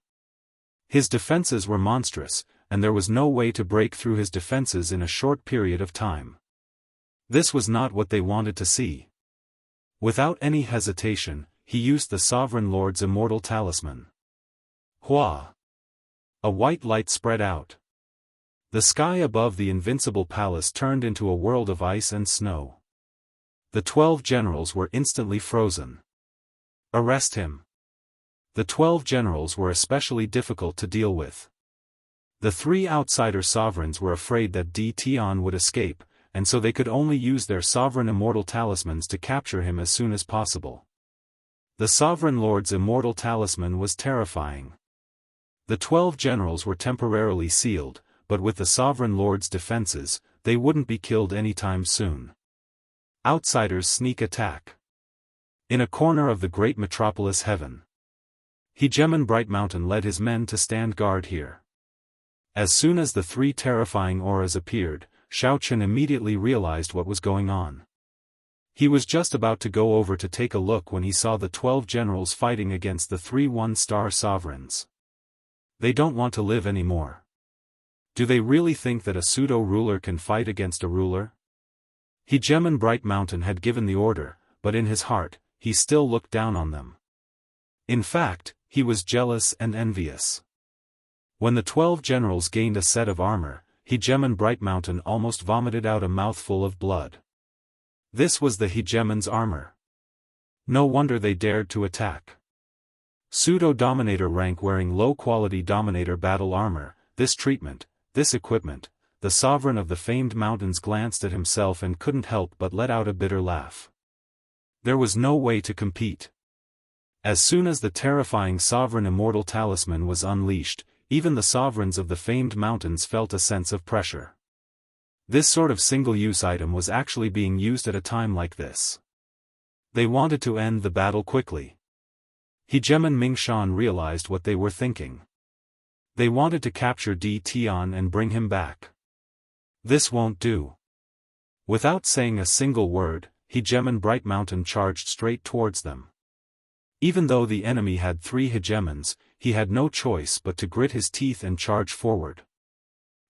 His defenses were monstrous, and there was no way to break through his defenses in a short period of time. This was not what they wanted to see. Without any hesitation, he used the Sovereign Lord's immortal talisman. Hua! A white light spread out. The sky above the invincible palace turned into a world of ice and snow. The 12 generals were instantly frozen. Arrest him. The 12 generals were especially difficult to deal with. The 3 outsider sovereigns were afraid that Di Tian would escape, and so they could only use their sovereign immortal talismans to capture him as soon as possible. The Sovereign Lord's immortal talisman was terrifying. The 12 generals were temporarily sealed, but with the Sovereign Lord's defenses, they wouldn't be killed anytime soon. Outsiders sneak attack. In a corner of the great metropolis heaven, Hegemon Bright Mountain led his men to stand guard here. As soon as the 3 terrifying auras appeared, Shao Chen immediately realized what was going on. He was just about to go over to take a look when he saw the 12 generals fighting against the 3 one-star sovereigns. They don't want to live anymore. Do they really think that a pseudo-ruler can fight against a ruler? Hegemon Bright Mountain had given the order, but in his heart, he still looked down on them. In fact, he was jealous and envious. When the 12 generals gained a set of armor, Hegemon Bright Mountain almost vomited out a mouthful of blood. This was the Hegemon's armor. No wonder they dared to attack. Pseudo-dominator rank wearing low-quality dominator battle armor, this treatment, this equipment. The sovereign of the famed mountains glanced at himself and couldn't help but let out a bitter laugh. There was no way to compete. As soon as the terrifying sovereign immortal talisman was unleashed, even the sovereigns of the famed mountains felt a sense of pressure. This sort of single-use item was actually being used at a time like this. They wanted to end the battle quickly. Hegemon Mingshan realized what they were thinking. They wanted to capture Di Tian and bring him back. This won't do. Without saying a single word, Hegemon Bright Mountain charged straight towards them. Even though the enemy had 3 hegemons, he had no choice but to grit his teeth and charge forward.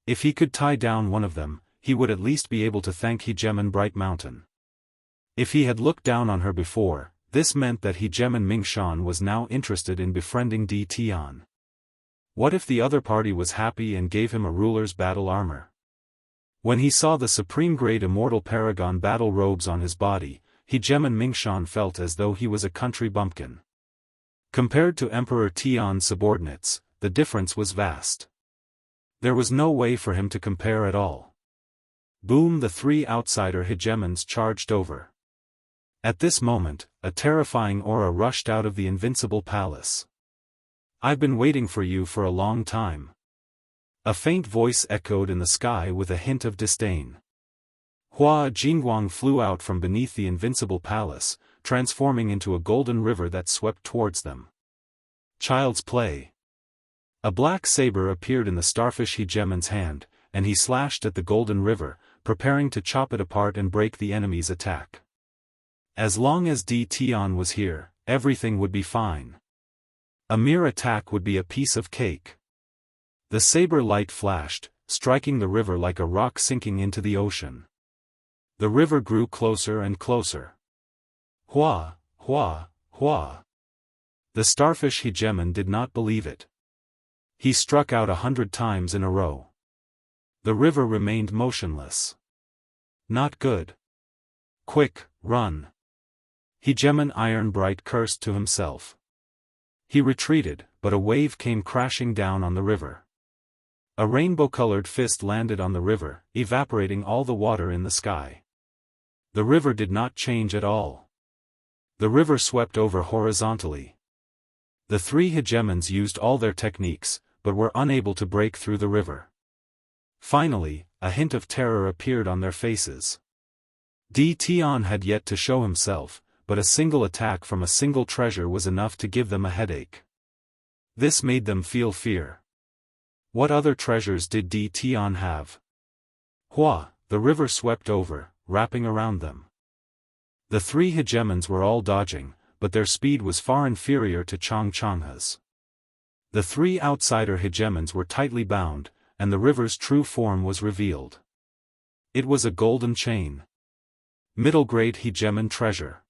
If he could tie down one of them, he would at least be able to thank Hegemon Bright Mountain. If he had looked down on her before, this meant that Hegemon Mingshan was now interested in befriending Di Tian. What if the other party was happy and gave him a ruler's battle armor? When he saw the supreme-grade immortal paragon battle robes on his body, Hegemon Mingshan felt as though he was a country bumpkin. Compared to Emperor Tian's subordinates, the difference was vast. There was no way for him to compare at all. Boom! The 3 outsider hegemons charged over. At this moment, a terrifying aura rushed out of the invincible palace. "I've been waiting for you for a long time." A faint voice echoed in the sky with a hint of disdain. Hua Jingguang flew out from beneath the invincible palace, transforming into a golden river that swept towards them. Child's play. A black saber appeared in the starfish hegemon's hand, and he slashed at the golden river, preparing to chop it apart and break the enemy's attack. As long as Di Tian was here, everything would be fine. A mere attack would be a piece of cake. The saber light flashed, striking the river like a rock sinking into the ocean. The river grew closer and closer. Hua, hua, hua. The starfish hegemon did not believe it. He struck out 100 times in a row. The river remained motionless. Not good. Quick, run. Hegemon Ironbright cursed to himself. He retreated, but a wave came crashing down on the river. A rainbow-colored fist landed on the river, evaporating all the water in the sky. The river did not change at all. The river swept over horizontally. The 3 hegemons used all their techniques, but were unable to break through the river. Finally, a hint of terror appeared on their faces. Di Tian had yet to show himself, but a single attack from a single treasure was enough to give them a headache. This made them feel fear. What other treasures did Di Tian have? Hua, the river swept over, wrapping around them. The 3 hegemons were all dodging, but their speed was far inferior to Chang's. The 3 outsider hegemons were tightly bound, and the river's true form was revealed. It was a golden chain. Middle-grade hegemon treasure.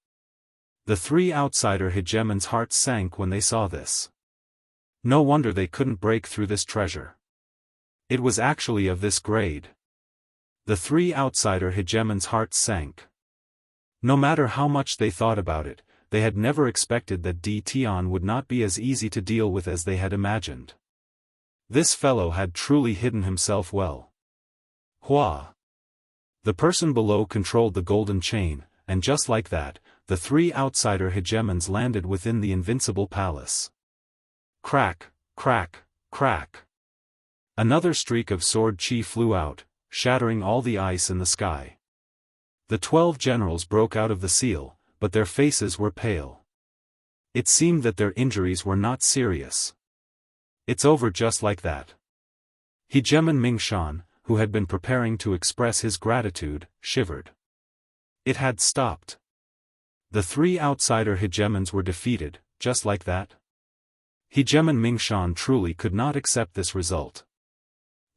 The three outsider hegemon's hearts sank when they saw this. No wonder they couldn't break through this treasure. It was actually of this grade. The three outsider hegemon's hearts sank. No matter how much they thought about it, they had never expected that Tian would not be as easy to deal with as they had imagined. This fellow had truly hidden himself well. Hua! The person below controlled the golden chain, and just like that, the three outsider hegemons landed within the invincible palace. Crack, crack, crack. Another streak of sword chi flew out, shattering all the ice in the sky. The 12 generals broke out of the seal, but their faces were pale. It seemed that their injuries were not serious. It's over just like that. Hegemon Mingshan, who had been preparing to express his gratitude, shivered. It had stopped. The three outsider hegemons were defeated, just like that. Hegemon Mingshan truly could not accept this result.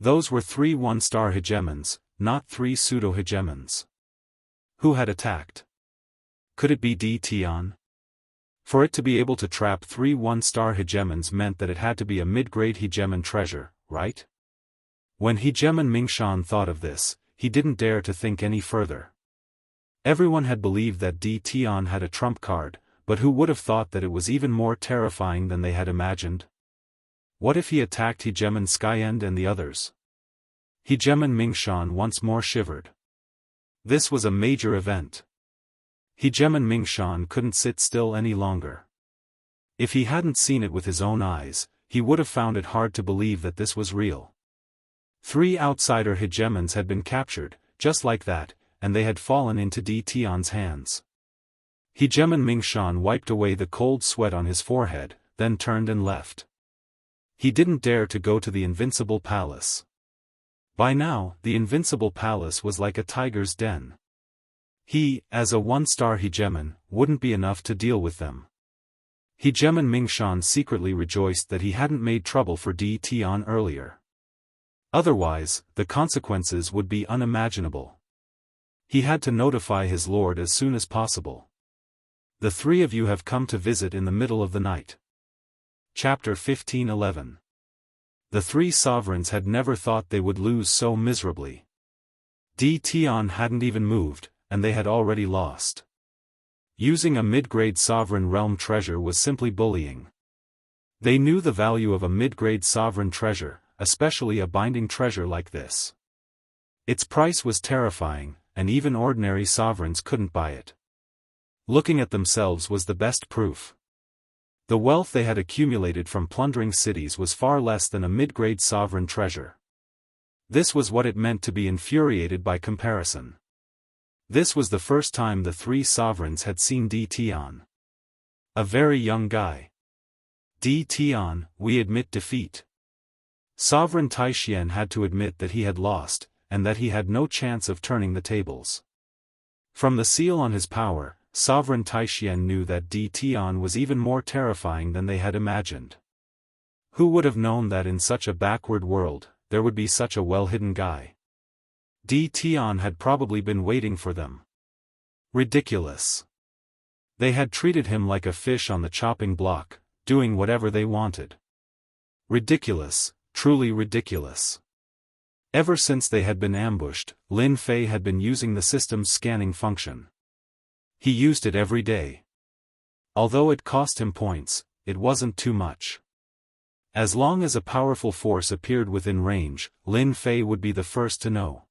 Those were 3 one-star hegemons, not 3 pseudo-hegemons. Who had attacked? Could it be Tian? For it to be able to trap 3 one-star hegemons meant that it had to be a mid-grade hegemon treasure, right? When Hegemon Mingshan thought of this, he didn't dare to think any further. Everyone had believed that Tian had a trump card, but who would have thought that it was even more terrifying than they had imagined? What if he attacked Hegemon Skyend and the others? Hegemon Mingshan once more shivered. This was a major event. Hegemon Mingshan couldn't sit still any longer. If he hadn't seen it with his own eyes, he would have found it hard to believe that this was real. 3 outsider hegemons had been captured, just like that, and they had fallen into Tian's hands. Hegemon Mingshan wiped away the cold sweat on his forehead, then turned and left. He didn't dare to go to the Invincible Palace. By now, the Invincible Palace was like a tiger's den. He, as a one-star hegemon, wouldn't be enough to deal with them. Hegemon Mingshan secretly rejoiced that he hadn't made trouble for Tian earlier. Otherwise, the consequences would be unimaginable. He had to notify his lord as soon as possible. The 3 of you have come to visit in the middle of the night. Chapter 15:11. The 3 sovereigns had never thought they would lose so miserably. Tian hadn't even moved, and they had already lost. Using a mid-grade sovereign realm treasure was simply bullying. They knew the value of a mid-grade sovereign treasure, especially a binding treasure like this. Its price was terrifying, and even ordinary sovereigns couldn't buy it. Looking at themselves was the best proof. The wealth they had accumulated from plundering cities was far less than a mid-grade sovereign treasure. This was what it meant to be infuriated by comparison. This was the first time the 3 sovereigns had seen Tian. A very young guy. Tian, we admit defeat. Sovereign Taishian had to admit that he had lost, and that he had no chance of turning the tables. From the seal on his power, Sovereign Taishian knew that Tian was even more terrifying than they had imagined. Who would have known that in such a backward world, there would be such a well-hidden guy? Tian had probably been waiting for them. Ridiculous. They had treated him like a fish on the chopping block, doing whatever they wanted. Ridiculous, truly ridiculous. Ever since they had been ambushed, Lin Fei had been using the system's scanning function. He used it every day. Although it cost him points, it wasn't too much. As long as a powerful force appeared within range, Lin Fei would be the first to know.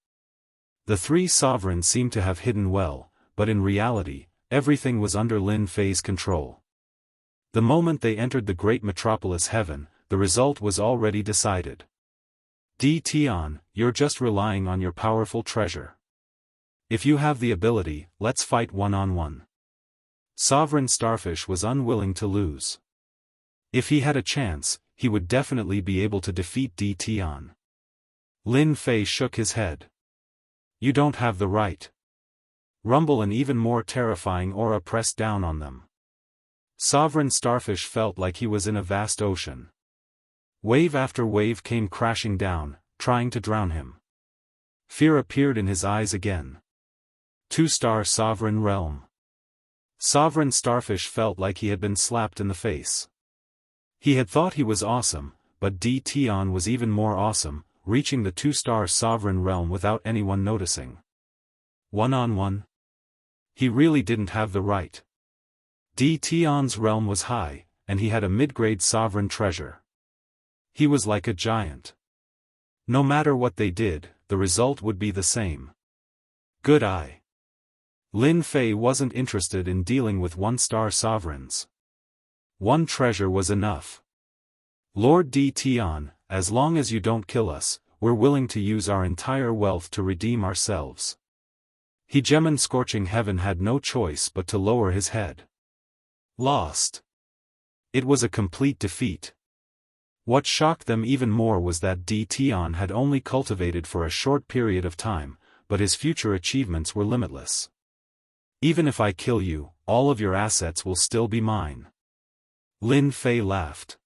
The 3 sovereigns seemed to have hidden well, but in reality, everything was under Lin Fei's control. The moment they entered the great metropolis heaven, the result was already decided. Tian, you're just relying on your powerful treasure. If you have the ability, let's fight one-on-one. Sovereign Starfish was unwilling to lose. If he had a chance, he would definitely be able to defeat Tian. Lin Fei shook his head. You don't have the right. Rumble, an even more terrifying aura pressed down on them. Sovereign Starfish felt like he was in a vast ocean. Wave after wave came crashing down, trying to drown him. Fear appeared in his eyes again. 2-star sovereign realm. Sovereign Starfish felt like he had been slapped in the face. He had thought he was awesome, but Tion was even more awesome, reaching the 2-star sovereign realm without anyone noticing. One-on-one? He really didn't have the right. Tion's realm was high, and he had a mid-grade sovereign treasure. He was like a giant. No matter what they did, the result would be the same. Good eye. Lin Fei wasn't interested in dealing with 1-star sovereigns. One treasure was enough. Lord Tion, as long as you don't kill us, we're willing to use our entire wealth to redeem ourselves. Hegemon Scorching Heaven had no choice but to lower his head. Lost. It was a complete defeat. What shocked them even more was that Tion had only cultivated for a short period of time, but his future achievements were limitless. Even if I kill you, all of your assets will still be mine. Lin Fei laughed.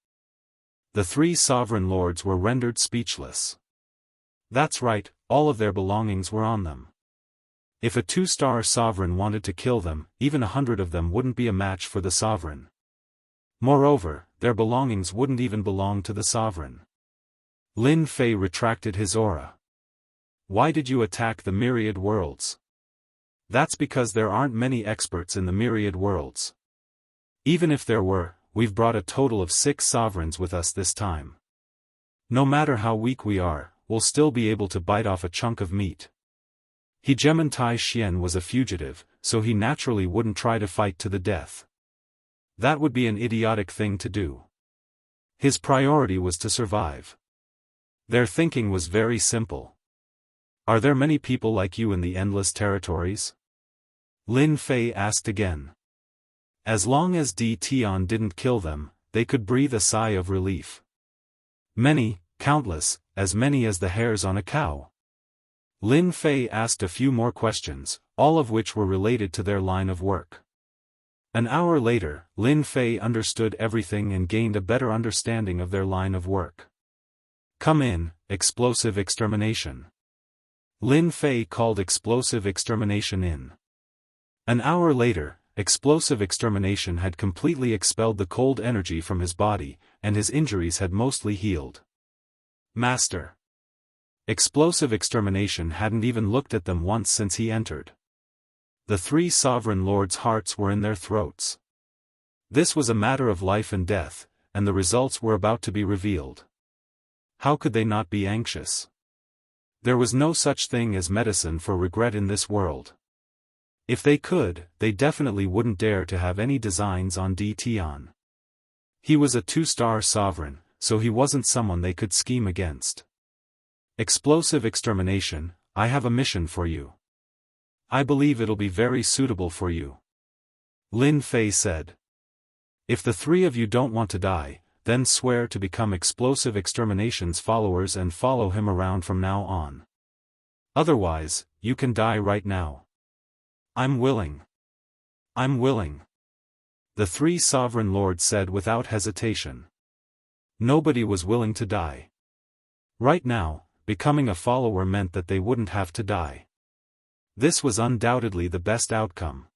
The 3 sovereign lords were rendered speechless. That's right, all of their belongings were on them. If a 2-star sovereign wanted to kill them, even 100 of them wouldn't be a match for the sovereign. Moreover, their belongings wouldn't even belong to the sovereign. Lin Fei retracted his aura. Why did you attack the myriad worlds? That's because there aren't many experts in the myriad worlds. Even if there were, we've brought a total of 6 sovereigns with us this time. No matter how weak we are, we'll still be able to bite off a chunk of meat. Hegemon Tai Xian was a fugitive, so he naturally wouldn't try to fight to the death. That would be an idiotic thing to do. His priority was to survive. Their thinking was very simple. Are there many people like you in the endless territories? Lin Fei asked again. As long as Tion didn't kill them, they could breathe a sigh of relief. Many, countless, as many as the hairs on a cow. Lin Fei asked a few more questions, all of which were related to their line of work. An hour later, Lin Fei understood everything and gained a better understanding of their line of work. Come in, explosive extermination. Lin Fei called explosive extermination in. An hour later, explosive extermination had completely expelled the cold energy from his body, and his injuries had mostly healed. Master. Explosive extermination hadn't even looked at them once since he entered. The 3 sovereign lords' hearts were in their throats. This was a matter of life and death, and the results were about to be revealed. How could they not be anxious? There was no such thing as medicine for regret in this world. If they could, they definitely wouldn't dare to have any designs on Tion. He was a 2-star sovereign, so he wasn't someone they could scheme against. Explosive extermination, I have a mission for you. I believe it'll be very suitable for you. Lin Fei said. If the 3 of you don't want to die, then swear to become explosive extermination's followers and follow him around from now on. Otherwise, you can die right now. I'm willing. I'm willing. The 3 sovereign lords said without hesitation. Nobody was willing to die. Right now, becoming a follower meant that they wouldn't have to die. This was undoubtedly the best outcome.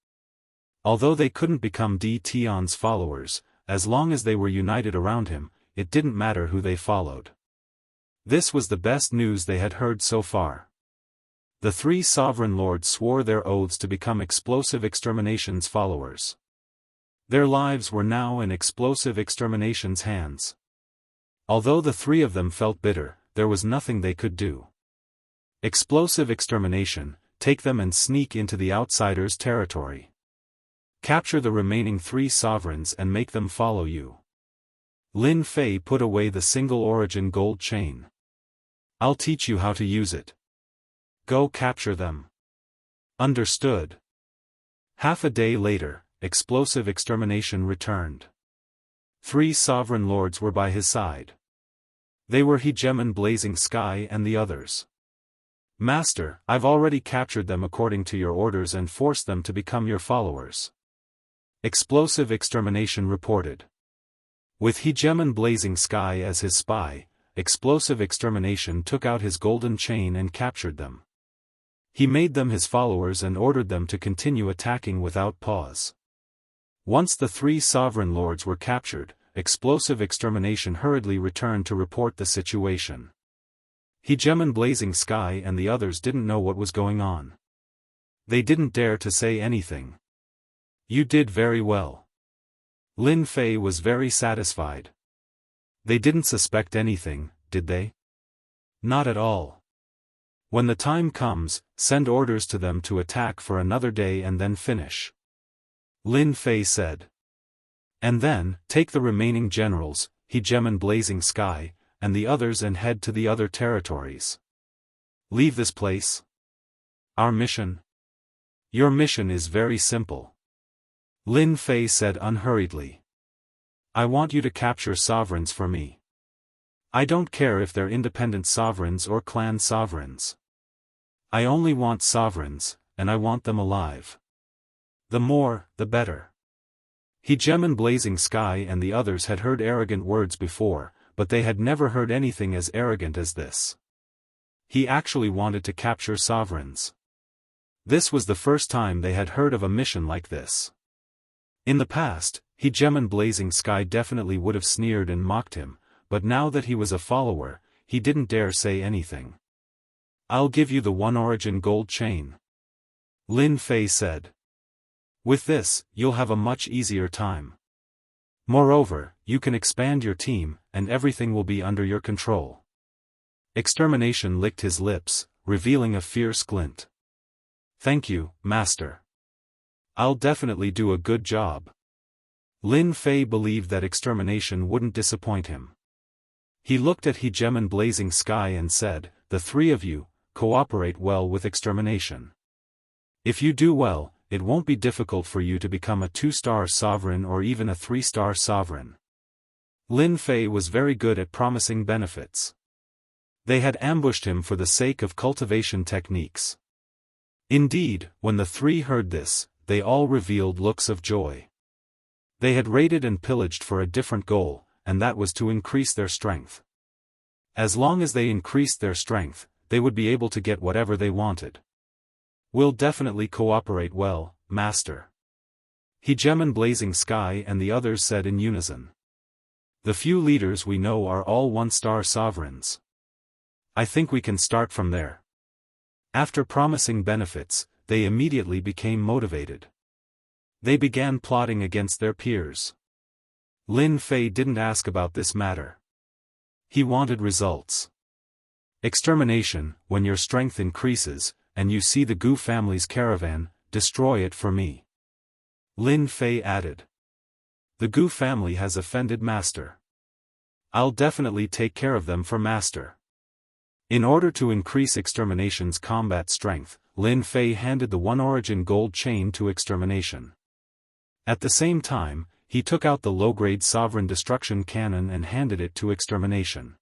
Although they couldn't become Tion's followers, as long as they were united around him, it didn't matter who they followed. This was the best news they had heard so far. The 3 sovereign lords swore their oaths to become explosive extermination's followers. Their lives were now in explosive extermination's hands. Although the 3 of them felt bitter, there was nothing they could do. Explosive extermination, take them and sneak into the outsider's territory. Capture the remaining 3 sovereigns and make them follow you. Lin Fei put away the single origin gold chain. I'll teach you how to use it. Go capture them. Understood. Half a day later, explosive extermination returned. 3 sovereign lords were by his side. They were Hegemon Blazing Sky and the others. Master, I've already captured them according to your orders and forced them to become your followers. Explosive extermination reported. With Hegemon Blazing Sky as his spy, explosive extermination took out his golden chain and captured them. He made them his followers and ordered them to continue attacking without pause. Once the 3 sovereign lords were captured, Explosive Extermination hurriedly returned to report the situation. Hegemon Blazing Sky and the others didn't know what was going on. They didn't dare to say anything. You did very well. Lin Fei was very satisfied. They didn't suspect anything, did they? Not at all. When the time comes, send orders to them to attack for another day and then finish. Lin Fei said. And then, take the remaining generals, Hegemon Blazing Sky, and the others and head to the other territories. Leave this place? Our mission? Your mission is very simple. Lin Fei said unhurriedly. I want you to capture sovereigns for me. I don't care if they're independent sovereigns or clan sovereigns. I only want sovereigns, and I want them alive. The more, the better. Hegemon Blazing Sky and the others had heard arrogant words before, but they had never heard anything as arrogant as this. He actually wanted to capture sovereigns. This was the first time they had heard of a mission like this. In the past, Hegemon Blazing Sky definitely would have sneered and mocked him, but now that he was a follower, he didn't dare say anything. I'll give you the One Origin gold chain. Lin Fei said. With this, you'll have a much easier time. Moreover, you can expand your team, and everything will be under your control. Extermination licked his lips, revealing a fierce glint. Thank you, Master. I'll definitely do a good job. Lin Fei believed that Extermination wouldn't disappoint him. He looked at Hegemon Blazing Sky and said, the 3 of you, cooperate well with Extermination. If you do well, it won't be difficult for you to become a 2-star sovereign or even a 3-star sovereign. Lin Fei was very good at promising benefits. They had ambushed him for the sake of cultivation techniques. Indeed, when the 3 heard this, they all revealed looks of joy. They had raided and pillaged for a different goal, and that was to increase their strength. As long as they increased their strength, they would be able to get whatever they wanted. We'll definitely cooperate well, Master. Hegemon Blazing Sky and the others said in unison. The few leaders we know are all 1-star sovereigns. I think we can start from there. After promising benefits, they immediately became motivated. They began plotting against their peers. Lin Fei didn't ask about this matter. He wanted results. Extermination, when your strength increases, and you see the Gu family's caravan, destroy it for me. Lin Fei added. The Gu family has offended Master. I'll definitely take care of them for Master. In order to increase Extermination's combat strength, Lin Fei handed the One Origin gold chain to Extermination. At the same time, he took out the low-grade Sovereign Destruction Cannon and handed it to Extermination.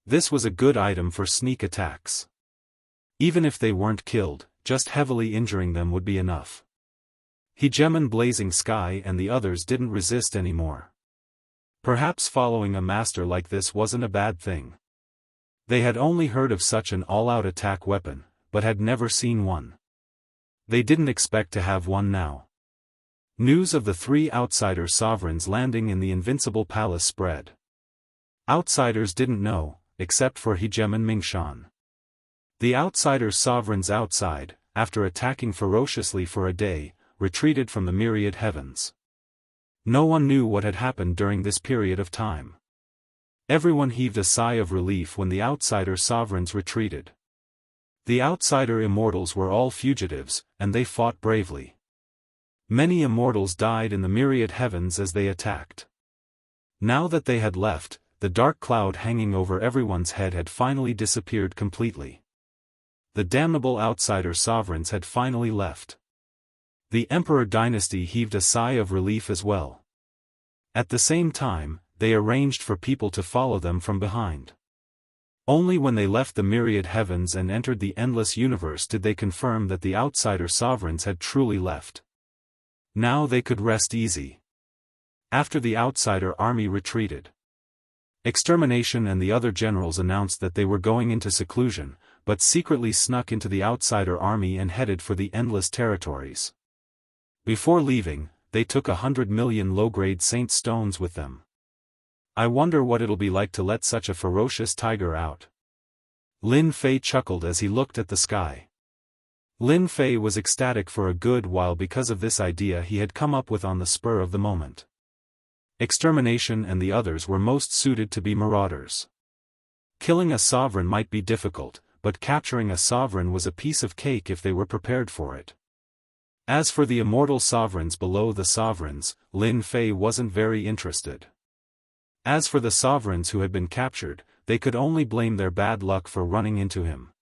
This was a good item for sneak attacks. Even if they weren't killed, just heavily injuring them would be enough. Hegemon Blazing Sky and the others didn't resist anymore. Perhaps following a master like this wasn't a bad thing. They had only heard of such an all-out attack weapon, but had never seen one. They didn't expect to have one now. News of the 3 outsider sovereigns landing in the Invincible Palace spread. Outsiders didn't know, except for Hegemon Mingshan. The outsider sovereigns outside, after attacking ferociously for a day, retreated from the myriad heavens. No one knew what had happened during this period of time. Everyone heaved a sigh of relief when the outsider sovereigns retreated. The outsider immortals were all fugitives, and they fought bravely. Many immortals died in the myriad heavens as they attacked. Now that they had left, the dark cloud hanging over everyone's head had finally disappeared completely. The damnable outsider sovereigns had finally left. The Emperor dynasty heaved a sigh of relief as well. At the same time, they arranged for people to follow them from behind. Only when they left the myriad heavens and entered the endless universe did they confirm that the outsider sovereigns had truly left. Now they could rest easy. After the outsider army retreated, Extermination and the other generals announced that they were going into seclusion, but secretly snuck into the outsider army and headed for the endless territories. Before leaving, they took 100 million low-grade saint stones with them. I wonder what it'll be like to let such a ferocious tiger out. Lin Fei chuckled as he looked at the sky. Lin Fei was ecstatic for a good while because of this idea he had come up with on the spur of the moment. Extermination and the others were most suited to be marauders. Killing a sovereign might be difficult, but capturing a sovereign was a piece of cake if they were prepared for it. As for the immortal sovereigns below the sovereigns, Lin Fei wasn't very interested. As for the sovereigns who had been captured, they could only blame their bad luck for running into him.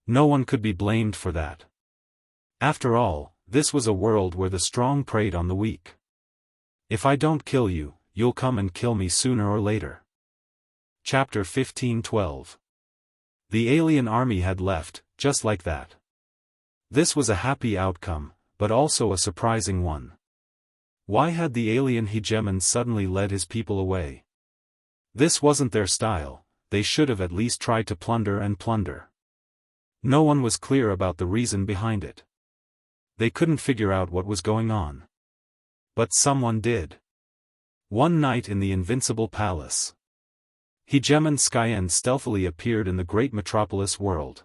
No one could be blamed for that. After all, this was a world where the strong preyed on the weak. If I don't kill you, you'll come and kill me sooner or later. Chapter 15:12. The alien army had left, just like that. This was a happy outcome, but also a surprising one. Why had the alien hegemon suddenly led his people away? This wasn't their style, they should have at least tried to plunder and plunder. No one was clear about the reason behind it. They couldn't figure out what was going on. But someone did. One night in the Invincible Palace, Hegemon Xianxia stealthily appeared in the great metropolis world.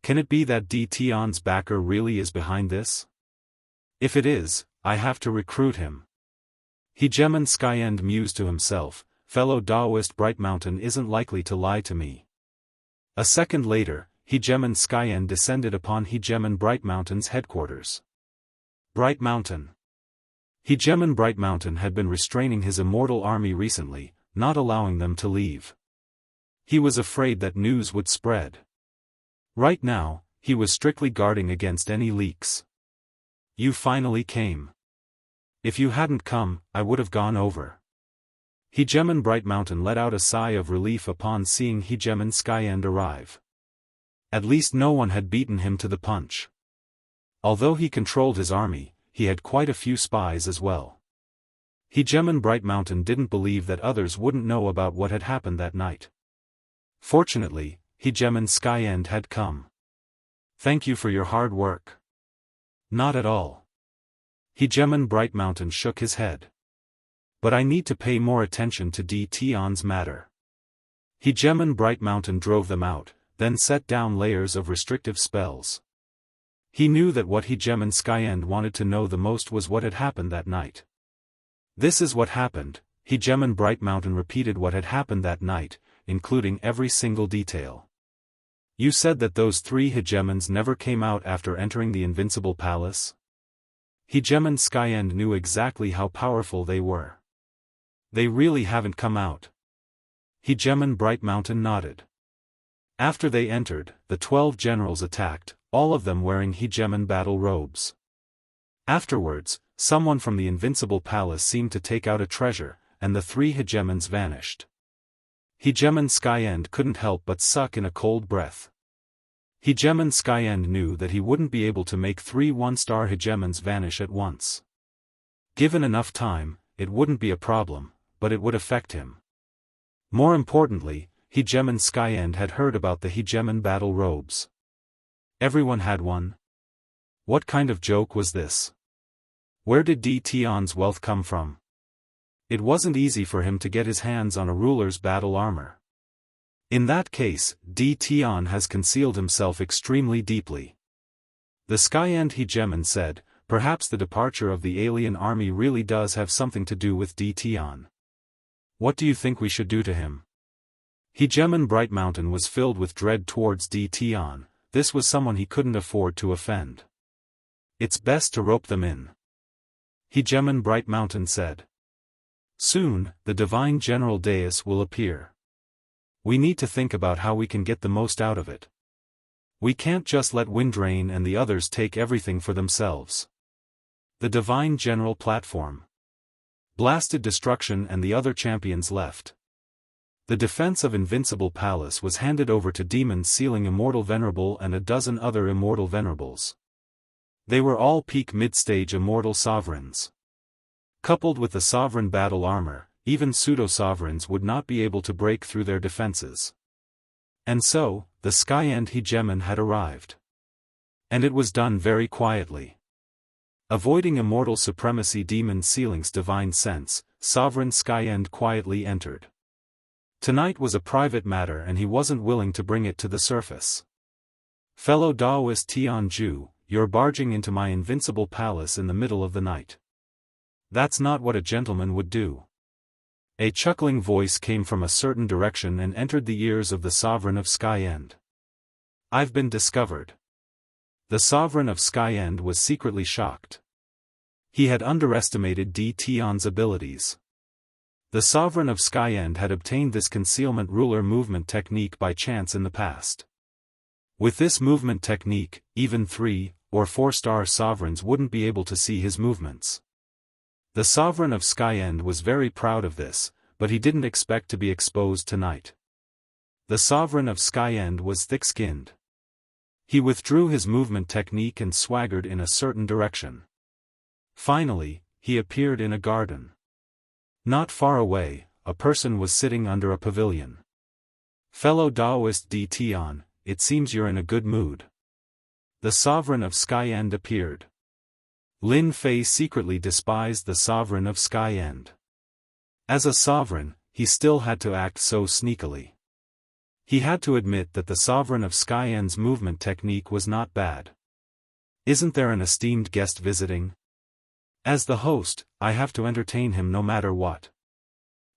Can it be that Tion's backer really is behind this? If it is, I have to recruit him. Hegemon Xianxia mused to himself, fellow Daoist Bright Mountain isn't likely to lie to me. A second later, Hegemon Xianxia descended upon Hegemon Bright Mountain's headquarters. Bright Mountain. Hegemon Bright Mountain had been restraining his immortal army recently, not allowing them to leave. He was afraid that news would spread. Right now, he was strictly guarding against any leaks. You finally came. If you hadn't come, I would have gone over. Hegemon Bright Mountain let out a sigh of relief upon seeing Hegemon Xianxia arrive. At least no one had beaten him to the punch. Although he controlled his army, he had quite a few spies as well. Hegemon Bright Mountain didn't believe that others wouldn't know about what had happened that night. Fortunately, Hegemon Xianxia had come. Thank you for your hard work. Not at all. Hegemon Bright Mountain shook his head. But I need to pay more attention to Tion's matter. Hegemon Bright Mountain drove them out, then set down layers of restrictive spells. He knew that what Hegemon Xianxia wanted to know the most was what had happened that night. This is what happened. Hegemon Bright Mountain repeated what had happened that night, including every single detail. You said that those 3 hegemons never came out after entering the Invincible Palace? Hegemon Xianxia knew exactly how powerful they were. They really haven't come out. Hegemon Bright Mountain nodded. After they entered, the 12 generals attacked, all of them wearing Hegemon battle robes. Afterwards, someone from the Invincible Palace seemed to take out a treasure, and the 3 hegemons vanished. Hegemon Xianxia couldn't help but suck in a cold breath. Hegemon Xianxia knew that he wouldn't be able to make 3 one-star hegemons vanish at once. Given enough time, it wouldn't be a problem, but it would affect him. More importantly, Hegemon Xianxia had heard about the Hegemon battle robes. Everyone had one. What kind of joke was this? Where did Tion's wealth come from? It wasn't easy for him to get his hands on a ruler's battle armor. In that case, Tion has concealed himself extremely deeply. The Xianxia hegemon said, perhaps the departure of the alien army really does have something to do with Tion. What do you think we should do to him? Hegemon Bright Mountain was filled with dread towards Tion. This was someone he couldn't afford to offend. It's best to rope them in. Hegemon Bright Mountain said. Soon, the divine General Daoist will appear. We need to think about how we can get the most out of it. We can't just let Windrain and the others take everything for themselves. The divine general platform. Blasted Destruction and the other champions left. The defense of Invincible Palace was handed over to Demon Sealing Immortal Venerable and a dozen other Immortal Venerables. They were all peak mid-stage Immortal Sovereigns. Coupled with the Sovereign battle armor, even pseudo-sovereigns would not be able to break through their defenses. And so, the Sky-End hegemon had arrived. And it was done very quietly. Avoiding immortal supremacy demon Sealing's divine sense, Sovereign Sky-End quietly entered. Tonight was a private matter and he wasn't willing to bring it to the surface. Fellow Daoist Tianju, you're barging into my invincible palace in the middle of the night. That's not what a gentleman would do. A chuckling voice came from a certain direction and entered the ears of the Sovereign of Sky-End. I've been discovered. The Sovereign of Sky-End was secretly shocked. He had underestimated D. Tion's abilities. The Sovereign of Sky-End had obtained this concealment ruler movement technique by chance in the past. With this movement technique, even 3- or 4-star sovereigns wouldn't be able to see his movements. The Sovereign of Sky-End was very proud of this, but he didn't expect to be exposed tonight. The Sovereign of Sky-End was thick-skinned. He withdrew his movement technique and swaggered in a certain direction. Finally, he appeared in a garden. Not far away, a person was sitting under a pavilion. Fellow Daoist D. Tion, it seems you're in a good mood. The Sovereign of Sky-End appeared. Lin Fei secretly despised the Sovereign of Sky-End. As a sovereign, he still had to act so sneakily. He had to admit that the Sovereign of Sky-End's movement technique was not bad. Isn't there an esteemed guest visiting? As the host, I have to entertain him no matter what.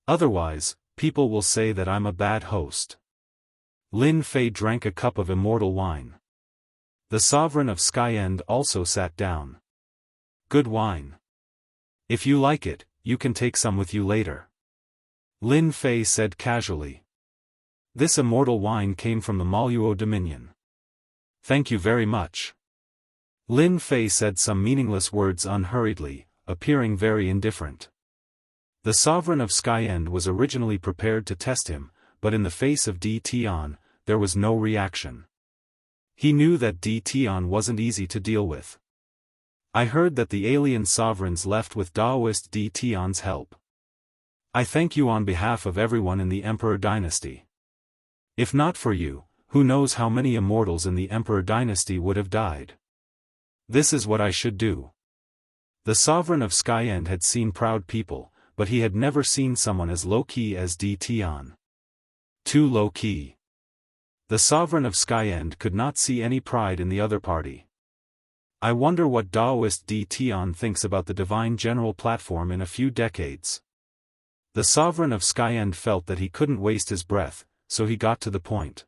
Otherwise, people will say that I'm a bad host. Lin Fei drank a cup of immortal wine. The Sovereign of Sky-End also sat down. Good wine. If you like it, you can take some with you later. Lin Fei said casually. This immortal wine came from the Maluo Dominion. Thank you very much. Lin Fei said some meaningless words unhurriedly, appearing very indifferent. The Sovereign of Sky-End was originally prepared to test him, but in the face of D. Tion, there was no reaction. He knew that D. Tion wasn't easy to deal with. I heard that the alien sovereigns left with Daoist D. Tion's help. I thank you on behalf of everyone in the Emperor Dynasty. If not for you, who knows how many immortals in the Emperor Dynasty would have died. This is what I should do. The Sovereign of Sky-End had seen proud people, but he had never seen someone as low-key as D. Tion. Too low-key. The Sovereign of Sky-End could not see any pride in the other party. I wonder what Daoist D. Tion thinks about the Divine General platform in a few decades. The Sovereign of Sky-End felt that he couldn't waste his breath, so he got to the point.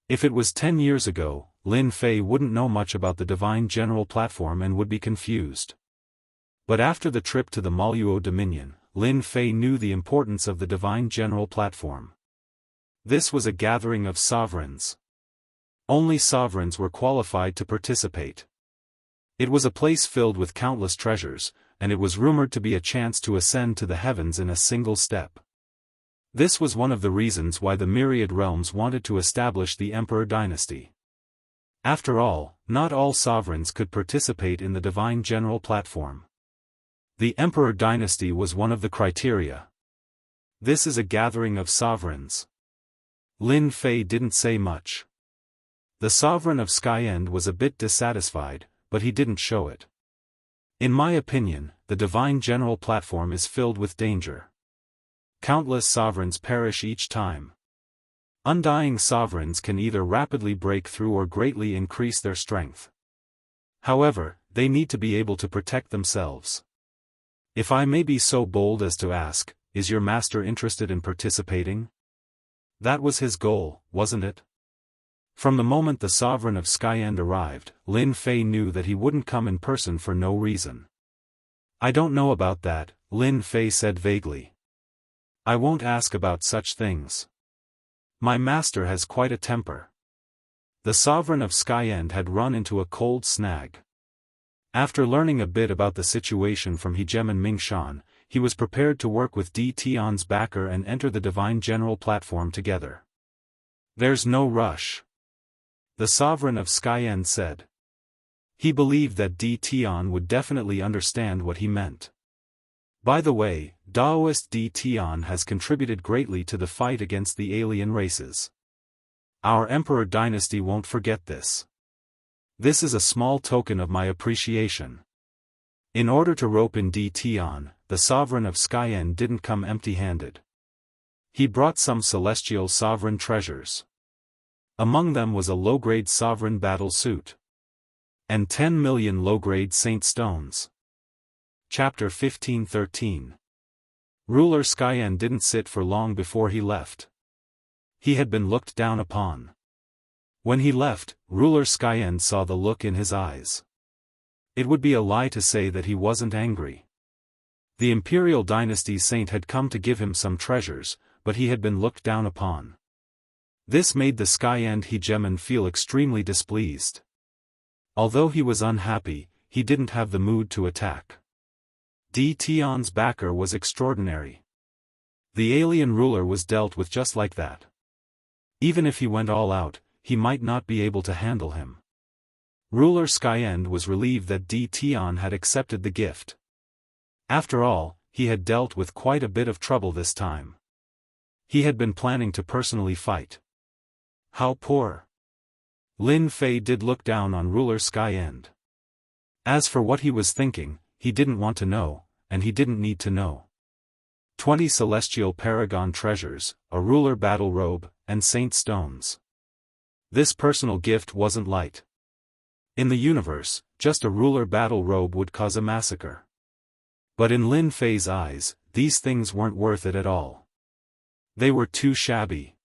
If it was 10 years ago, Lin Fei wouldn't know much about the Divine General platform and would be confused. But after the trip to the Maluo Dominion, Lin Fei knew the importance of the Divine General platform. This was a gathering of sovereigns. Only sovereigns were qualified to participate. It was a place filled with countless treasures, and it was rumored to be a chance to ascend to the heavens in a single step. This was one of the reasons why the myriad realms wanted to establish the Emperor Dynasty. After all, not all sovereigns could participate in the Divine General platform. The Emperor Dynasty was one of the criteria. This is a gathering of sovereigns. Lin Fei didn't say much. The Sovereign of Sky-End was a bit dissatisfied, but he didn't show it. In my opinion, the Divine General platform is filled with danger. Countless sovereigns perish each time. Undying sovereigns can either rapidly break through or greatly increase their strength. However, they need to be able to protect themselves. If I may be so bold as to ask, is your master interested in participating? That was his goal, wasn't it? From the moment the Sovereign of Sky-End arrived, Lin Fei knew that he wouldn't come in person for no reason. I don't know about that, Lin Fei said vaguely. I won't ask about such things. My master has quite a temper. The Sovereign of Sky-End had run into a cold snag. After learning a bit about the situation from Hegemon Mingshan, he was prepared to work with D. Tion's backer and enter the Divine General platform together. There's no rush. The Sovereign of Sky-End said. He believed that D. Tion would definitely understand what he meant. By the way, Daoist D. Tion has contributed greatly to the fight against the alien races. Our emperor dynasty won't forget this. This is a small token of my appreciation. In order to rope in Tian, the sovereign of Skyen didn't come empty-handed. He brought some celestial sovereign treasures. Among them was a low-grade sovereign battle suit. And 10 million low-grade saint stones. Chapter 1513. Ruler Skyen didn't sit for long before he left. He had been looked down upon. When he left, Ruler Skyen saw the look in his eyes. It would be a lie to say that he wasn't angry. The imperial dynasty saint had come to give him some treasures, but he had been looked down upon. This made the Skyen hegemon feel extremely displeased. Although he was unhappy, he didn't have the mood to attack. Tian's backer was extraordinary. The alien ruler was dealt with just like that. Even if he went all out, he might not be able to handle him. Ruler Skyen was relieved that Tian had accepted the gift. After all, he had dealt with quite a bit of trouble this time. He had been planning to personally fight. How poor. Lin Fei did look down on Ruler Skyen. As for what he was thinking, he didn't want to know, and he didn't need to know. 20 celestial paragon treasures, a ruler battle robe, and saint stones. This personal gift wasn't light. In the universe, just a ruler battle robe would cause a massacre. But in Lin Fei's eyes, these things weren't worth it at all. They were too shabby.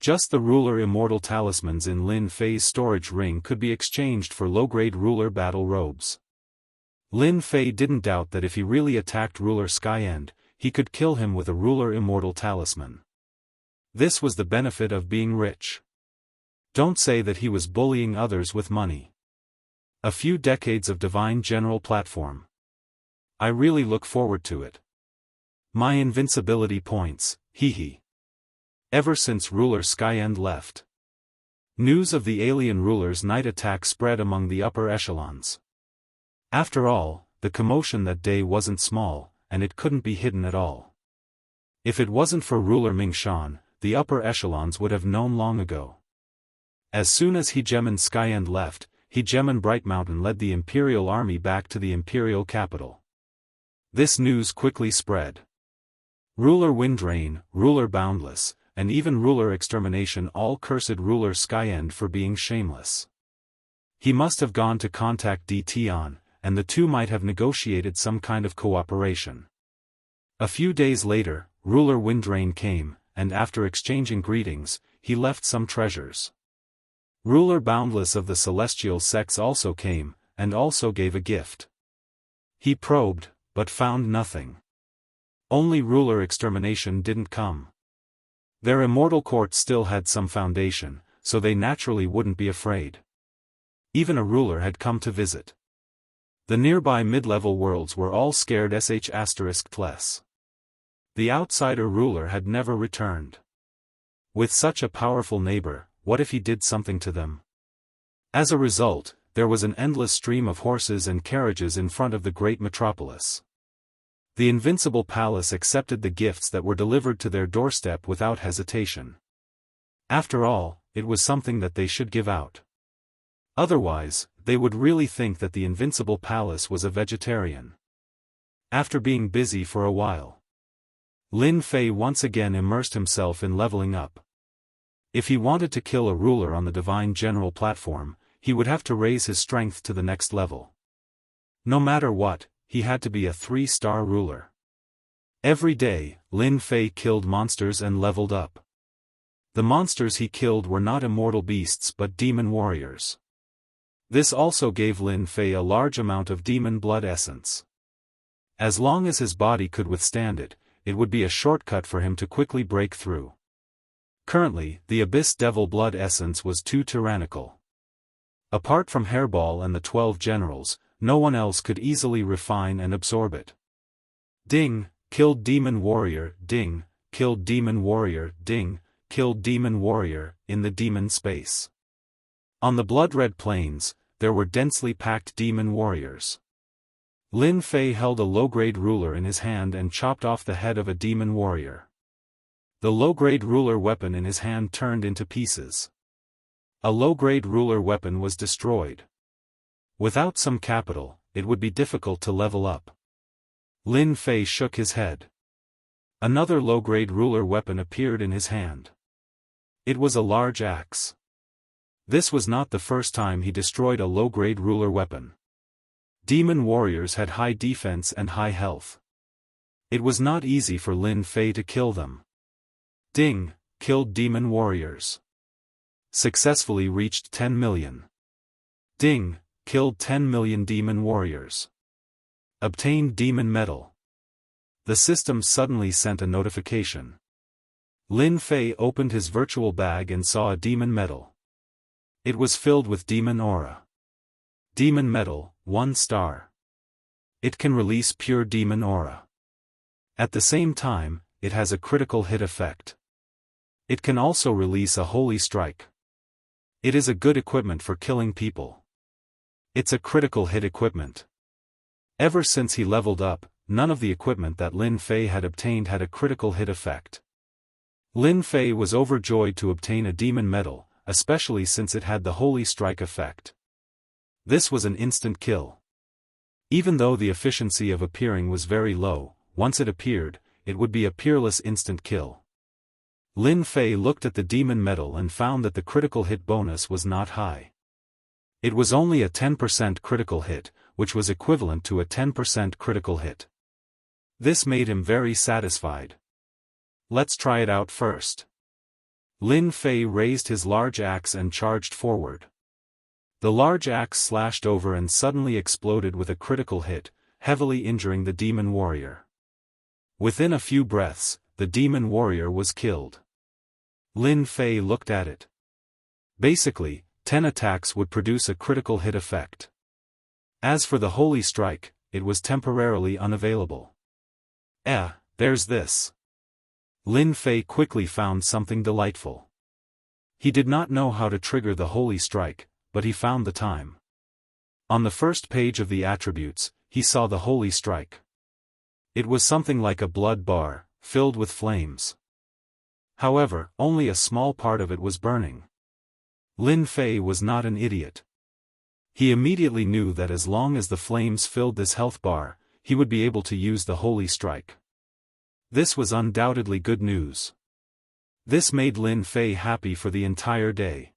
Just the ruler immortal talismans in Lin Fei's storage ring could be exchanged for low-grade ruler battle robes. Lin Fei didn't doubt that if he really attacked Ruler Skyen, he could kill him with a ruler immortal talisman. This was the benefit of being rich. Don't say that he was bullying others with money. A few decades of divine general platform. I really look forward to it. My invincibility points, hee. Ever since Ruler Skyen left. News of the alien ruler's night attack spread among the upper echelons. After all, the commotion that day wasn't small, and it couldn't be hidden at all. If it wasn't for Ruler Mingshan, the upper echelons would have known long ago. As soon as Hegemon Skyen left, Hegemon Bright Mountain led the imperial army back to the imperial capital. This news quickly spread. Ruler Windrain, Ruler Boundless, and even Ruler Extermination all cursed Ruler Skyen for being shameless. He must have gone to contact Tian, and the two might have negotiated some kind of cooperation. A few days later, Ruler Windrain came, and after exchanging greetings, he left some treasures. Ruler Boundless of the celestial sects also came, and also gave a gift. He probed, but found nothing. Only Ruler Extermination didn't come. Their immortal court still had some foundation, so they naturally wouldn't be afraid. Even a ruler had come to visit. The nearby mid-level worlds were all scared **less. The outsider ruler had never returned. With such a powerful neighbor, what if he did something to them? As a result, there was an endless stream of horses and carriages in front of the great metropolis. The invincible palace accepted the gifts that were delivered to their doorstep without hesitation. After all, it was something that they should give out. Otherwise, they would really think that the invincible palace was a vegetarian. After being busy for a while, Lin Fei once again immersed himself in leveling up. If he wanted to kill a ruler on the divine general platform, he would have to raise his strength to the next level. No matter what, he had to be a 3-star ruler. Every day, Lin Fei killed monsters and leveled up. The monsters he killed were not immortal beasts but demon warriors. This also gave Lin Fei a large amount of demon blood essence. As long as his body could withstand it, it would be a shortcut for him to quickly break through. Currently, the Abyss Devil blood essence was too tyrannical. Apart from Hairball and the 12 generals, no one else could easily refine and absorb it. Ding, killed demon warrior, ding, killed demon warrior, ding, killed demon warrior, in the demon space. On the blood-red plains, there were densely packed demon warriors. Lin Fei held a low-grade ruler in his hand and chopped off the head of a demon warrior. The low-grade ruler weapon in his hand turned into pieces. A low-grade ruler weapon was destroyed. Without some capital, it would be difficult to level up. Lin Fei shook his head. Another low-grade ruler weapon appeared in his hand. It was a large axe. This was not the first time he destroyed a low-grade ruler weapon. Demon warriors had high defense and high health. It was not easy for Lin Fei to kill them. Ding, killed demon warriors. Successfully reached 10 million. Ding, killed 10 million demon warriors. Obtained demon medal. The system suddenly sent a notification. Lin Fei opened his virtual bag and saw a demon medal. It was filled with demon aura. Demon medal, 1 star. It can release pure demon aura. At the same time, it has a critical hit effect. It can also release a holy strike. It is a good equipment for killing people. It's a critical hit equipment. Ever since he leveled up, none of the equipment that Lin Fei had obtained had a critical hit effect. Lin Fei was overjoyed to obtain a demon medal, especially since it had the holy strike effect. This was an instant kill. Even though the efficiency of appearing was very low, once it appeared, it would be a peerless instant kill. Lin Fei looked at the demon medal and found that the critical hit bonus was not high. It was only a 10% critical hit, which was equivalent to a 10% critical hit. This made him very satisfied. Let's try it out first. Lin Fei raised his large axe and charged forward. The large axe slashed over and suddenly exploded with a critical hit, heavily injuring the demon warrior. Within a few breaths, the demon warrior was killed. Lin Fei looked at it. Basically, 10 attacks would produce a critical hit effect. As for the holy strike, it was temporarily unavailable. There's this. Lin Fei quickly found something delightful. He did not know how to trigger the holy strike, but he found the time. On the first page of the attributes, he saw the holy strike. It was something like a blood bar, filled with flames. However, only a small part of it was burning. Lin Fei was not an idiot. He immediately knew that as long as the flames filled this health bar, he would be able to use the holy strike. This was undoubtedly good news. This made Lin Fei happy for the entire day.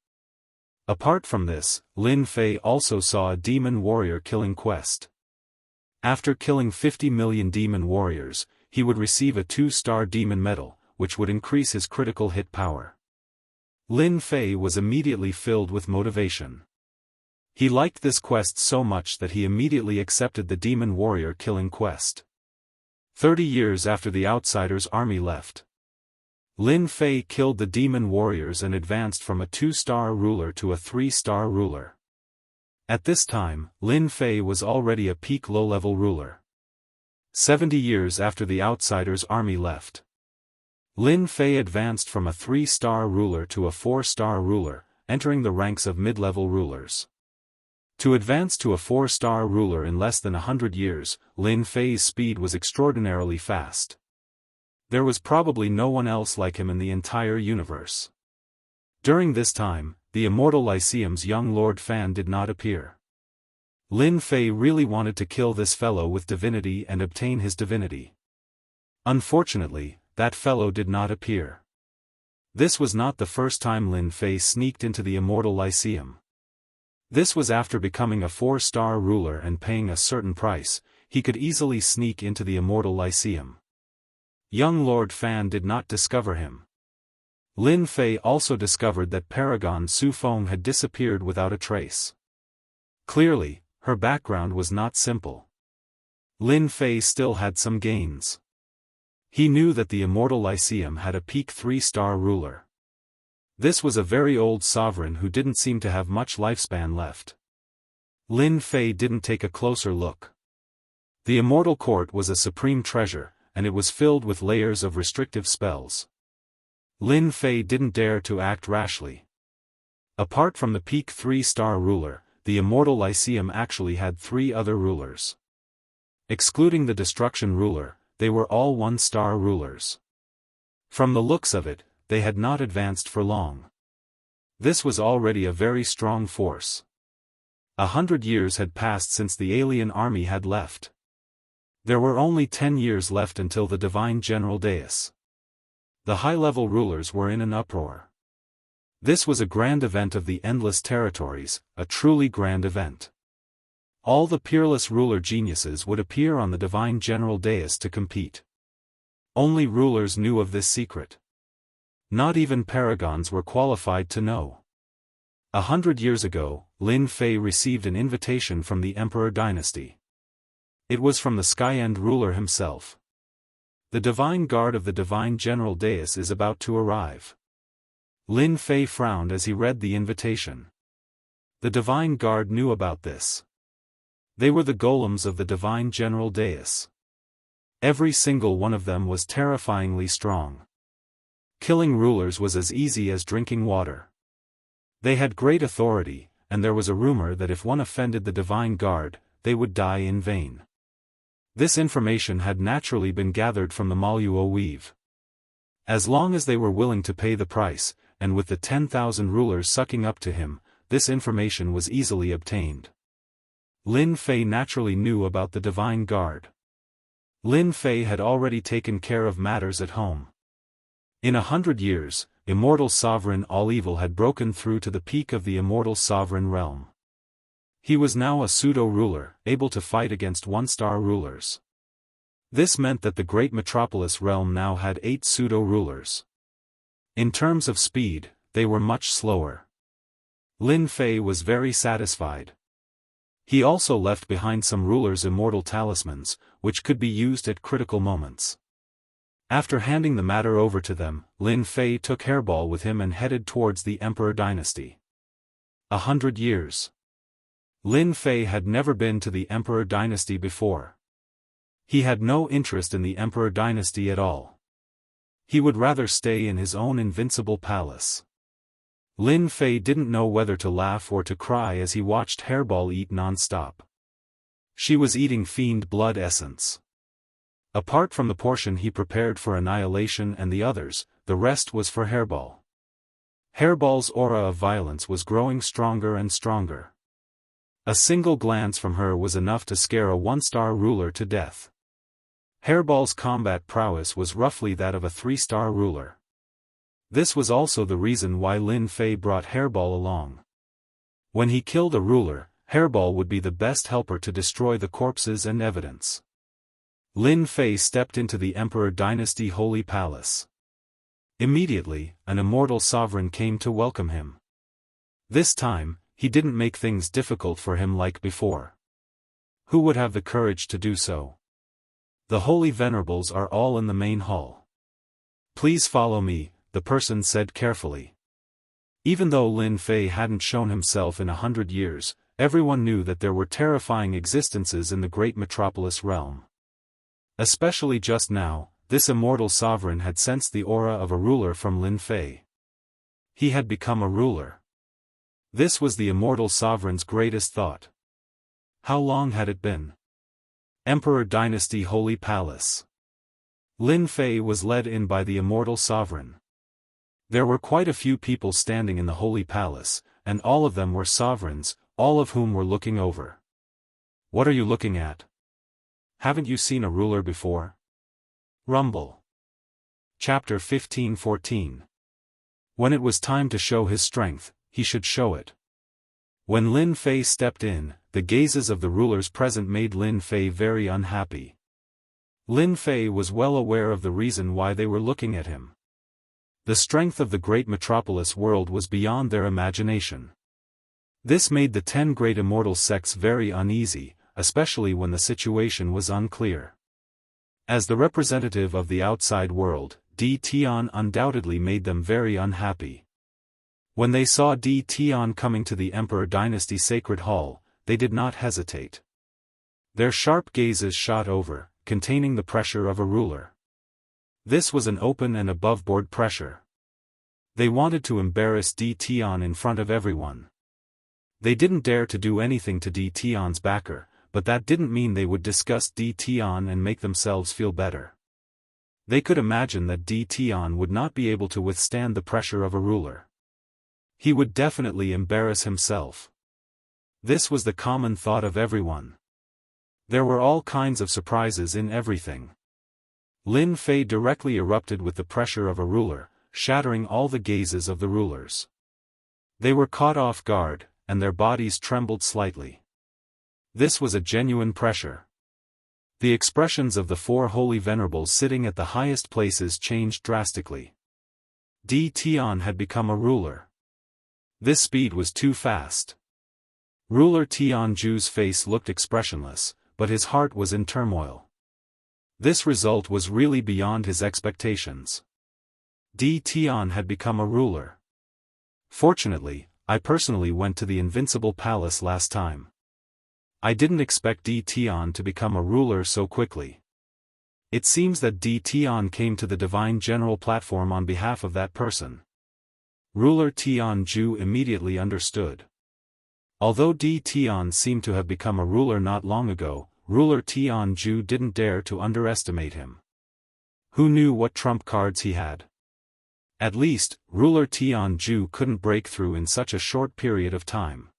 Apart from this, Lin Fei also saw a demon warrior killing quest. After killing 50 million demon warriors, he would receive a 2-star demon medal, which would increase his critical hit power. Lin Fei was immediately filled with motivation. He liked this quest so much that he immediately accepted the demon warrior killing quest. 30 years after the outsider's army left, Lin Fei killed the demon warriors and advanced from a 2-star ruler to a 3-star ruler. At this time, Lin Fei was already a peak low-level ruler. 70 years after the outsider's army left, Lin Fei advanced from a 3-star ruler to a 4-star ruler, entering the ranks of mid-level rulers. To advance to a 4-star ruler in less than 100 years, Lin Fei's speed was extraordinarily fast. There was probably no one else like him in the entire universe. During this time, the Immortal Lyceum's young Lord Fan did not appear. Lin Fei really wanted to kill this fellow with divinity and obtain his divinity. Unfortunately, that fellow did not appear. This was not the first time Lin Fei sneaked into the Immortal Lyceum. This was after becoming a 4-star ruler and paying a certain price, he could easily sneak into the Immortal Lyceum. Young Lord Fan did not discover him. Lin Fei also discovered that Paragon Su Feng had disappeared without a trace. Clearly, her background was not simple. Lin Fei still had some gains. He knew that the Immortal Lyceum had a peak 3-star ruler. This was a very old sovereign who didn't seem to have much lifespan left. Lin Fei didn't take a closer look. The Immortal Court was a supreme treasure, and it was filled with layers of restrictive spells. Lin Fei didn't dare to act rashly. Apart from the peak 3-star ruler, the Immortal Lyceum actually had 3 other rulers. Excluding the Destruction ruler, they were all 1-star rulers. From the looks of it, they had not advanced for long. This was already a very strong force. 100 years had passed since the alien army had left. There were only 10 years left until the divine general Daoist. The high-level rulers were in an uproar. This was a grand event of the endless territories, a truly grand event. All the peerless ruler geniuses would appear on the divine general Daoist to compete. Only rulers knew of this secret. Not even paragons were qualified to know. 100 years ago, Lin Fei received an invitation from the Emperor dynasty. It was from the Sky-End ruler himself. The divine guard of the divine general Daoist is about to arrive. Lin Fei frowned as he read the invitation. The divine guard knew about this. They were the golems of the divine general Daoist. Every single one of them was terrifyingly strong. Killing rulers was as easy as drinking water. They had great authority, and there was a rumor that if one offended the divine guard, they would die in vain. This information had naturally been gathered from the Maluo weave. As long as they were willing to pay the price, and with the 10,000 rulers sucking up to him, this information was easily obtained. Lin Fei naturally knew about the divine guard. Lin Fei had already taken care of matters at home. In 100 years, Immortal Sovereign All-Evil had broken through to the peak of the Immortal Sovereign realm. He was now a pseudo-ruler, able to fight against one-star rulers. This meant that the great metropolis realm now had 8 pseudo-rulers. In terms of speed, they were much slower. Lin Fei was very satisfied. He also left behind some rulers' immortal talismans, which could be used at critical moments. After handing the matter over to them, Lin Fei took Hairball with him and headed towards the Emperor dynasty. 100 years. Lin Fei had never been to the Emperor dynasty before. He had no interest in the Emperor dynasty at all. He would rather stay in his own invincible palace. Lin Fei didn't know whether to laugh or to cry as he watched Hairball eat non-stop. She was eating fiend blood essence. Apart from the portion he prepared for Annihilation and the others, the rest was for Hairball. Hairball's aura of violence was growing stronger and stronger. A single glance from her was enough to scare a one-star ruler to death. Hairball's combat prowess was roughly that of a 3-star ruler. This was also the reason why Lin Fei brought Hairball along. When he killed a ruler, Hairball would be the best helper to destroy the corpses and evidence. Lin Fei stepped into the Emperor Dynasty Holy Palace. Immediately, an immortal sovereign came to welcome him. This time, he didn't make things difficult for him like before. Who would have the courage to do so? The Holy Venerables are all in the main hall. Please follow me, the person said carefully. Even though Lin Fei hadn't shown himself in 100 years, everyone knew that there were terrifying existences in the great metropolis realm. Especially just now, this immortal sovereign had sensed the aura of a ruler from Lin Fei. He had become a ruler. This was the immortal sovereign's greatest thought. How long had it been? Emperor Dynasty Holy Palace. Lin Fei was led in by the immortal sovereign. There were quite a few people standing in the Holy Palace, and all of them were sovereigns, all of whom were looking over. What are you looking at? Haven't you seen a ruler before? Rumble. Chapter 15-14. When it was time to show his strength, he should show it. When Lin Fei stepped in, the gazes of the rulers present made Lin Fei very unhappy. Lin Fei was well aware of the reason why they were looking at him. The strength of the great metropolis world was beyond their imagination. This made the 10 great immortal sects very uneasy, especially when the situation was unclear. As the representative of the outside world, Di Tian undoubtedly made them very unhappy. When they saw Di Tian coming to the Emperor Dynasty Sacred Hall, they did not hesitate. Their sharp gazes shot over, containing the pressure of a ruler. This was an open and above-board pressure. They wanted to embarrass Di Tian in front of everyone. They didn't dare to do anything to Di Tian's backer, but that didn't mean they would disgust Di Tian and make themselves feel better. They could imagine that Di Tian would not be able to withstand the pressure of a ruler. He would definitely embarrass himself. This was the common thought of everyone. There were all kinds of surprises in everything. Lin Fei directly erupted with the pressure of a ruler, shattering all the gazes of the rulers. They were caught off guard, and their bodies trembled slightly. This was a genuine pressure. The expressions of the four holy venerables sitting at the highest places changed drastically. Di Tian had become a ruler. This speed was too fast. Ruler Tianju's face looked expressionless, but his heart was in turmoil. This result was really beyond his expectations. Di Tian had become a ruler. Fortunately, I personally went to the Invincible Palace last time. I didn't expect Di Tian to become a ruler so quickly. It seems that Di Tian came to the Divine General platform on behalf of that person. Ruler Tianju immediately understood. Although Di Tian seemed to have become a ruler not long ago, Ruler Tianju didn't dare to underestimate him. Who knew what trump cards he had? At least, Ruler Tianju couldn't break through in such a short period of time.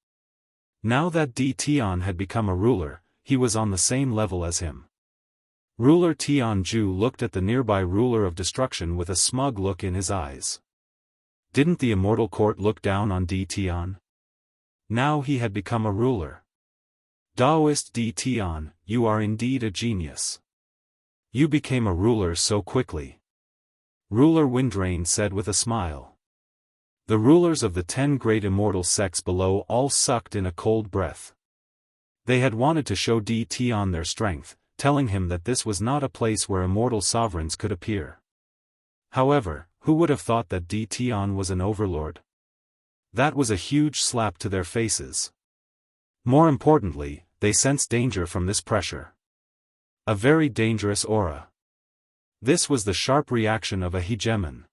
Now that Di Tian had become a ruler, he was on the same level as him. Ruler Tianju looked at the nearby ruler of destruction with a smug look in his eyes. Didn't the Immortal Court look down on Di Tian? Now he had become a ruler. Daoist Di Tian, you are indeed a genius. You became a ruler so quickly. Ruler Windrain said with a smile. The rulers of the 10 great immortal sects below all sucked in a cold breath. They had wanted to show Di Tian their strength, telling him that this was not a place where immortal sovereigns could appear. However, who would have thought that Di Tian was an overlord? That was a huge slap to their faces. More importantly, they sensed danger from this pressure. A very dangerous aura. This was the sharp reaction of a hegemon.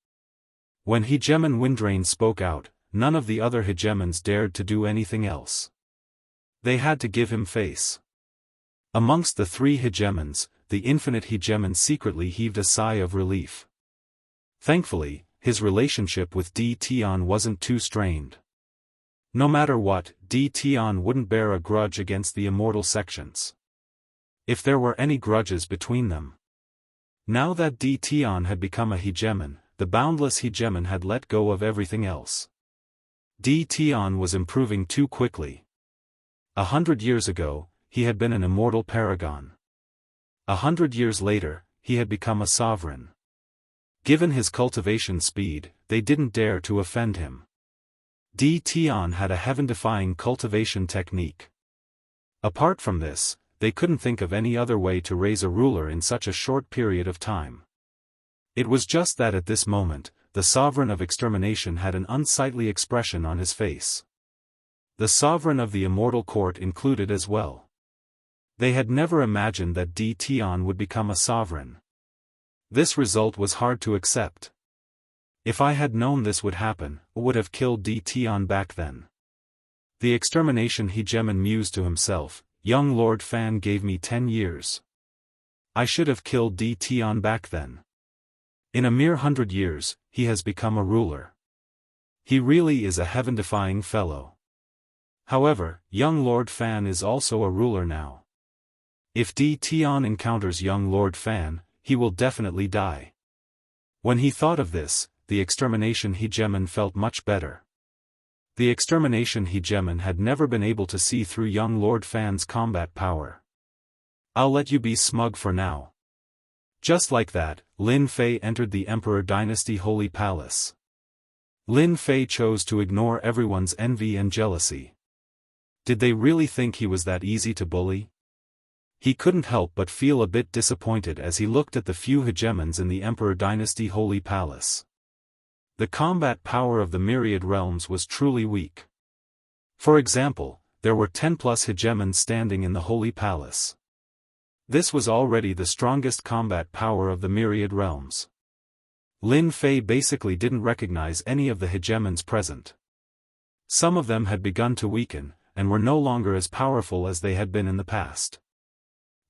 When hegemon Windrain spoke out, none of the other hegemons dared to do anything else. They had to give him face. Amongst the 3 hegemons, the infinite hegemon secretly heaved a sigh of relief. Thankfully, his relationship with Di Tian wasn't too strained. No matter what, Di Tian wouldn't bear a grudge against the immortal sections. If there were any grudges between them. Now that Di Tian had become a hegemon, the boundless hegemon had let go of everything else. Di Tian was improving too quickly. 100 years ago, he had been an immortal paragon. 100 years later, he had become a sovereign. Given his cultivation speed, they didn't dare to offend him. Di Tian had a heaven-defying cultivation technique. Apart from this, they couldn't think of any other way to raise a ruler in such a short period of time. It was just that at this moment, the sovereign of extermination had an unsightly expression on his face. The sovereign of the Immortal Court included as well. They had never imagined that Di Tian would become a sovereign. This result was hard to accept. If I had known this would happen, I would have killed Di Tian back then. The extermination hegemon mused to himself, young Lord Fan gave me 10 years. I should have killed Di Tian back then. In a mere 100 years, he has become a ruler. He really is a heaven-defying fellow. However, young Lord Fan is also a ruler now. If Di Tian encounters young Lord Fan, he will definitely die. When he thought of this, the extermination hegemon felt much better. The extermination hegemon had never been able to see through young Lord Fan's combat power. I'll let you be smug for now. Just like that, Lin Fei entered the Emperor Dynasty Holy Palace. Lin Fei chose to ignore everyone's envy and jealousy. Did they really think he was that easy to bully? He couldn't help but feel a bit disappointed as he looked at the few hegemons in the Emperor Dynasty Holy Palace. The combat power of the myriad realms was truly weak. For example, there were 10+ hegemons standing in the Holy Palace. This was already the strongest combat power of the myriad realms. Lin Fei basically didn't recognize any of the hegemons present. Some of them had begun to weaken, and were no longer as powerful as they had been in the past.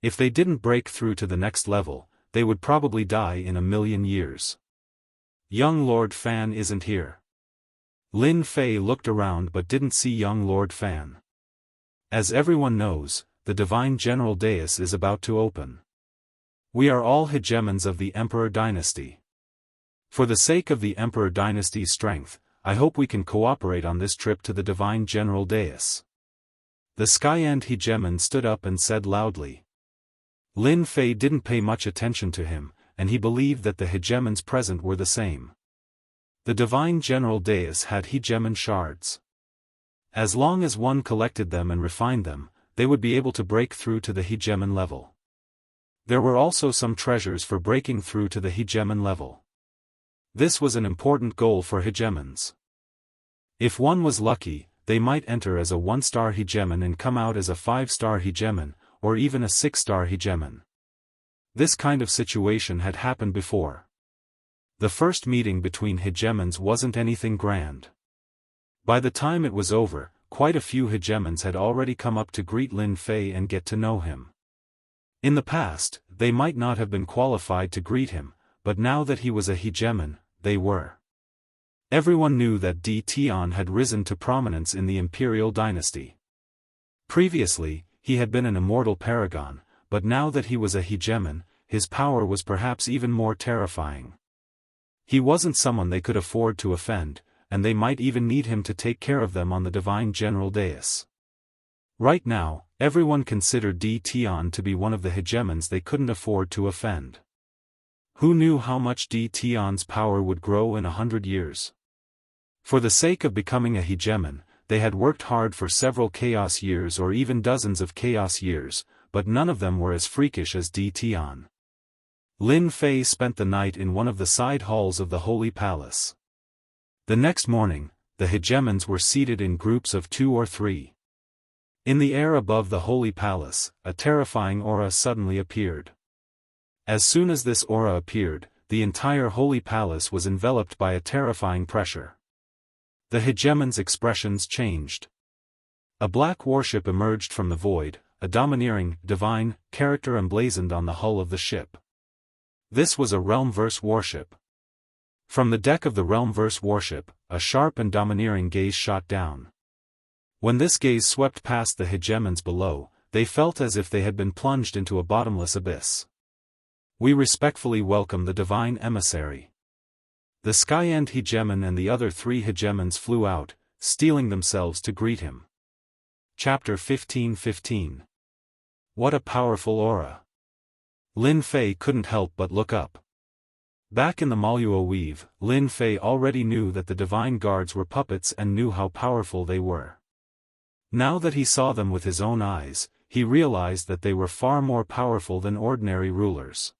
If they didn't break through to the next level, they would probably die in 1,000,000 years. Young Lord Fan isn't here. Lin Fei looked around but didn't see young Lord Fan. As everyone knows, the Divine General Dais is about to open. We are all hegemons of the Emperor Dynasty. For the sake of the Emperor Dynasty's strength, I hope we can cooperate on this trip to the Divine General Dais. The Skyend hegemon stood up and said loudly. Lin Fei didn't pay much attention to him, and he believed that the hegemons present were the same. The Divine General Dais had hegemon shards. As long as one collected them and refined them, they would be able to break through to the hegemon level. There were also some treasures for breaking through to the hegemon level. This was an important goal for hegemons. If one was lucky, they might enter as a 1-star hegemon and come out as a 5-star hegemon, or even a 6-star hegemon. This kind of situation had happened before. The first meeting between hegemons wasn't anything grand. By the time it was over, quite a few hegemons had already come up to greet Lin Fei and get to know him. In the past, they might not have been qualified to greet him, but now that he was a hegemon, they were. Everyone knew that Di Tian had risen to prominence in the imperial dynasty. Previously, he had been an immortal paragon, but now that he was a hegemon, his power was perhaps even more terrifying. He wasn't someone they could afford to offend, and they might even need him to take care of them on the Divine General Dais. Right now, everyone considered Di Tian to be one of the hegemons they couldn't afford to offend. Who knew how much Di Tian's power would grow in 100 years? For the sake of becoming a hegemon, they had worked hard for several chaos years or even dozens of chaos years, but none of them were as freakish as Di Tian. Lin Fei spent the night in one of the side halls of the Holy Palace. The next morning, the hegemons were seated in groups of 2 or 3. In the air above the Holy Palace, a terrifying aura suddenly appeared. As soon as this aura appeared, the entire Holy Palace was enveloped by a terrifying pressure. The hegemons' expressions changed. A black warship emerged from the void, a domineering, divine, character emblazoned on the hull of the ship. This was a Realmverse warship. From the deck of the Realmverse warship, a sharp and domineering gaze shot down. When this gaze swept past the hegemons below, they felt as if they had been plunged into a bottomless abyss. We respectfully welcome the divine emissary. The Skyend hegemon and the other 3 hegemons flew out, steeling themselves to greet him. Chapter 15:15. What a powerful aura! Lin Fei couldn't help but look up. Back in the Maluo Weave, Lin Fei already knew that the divine guards were puppets and knew how powerful they were. Now that he saw them with his own eyes, he realized that they were far more powerful than ordinary rulers.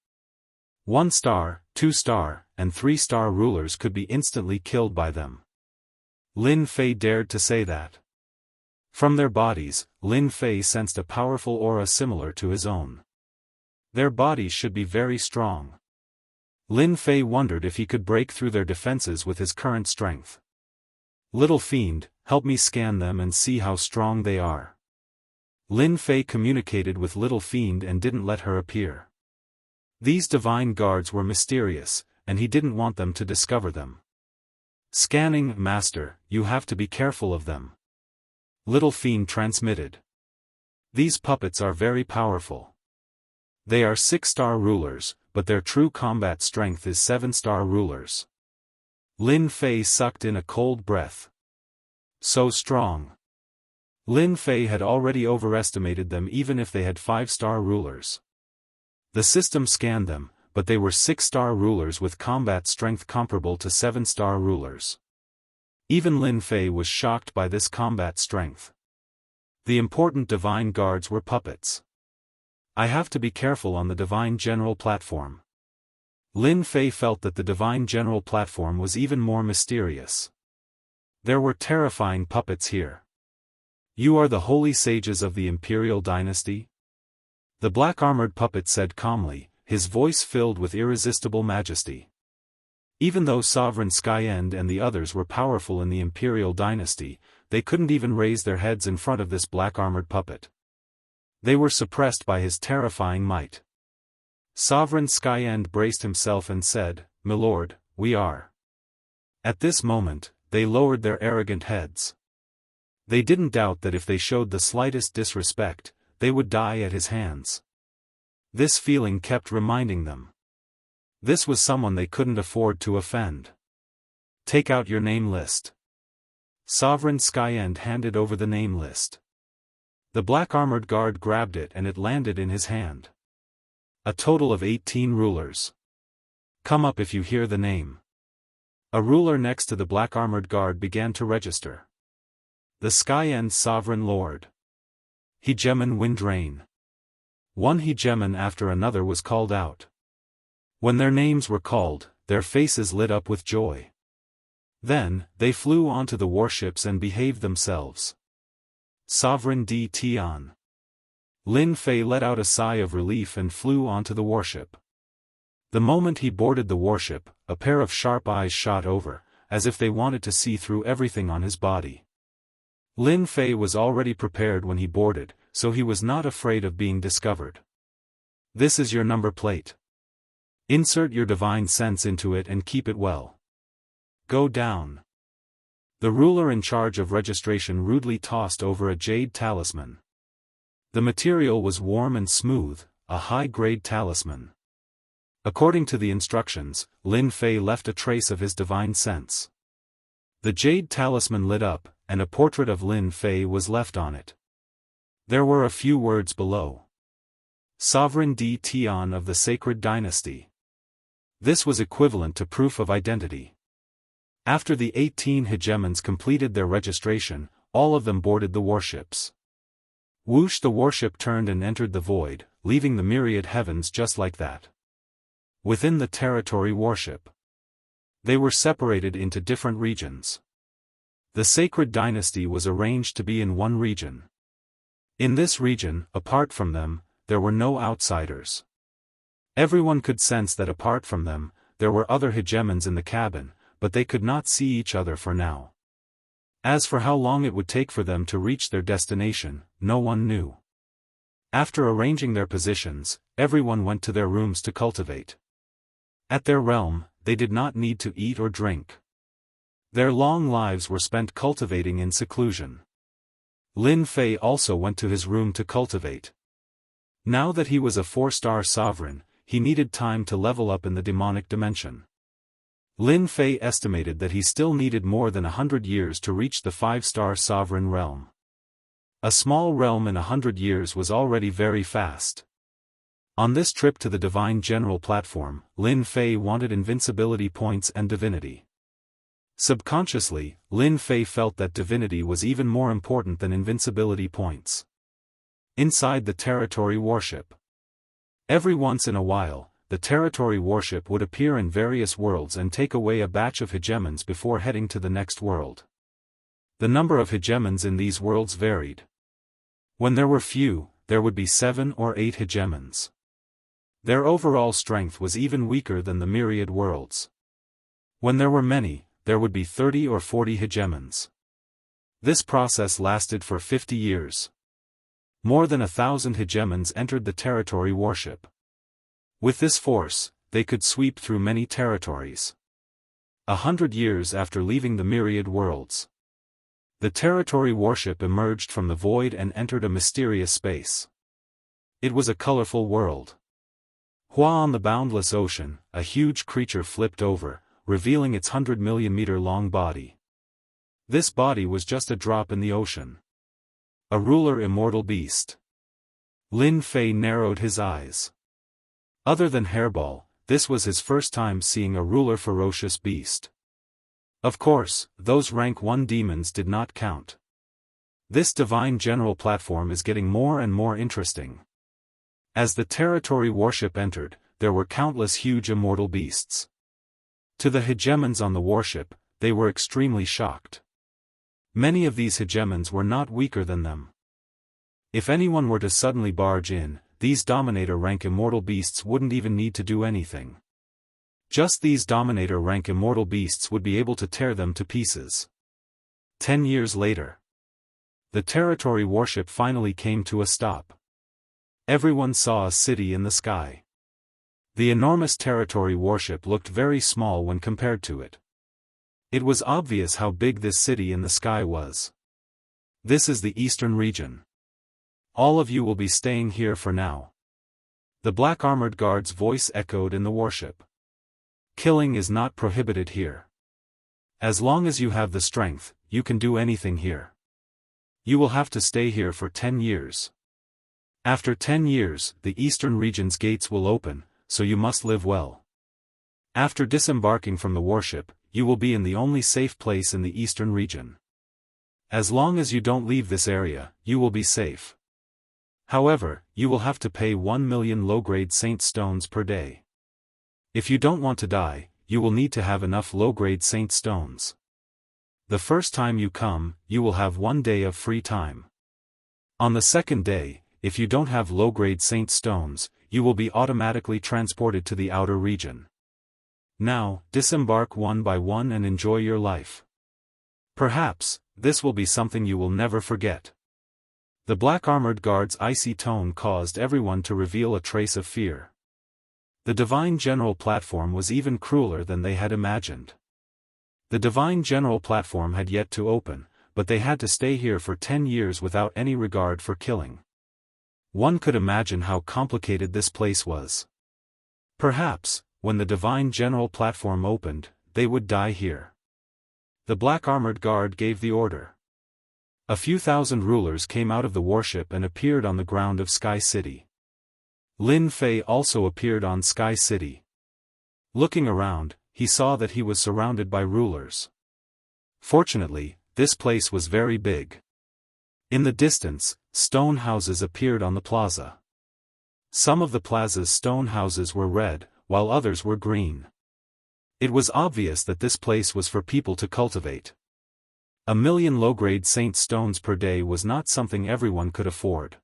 1-star, 2-star, and 3-star rulers could be instantly killed by them. Lin Fei dared to say that. From their bodies, Lin Fei sensed a powerful aura similar to his own. Their bodies should be very strong. Lin Fei wondered if he could break through their defenses with his current strength. Little fiend, help me scan them and see how strong they are. Lin Fei communicated with Little Fiend and didn't let her appear. These divine guards were mysterious, and he didn't want them to discover them. Scanning, Master, you have to be careful of them. Little Fiend transmitted. These puppets are very powerful. They are 6-star rulers, but their true combat strength is 7-star rulers. Lin Fei sucked in a cold breath. So strong. Lin Fei had already overestimated them even if they had 5-star rulers. The system scanned them, but they were 6-star rulers with combat strength comparable to 7-star rulers. Even Lin Fei was shocked by this combat strength. The important divine guards were puppets. I have to be careful on the Divine General platform. Lin Fei felt that the Divine General platform was even more mysterious. There were terrifying puppets here. You are the holy sages of the Imperial Dynasty? The black-armored puppet said calmly, his voice filled with irresistible majesty. Even though Sovereign Skyend and the others were powerful in the Imperial Dynasty, they couldn't even raise their heads in front of this black-armored puppet. They were suppressed by his terrifying might. Sovereign Skyend braced himself and said, "Milord, we are." At this moment, they lowered their arrogant heads. They didn't doubt that if they showed the slightest disrespect, they would die at his hands. This feeling kept reminding them. This was someone they couldn't afford to offend. "Take out your name list." Sovereign Skyend handed over the name list. The black-armored guard grabbed it and it landed in his hand. A total of 18 rulers. "Come up if you hear the name." A ruler next to the black-armored guard began to register. The Skyend Sovereign Lord. Hegemon Windrain. One hegemon after another was called out. When their names were called, their faces lit up with joy. Then, they flew onto the warships and behaved themselves. Sovereign D. Tian. Lin Fei let out a sigh of relief and flew onto the warship. The moment he boarded the warship, a pair of sharp eyes shot over, as if they wanted to see through everything on his body. Lin Fei was already prepared when he boarded, so he was not afraid of being discovered. "This is your number plate. Insert your divine sense into it and keep it well. Go down." The ruler in charge of registration rudely tossed over a jade talisman. The material was warm and smooth, a high-grade talisman. According to the instructions, Lin Fei left a trace of his divine sense. The jade talisman lit up, and a portrait of Lin Fei was left on it. There were a few words below. Sovereign D. Tian of the Sacred Dynasty. This was equivalent to proof of identity. After the 18 hegemons completed their registration, all of them boarded the warships. Whoosh, the warship turned and entered the void, leaving the myriad heavens just like that. Within the territory warship, they were separated into different regions. The Sacred Dynasty was arranged to be in one region. In this region, apart from them, there were no outsiders. Everyone could sense that apart from them, there were other hegemons in the cabin, but they could not see each other for now. As for how long it would take for them to reach their destination, no one knew. After arranging their positions, everyone went to their rooms to cultivate. At their realm, they did not need to eat or drink. Their long lives were spent cultivating in seclusion. Lin Fei also went to his room to cultivate. Now that he was a 4-star sovereign, he needed time to level up in the demonic dimension. Lin Fei estimated that he still needed more than 100 years to reach the 5-star sovereign realm. A small realm in 100 years was already very fast. On this trip to the Divine General platform, Lin Fei wanted invincibility points and divinity. Subconsciously, Lin Fei felt that divinity was even more important than invincibility points. Inside the territory warship. Every once in a while, the territory warship would appear in various worlds and take away a batch of hegemons before heading to the next world. The number of hegemons in these worlds varied. When there were few, there would be 7 or 8 hegemons. Their overall strength was even weaker than the myriad worlds. When there were many, there would be 30 or 40 hegemons. This process lasted for 50 years. More than 1,000 hegemons entered the territory warship. With this force, they could sweep through many territories. 100 years after leaving the myriad worlds, the territory warship emerged from the void and entered a mysterious space. It was a colorful world. Hua, on the boundless ocean, a huge creature flipped over, revealing its 100 million meter long body. This body was just a drop in the ocean. A ruler immortal beast. Lin Fei narrowed his eyes. Other than Hairball, this was his first time seeing a ruler ferocious beast. Of course, those rank 1 demons did not count. This Divine General platform is getting more and more interesting. As the territory warship entered, there were countless huge immortal beasts. To the hegemons on the warship, they were extremely shocked. Many of these hegemons were not weaker than them. If anyone were to suddenly barge in, these Dominator-rank immortal beasts wouldn't even need to do anything. Just these Dominator-rank immortal beasts would be able to tear them to pieces. 10 years later, the territory warship finally came to a stop. Everyone saw a city in the sky. The enormous territory warship looked very small when compared to it. It was obvious how big this city in the sky was. This is the eastern region. All of you will be staying here for now. The black armored guard's voice echoed in the warship. Killing is not prohibited here. As long as you have the strength, you can do anything here. You will have to stay here for 10 years. After 10 years, the eastern region's gates will open, so you must live well. After disembarking from the warship, you will be in the only safe place in the eastern region. As long as you don't leave this area, you will be safe. However, you will have to pay 1 million low-grade saint stones per day. If you don't want to die, you will need to have enough low-grade saint stones. The first time you come, you will have 1 day of free time. On the second day, if you don't have low-grade saint stones, you will be automatically transported to the outer region. Now, disembark one by one and enjoy your life. Perhaps, this will be something you will never forget. The black armored guard's icy tone caused everyone to reveal a trace of fear. The Divine General platform was even crueler than they had imagined. The Divine General platform had yet to open, but they had to stay here for 10 years without any regard for killing. One could imagine how complicated this place was. Perhaps, when the Divine General platform opened, they would die here. The black armored guard gave the order. A few thousand rulers came out of the warship and appeared on the ground of Sky City. Lin Fei also appeared on Sky City. Looking around, he saw that he was surrounded by rulers. Fortunately, this place was very big. In the distance, stone houses appeared on the plaza. Some of the plaza's stone houses were red, while others were green. It was obvious that this place was for people to cultivate. 1 million low-grade saint stones per day was not something everyone could afford.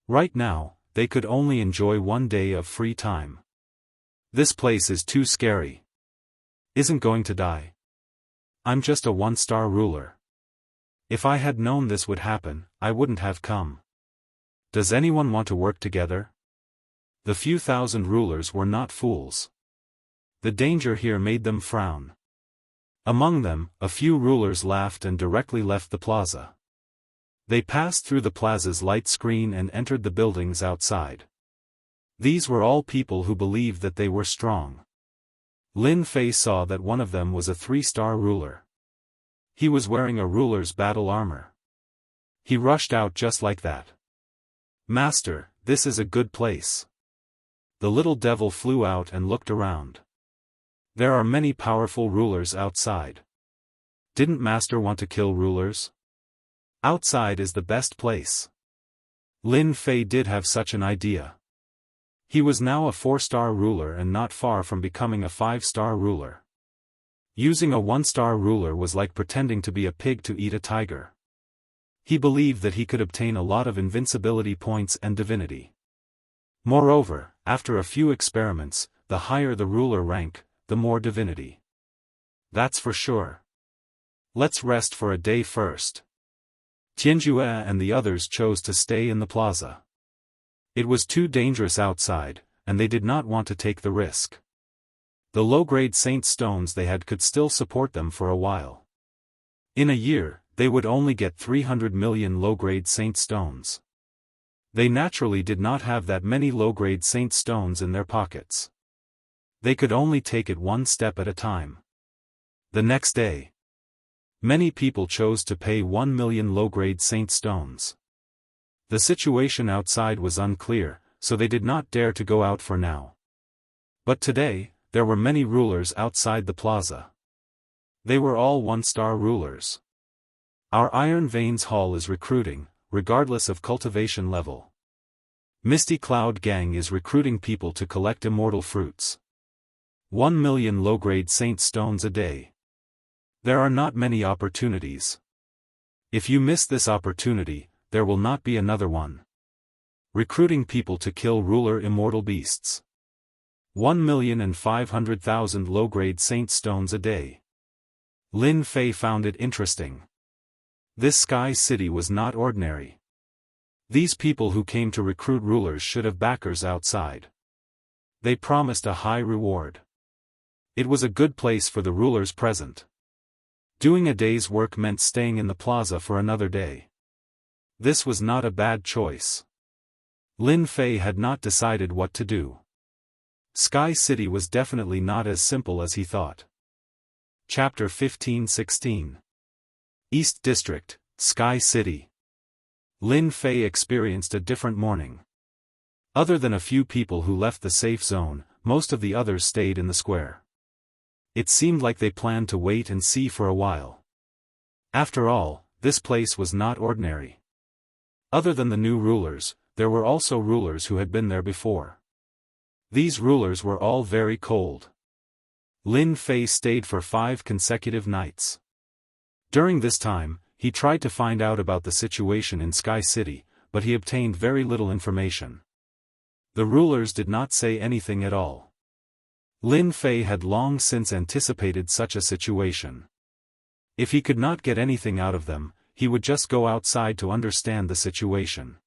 Right now, they could only enjoy 1 day of free time. This place is too scary. Isn't going to die. I'm just a 1-star ruler. If I had known this would happen, I wouldn't have come. Does anyone want to work together? The few thousand rulers were not fools. The danger here made them frown. Among them, a few rulers laughed and directly left the plaza. They passed through the plaza's light screen and entered the buildings outside. These were all people who believed that they were strong. Lin Fei saw that one of them was a 3-star ruler. He was wearing a ruler's battle armor. He rushed out just like that. Master, this is a good place. The little devil flew out and looked around. There are many powerful rulers outside. Didn't Master want to kill rulers? Outside is the best place. Lin Fei did have such an idea. He was now a 4-star ruler and not far from becoming a 5-star ruler. Using a 1-star ruler was like pretending to be a pig to eat a tiger. He believed that he could obtain a lot of invincibility points and divinity. Moreover, after a few experiments, the higher the ruler rank, the more divinity. That's for sure. Let's rest for a day first. Tianjue and the others chose to stay in the plaza. It was too dangerous outside, and they did not want to take the risk. The low-grade saint stones they had could still support them for a while. In a year, they would only get 300 million low-grade saint stones. They naturally did not have that many low-grade saint stones in their pockets. They could only take it 1 step at a time. The next day, many people chose to pay 1 million low-grade saint stones. The situation outside was unclear, so they did not dare to go out for now. But today, there were many rulers outside the plaza. They were all 1-star rulers. Our Iron Veins Hall is recruiting, regardless of cultivation level. Misty Cloud Gang is recruiting people to collect immortal fruits. 1 million low-grade saint stones a day. There are not many opportunities. If you miss this opportunity, there will not be another one. Recruiting people to kill ruler immortal beasts. 1,500,000 low-grade saint stones a day. Lin Fei found it interesting. This Sky City was not ordinary. These people who came to recruit rulers should have backers outside. They promised a high reward. It was a good place for the rulers present. Doing a day's work meant staying in the plaza for another day. This was not a bad choice. Lin Fei had not decided what to do. Sky City was definitely not as simple as he thought. Chapter 15-16. East District, Sky City. Lin Fei experienced a different morning. Other than a few people who left the safe zone, most of the others stayed in the square. It seemed like they planned to wait and see for a while. After all, this place was not ordinary. Other than the new rulers, there were also rulers who had been there before. These rulers were all very cold. Lin Fei stayed for 5 consecutive nights. During this time, he tried to find out about the situation in Sky City, but he obtained very little information. The rulers did not say anything at all. Lin Fei had long since anticipated such a situation. If he could not get anything out of them, he would just go outside to understand the situation.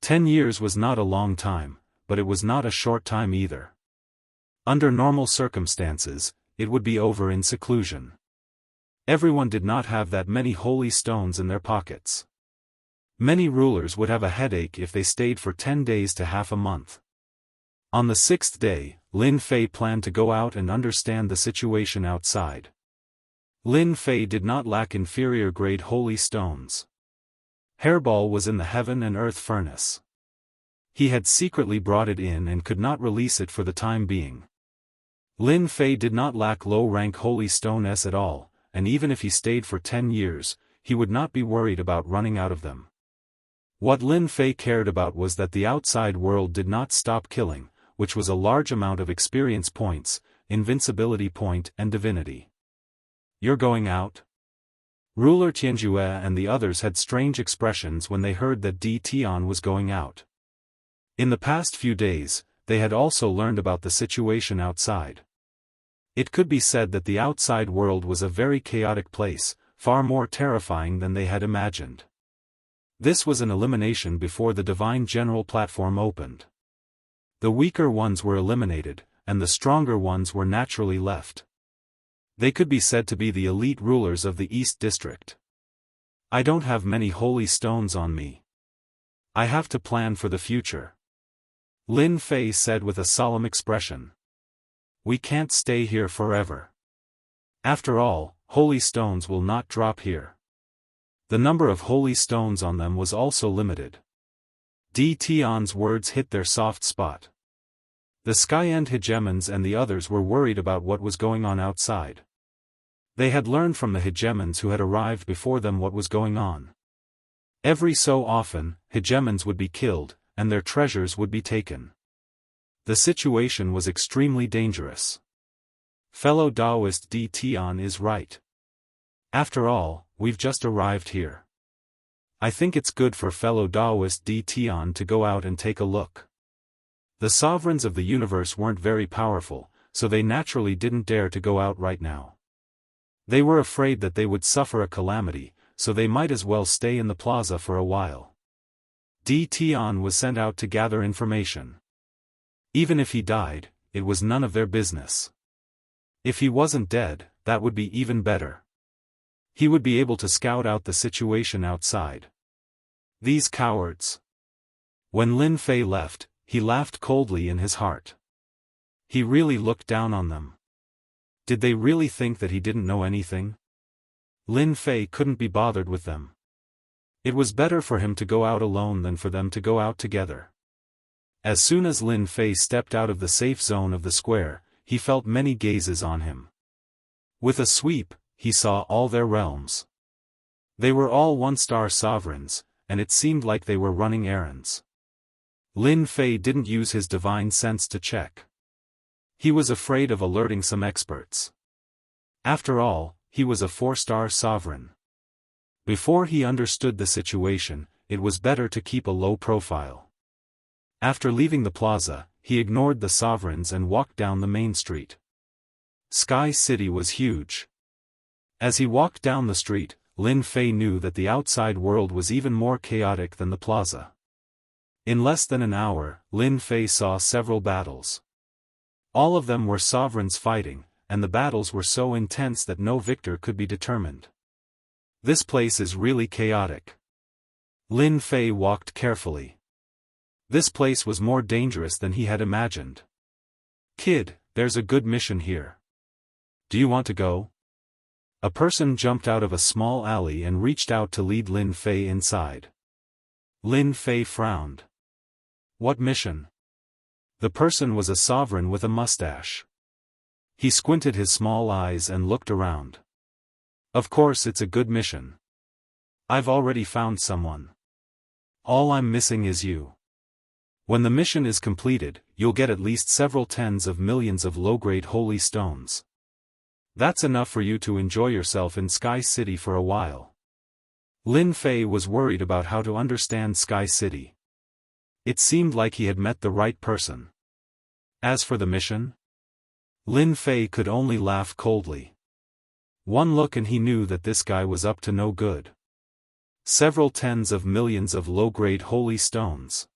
10 years was not a long time, but it was not a short time either. Under normal circumstances, it would be over in seclusion. Everyone did not have that many holy stones in their pockets. Many rulers would have a headache if they stayed for 10 days to half a month. On the 6th day, Lin Fei planned to go out and understand the situation outside. Lin Fei did not lack inferior-grade holy stones. Hairball was in the heaven and earth furnace. He had secretly brought it in and could not release it for the time being. Lin Fei did not lack low-rank holy stones at all, and even if he stayed for 10 years, he would not be worried about running out of them. What Lin Fei cared about was that the outside world did not stop killing, which was a large amount of experience points, invincibility point and divinity. "You're going out?" Ruler Jianghu and the others had strange expressions when they heard that Di Tian was going out. In the past few days, they had also learned about the situation outside. It could be said that the outside world was a very chaotic place, far more terrifying than they had imagined. This was an elimination before the Divine General platform opened. The weaker ones were eliminated, and the stronger ones were naturally left. They could be said to be the elite rulers of the East District. "I don't have many holy stones on me. I have to plan for the future," Lin Fei said with a solemn expression. "We can't stay here forever. After all, holy stones will not drop here." The number of holy stones on them was also limited. Di Tian's words hit their soft spot. The Skyend hegemons and the others were worried about what was going on outside. They had learned from the hegemons who had arrived before them what was going on. Every so often, hegemons would be killed, and their treasures would be taken. The situation was extremely dangerous. Fellow Daoist Di Tian is right. After all, we've just arrived here. I think it's good for fellow Daoist Di Tian to go out and take a look. The sovereigns of the universe weren't very powerful, so they naturally didn't dare to go out right now. They were afraid that they would suffer a calamity, so they might as well stay in the plaza for a while. Di Tian was sent out to gather information. Even if he died, it was none of their business. If he wasn't dead, that would be even better. He would be able to scout out the situation outside. These cowards. When Lin Fei left, he laughed coldly in his heart. He really looked down on them. Did they really think that he didn't know anything? Lin Fei couldn't be bothered with them. It was better for him to go out alone than for them to go out together. As soon as Lin Fei stepped out of the safe zone of the square, he felt many gazes on him. With a sweep, he saw all their realms. They were all one-star sovereigns, and it seemed like they were running errands. Lin Fei didn't use his divine sense to check. He was afraid of alerting some experts. After all, he was a 4-star sovereign. Before he understood the situation, it was better to keep a low profile. After leaving the plaza, he ignored the sovereigns and walked down the main street. Sky City was huge. As he walked down the street, Lin Fei knew that the outside world was even more chaotic than the plaza. In less than an hour, Lin Fei saw several battles. All of them were sovereigns fighting, and the battles were so intense that no victor could be determined. This place is really chaotic. Lin Fei walked carefully. This place was more dangerous than he had imagined. Kid, there's a good mission here. Do you want to go? A person jumped out of a small alley and reached out to lead Lin Fei inside. Lin Fei frowned. What mission? The person was a sovereign with a mustache. He squinted his small eyes and looked around. Of course it's a good mission. I've already found someone. All I'm missing is you. When the mission is completed, you'll get at least several tens of millions of low-grade holy stones. That's enough for you to enjoy yourself in Sky City for a while. Lin Fei was worried about how to understand Sky City. It seemed like he had met the right person. As for the mission? Lin Fei could only laugh coldly. One look and he knew that this guy was up to no good. Several tens of millions of low-grade holy stones.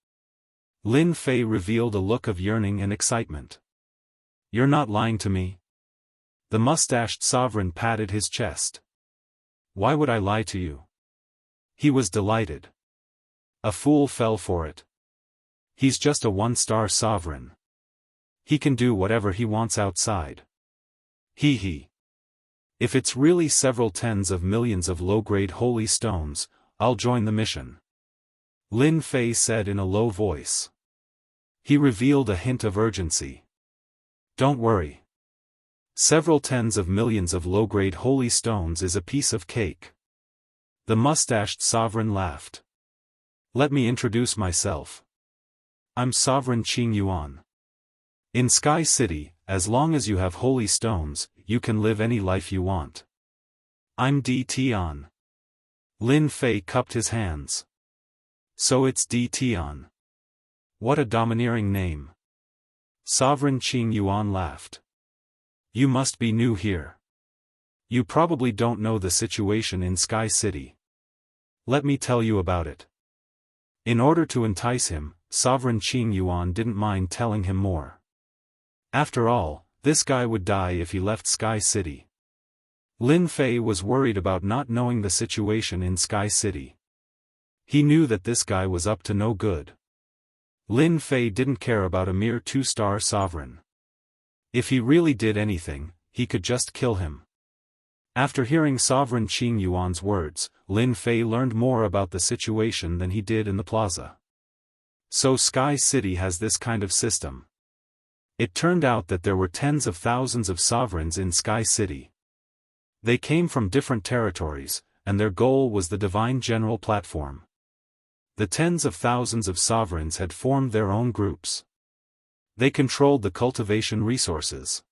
Lin Fei revealed a look of yearning and excitement. You're not lying to me? The mustached sovereign patted his chest. Why would I lie to you? He was delighted. A fool fell for it. He's just a one-star sovereign. He can do whatever he wants outside. Hee hee. If it's really several tens of millions of low-grade holy stones, I'll join the mission. Lin Fei said in a low voice. He revealed a hint of urgency. Don't worry. Several tens of millions of low-grade holy stones is a piece of cake. The mustached sovereign laughed. Let me introduce myself. I'm Sovereign Qing Yuan. In Sky City, as long as you have holy stones, you can live any life you want. I'm Di Tian. Lin Fei cupped his hands. So it's Di Tian. What a domineering name. Sovereign Qing Yuan laughed. You must be new here. You probably don't know the situation in Sky City. Let me tell you about it. In order to entice him, Sovereign Qing Yuan didn't mind telling him more. After all, this guy would die if he left Sky City. Lin Fei was worried about not knowing the situation in Sky City. He knew that this guy was up to no good. Lin Fei didn't care about a mere two-star sovereign. If he really did anything, he could just kill him. After hearing Sovereign Qing Yuan's words, Lin Fei learned more about the situation than he did in the plaza. So Sky City has this kind of system. It turned out that there were tens of thousands of sovereigns in Sky City. They came from different territories, and their goal was the Divine General Platform. The tens of thousands of sovereigns had formed their own groups. They controlled the cultivation resources.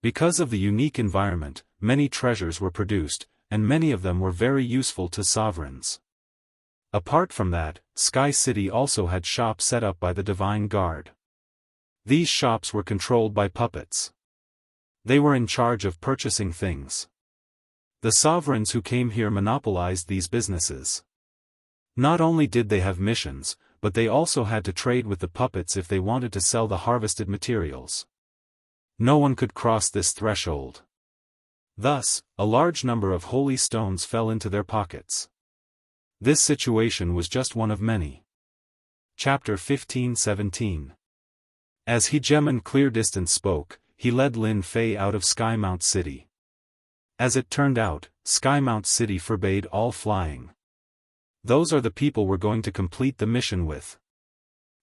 Because of the unique environment, many treasures were produced, and many of them were very useful to sovereigns. Apart from that, Sky City also had shops set up by the Divine Guard. These shops were controlled by puppets. They were in charge of purchasing things. The sovereigns who came here monopolized these businesses. Not only did they have missions, but they also had to trade with the puppets if they wanted to sell the harvested materials. No one could cross this threshold. Thus, a large number of holy stones fell into their pockets. This situation was just one of many. Chapter 15-17. As Hegemon Clear-Distance spoke, he led Lin Fei out of Skymount City. As it turned out, Skymount City forbade all flying. Those are the people we're going to complete the mission with.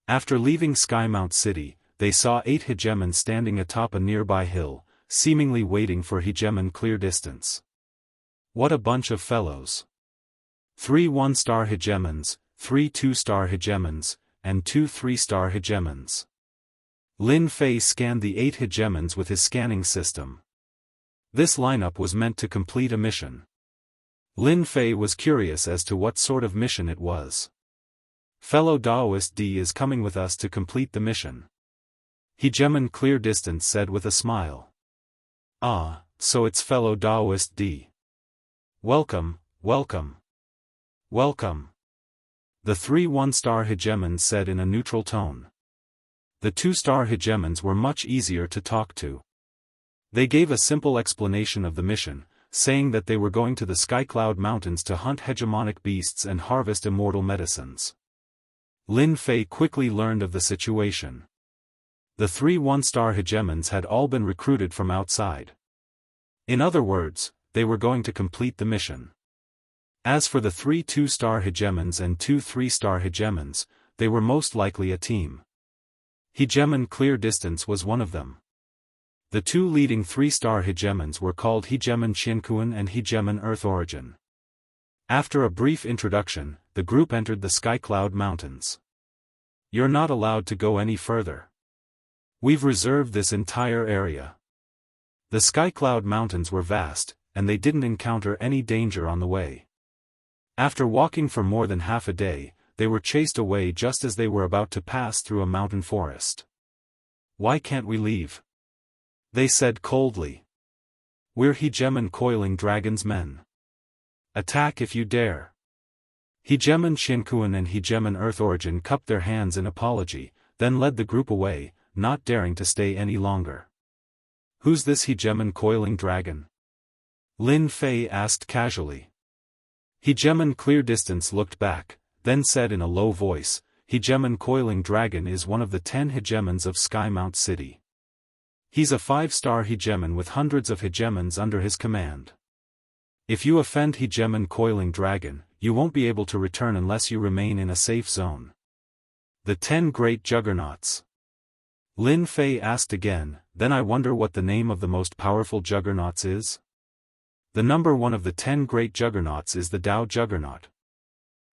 After leaving Skymount City, they saw 8 Hegemons standing atop a nearby hill, seemingly waiting for Hegemon Clear-Distance. What a bunch of fellows. 3 1-star Hegemons, 3 2-star Hegemons, and 2 3-star Hegemons. Lin Fei scanned the 8 Hegemons with his scanning system. This lineup was meant to complete a mission. Lin Fei was curious as to what sort of mission it was. Fellow Daoist D is coming with us to complete the mission. Hegemon Clear-Distance said with a smile. Ah, so it's fellow Daoist D. Welcome, welcome. Welcome. The 3 1-star Hegemons said in a neutral tone. The 2-star hegemons were much easier to talk to. They gave a simple explanation of the mission, saying that they were going to the Skycloud Mountains to hunt hegemonic beasts and harvest immortal medicines. Lin Fei quickly learned of the situation. The 3 1-star hegemons had all been recruited from outside. In other words, they were going to complete the mission. As for the 3 2-star hegemons and 2 3-star hegemons, they were most likely a team. Hegemon Clear Distance was one of them. The 2 leading 3-star hegemons were called Hegemon Qianquan and Hegemon Earth Origin. After a brief introduction, the group entered the Skycloud Mountains. You're not allowed to go any further. We've reserved this entire area. The Skycloud Mountains were vast, and they didn't encounter any danger on the way. After walking for more than half a day, they were chased away just as they were about to pass through a mountain forest. Why can't we leave? They said coldly. We're Hegemon Coiling Dragon's men. Attack if you dare. Hegemon Qianquan and Hegemon Earth Origin cupped their hands in apology, then led the group away, not daring to stay any longer. Who's this Hegemon Coiling Dragon? Lin Fei asked casually. Hegemon Clear Distance looked back, then said in a low voice, Hegemon Coiling Dragon is one of the 10 hegemons of Skymount City. He's a 5-star hegemon with hundreds of hegemons under his command. If you offend Hegemon Coiling Dragon, you won't be able to return unless you remain in a safe zone. The 10 Great Juggernauts. Lin Fei asked again, then I wonder what the name of the most powerful juggernauts is? The number 1 of the 10 Great Juggernauts is the Dao Juggernaut.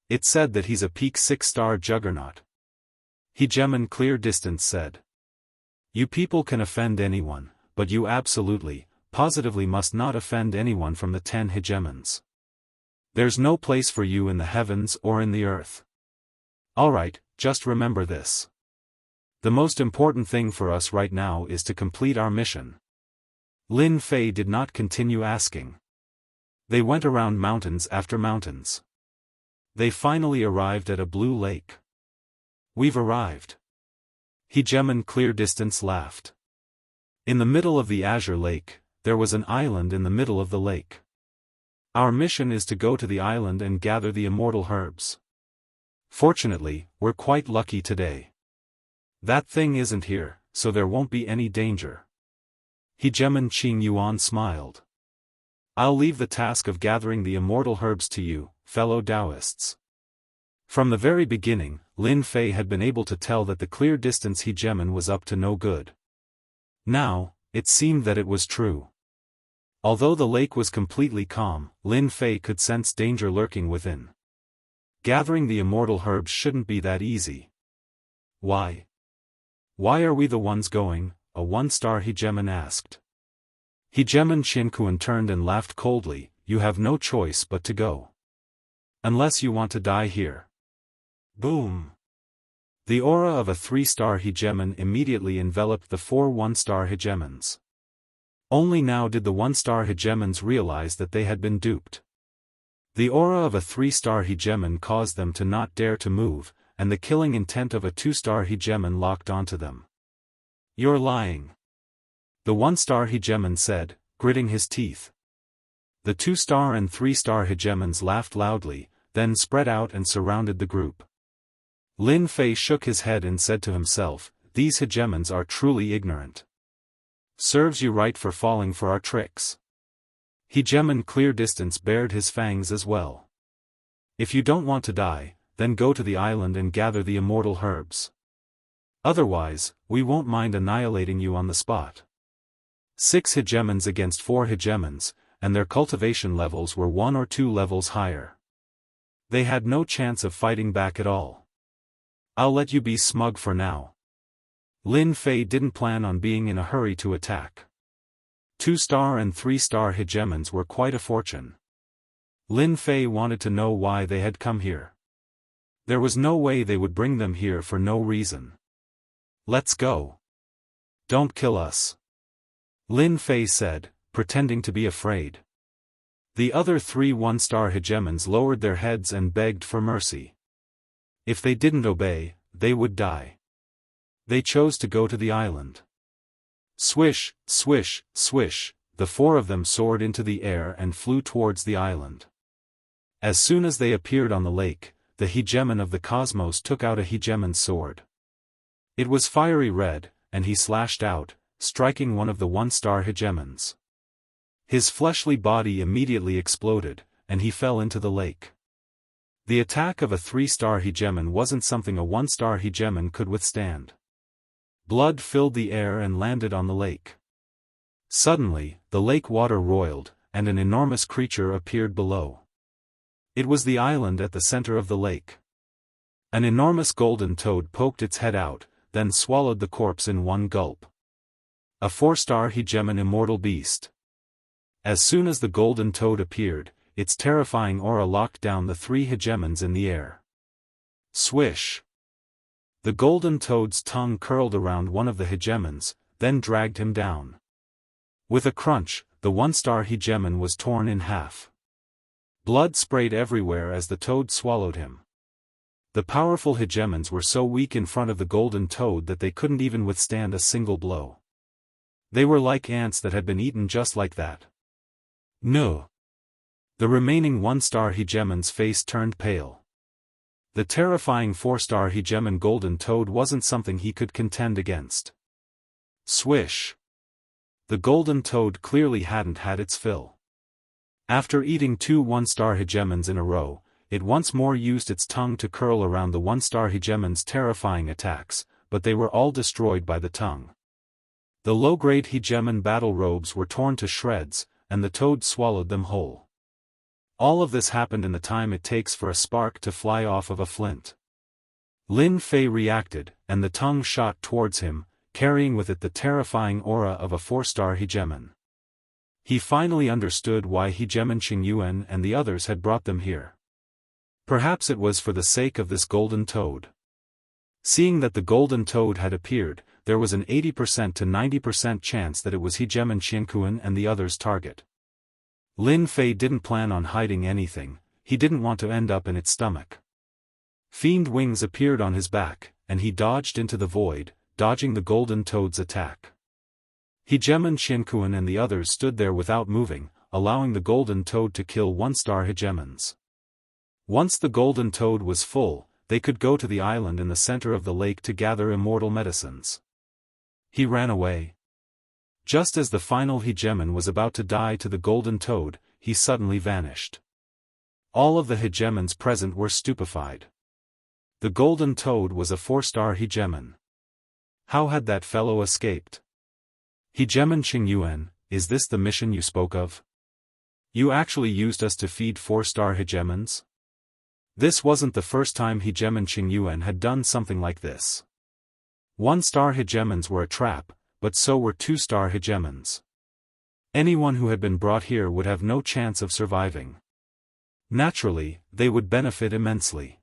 It's said that he's a peak 6-star juggernaut. Hegemon Clear Distance said. You people can offend anyone, but you absolutely, positively must not offend anyone from the 10 hegemons. There's no place for you in the heavens or in the earth. Alright, just remember this. The most important thing for us right now is to complete our mission. Lin Fei did not continue asking. They went around mountains after mountains. They finally arrived at a blue lake. We've arrived. Hegemon Clear Distance laughed. In the middle of the Azure Lake, there was an island in the middle of the lake. Our mission is to go to the island and gather the immortal herbs. Fortunately, we're quite lucky today. That thing isn't here, so there won't be any danger. Hegemon Qing Yuan smiled. I'll leave the task of gathering the immortal herbs to you, fellow Daoists. From the very beginning, Lin Fei had been able to tell that the Clear Distance hegemon was up to no good. Now, it seemed that it was true. Although the lake was completely calm, Lin Fei could sense danger lurking within. Gathering the immortal herbs shouldn't be that easy. Why? Why are we the ones going? A 1-star hegemon asked. Hegemon Qianquan turned and laughed coldly, you have no choice but to go. Unless you want to die here. Boom! The aura of a 3-star hegemon immediately enveloped the 4 1-star hegemons. Only now did the 1-star hegemons realize that they had been duped. The aura of a 3-star hegemon caused them to not dare to move, and the killing intent of a 2-star hegemon locked onto them. You're lying. The 1-star hegemon said, gritting his teeth. The 2-star and 3-star hegemons laughed loudly, then spread out and surrounded the group. Lin Fei shook his head and said to himself, these hegemons are truly ignorant. Serves you right for falling for our tricks. Hegemon Clear Distance bared his fangs as well. If you don't want to die, then go to the island and gather the immortal herbs. Otherwise, we won't mind annihilating you on the spot. 6 hegemons against 4 hegemons, and their cultivation levels were 1 or 2 levels higher. They had no chance of fighting back at all. I'll let you be smug for now. Lin Fei didn't plan on being in a hurry to attack. 2-star and 3-star hegemons were quite a fortune. Lin Fei wanted to know why they had come here. There was no way they would bring them here for no reason. Let's go. Don't kill us. Lin Fei said, pretending to be afraid. The other 3 1-star hegemons lowered their heads and begged for mercy. If they didn't obey, they would die. They chose to go to the island. Swish, swish, swish, the four of them soared into the air and flew towards the island. As soon as they appeared on the lake, the hegemon of the cosmos took out a hegemon's sword. It was fiery red, and he slashed out, striking one of the one-star hegemons. His fleshly body immediately exploded, and he fell into the lake. The attack of a 3-star hegemon wasn't something a 1-star hegemon could withstand. Blood filled the air and landed on the lake. Suddenly, the lake water roiled, and an enormous creature appeared below. It was the island at the center of the lake. An enormous golden toad poked its head out, then swallowed the corpse in one gulp. A 4-star hegemon immortal beast. As soon as the golden toad appeared, its terrifying aura locked down the 3 hegemons in the air. Swish! The golden toad's tongue curled around one of the hegemons, then dragged him down. With a crunch, the 1-star hegemon was torn in half. Blood sprayed everywhere as the toad swallowed him. The powerful hegemons were so weak in front of the golden toad that they couldn't even withstand a single blow. They were like ants that had been eaten just like that. No. The remaining 1-star hegemon's face turned pale. The terrifying 4-star hegemon golden toad wasn't something he could contend against. Swish! The golden toad clearly hadn't had its fill. After eating 2 1-star hegemons in a row, it once more used its tongue to curl around the 1-star hegemon's terrifying attacks, but they were all destroyed by the tongue. The low-grade hegemon battle robes were torn to shreds, and the toad swallowed them whole. All of this happened in the time it takes for a spark to fly off of a flint. Lin Fei reacted, and the tongue shot towards him, carrying with it the terrifying aura of a 4-star hegemon. He finally understood why hegemon Qingyuan and the others had brought them here. Perhaps it was for the sake of this golden toad. Seeing that the golden toad had appeared, there was an 80% to 90% chance that it was hegemon Xianxia and the others' target. Lin Fei didn't plan on hiding anything, he didn't want to end up in its stomach. Fiend wings appeared on his back, and he dodged into the void, dodging the golden toad's attack. Hegemon Xianxia and the others stood there without moving, allowing the golden toad to kill 1-star hegemons. Once the golden toad was full, they could go to the island in the center of the lake to gather immortal medicines. He ran away. Just as the final hegemon was about to die to the golden toad, he suddenly vanished. All of the hegemons present were stupefied. The golden toad was a 4-star hegemon. How had that fellow escaped? Hegemon Qingyuan, is this the mission you spoke of? You actually used us to feed 4-star hegemons? This wasn't the first time hegemon Qingyuan had done something like this. 1-star hegemons were a trap, but so were 2-star hegemons. Anyone who had been brought here would have no chance of surviving. Naturally, they would benefit immensely.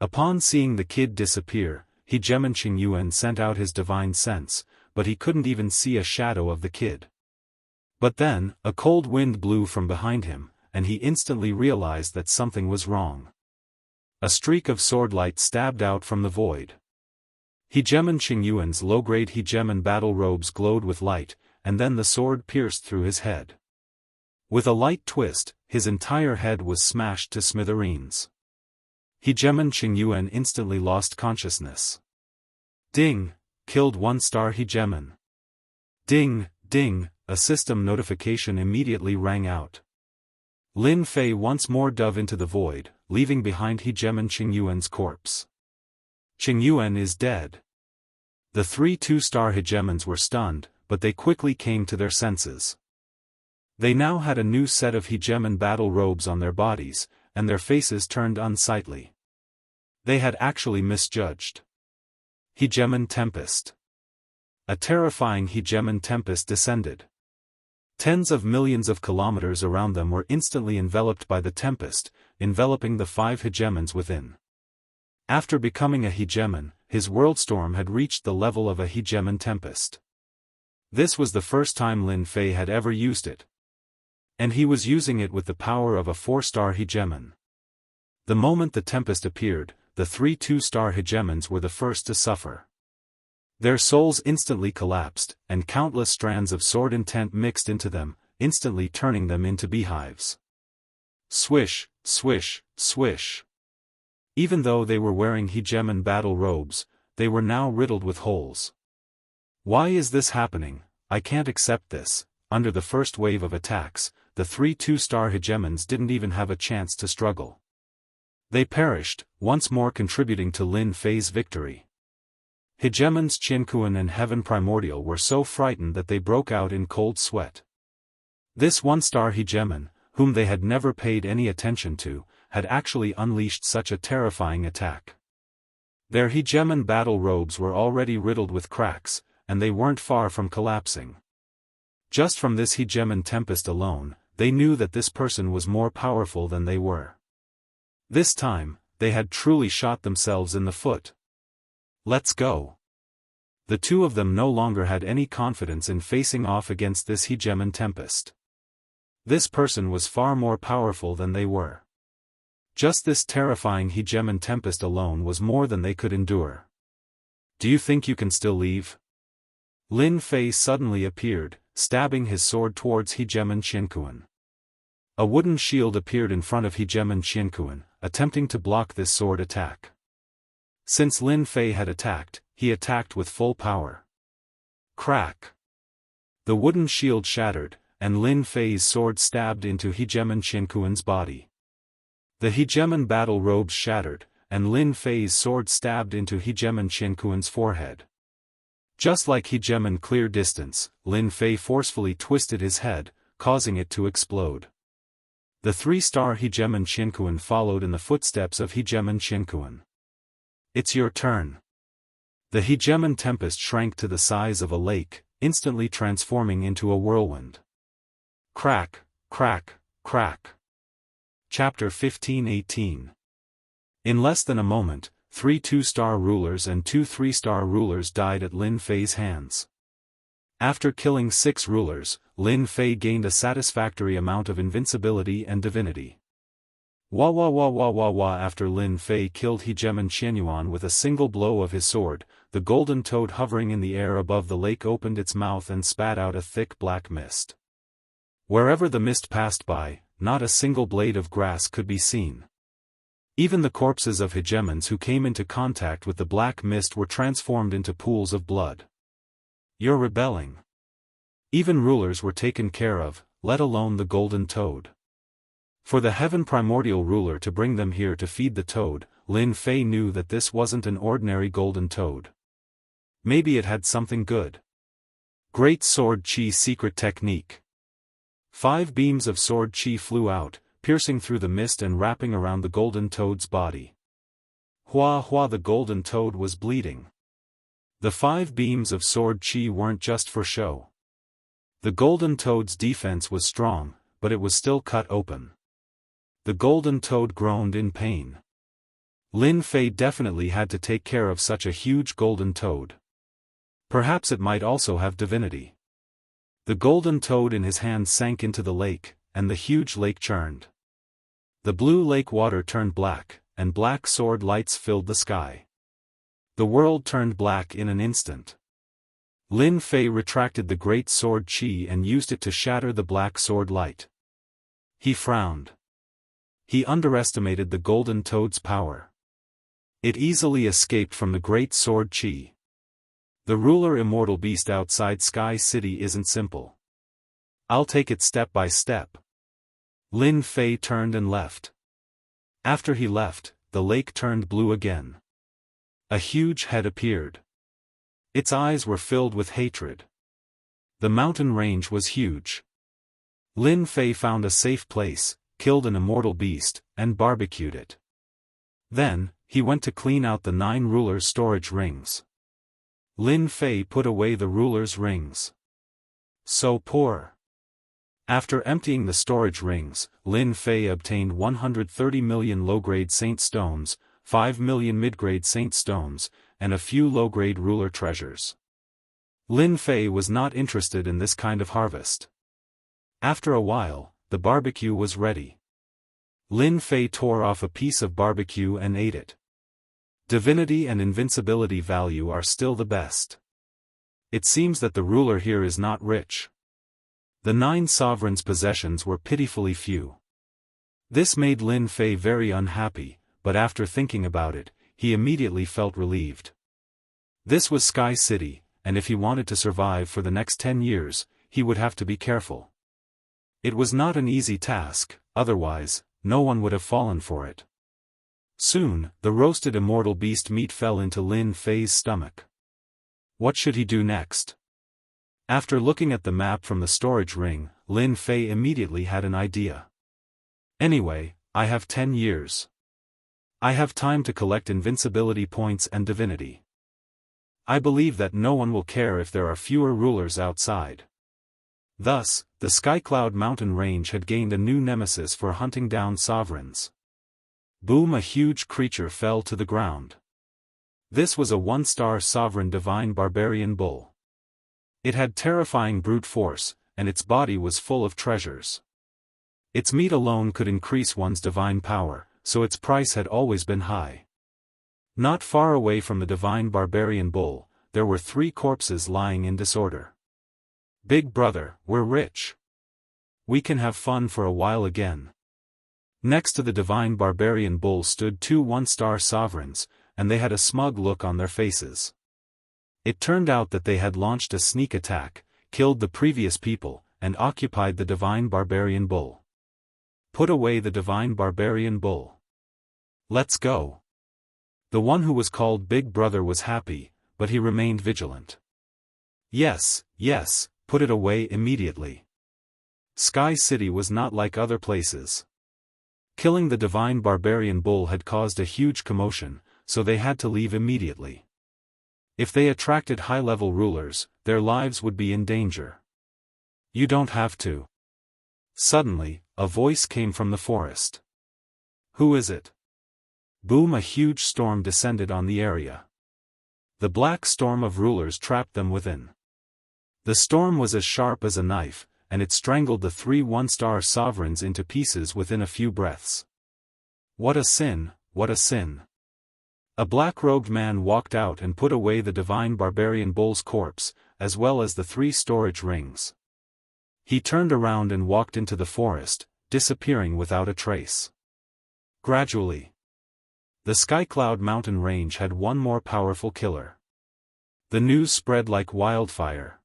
Upon seeing the kid disappear, hegemon Qingyuan sent out his divine sense, but he couldn't even see a shadow of the kid. But then, a cold wind blew from behind him, and he instantly realized that something was wrong. A streak of sword light stabbed out from the void. Hegemon Qingyuan's low-grade hegemon battle robes glowed with light, and then the sword pierced through his head. With a light twist, his entire head was smashed to smithereens. Hegemon Qingyuan instantly lost consciousness. Ding! Killed 1-star hegemon. Ding, ding, a system notification immediately rang out. Lin Fei once more dove into the void, leaving behind hegemon Qingyuan's corpse. Qingyuan is dead. The 3 2-star hegemons were stunned, but they quickly came to their senses. They now had a new set of hegemon battle robes on their bodies, and their faces turned unsightly. They had actually misjudged. Hegemon Tempest. A terrifying hegemon tempest descended. Tens of millions of kilometers around them were instantly enveloped by the tempest, enveloping the 5 hegemons within. After becoming a hegemon, his worldstorm had reached the level of a hegemon tempest. This was the first time Lin Fei had ever used it. And he was using it with the power of a 4-star hegemon. The moment the tempest appeared, the 3 2-star hegemons were the first to suffer. Their souls instantly collapsed, and countless strands of sword intent mixed into them, instantly turning them into beehives. Swish, swish, swish. Even though they were wearing hegemon battle robes, they were now riddled with holes. Why is this happening? I can't accept this. Under the first wave of attacks, the 3 2-star hegemons didn't even have a chance to struggle. They perished, once more contributing to Lin Fei's victory. Hegemons Qianquan and Heaven Primordial were so frightened that they broke out in cold sweat. This 1-star hegemon, whom they had never paid any attention to, had actually unleashed such a terrifying attack. Their hegemon battle robes were already riddled with cracks, and they weren't far from collapsing. Just from this hegemon tempest alone, they knew that this person was more powerful than they were. This time, they had truly shot themselves in the foot. Let's go. The two of them no longer had any confidence in facing off against this hegemon tempest. This person was far more powerful than they were. Just this terrifying hegemon tempest alone was more than they could endure. Do you think you can still leave? Lin Fei suddenly appeared, stabbing his sword towards hegemon Qianquan. A wooden shield appeared in front of hegemon Qianquan, attempting to block this sword attack. Since Lin Fei had attacked, he attacked with full power. Crack! The wooden shield shattered, and Lin Fei's sword stabbed into hegemon Qianquan's body. The hegemon battle robes shattered, and Lin Fei's sword stabbed into hegemon Qianquan's forehead. Just like hegemon clear distance, Lin Fei forcefully twisted his head, causing it to explode. The 3-star hegemon Qianquan followed in the footsteps of hegemon Qianquan. It's your turn. The hegemon tempest shrank to the size of a lake, instantly transforming into a whirlwind. Crack, crack, crack. Chapter 15-18. In less than a moment, 3 2-star rulers and 2 3-star rulers died at Lin Fei's hands. After killing 6 rulers, Lin Fei gained a satisfactory amount of invincibility and divinity. Wah wah wah wah wah wah. After Lin Fei killed hegemon Qianyuan with a single blow of his sword, the golden toad hovering in the air above the lake opened its mouth and spat out a thick black mist. Wherever the mist passed by, not a single blade of grass could be seen. Even the corpses of hegemons who came into contact with the black mist were transformed into pools of blood. You're rebelling. Even rulers were taken care of, let alone the golden toad. For the heaven primordial ruler to bring them here to feed the toad, Lin Fei knew that this wasn't an ordinary golden toad. Maybe it had something good. Great Sword Chi secret technique. 5 beams of sword chi flew out, piercing through the mist and wrapping around the golden toad's body. Hua hua, the golden toad was bleeding. The 5 beams of sword chi weren't just for show. The golden toad's defense was strong, but it was still cut open. The golden toad groaned in pain. Lin Fei definitely had to take care of such a huge golden toad. Perhaps it might also have divinity. The golden toad in his hand sank into the lake, and the huge lake churned. The blue lake water turned black, and black sword lights filled the sky. The world turned black in an instant. Lin Fei retracted the great sword chi and used it to shatter the black sword light. He frowned. He underestimated the golden toad's power. It easily escaped from the great sword chi. The ruler immortal beast outside Sky City isn't simple. I'll take it step by step. Lin Fei turned and left. After he left, the lake turned blue again. A huge head appeared. Its eyes were filled with hatred. The mountain range was huge. Lin Fei found a safe place, killed an immortal beast, and barbecued it. Then, he went to clean out the 9 rulers' storage rings. Lin Fei put away the rulers' rings. So poor. After emptying the storage rings, Lin Fei obtained 130 million low-grade saint stones, 5 million mid-grade saint stones, and a few low-grade ruler treasures. Lin Fei was not interested in this kind of harvest. After a while, the barbecue was ready. Lin Fei tore off a piece of barbecue and ate it. Divinity and invincibility value are still the best. It seems that the ruler here is not rich. The 9 sovereigns' possessions were pitifully few. This made Lin Fei very unhappy, but after thinking about it, he immediately felt relieved. This was Sky City, and if he wanted to survive for the next 10 years, he would have to be careful. It was not an easy task, otherwise, no one would have fallen for it. Soon, the roasted immortal beast meat fell into Lin Fei's stomach. What should he do next? After looking at the map from the storage ring, Lin Fei immediately had an idea. Anyway, I have 10 years. I have time to collect invincibility points and divinity. I believe that no one will care if there are fewer rulers outside. Thus, the Skycloud mountain range had gained a new nemesis for hunting down sovereigns. Boom! A huge creature fell to the ground. This was a 1-star sovereign divine barbarian bull. It had terrifying brute force, and its body was full of treasures. Its meat alone could increase one's divine power, so its price had always been high. Not far away from the divine barbarian bull, there were 3 corpses lying in disorder. Big brother, we're rich. We can have fun for a while again. Next to the divine barbarian bull stood 2 1-star sovereigns, and they had a smug look on their faces. It turned out that they had launched a sneak attack, killed the previous people, and occupied the divine barbarian bull. Put away the divine barbarian bull. Let's go. The one who was called Big Brother was happy, but he remained vigilant. Yes, put it away immediately. Sky City was not like other places. Killing the divine barbarian bull had caused a huge commotion, so they had to leave immediately. If they attracted high-level rulers, their lives would be in danger. You don't have to. Suddenly, a voice came from the forest. Who is it? Boom! A huge storm descended on the area. The black storm of rulers trapped them within. The storm was as sharp as a knife, and it strangled the 3 1-star sovereigns into pieces within a few breaths. What a sin, what a sin. A black-robed man walked out and put away the divine barbarian bull's corpse, as well as the 3 storage rings. He turned around and walked into the forest, disappearing without a trace. Gradually, the Skycloud mountain range had one more powerful killer. The news spread like wildfire.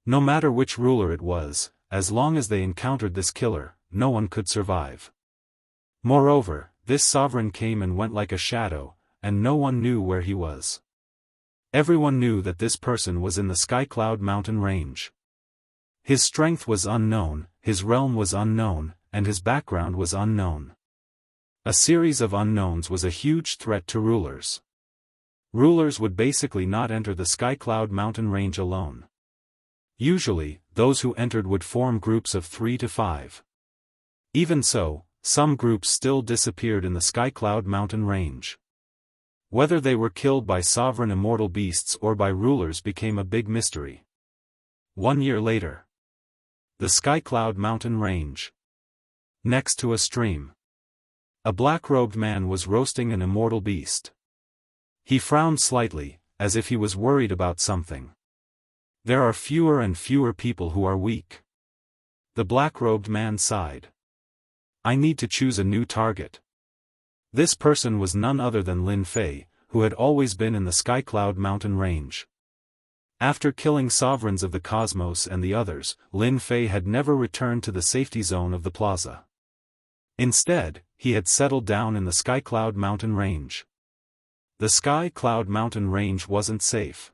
No matter which ruler it was, as long as they encountered this killer, no one could survive. Moreover, this sovereign came and went like a shadow, and no one knew where he was. Everyone knew that this person was in the Skycloud mountain range. His strength was unknown, his realm was unknown, and his background was unknown. A series of unknowns was a huge threat to rulers. Rulers would basically not enter the Skycloud mountain range alone. Usually, those who entered would form groups of 3 to 5. Even so, some groups still disappeared in the Skycloud mountain range. Whether they were killed by sovereign immortal beasts or by rulers became a big mystery. 1 year later. The Skycloud mountain range. Next to a stream. A black-robed man was roasting an immortal beast. He frowned slightly, as if he was worried about something. There are fewer and fewer people who are weak. The black-robed man sighed. I need to choose a new target. This person was none other than Lin Fei, who had always been in the Skycloud mountain range. After killing sovereigns of the cosmos and the others, Lin Fei had never returned to the safety zone of the plaza. Instead, he had settled down in the Skycloud mountain range. The Skycloud mountain range wasn't safe.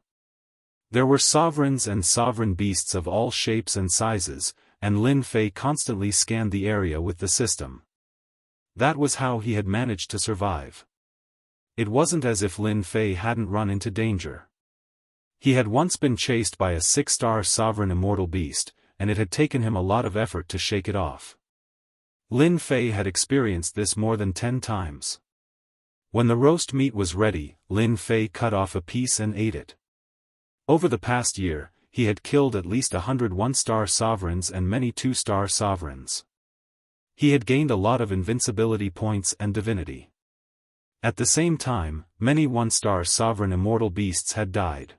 There were sovereigns and sovereign beasts of all shapes and sizes, and Lin Fei constantly scanned the area with the system. That was how he had managed to survive. It wasn't as if Lin Fei hadn't run into danger. He had once been chased by a 6-star sovereign immortal beast, and it had taken him a lot of effort to shake it off. Lin Fei had experienced this more than 10 times. When the roast meat was ready, Lin Fei cut off a piece and ate it. Over the past year, he had killed at least 100 1-star sovereigns and many 2-star sovereigns. He had gained a lot of invincibility points and divinity. At the same time, many 1-star sovereign immortal beasts had died.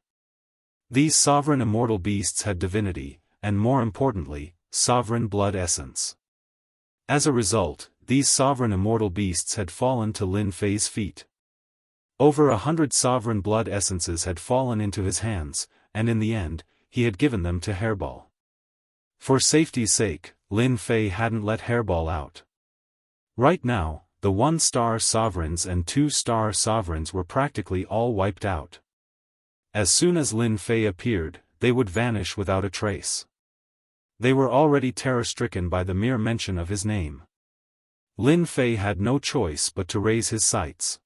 These sovereign immortal beasts had divinity, and more importantly, sovereign blood essence. As a result, these sovereign immortal beasts had fallen to Lin Fei's feet. Over 100 sovereign blood essences had fallen into his hands, and in the end, he had given them to Hairball. For safety's sake, Lin Fei hadn't let Hairball out. Right now, the 1-star sovereigns and 2-star sovereigns were practically all wiped out. As soon as Lin Fei appeared, they would vanish without a trace. They were already terror-stricken by the mere mention of his name. Lin Fei had no choice but to raise his sights.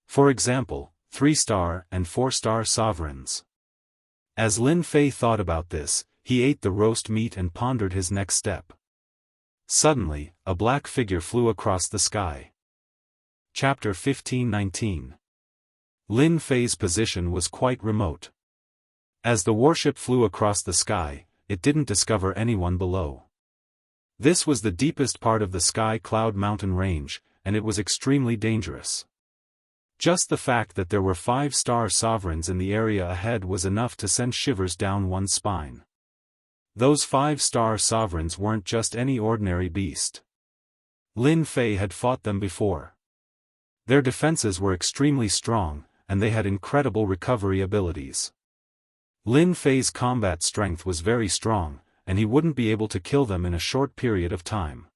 For example, 3-star and 4-star sovereigns. As Lin Fei thought about this, he ate the roast meat and pondered his next step. Suddenly, a black figure flew across the sky. Chapter 1519. Lin Fei's position was quite remote. As the warship flew across the sky, it didn't discover anyone below. This was the deepest part of the Sky Cloud Mountain range, and it was extremely dangerous. Just the fact that there were 5-star sovereigns in the area ahead was enough to send shivers down one's spine. Those 5-star sovereigns weren't just any ordinary beast. Lin Fei had fought them before. Their defenses were extremely strong, and they had incredible recovery abilities. Lin Fei's combat strength was very strong, and he wouldn't be able to kill them in a short period of time.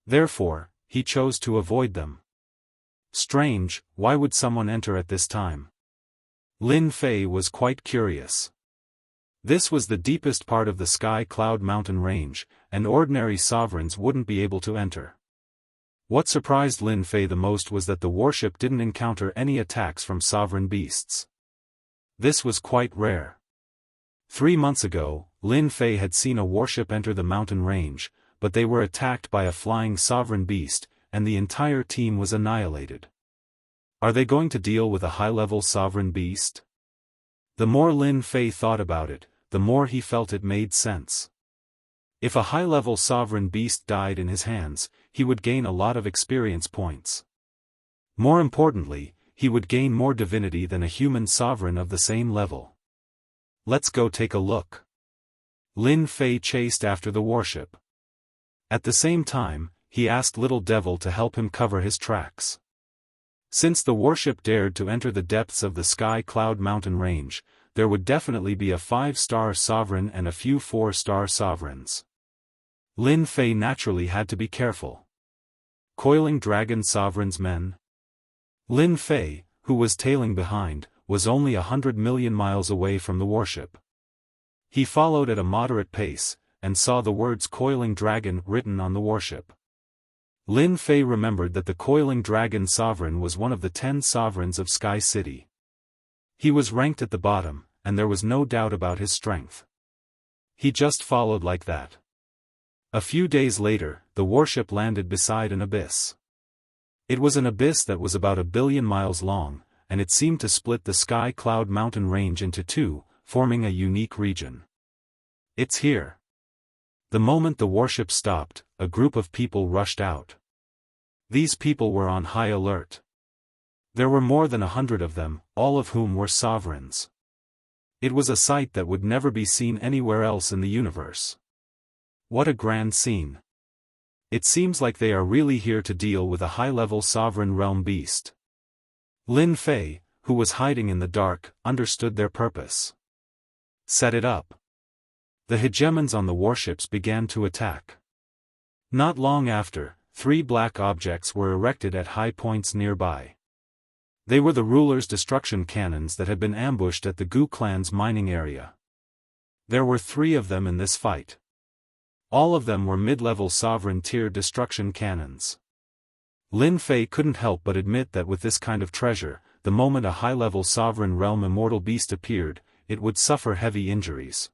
Therefore, he chose to avoid them. Strange, why would someone enter at this time? Lin Fei was quite curious. This was the deepest part of the Sky Cloud Mountain range, and ordinary sovereigns wouldn't be able to enter. What surprised Lin Fei the most was that the warship didn't encounter any attacks from sovereign beasts. This was quite rare. 3 months ago, Lin Fei had seen a warship enter the mountain range, but they were attacked by a flying sovereign beast, and the entire team was annihilated. Are they going to deal with a high-level sovereign beast? The more Lin Fei thought about it, the more he felt it made sense. If a high-level sovereign beast died in his hands, he would gain a lot of experience points. More importantly, he would gain more divinity than a human sovereign of the same level. Let's go take a look. Lin Fei chased after the warship. At the same time, he asked Little Devil to help him cover his tracks. Since the warship dared to enter the depths of the Sky Cloud Mountain range, there would definitely be a 5-star sovereign and a few 4-star sovereigns. Lin Fei naturally had to be careful. Coiling Dragon Sovereign's men? Lin Fei, who was tailing behind, was only 100 million miles away from the warship. He followed at a moderate pace, and saw the words Coiling Dragon written on the warship. Lin Fei remembered that the Coiling Dragon Sovereign was one of the 10 sovereigns of Sky City. He was ranked at the bottom, and there was no doubt about his strength. He just followed like that. A few days later, the warship landed beside an abyss. It was an abyss that was about 1 billion miles long, and it seemed to split the Sky Cloud Mountain range into 2, forming a unique region. It's here. The moment the warship stopped, a group of people rushed out. These people were on high alert. There were more than 100 of them, all of whom were sovereigns. It was a sight that would never be seen anywhere else in the universe. What a grand scene. It seems like they are really here to deal with a high-level sovereign realm beast. Lin Fei, who was hiding in the dark, understood their purpose. Set it up. The hegemons on the warships began to attack. Not long after, 3 black objects were erected at high points nearby. They were the ruler's destruction cannons that had been ambushed at the Gu clan's mining area. There were 3 of them in this fight. All of them were mid-level sovereign tier destruction cannons. Lin Fei couldn't help but admit that with this kind of treasure, the moment a high-level sovereign realm immortal beast appeared, it would suffer heavy injuries.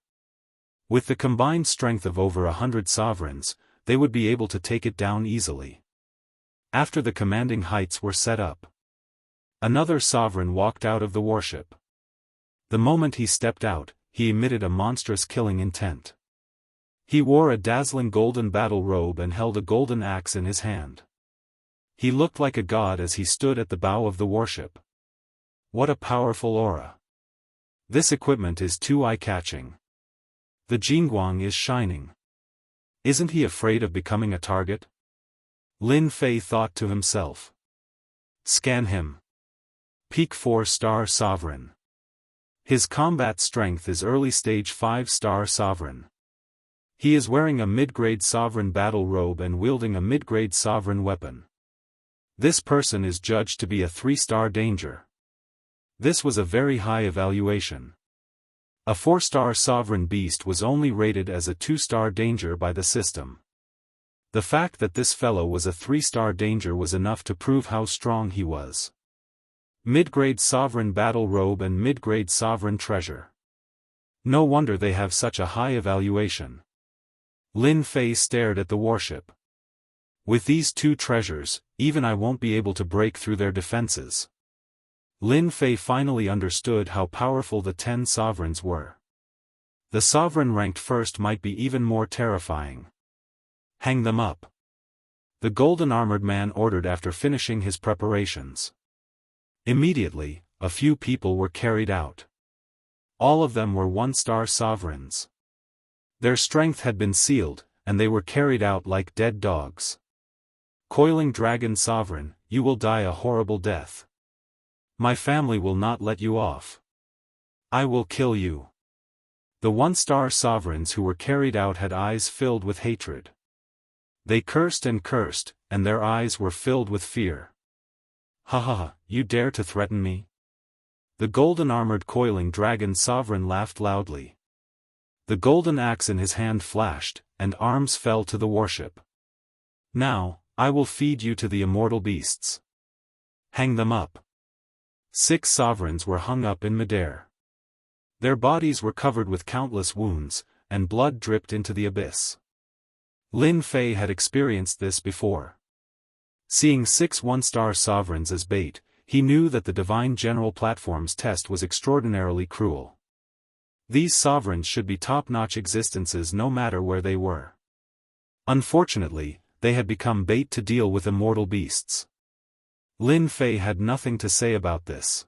With the combined strength of over 100 sovereigns, they would be able to take it down easily. After the commanding heights were set up, another sovereign walked out of the warship. The moment he stepped out, he emitted a monstrous killing intent. He wore a dazzling golden battle robe and held a golden axe in his hand. He looked like a god as he stood at the bow of the warship. What a powerful aura. This equipment is too eye-catching. The Jianghu is shining. Isn't he afraid of becoming a target? Lin Fei thought to himself. Scan him. Peak 4-star sovereign. His combat strength is early stage 5-star sovereign. He is wearing a mid-grade sovereign battle robe and wielding a mid-grade sovereign weapon. This person is judged to be a 3-star danger. This was a very high evaluation. A 4-star sovereign beast was only rated as a 2-star danger by the system. The fact that this fellow was a 3-star danger was enough to prove how strong he was. Mid-grade sovereign battle robe and mid-grade sovereign treasure. No wonder they have such a high evaluation. Lin Fei stared at the warship. With these two treasures, even I won't be able to break through their defenses. Lin Fei finally understood how powerful the 10 sovereigns were. The sovereign ranked first might be even more terrifying. Hang them up. The golden-armored man ordered after finishing his preparations. Immediately, a few people were carried out. All of them were 1-star sovereigns. Their strength had been sealed, and they were carried out like dead dogs. Coiling Dragon Sovereign, you will die a horrible death. My family will not let you off. I will kill you. The 1-star sovereigns who were carried out had eyes filled with hatred. They cursed, and their eyes were filled with fear. Ha ha ha, you dare to threaten me? The golden-armored coiling dragon sovereign laughed loudly. The golden axe in his hand flashed, and arms fell to the warship. Now, I will feed you to the immortal beasts. Hang them up. 6 sovereigns were hung up in midair. Their bodies were covered with countless wounds, and blood dripped into the abyss. Lin Fei had experienced this before. Seeing 6 1-star sovereigns as bait, he knew that the Divine General Platform's test was extraordinarily cruel. These sovereigns should be top-notch existences no matter where they were. Unfortunately, they had become bait to deal with immortal beasts. Lin Fei had nothing to say about this.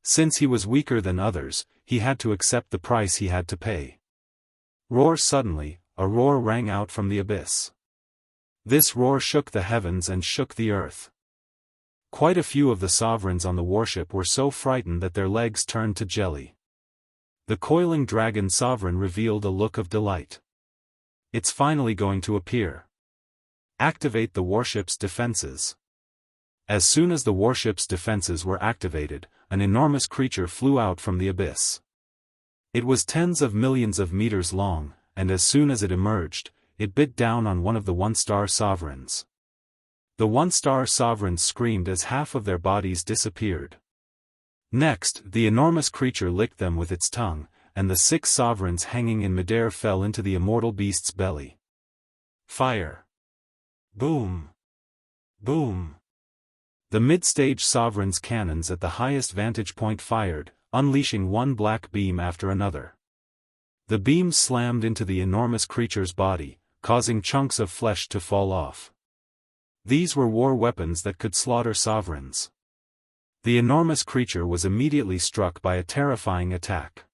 Since he was weaker than others, he had to accept the price he had to pay. Roar! Suddenly, a roar rang out from the abyss. This roar shook the heavens and shook the earth. Quite a few of the sovereigns on the warship were so frightened that their legs turned to jelly. The coiling dragon sovereign revealed a look of delight. It's finally going to appear. Activate the warship's defenses. As soon as the warship's defenses were activated, an enormous creature flew out from the abyss. It was tens of millions of meters long, and as soon as it emerged, it bit down on one of the 1-star sovereigns. The 1-star sovereigns screamed as half of their bodies disappeared. Next, the enormous creature licked them with its tongue, and the 6 sovereigns hanging in midair fell into the immortal beast's belly. Fire! Boom! Boom! The mid-stage sovereign's cannons at the highest vantage point fired, unleashing one black beam after another. The beams slammed into the enormous creature's body, causing chunks of flesh to fall off. These were war weapons that could slaughter sovereigns. The enormous creature was immediately struck by a terrifying attack.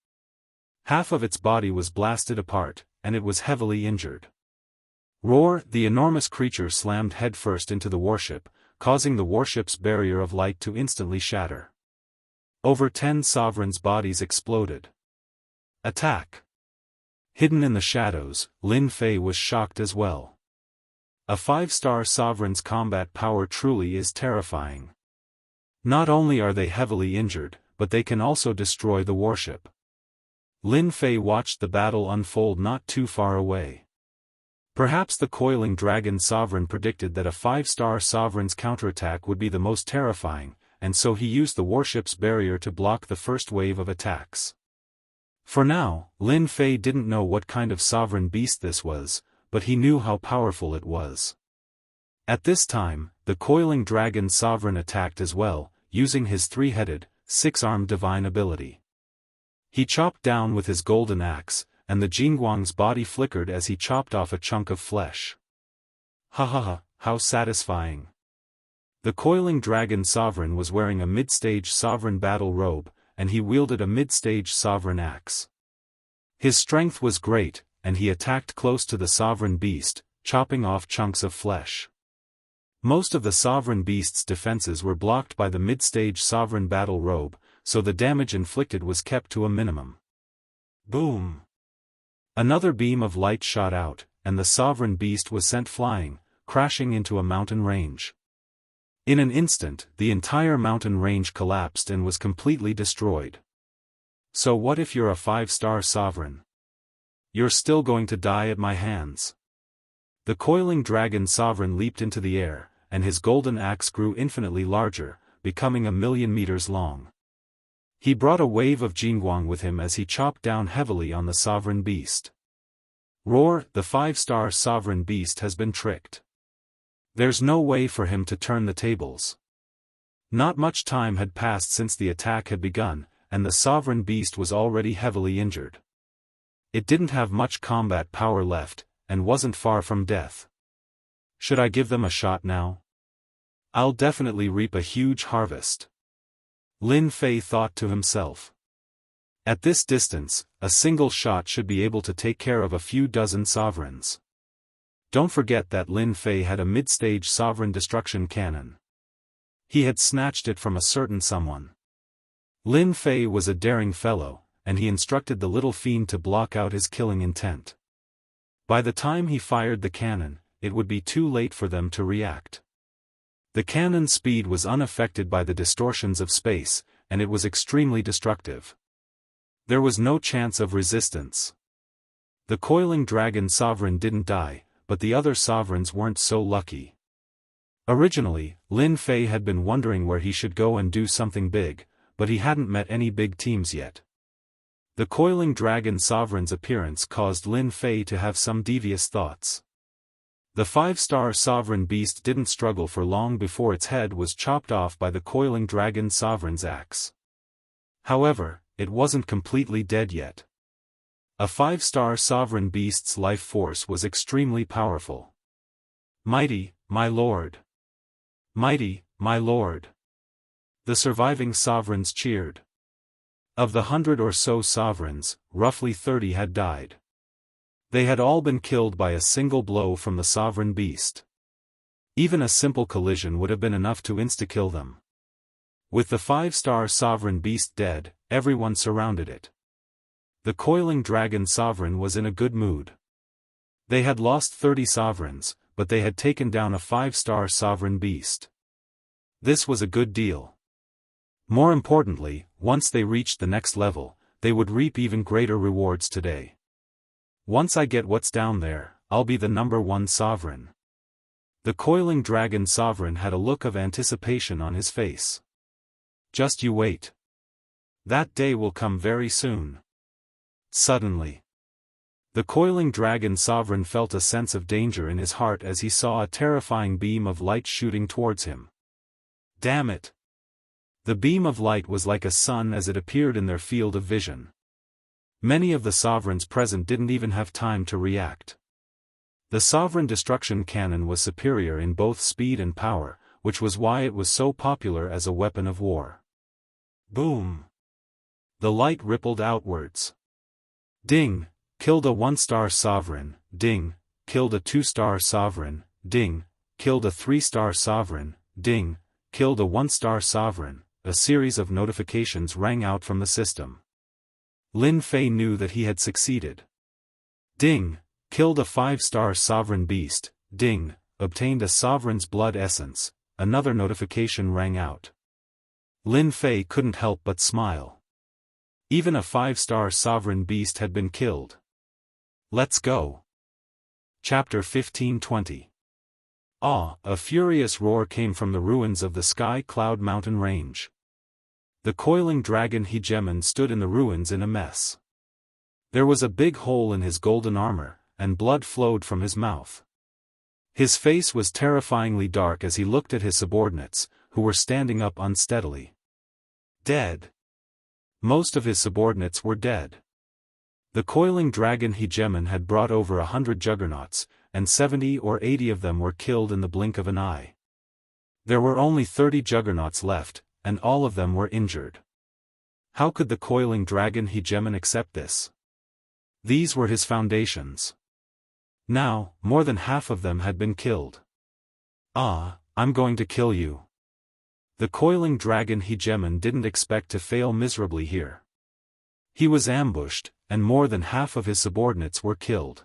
Half of its body was blasted apart, and it was heavily injured. Roar! The enormous creature slammed headfirst into the warship, causing the warship's barrier of light to instantly shatter. Over 10 sovereigns' bodies exploded. Attack! Hidden in the shadows, Lin Fei was shocked as well. A 5-star sovereign's combat power truly is terrifying. Not only are they heavily injured, but they can also destroy the warship. Lin Fei watched the battle unfold not too far away. Perhaps the coiling dragon sovereign predicted that a 5-star sovereign's counterattack would be the most terrifying, and so he used the warship's barrier to block the first wave of attacks. For now, Lin Fei didn't know what kind of sovereign beast this was, but he knew how powerful it was. At this time, the coiling dragon sovereign attacked as well, using his 3-headed, 6-armed divine ability. He chopped down with his golden axe, and the Jianghu's body flickered as he chopped off a chunk of flesh. Ha ha ha, how satisfying. The coiling dragon sovereign was wearing a mid-stage sovereign battle robe, and he wielded a mid-stage sovereign axe. His strength was great, and he attacked close to the sovereign beast, chopping off chunks of flesh. Most of the sovereign beast's defenses were blocked by the mid-stage sovereign battle robe, so the damage inflicted was kept to a minimum. Boom! Another beam of light shot out, and the sovereign beast was sent flying, crashing into a mountain range. In an instant, the entire mountain range collapsed and was completely destroyed. So what if you're a 5-star sovereign? You're still going to die at my hands. The coiling dragon sovereign leaped into the air, and his golden axe grew infinitely larger, becoming 1,000,000 meters long. He brought a wave of Jianghu with him as he chopped down heavily on the sovereign beast. Roar! The 5-star sovereign beast has been tricked. There's no way for him to turn the tables. Not much time had passed since the attack had begun, and the sovereign beast was already heavily injured. It didn't have much combat power left, and wasn't far from death. Should I give them a shot now? I'll definitely reap a huge harvest. Lin Fei thought to himself. At this distance, a single shot should be able to take care of a few dozen sovereigns. Don't forget that Lin Fei had a mid-stage sovereign destruction cannon. He had snatched it from a certain someone. Lin Fei was a daring fellow, and he instructed the little fiend to block out his killing intent. By the time he fired the cannon, it would be too late for them to react. The cannon's speed was unaffected by the distortions of space, and it was extremely destructive. There was no chance of resistance. The coiling dragon sovereign didn't die, but the other sovereigns weren't so lucky. Originally, Lin Fei had been wondering where he should go and do something big, but he hadn't met any big teams yet. The coiling dragon sovereign's appearance caused Lin Fei to have some devious thoughts. The 5-star sovereign beast didn't struggle for long before its head was chopped off by the coiling dragon sovereign's axe. However, it wasn't completely dead yet. A 5-star sovereign beast's life force was extremely powerful. Mighty, my lord! Mighty, my lord! The surviving sovereigns cheered. Of the 100 or so sovereigns, roughly 30 had died. They had all been killed by a single blow from the sovereign beast. Even a simple collision would have been enough to insta-kill them. With the 5-star sovereign beast dead, everyone surrounded it. The coiling dragon sovereign was in a good mood. They had lost 30 sovereigns, but they had taken down a 5-star sovereign beast. This was a good deal. More importantly, once they reached the next level, they would reap even greater rewards today. Once I get what's down there, I'll be the #1 sovereign. The coiling dragon sovereign had a look of anticipation on his face. Just you wait. That day will come very soon. Suddenly, the coiling dragon sovereign felt a sense of danger in his heart as he saw a terrifying beam of light shooting towards him. Damn it! The beam of light was like a sun as it appeared in their field of vision. Many of the sovereigns present didn't even have time to react. The sovereign destruction cannon was superior in both speed and power, which was why it was so popular as a weapon of war. Boom! The light rippled outwards. Ding! Killed a 1-star sovereign. Ding! Killed a 2-star sovereign. Ding! Killed a 3-star sovereign. Ding! Killed a 1-star sovereign. A series of notifications rang out from the system. Lin Fei knew that he had succeeded. Ding! Killed a 5-star sovereign beast. Ding! Obtained a sovereign's blood essence. Another notification rang out. Lin Fei couldn't help but smile. Even a 5-star sovereign beast had been killed. Let's go. Chapter 1520. A furious roar came from the ruins of the Sky Cloud Mountain Range. The coiling dragon Hegemon stood in the ruins in a mess. There was a big hole in his golden armor, and blood flowed from his mouth. His face was terrifyingly dark as he looked at his subordinates, who were standing up unsteadily. Dead. Most of his subordinates were dead. The coiling dragon Hegemon had brought over 100 juggernauts, and 70 or 80 of them were killed in the blink of an eye. There were only 30 juggernauts left, and all of them were injured. How could the coiling dragon hegemon accept this? These were his foundations. Now, more than half of them had been killed. Ah, I'm going to kill you. The coiling dragon hegemon didn't expect to fail miserably here. He was ambushed, and more than half of his subordinates were killed.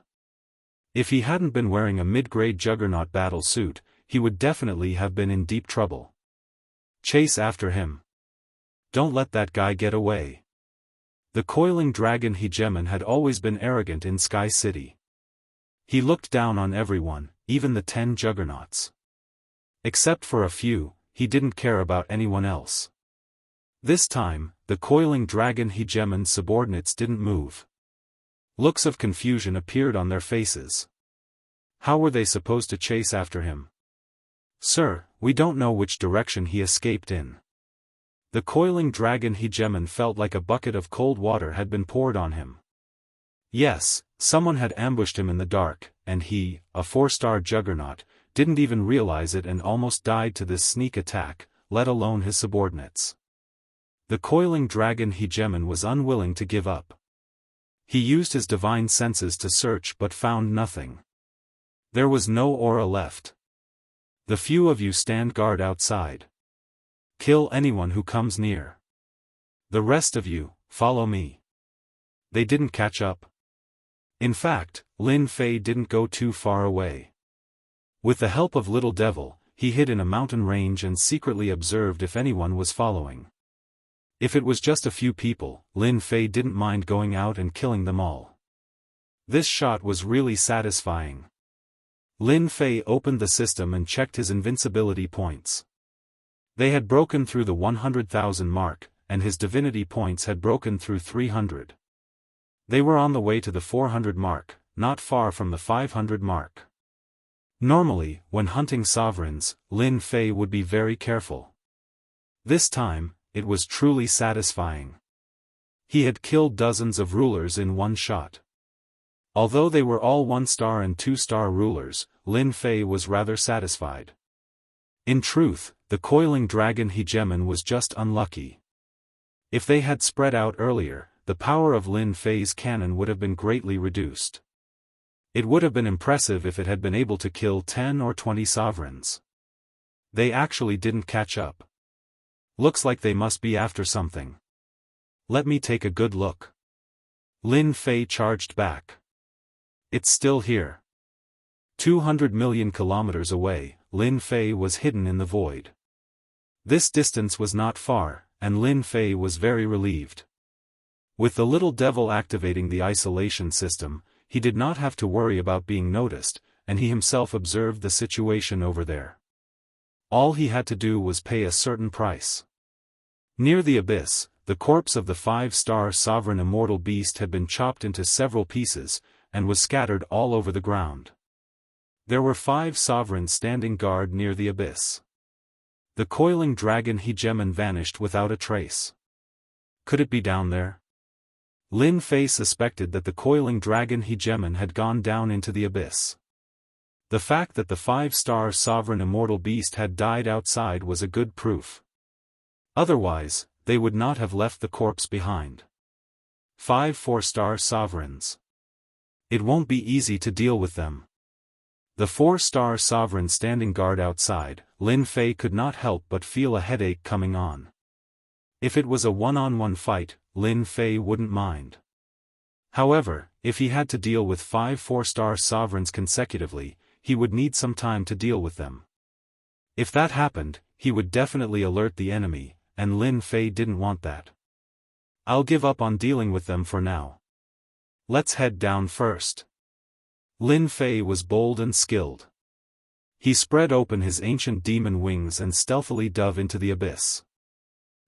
If he hadn't been wearing a mid-grade juggernaut battle suit, he would definitely have been in deep trouble. Chase after him. Don't let that guy get away. The coiling dragon hegemon had always been arrogant in Sky City. He looked down on everyone, even the 10 juggernauts. Except for a few, he didn't care about anyone else. This time, the coiling dragon hegemon's subordinates didn't move. Looks of confusion appeared on their faces. How were they supposed to chase after him? Sir, we don't know which direction he escaped in. The coiling dragon hegemon felt like a bucket of cold water had been poured on him. Yes, someone had ambushed him in the dark, and he, a 4-star juggernaut, didn't even realize it and almost died to this sneak attack, let alone his subordinates. The coiling dragon hegemon was unwilling to give up. He used his divine senses to search but found nothing. There was no aura left. The few of you stand guard outside. Kill anyone who comes near. The rest of you, follow me. They didn't catch up. In fact, Lin Fei didn't go too far away. With the help of Little Devil, he hid in a mountain range and secretly observed if anyone was following. If it was just a few people, Lin Fei didn't mind going out and killing them all. This shot was really satisfying. Lin Fei opened the system and checked his invincibility points. They had broken through the 100,000 mark, and his divinity points had broken through 300. They were on the way to the 400 mark, not far from the 500 mark. Normally, when hunting sovereigns, Lin Fei would be very careful. This time, it was truly satisfying. He had killed dozens of rulers in one shot. Although they were all 1-star and 2-star rulers, Lin Fei was rather satisfied. In truth, the coiling dragon hegemon was just unlucky. If they had spread out earlier, the power of Lin Fei's cannon would have been greatly reduced. It would have been impressive if it had been able to kill 10 or 20 sovereigns. They actually didn't catch up. Looks like they must be after something. Let me take a good look. Lin Fei charged back. It's still here. 200 million kilometers away, Lin Fei was hidden in the void. This distance was not far, and Lin Fei was very relieved. With the little devil activating the isolation system, he did not have to worry about being noticed, and he himself observed the situation over there. All he had to do was pay a certain price. Near the abyss, the corpse of the 5-star sovereign immortal beast had been chopped into several pieces, and was scattered all over the ground. There were 5 sovereigns standing guard near the abyss. The coiling dragon hegemon vanished without a trace. Could it be down there? Lin Fei suspected that the coiling dragon hegemon had gone down into the abyss. The fact that the 5-star sovereign immortal beast had died outside was a good proof. Otherwise, they would not have left the corpse behind. 5 4-star sovereigns. It won't be easy to deal with them. The 4-star sovereign standing guard outside, Lin Fei could not help but feel a headache coming on. If it was a one-on-one fight, Lin Fei wouldn't mind. However, if he had to deal with 5 4-star sovereigns consecutively, he would need some time to deal with them. If that happened, he would definitely alert the enemy, and Lin Fei didn't want that. I'll give up on dealing with them for now. Let's head down first. Lin Fei was bold and skilled. He spread open his ancient demon wings and stealthily dove into the abyss.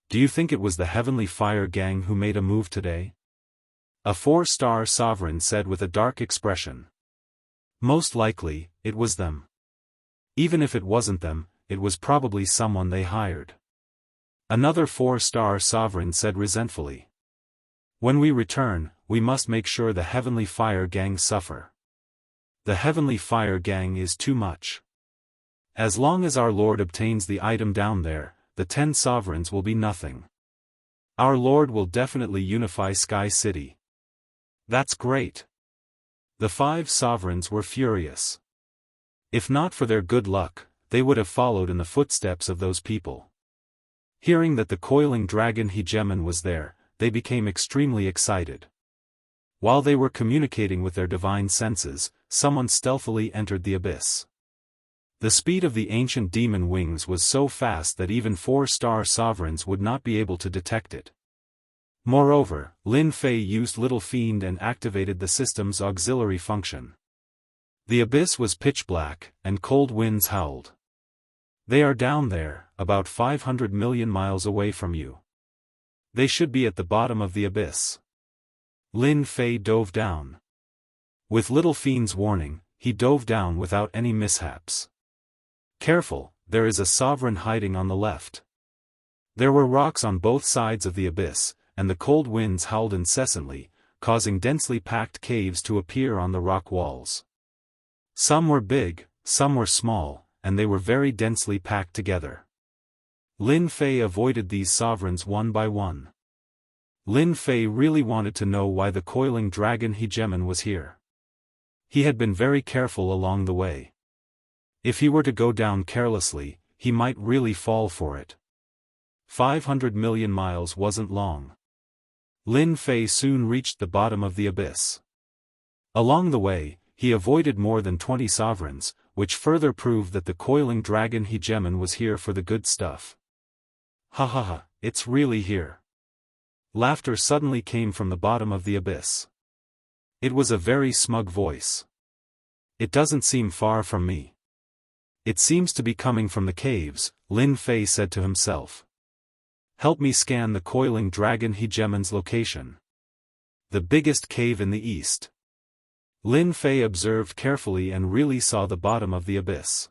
Do you think it was the Heavenly Fire Gang who made a move today? A 4-star sovereign said with a dark expression. Most likely, it was them. Even if it wasn't them, it was probably someone they hired. Another 4-star sovereign said resentfully. When we return, we must make sure the Heavenly Fire Gang suffer. The Heavenly Fire Gang is too much. As long as our Lord obtains the item down there, the 10 sovereigns will be nothing. Our Lord will definitely unify Sky City. That's great. The 5 sovereigns were furious. If not for their good luck, they would have followed in the footsteps of those people. Hearing that the coiling dragon hegemon was there, they became extremely excited. While they were communicating with their divine senses, someone stealthily entered the abyss. The speed of the ancient demon wings was so fast that even 4-star sovereigns would not be able to detect it. Moreover, Lin Fei used Little Fiend and activated the system's auxiliary function. The abyss was pitch black, and cold winds howled. They are down there, about 500 million miles away from you. They should be at the bottom of the abyss. Lin Fei dove down. With Little Fiend's warning, he dove down without any mishaps. Careful, there is a sovereign hiding on the left. There were rocks on both sides of the abyss, and the cold winds howled incessantly, causing densely packed caves to appear on the rock walls. Some were big, some were small, and they were very densely packed together. Lin Fei avoided these sovereigns one by one. Lin Fei really wanted to know why the coiling dragon hegemon was here. He had been very careful along the way. If he were to go down carelessly, he might really fall for it. 500 million miles wasn't long. Lin Fei soon reached the bottom of the abyss. Along the way, he avoided more than 20 sovereigns, which further proved that the coiling dragon hegemon was here for the good stuff. Ha ha ha, it's really here. Laughter suddenly came from the bottom of the abyss. It was a very smug voice. It doesn't seem far from me. It seems to be coming from the caves, Lin Fei said to himself. Help me scan the coiling dragon hegemon's location. The biggest cave in the east. Lin Fei observed carefully and really saw the bottom of the abyss.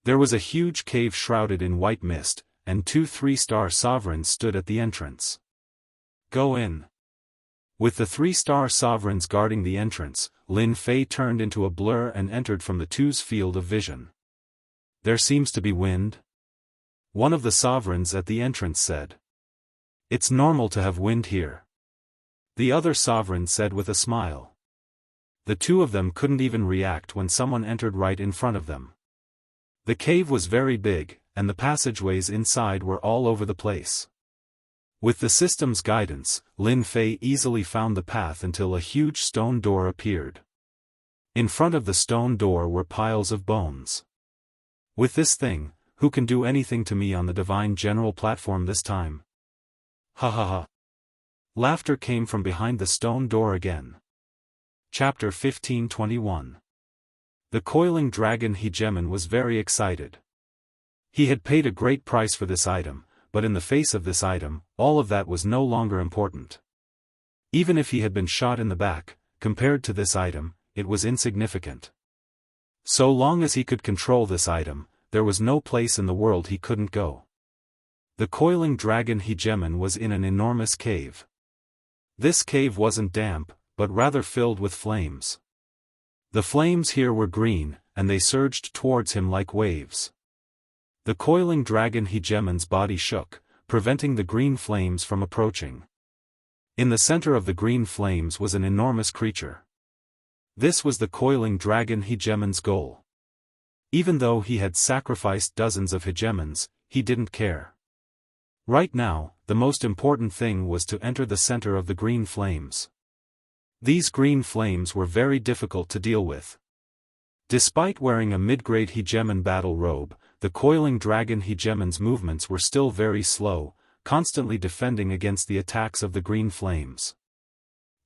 There was a huge cave shrouded in white mist, and 2 3-star sovereigns stood at the entrance. Go in. With the 3-star sovereigns guarding the entrance, Lin Fei turned into a blur and entered from the 2's field of vision. There seems to be wind? One of the sovereigns at the entrance said. It's normal to have wind here. The other sovereign said with a smile. The 2 of them couldn't even react when someone entered right in front of them. The cave was very big, and the passageways inside were all over the place. With the system's guidance, Lin Fei easily found the path until a huge stone door appeared. In front of the stone door were piles of bones. With this thing, who can do anything to me on the divine general platform this time? Ha ha ha. Laughter came from behind the stone door again. Chapter 1521. The coiling dragon hegemon was very excited. He had paid a great price for this item, but in the face of this item, all of that was no longer important. Even if he had been shot in the back, compared to this item, it was insignificant. So long as he could control this item, there was no place in the world he couldn't go. The coiling dragon hegemon was in an enormous cave. This cave wasn't damp, but rather filled with flames. The flames here were green, and they surged towards him like waves. The coiling dragon hegemon's body shook, preventing the green flames from approaching. In the center of the green flames was an enormous creature. This was the coiling dragon hegemon's goal. Even though he had sacrificed dozens of hegemons, he didn't care. Right now, the most important thing was to enter the center of the green flames. These green flames were very difficult to deal with. Despite wearing a mid-grade hegemon battle robe, the coiling dragon hegemon's movements were still very slow, constantly defending against the attacks of the green flames.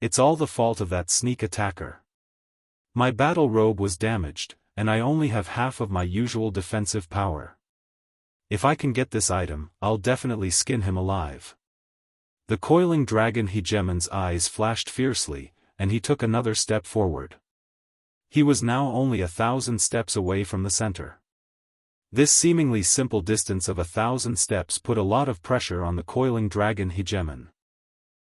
It's all the fault of that sneak attacker. My battle robe was damaged, and I only have half of my usual defensive power. If I can get this item, I'll definitely skin him alive. The coiling dragon hegemon's eyes flashed fiercely, and he took another step forward. He was now only 1,000 steps away from the center. This seemingly simple distance of 1,000 steps put a lot of pressure on the coiling dragon hegemon.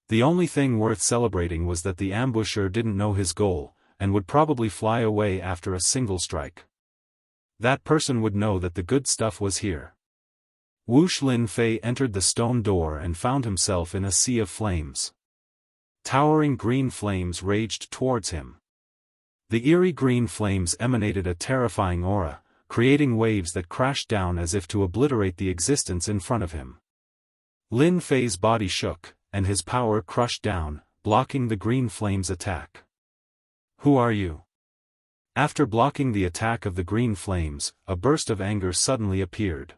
The only thing worth celebrating was that the ambusher didn't know his goal, and would probably fly away after a single strike. That person would know that the good stuff was here. Wuxia Xianxia entered the stone door and found himself in a sea of flames. Towering green flames raged towards him. The eerie green flames emanated a terrifying aura, creating waves that crashed down as if to obliterate the existence in front of him. Xianxia's body shook, and his power crushed down, blocking the green flames' attack. Who are you? After blocking the attack of the green flames, a burst of anger suddenly appeared.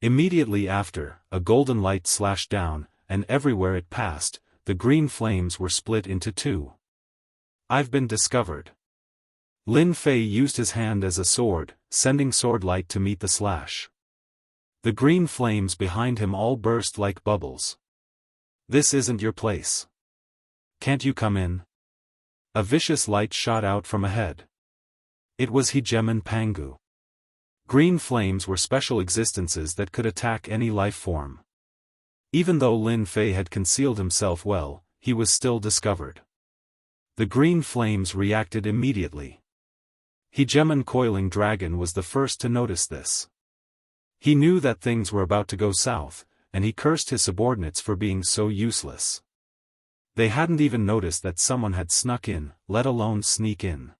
Immediately after, a golden light slashed down, and everywhere it passed, the green flames were split into two. I've been discovered. Xianxia used his hand as a sword, sending sword light to meet the slash. The green flames behind him all burst like bubbles. This isn't your place. Can't you come in? A vicious light shot out from ahead. It was Hegemon Pangu. Green flames were special existences that could attack any life form. Even though Xianxia had concealed himself well, he was still discovered. The green flames reacted immediately. Hegemon Coiling Dragon was the first to notice this. He knew that things were about to go south, and he cursed his subordinates for being so useless. They hadn't even noticed that someone had snuck in, let alone sneak in.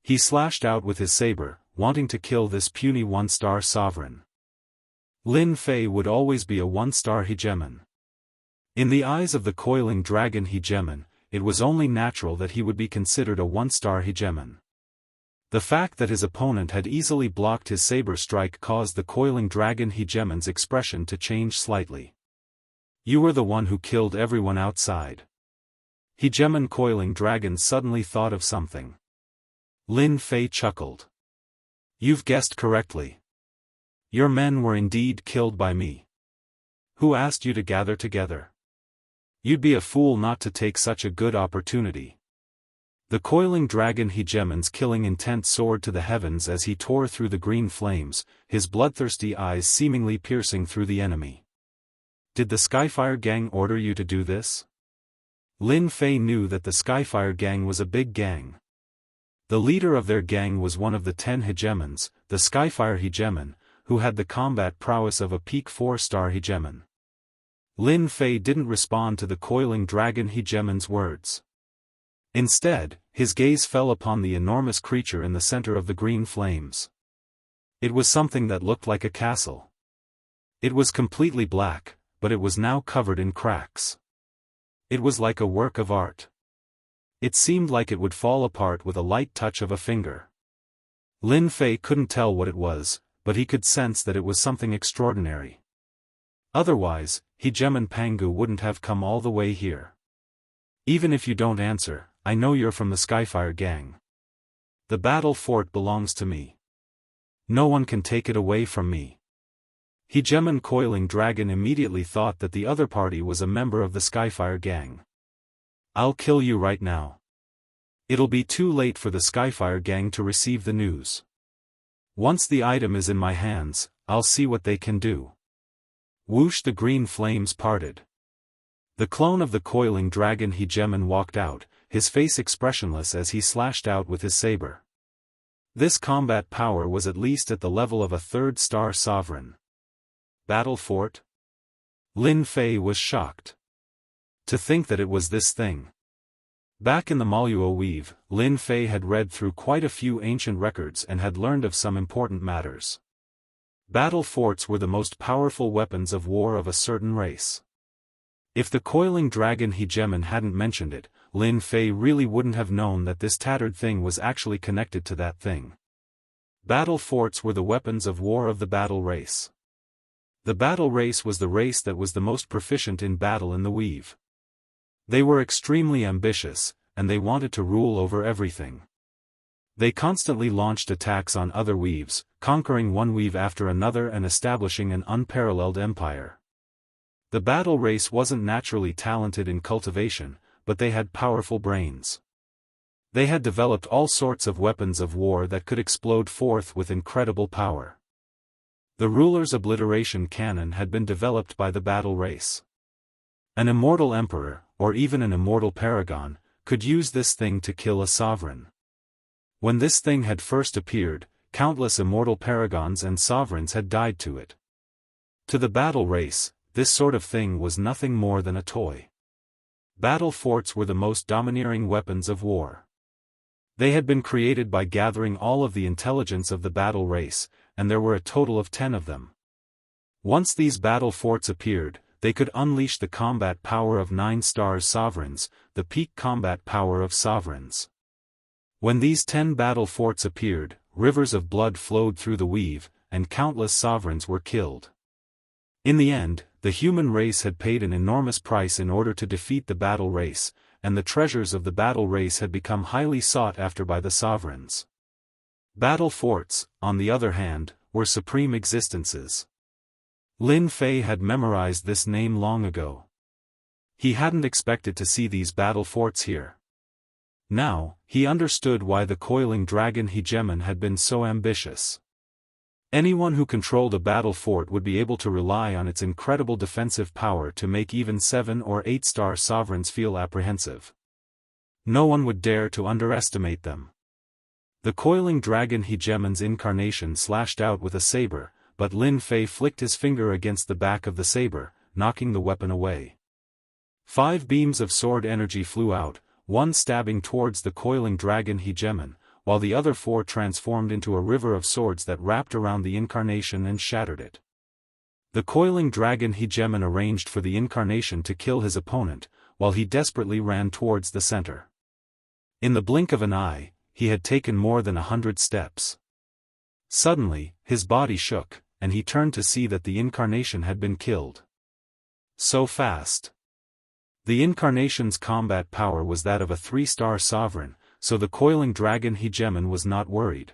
He slashed out with his saber, wanting to kill this puny one-star sovereign. Xianxia would always be a one-star hegemon. In the eyes of the Coiling Dragon hegemon, it was only natural that he would be considered a one-star hegemon. The fact that his opponent had easily blocked his saber strike caused the Coiling Dragon hegemon's expression to change slightly. You were the one who killed everyone outside. Hegemon Coiling Dragon suddenly thought of something. Xianxia chuckled. You've guessed correctly. Your men were indeed killed by me. Who asked you to gather together? You'd be a fool not to take such a good opportunity. The Coiling Dragon hegemon's killing intent soared to the heavens as he tore through the green flames, his bloodthirsty eyes seemingly piercing through the enemy. Did the Skyfire Gang order you to do this? Xianxia knew that the Skyfire Gang was a big gang. The leader of their gang was one of the 10 hegemons, the Skyfire hegemon, who had the combat prowess of a peak 4-star hegemon. Xianxia didn't respond to the Coiling Dragon hegemon's words. Instead, his gaze fell upon the enormous creature in the center of the green flames. It was something that looked like a castle. It was completely black, but it was now covered in cracks. It was like a work of art. It seemed like it would fall apart with a light touch of a finger. Xianxia couldn't tell what it was, but he could sense that it was something extraordinary. Otherwise, Hegemon Pangu wouldn't have come all the way here. Even if you don't answer, I know you're from the Skyfire Gang. The battle fort belongs to me. No one can take it away from me. Hegemon Coiling Dragon immediately thought that the other party was a member of the Skyfire Gang. I'll kill you right now. It'll be too late for the Skyfire Gang to receive the news. Once the item is in my hands, I'll see what they can do. Whoosh, the green flames parted. The clone of the Coiling Dragon hegemon walked out, his face expressionless as he slashed out with his saber. This combat power was at least at the level of a 3rd-star sovereign. Battle fort? Xianxia was shocked. To think that it was this thing. Back in the Maluo Weave, Xianxia had read through quite a few ancient records and had learned of some important matters. Battle forts were the most powerful weapons of war of a certain race. If the Coiling Dragon hegemon hadn't mentioned it, Xianxia really wouldn't have known that this tattered thing was actually connected to that thing. Battle forts were the weapons of war of the battle race. The battle race was the race that was the most proficient in battle in the Weave. They were extremely ambitious, and they wanted to rule over everything. They constantly launched attacks on other weaves, conquering one weave after another and establishing an unparalleled empire. The battle race wasn't naturally talented in cultivation, but they had powerful brains. They had developed all sorts of weapons of war that could explode forth with incredible power. The ruler's obliteration cannon had been developed by the battle race. An immortal emperor, or even an immortal paragon, could use this thing to kill a sovereign. When this thing had first appeared, countless immortal paragons and sovereigns had died to it. To the battle race, this sort of thing was nothing more than a toy. Battle forts were the most domineering weapons of war. They had been created by gathering all of the intelligence of the battle race, and there were a total of 10 of them. Once these battle forts appeared, they could unleash the combat power of 9-star sovereigns, the peak combat power of sovereigns. When these 10 battle forts appeared, rivers of blood flowed through the weave, and countless sovereigns were killed. In the end, the human race had paid an enormous price in order to defeat the battle race, and the treasures of the battle race had become highly sought after by the sovereigns. Battle forts, on the other hand, were supreme existences. Lin Fei had memorized this name long ago. He hadn't expected to see these battle forts here. Now, he understood why the coiling dragon hegemon had been so ambitious. Anyone who controlled a battle fort would be able to rely on its incredible defensive power to make even 7 or 8-star sovereigns feel apprehensive. No one would dare to underestimate them. The coiling dragon hegemon's incarnation slashed out with a saber, but Lin Fei flicked his finger against the back of the saber, knocking the weapon away. 5 beams of sword energy flew out, one stabbing towards the coiling dragon hegemon, while the other 4 transformed into a river of swords that wrapped around the incarnation and shattered it. The coiling dragon hegemon arranged for the incarnation to kill his opponent, while he desperately ran towards the center. In the blink of an eye, he had taken more than 100 steps. Suddenly, his body shook, and he turned to see that the incarnation had been killed. So fast. The incarnation's combat power was that of a 3-star sovereign, so the coiling dragon hegemon was not worried.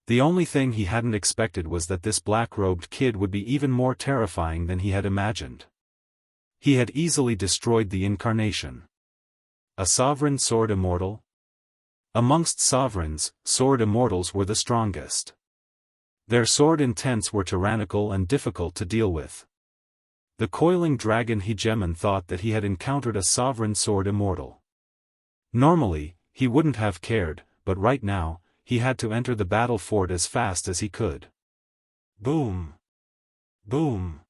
The only thing he hadn't expected was that this black-robed kid would be even more terrifying than he had imagined. He had easily destroyed the incarnation. A sovereign sword immortal? Amongst sovereigns, sword immortals were the strongest. Their sword intents were tyrannical and difficult to deal with. The coiling dragon hegemon thought that he had encountered a sovereign sword immortal. Normally, he wouldn't have cared, but right now, he had to enter the battle fort as fast as he could. Boom! Boom!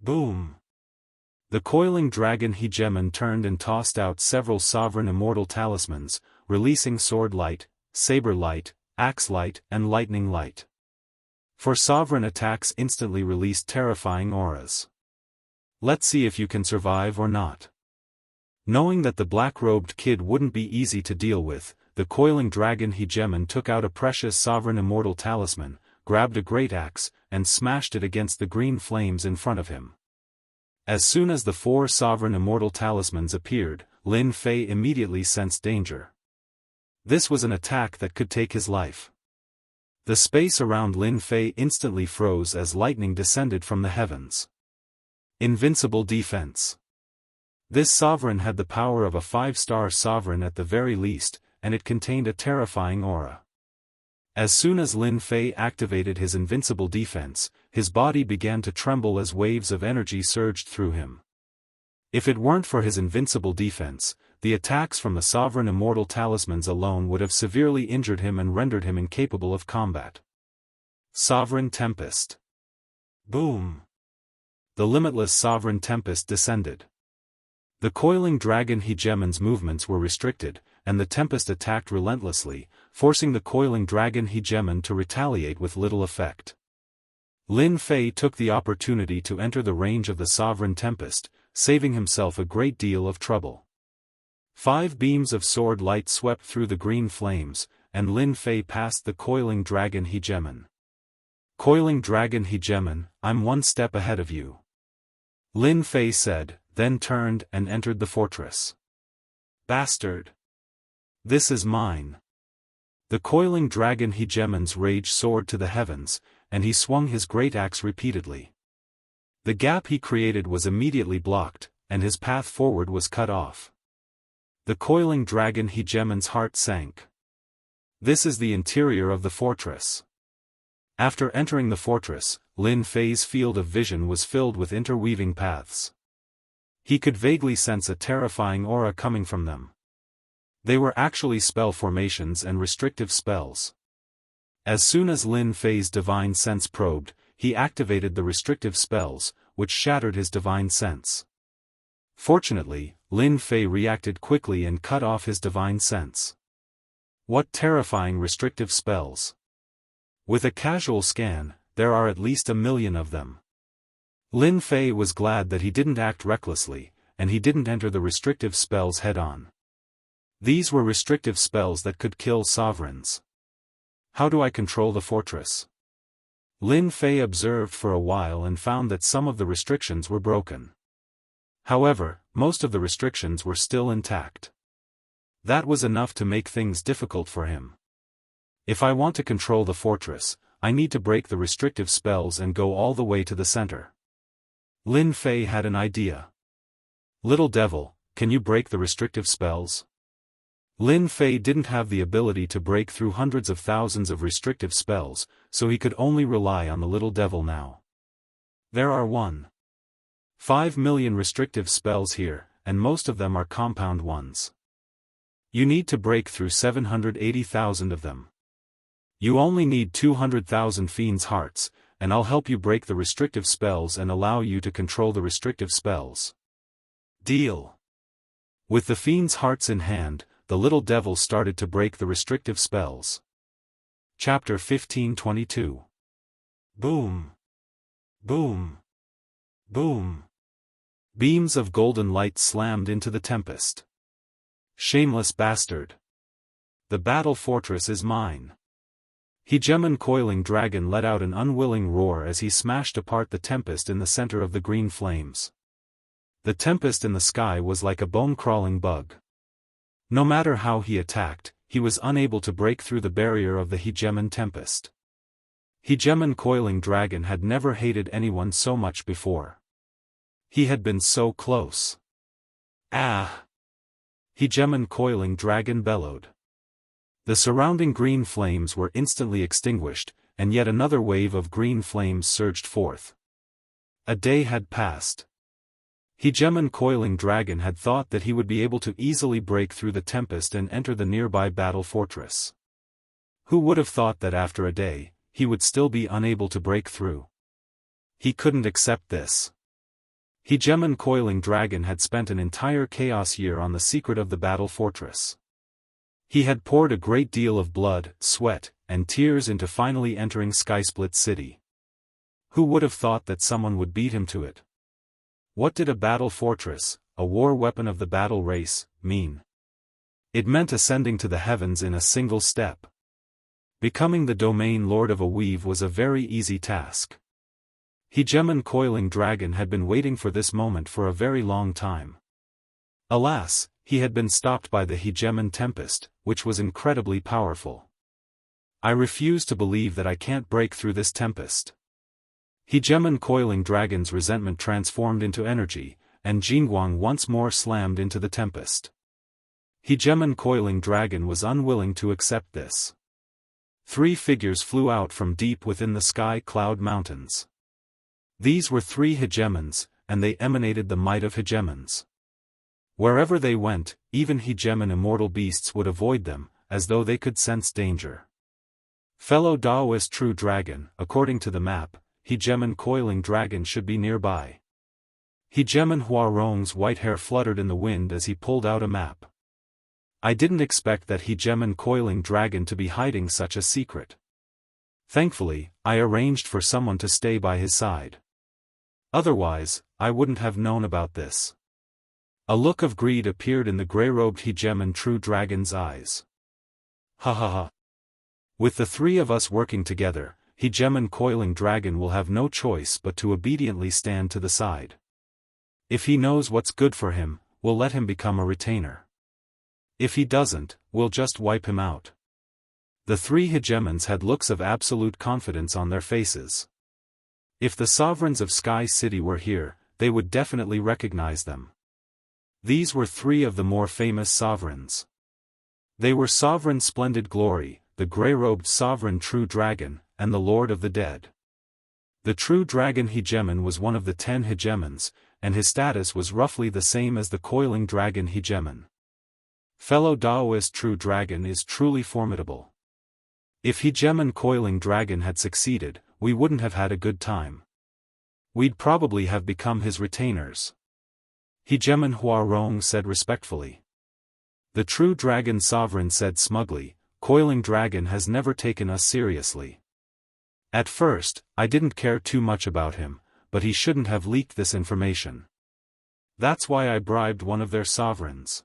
Boom! The coiling dragon hegemon turned and tossed out several sovereign immortal talismans, releasing sword light, saber light, axe light, and lightning light. For sovereign attacks instantly released terrifying auras. Let's see if you can survive or not. Knowing that the black-robed kid wouldn't be easy to deal with, the coiling dragon hegemon took out a precious sovereign immortal talisman, grabbed a great axe, and smashed it against the green flames in front of him. As soon as the 4 sovereign immortal talismans appeared, Lin Fei immediately sensed danger. This was an attack that could take his life. The space around Lin Fei instantly froze as lightning descended from the heavens. Invincible defense. This sovereign had the power of a 5-star sovereign at the very least, and it contained a terrifying aura. As soon as Lin Fei activated his invincible defense, his body began to tremble as waves of energy surged through him. If it weren't for his invincible defense, the attacks from the sovereign immortal talismans alone would have severely injured him and rendered him incapable of combat. Sovereign Tempest. Boom! The limitless sovereign tempest descended. The coiling dragon hegemon's movements were restricted, and the tempest attacked relentlessly, forcing the coiling dragon hegemon to retaliate with little effect. Lin Fei took the opportunity to enter the range of the sovereign tempest, saving himself a great deal of trouble. 5 beams of sword light swept through the green flames, and Lin Fei passed the coiling dragon hegemon. Coiling dragon hegemon, I'm 1 step ahead of you. Lin Fei said, then turned and entered the fortress. Bastard! This is mine. The coiling dragon hegemon's rage soared to the heavens, and he swung his great axe repeatedly. The gap he created was immediately blocked, and his path forward was cut off. The coiling dragon hegemon's heart sank. This is the interior of the fortress. After entering the fortress, Lin Fei's field of vision was filled with interweaving paths. He could vaguely sense a terrifying aura coming from them. They were actually spell formations and restrictive spells. As soon as Lin Fei's divine sense probed, he activated the restrictive spells, which shattered his divine sense. Fortunately, Lin Fei reacted quickly and cut off his divine sense. What terrifying restrictive spells! With a casual scan, there are at least 1 million of them. Lin Fei was glad that he didn't act recklessly, and he didn't enter the restrictive spells head-on. These were restrictive spells that could kill sovereigns. How do I control the fortress? Lin Fei observed for a while and found that some of the restrictions were broken. However, most of the restrictions were still intact. That was enough to make things difficult for him. If I want to control the fortress, I need to break the restrictive spells and go all the way to the center. Lin Fei had an idea. Little devil, can you break the restrictive spells? Lin Fei didn't have the ability to break through hundreds of thousands of restrictive spells, so he could only rely on the little devil now. There are 1.5 million restrictive spells here, and most of them are compound ones. You need to break through 780,000 of them. You only need 200,000 fiends' hearts, and I'll help you break the restrictive spells and allow you to control the restrictive spells. Deal. With the fiends' hearts in hand, the little devil started to break the restrictive spells. Chapter 1522. Boom. Boom. Boom. Beams of golden light slammed into the tempest. Shameless bastard. The battle fortress is mine. Hegemon Coiling Dragon let out an unwilling roar as he smashed apart the tempest in the center of the green flames. The tempest in the sky was like a bone-crawling bug. No matter how he attacked, he was unable to break through the barrier of the Hegemon Tempest. Hegemon Coiling Dragon had never hated anyone so much before. He had been so close. Ah! Hegemon Coiling Dragon bellowed. The surrounding green flames were instantly extinguished, and yet another wave of green flames surged forth. A day had passed. Hegemon Coiling Dragon had thought that he would be able to easily break through the tempest and enter the nearby battle fortress. Who would have thought that after a day, he would still be unable to break through? He couldn't accept this. Hegemon Coiling Dragon had spent an entire chaos year on the secret of the battle fortress. He had poured a great deal of blood, sweat, and tears into finally entering Skysplit City. Who would have thought that someone would beat him to it? What did a battle fortress, a war weapon of the battle race, mean? It meant ascending to the heavens in a single step. Becoming the domain lord of a weave was a very easy task. Hegemon Coiling Dragon had been waiting for this moment for a very long time. Alas, he had been stopped by the Hegemon Tempest, which was incredibly powerful. I refuse to believe that I can't break through this tempest. Hegemon Coiling Dragon's resentment transformed into energy, and Jingguang once more slammed into the tempest. Hegemon Coiling Dragon was unwilling to accept this. 3 figures flew out from deep within the sky cloud mountains. These were 3 hegemons, and they emanated the might of hegemons. Wherever they went, even hegemon immortal beasts would avoid them, as though they could sense danger. Fellow Daoist true dragon, according to the map, Hegemon Coiling Dragon should be nearby. Hegemon Huarong's white hair fluttered in the wind as he pulled out a map. I didn't expect that Hegemon Coiling Dragon to be hiding such a secret. Thankfully, I arranged for someone to stay by his side. Otherwise, I wouldn't have known about this. A look of greed appeared in the grey-robed Hegemon True Dragon's eyes. Ha ha ha. With the 3 of us working together, Hegemon Coiling Dragon will have no choice but to obediently stand to the side. If he knows what's good for him, we'll let him become a retainer. If he doesn't, we'll just wipe him out. The 3 hegemons had looks of absolute confidence on their faces. If the sovereigns of Sky City were here, they would definitely recognize them. These were 3 of the more famous sovereigns. They were Sovereign Splendid Glory, the grey-robed Sovereign True Dragon, and the Lord of the Dead. The True Dragon Hegemon was one of the 10 hegemons, and his status was roughly the same as the Coiling Dragon Hegemon. Fellow Daoist True Dragon is truly formidable. If Hegemon Coiling Dragon had succeeded, we wouldn't have had a good time. We'd probably have become his retainers. Hegemon Huarong said respectfully. The true dragon sovereign said smugly, Coiling Dragon has never taken us seriously. At first, I didn't care too much about him, but he shouldn't have leaked this information. That's why I bribed one of their sovereigns.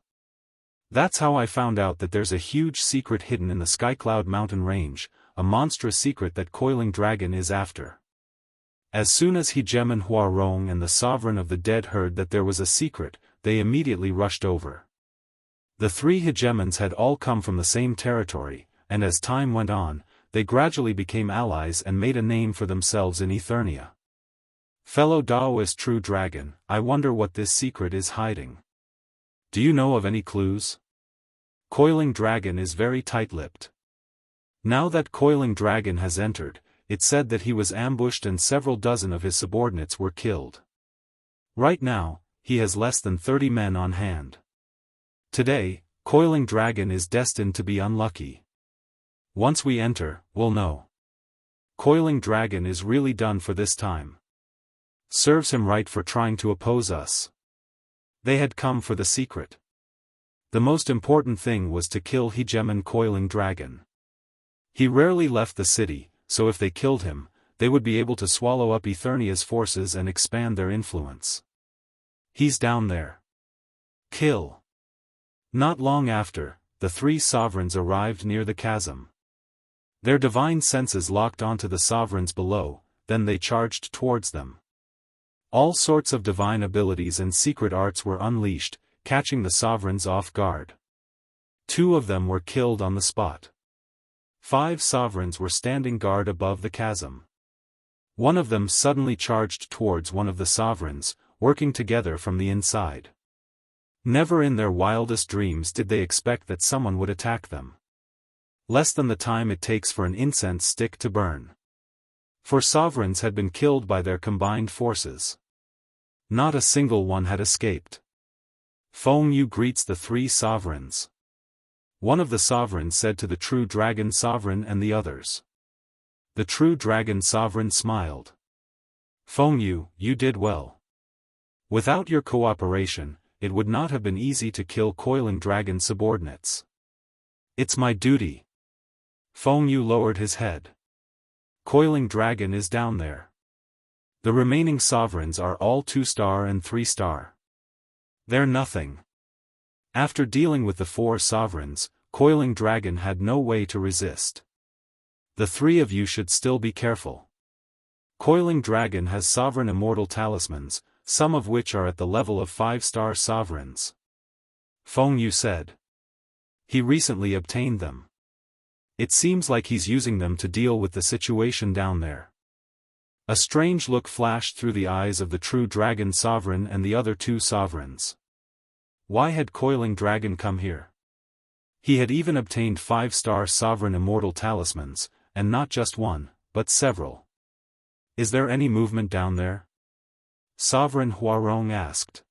That's how I found out that there's a huge secret hidden in the Skycloud mountain range, a monstrous secret that Coiling Dragon is after. As soon as Hegemon Huarong and the sovereign of the dead heard that there was a secret, they immediately rushed over. The three hegemons had all come from the same territory, and as time went on, they gradually became allies and made a name for themselves in Eternia. Fellow Daoist true dragon, I wonder what this secret is hiding. Do you know of any clues? Coiling Dragon is very tight-lipped. Now that Coiling Dragon has entered, it's said that he was ambushed and several dozen of his subordinates were killed. Right now, he has less than 30 men on hand. Today, Coiling Dragon is destined to be unlucky. Once we enter, we'll know. Coiling Dragon is really done for this time. Serves him right for trying to oppose us. They had come for the secret. The most important thing was to kill Hegemon Coiling Dragon. He rarely left the city, so if they killed him, they would be able to swallow up Eternia's forces and expand their influence. He's down there. Kill. Not long after, the three sovereigns arrived near the chasm. Their divine senses locked onto the sovereigns below, then they charged towards them. All sorts of divine abilities and secret arts were unleashed, catching the sovereigns off guard. 2 of them were killed on the spot. 5 sovereigns were standing guard above the chasm. One of them suddenly charged towards one of the sovereigns, working together from the inside. Never in their wildest dreams did they expect that someone would attack them. Less than the time it takes for an incense stick to burn. 4 sovereigns had been killed by their combined forces. Not a single one had escaped. Feng Yu greets the 3 sovereigns. One of the sovereigns said to the true dragon sovereign and the others. The true dragon sovereign smiled. Feng Yu, you did well. Without your cooperation, it would not have been easy to kill Coiling Dragon subordinates. It's my duty. Feng Yu lowered his head. Coiling Dragon is down there. The remaining sovereigns are all 2-star and 3-star. They're nothing. After dealing with the 4 sovereigns, Coiling Dragon had no way to resist. The 3 of you should still be careful. Coiling Dragon has sovereign immortal talismans, some of which are at the level of 5-star sovereigns. Feng Yu said. He recently obtained them. It seems like he's using them to deal with the situation down there. A strange look flashed through the eyes of the true dragon sovereign and the other 2 sovereigns. Why had Coiling Dragon come here? He had even obtained 5-star sovereign immortal talismans, and not just one, but several. Is there any movement down there? Sovereign Huarong asked.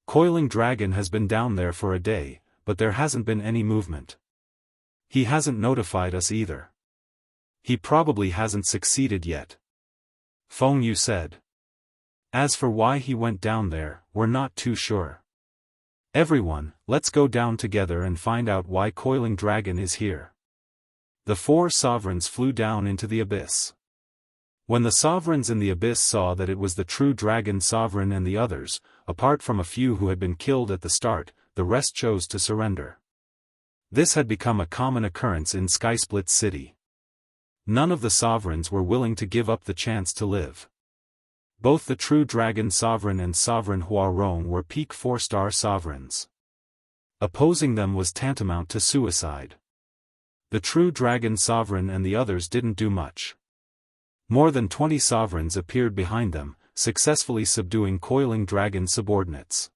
Coiling Dragon has been down there for a day, but there hasn't been any movement. He hasn't notified us either. He probably hasn't succeeded yet. Feng Yu said. As for why he went down there, we're not too sure. Everyone, let's go down together and find out why Coiling Dragon is here. The 4 sovereigns flew down into the abyss. When the sovereigns in the abyss saw that it was the true dragon sovereign and the others, apart from a few who had been killed at the start, the rest chose to surrender. This had become a common occurrence in Skysplit City. None of the sovereigns were willing to give up the chance to live. Both the true dragon sovereign and sovereign Huarong were peak 4-star sovereigns. Opposing them was tantamount to suicide. The true dragon sovereign and the others didn't do much. More than 20 sovereigns appeared behind them, successfully subduing Coiling Dragon subordinates.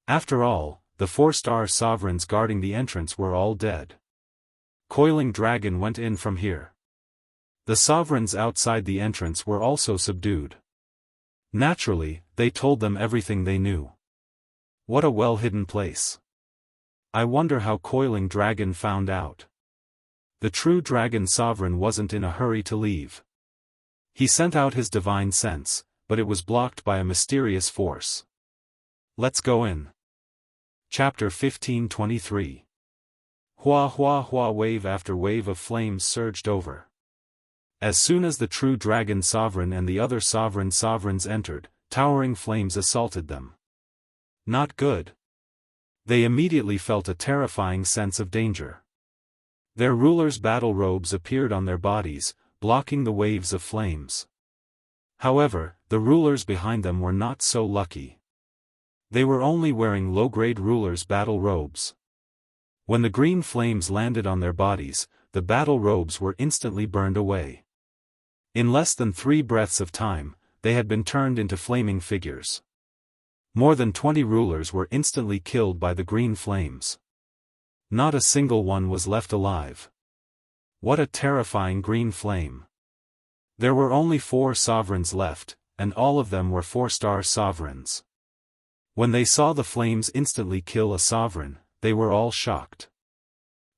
After all, the 4-star sovereigns guarding the entrance were all dead. Coiling Dragon went in from here. The sovereigns outside the entrance were also subdued. Naturally, they told them everything they knew. What a well-hidden place. I wonder how Coiling Dragon found out. The true dragon sovereign wasn't in a hurry to leave. He sent out his divine sense, but it was blocked by a mysterious force. Let's go in. Chapter 1523. Hua hua hua. Wave after wave of flames surged over. As soon as the true dragon sovereign and the other sovereigns entered, towering flames assaulted them. Not good. They immediately felt a terrifying sense of danger. Their rulers' battle robes appeared on their bodies, blocking the waves of flames. However, the rulers behind them were not so lucky. They were only wearing low-grade rulers' battle robes. When the green flames landed on their bodies, the battle robes were instantly burned away. In less than 3 breaths of time, they had been turned into flaming figures. More than 20 rulers were instantly killed by the green flames. Not a single one was left alive. What a terrifying green flame. There were only 4 sovereigns left, and all of them were 4-star sovereigns. When they saw the flames instantly kill a sovereign, they were all shocked.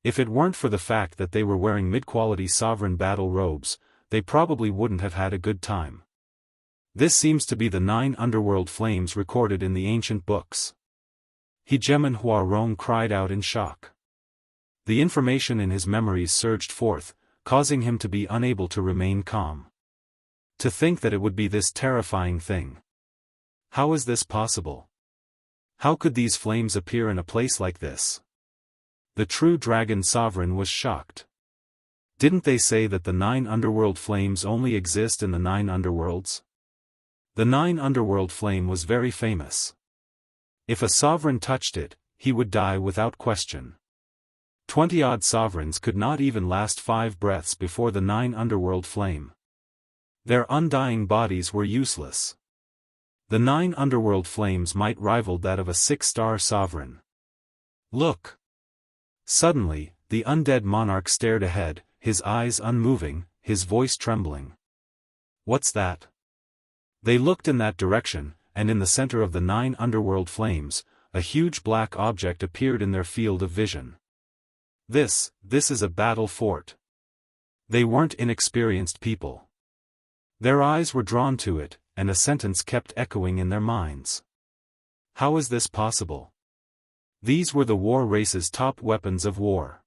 If it weren't for the fact that they were wearing mid-quality sovereign battle robes, they probably wouldn't have had a good time. This seems to be the 9 underworld flames recorded in the ancient books. Hegemon Huarong cried out in shock. The information in his memories surged forth, causing him to be unable to remain calm. To think that it would be this terrifying thing. How is this possible? How could these flames appear in a place like this? The true dragon sovereign was shocked. Didn't they say that the 9 underworld flames only exist in the 9 underworlds? The 9 underworld flame was very famous. If a sovereign touched it, he would die without question. 20-odd sovereigns could not even last 5 breaths before the 9 underworld flame. Their undying bodies were useless. The 9 underworld flames might rival that of a 6-star sovereign. Look! Suddenly, the undead monarch stared ahead, his eyes unmoving, his voice trembling. What's that? They looked in that direction, and in the center of the 9 underworld flames, a huge black object appeared in their field of vision. This is a battle fort. They weren't inexperienced people. Their eyes were drawn to it, and a sentence kept echoing in their minds. How is this possible? These were the war race's top weapons of war.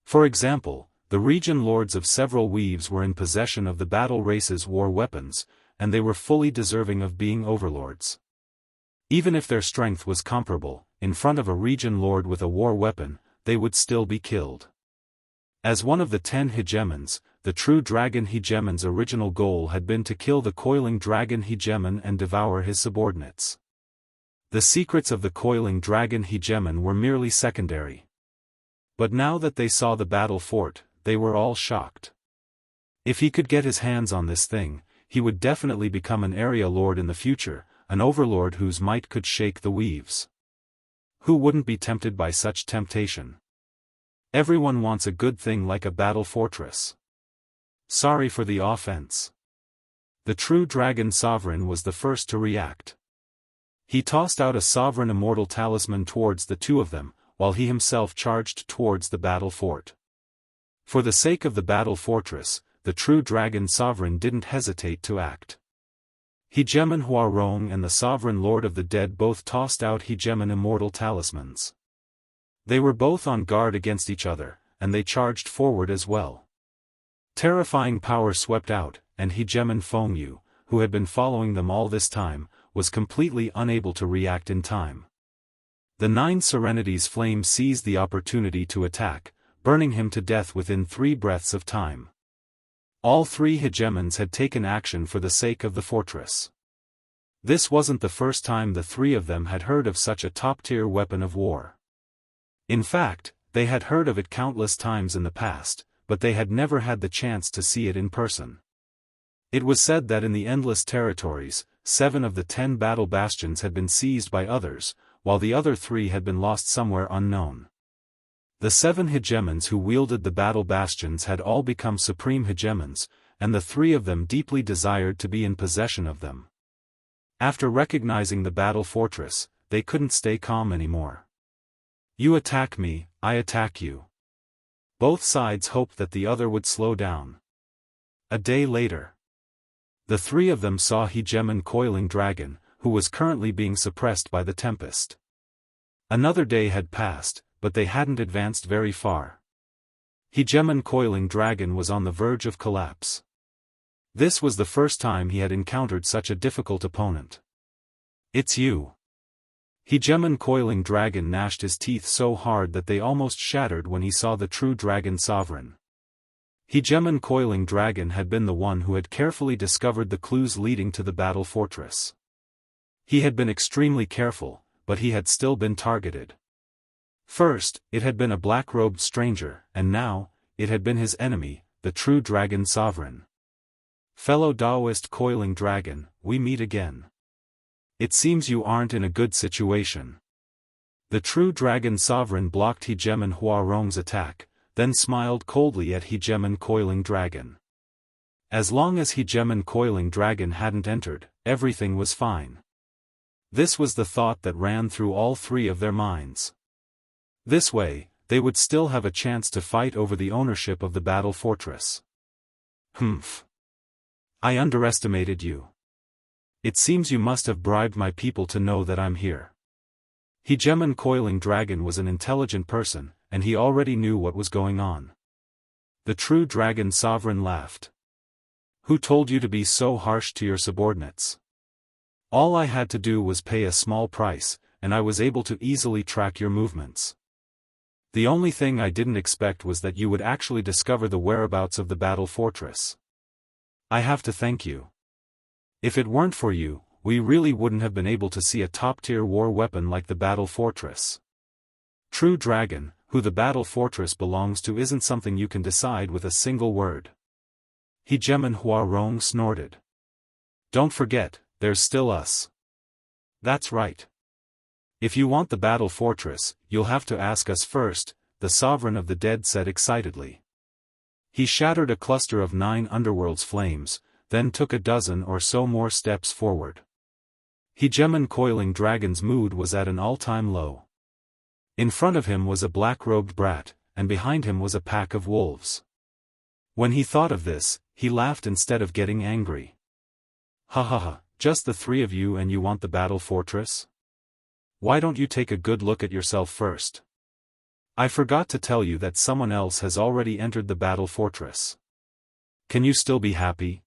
For example, the region lords of several weaves were in possession of the battle race's war weapons, and they were fully deserving of being overlords. Even if their strength was comparable, in front of a region lord with a war weapon, they would still be killed. As one of the 10 hegemons, the true dragon hegemon's original goal had been to kill the coiling dragon hegemon and devour his subordinates. The secrets of the coiling dragon hegemon were merely secondary. But now that they saw the battle fort, they were all shocked. If he could get his hands on this thing, he would definitely become an area lord in the future, an overlord whose might could shake the weaves. Who wouldn't be tempted by such temptation? Everyone wants a good thing like a battle fortress. Sorry for the offense. The true dragon sovereign was the first to react. He tossed out a sovereign immortal talisman towards the 2 of them, while he himself charged towards the battle fort. For the sake of the battle fortress, the true dragon sovereign didn't hesitate to act. Hegemon Huarong and the sovereign lord of the dead both tossed out hegemon immortal talismans. They were both on guard against each other, and they charged forward as well. Terrifying power swept out, and hegemon Fengyu, who had been following them all this time, was completely unable to react in time. The 9 Serenity's flame seized the opportunity to attack, burning him to death within 3 breaths of time. All 3 hegemons had taken action for the sake of the fortress. This wasn't the first time the 3 of them had heard of such a top-tier weapon of war. In fact, they had heard of it countless times in the past, but they had never had the chance to see it in person. It was said that in the Endless Territories, 7 of the 10 battle bastions had been seized by others, while the other 3 had been lost somewhere unknown. The 7 hegemons who wielded the battle bastions had all become supreme hegemons, and the 3 of them deeply desired to be in possession of them. After recognizing the battle fortress, they couldn't stay calm anymore. You attack me, I attack you. Both sides hoped that the other would slow down. A day later. The three of them saw Hegemon Coiling Dragon, who was currently being suppressed by the tempest. Another day had passed, but they hadn't advanced very far. Hegemon Coiling Dragon was on the verge of collapse. This was the first time he had encountered such a difficult opponent. "It's you." Hegemon Coiling Dragon gnashed his teeth so hard that they almost shattered when he saw the true dragon sovereign. Hegemon Coiling Dragon had been the one who had carefully discovered the clues leading to the battle fortress. He had been extremely careful, but he had still been targeted. First, it had been a black-robed stranger, and now, it had been his enemy, the true dragon sovereign. "Fellow Daoist Coiling Dragon, we meet again. It seems you aren't in a good situation." The true dragon sovereign blocked Hegemon Huarong's attack, then smiled coldly at Hegemon Coiling Dragon. As long as Hegemon Coiling Dragon hadn't entered, everything was fine. This was the thought that ran through all three of their minds. This way, they would still have a chance to fight over the ownership of the battle fortress. "Humph. I underestimated you. It seems you must have bribed my people to know that I'm here." Hegemon Coiling Dragon was an intelligent person, and he already knew what was going on. The true dragon sovereign laughed. "Who told you to be so harsh to your subordinates? All I had to do was pay a small price, and I was able to easily track your movements. The only thing I didn't expect was that you would actually discover the whereabouts of the battle fortress. I have to thank you. If it weren't for you, we really wouldn't have been able to see a top-tier war weapon like the battle fortress. True dragon, who the battle fortress belongs to isn't something you can decide with a single word." Hegemon Huarong snorted. "Don't forget, there's still us." "That's right. If you want the battle fortress, you'll have to ask us first," the sovereign of the dead said excitedly. He shattered a cluster of 9 underworld's flames, then took a dozen or so more steps forward. Hegemon Coiling Dragon's mood was at an all-time low. In front of him was a black-robed brat, and behind him was a pack of wolves. When he thought of this, he laughed instead of getting angry. "Ha ha ha, just the three of you and you want the battle fortress? Why don't you take a good look at yourself first? I forgot to tell you that someone else has already entered the battle fortress. Can you still be happy?"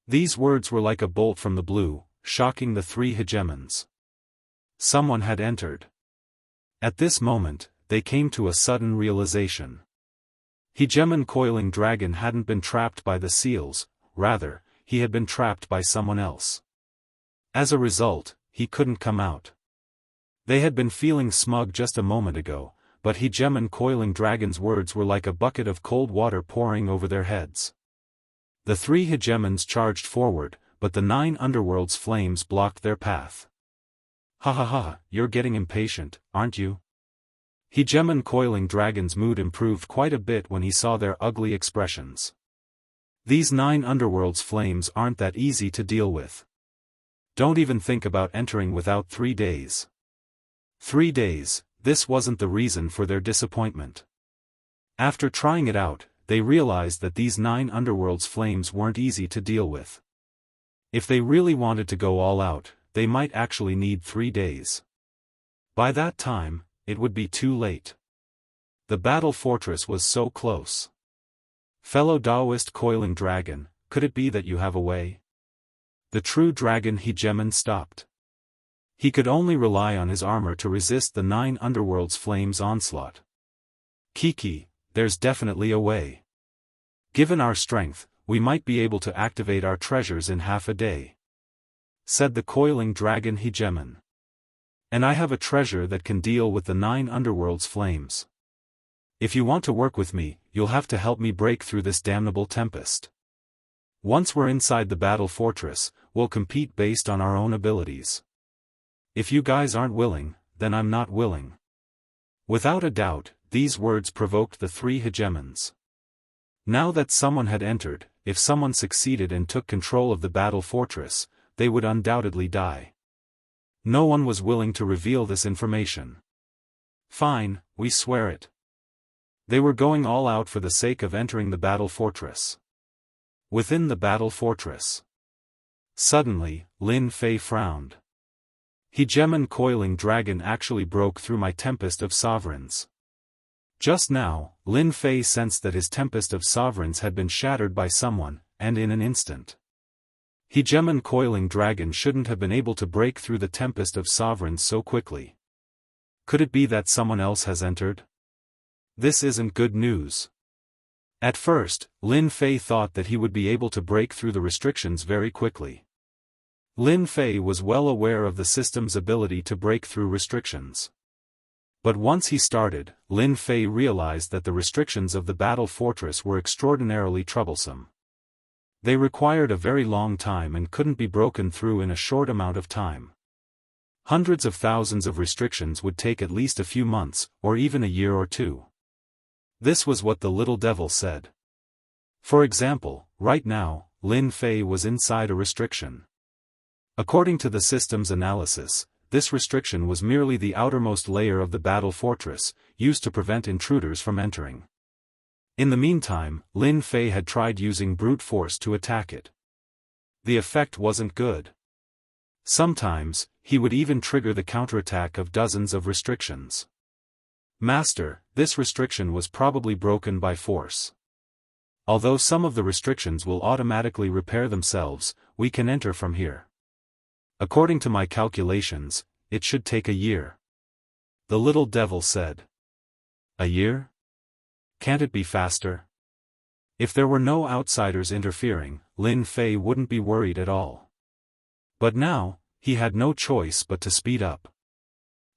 These words were like a bolt from the blue, shocking the three hegemons. Someone had entered. At this moment, they came to a sudden realization. Hegemon Coiling Dragon hadn't been trapped by the seals, rather, he had been trapped by someone else. As a result, he couldn't come out. They had been feeling smug just a moment ago, but Hegemon Coiling Dragon's words were like a bucket of cold water pouring over their heads. The three hegemons charged forward, but the 9 underworld's flames blocked their path. "Ha ha ha, you're getting impatient, aren't you?" Hegemon Coiling Dragon's mood improved quite a bit when he saw their ugly expressions. These 9 underworld's flames aren't that easy to deal with. Don't even think about entering without 3 days. 3 days, this wasn't the reason for their disappointment. After trying it out, they realized that these 9 underworld's flames weren't easy to deal with. If they really wanted to go all out, they might actually need 3 days. By that time, it would be too late. The battle fortress was so close. "Fellow Daoist Coiling Dragon, could it be that you have a way?" The true dragon Hegemon stopped. He could only rely on his armor to resist the 9 underworld's flames' onslaught. "Kiki, there's definitely a way. Given our strength, we might be able to activate our treasures in half a day," said the Coiling Dragon Hegemon. "And I have a treasure that can deal with the 9 underworld's flames. If you want to work with me, you'll have to help me break through this damnable tempest. Once we're inside the battle fortress, we'll compete based on our own abilities. If you guys aren't willing, then I'm not willing." Without a doubt, these words provoked the 3 hegemons. Now that someone had entered, if someone succeeded and took control of the battle fortress, they would undoubtedly die. No one was willing to reveal this information. "Fine, we swear it." They were going all out for the sake of entering the battle fortress. Within the battle fortress, Suddenly, Lin Fei frowned. Hegemon coiling dragon actually broke through my tempest of sovereigns. Just now, Lin Fei sensed that his tempest of sovereigns had been shattered by someone, and in an instant. Hegemon coiling dragon shouldn't have been able to break through the tempest of sovereigns so quickly. Could it be that someone else has entered? This isn't good news. At first, Lin Fei thought that he would be able to break through the restrictions very quickly. Lin Fei was well aware of the system's ability to break through restrictions. But once he started, Lin Fei realized that the restrictions of the battle fortress were extraordinarily troublesome. They required a very long time and couldn't be broken through in a short amount of time. Hundreds of thousands of restrictions would take at least a few months, or even a year or two. This was what the little devil said. For example, right now, Lin Fei was inside a restriction. According to the system's analysis, this restriction was merely the outermost layer of the battle fortress, used to prevent intruders from entering. In the meantime, Lin Fei had tried using brute force to attack it. The effect wasn't good. Sometimes, he would even trigger the counterattack of dozens of restrictions. Master, this restriction was probably broken by force. Although some of the restrictions will automatically repair themselves, we can enter from here. According to my calculations, it should take a year. The little devil said. A year? Can't it be faster? If there were no outsiders interfering, Lin Fei wouldn't be worried at all. But now, he had no choice but to speed up.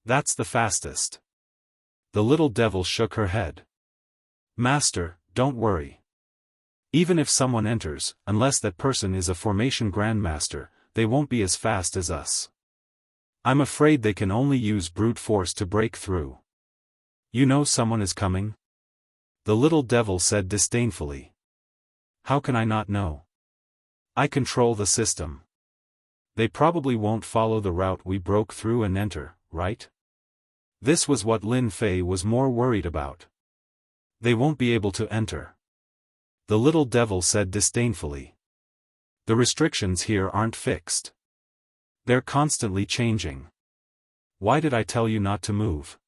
That's the fastest. The little devil shook her head. Master, don't worry. Even if someone enters, unless that person is a formation grandmaster, they won't be as fast as us. I'm afraid they can only use brute force to break through. You know someone is coming? The little devil said disdainfully. How can I not know? I control the system. They probably won't follow the route we broke through and enter, right? This was what Lin Fei was more worried about. They won't be able to enter. The little devil said disdainfully. The restrictions here aren't fixed. They're constantly changing. Why did I tell you not to move?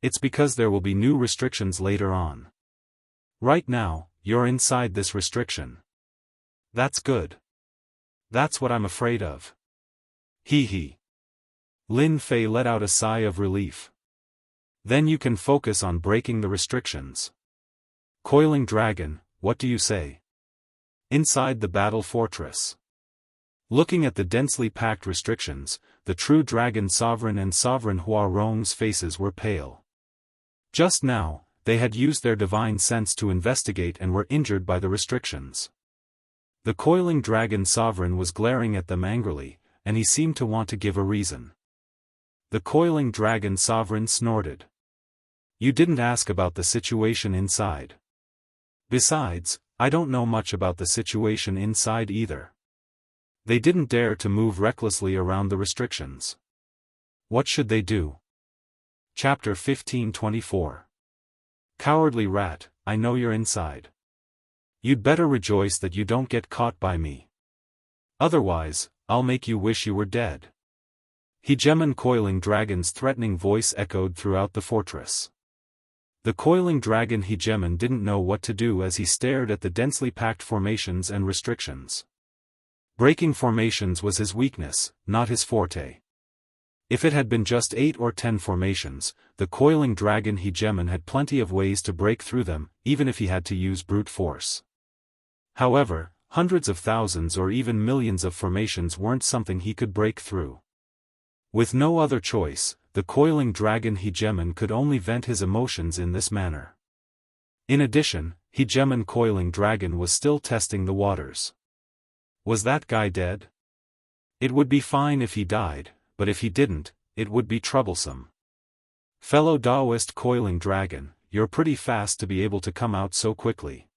It's because there will be new restrictions later on. Right now, you're inside this restriction. That's good. That's what I'm afraid of. Hee hee. Lin Fei let out a sigh of relief. Then you can focus on breaking the restrictions. Coiling dragon, what do you say? Inside the battle fortress. Looking at the densely packed restrictions, the true dragon sovereign and sovereign Huarong's faces were pale. Just now, they had used their divine sense to investigate and were injured by the restrictions. The coiling dragon sovereign was glaring at them angrily, and he seemed to want to give a reason. The coiling dragon sovereign snorted. You didn't ask about the situation inside. Besides, I don't know much about the situation inside either. They didn't dare to move recklessly around the restrictions. What should they do? Chapter 1524. Cowardly rat, I know you're inside. You'd better rejoice that you don't get caught by me. Otherwise, I'll make you wish you were dead. Hegemon coiling dragon's threatening voice echoed throughout the fortress. The coiling dragon Hegemon didn't know what to do as he stared at the densely packed formations and restrictions. Breaking formations was his weakness, not his forte. If it had been just 8 or 10 formations, the coiling dragon Hegemon had plenty of ways to break through them, even if he had to use brute force. However, hundreds of thousands or even millions of formations weren't something he could break through. With no other choice, the coiling dragon Hegemon could only vent his emotions in this manner. In addition, Hegemon coiling dragon was still testing the waters. Was that guy dead? It would be fine if he died, but if he didn't, it would be troublesome. Fellow Daoist coiling dragon, you're pretty fast to be able to come out so quickly.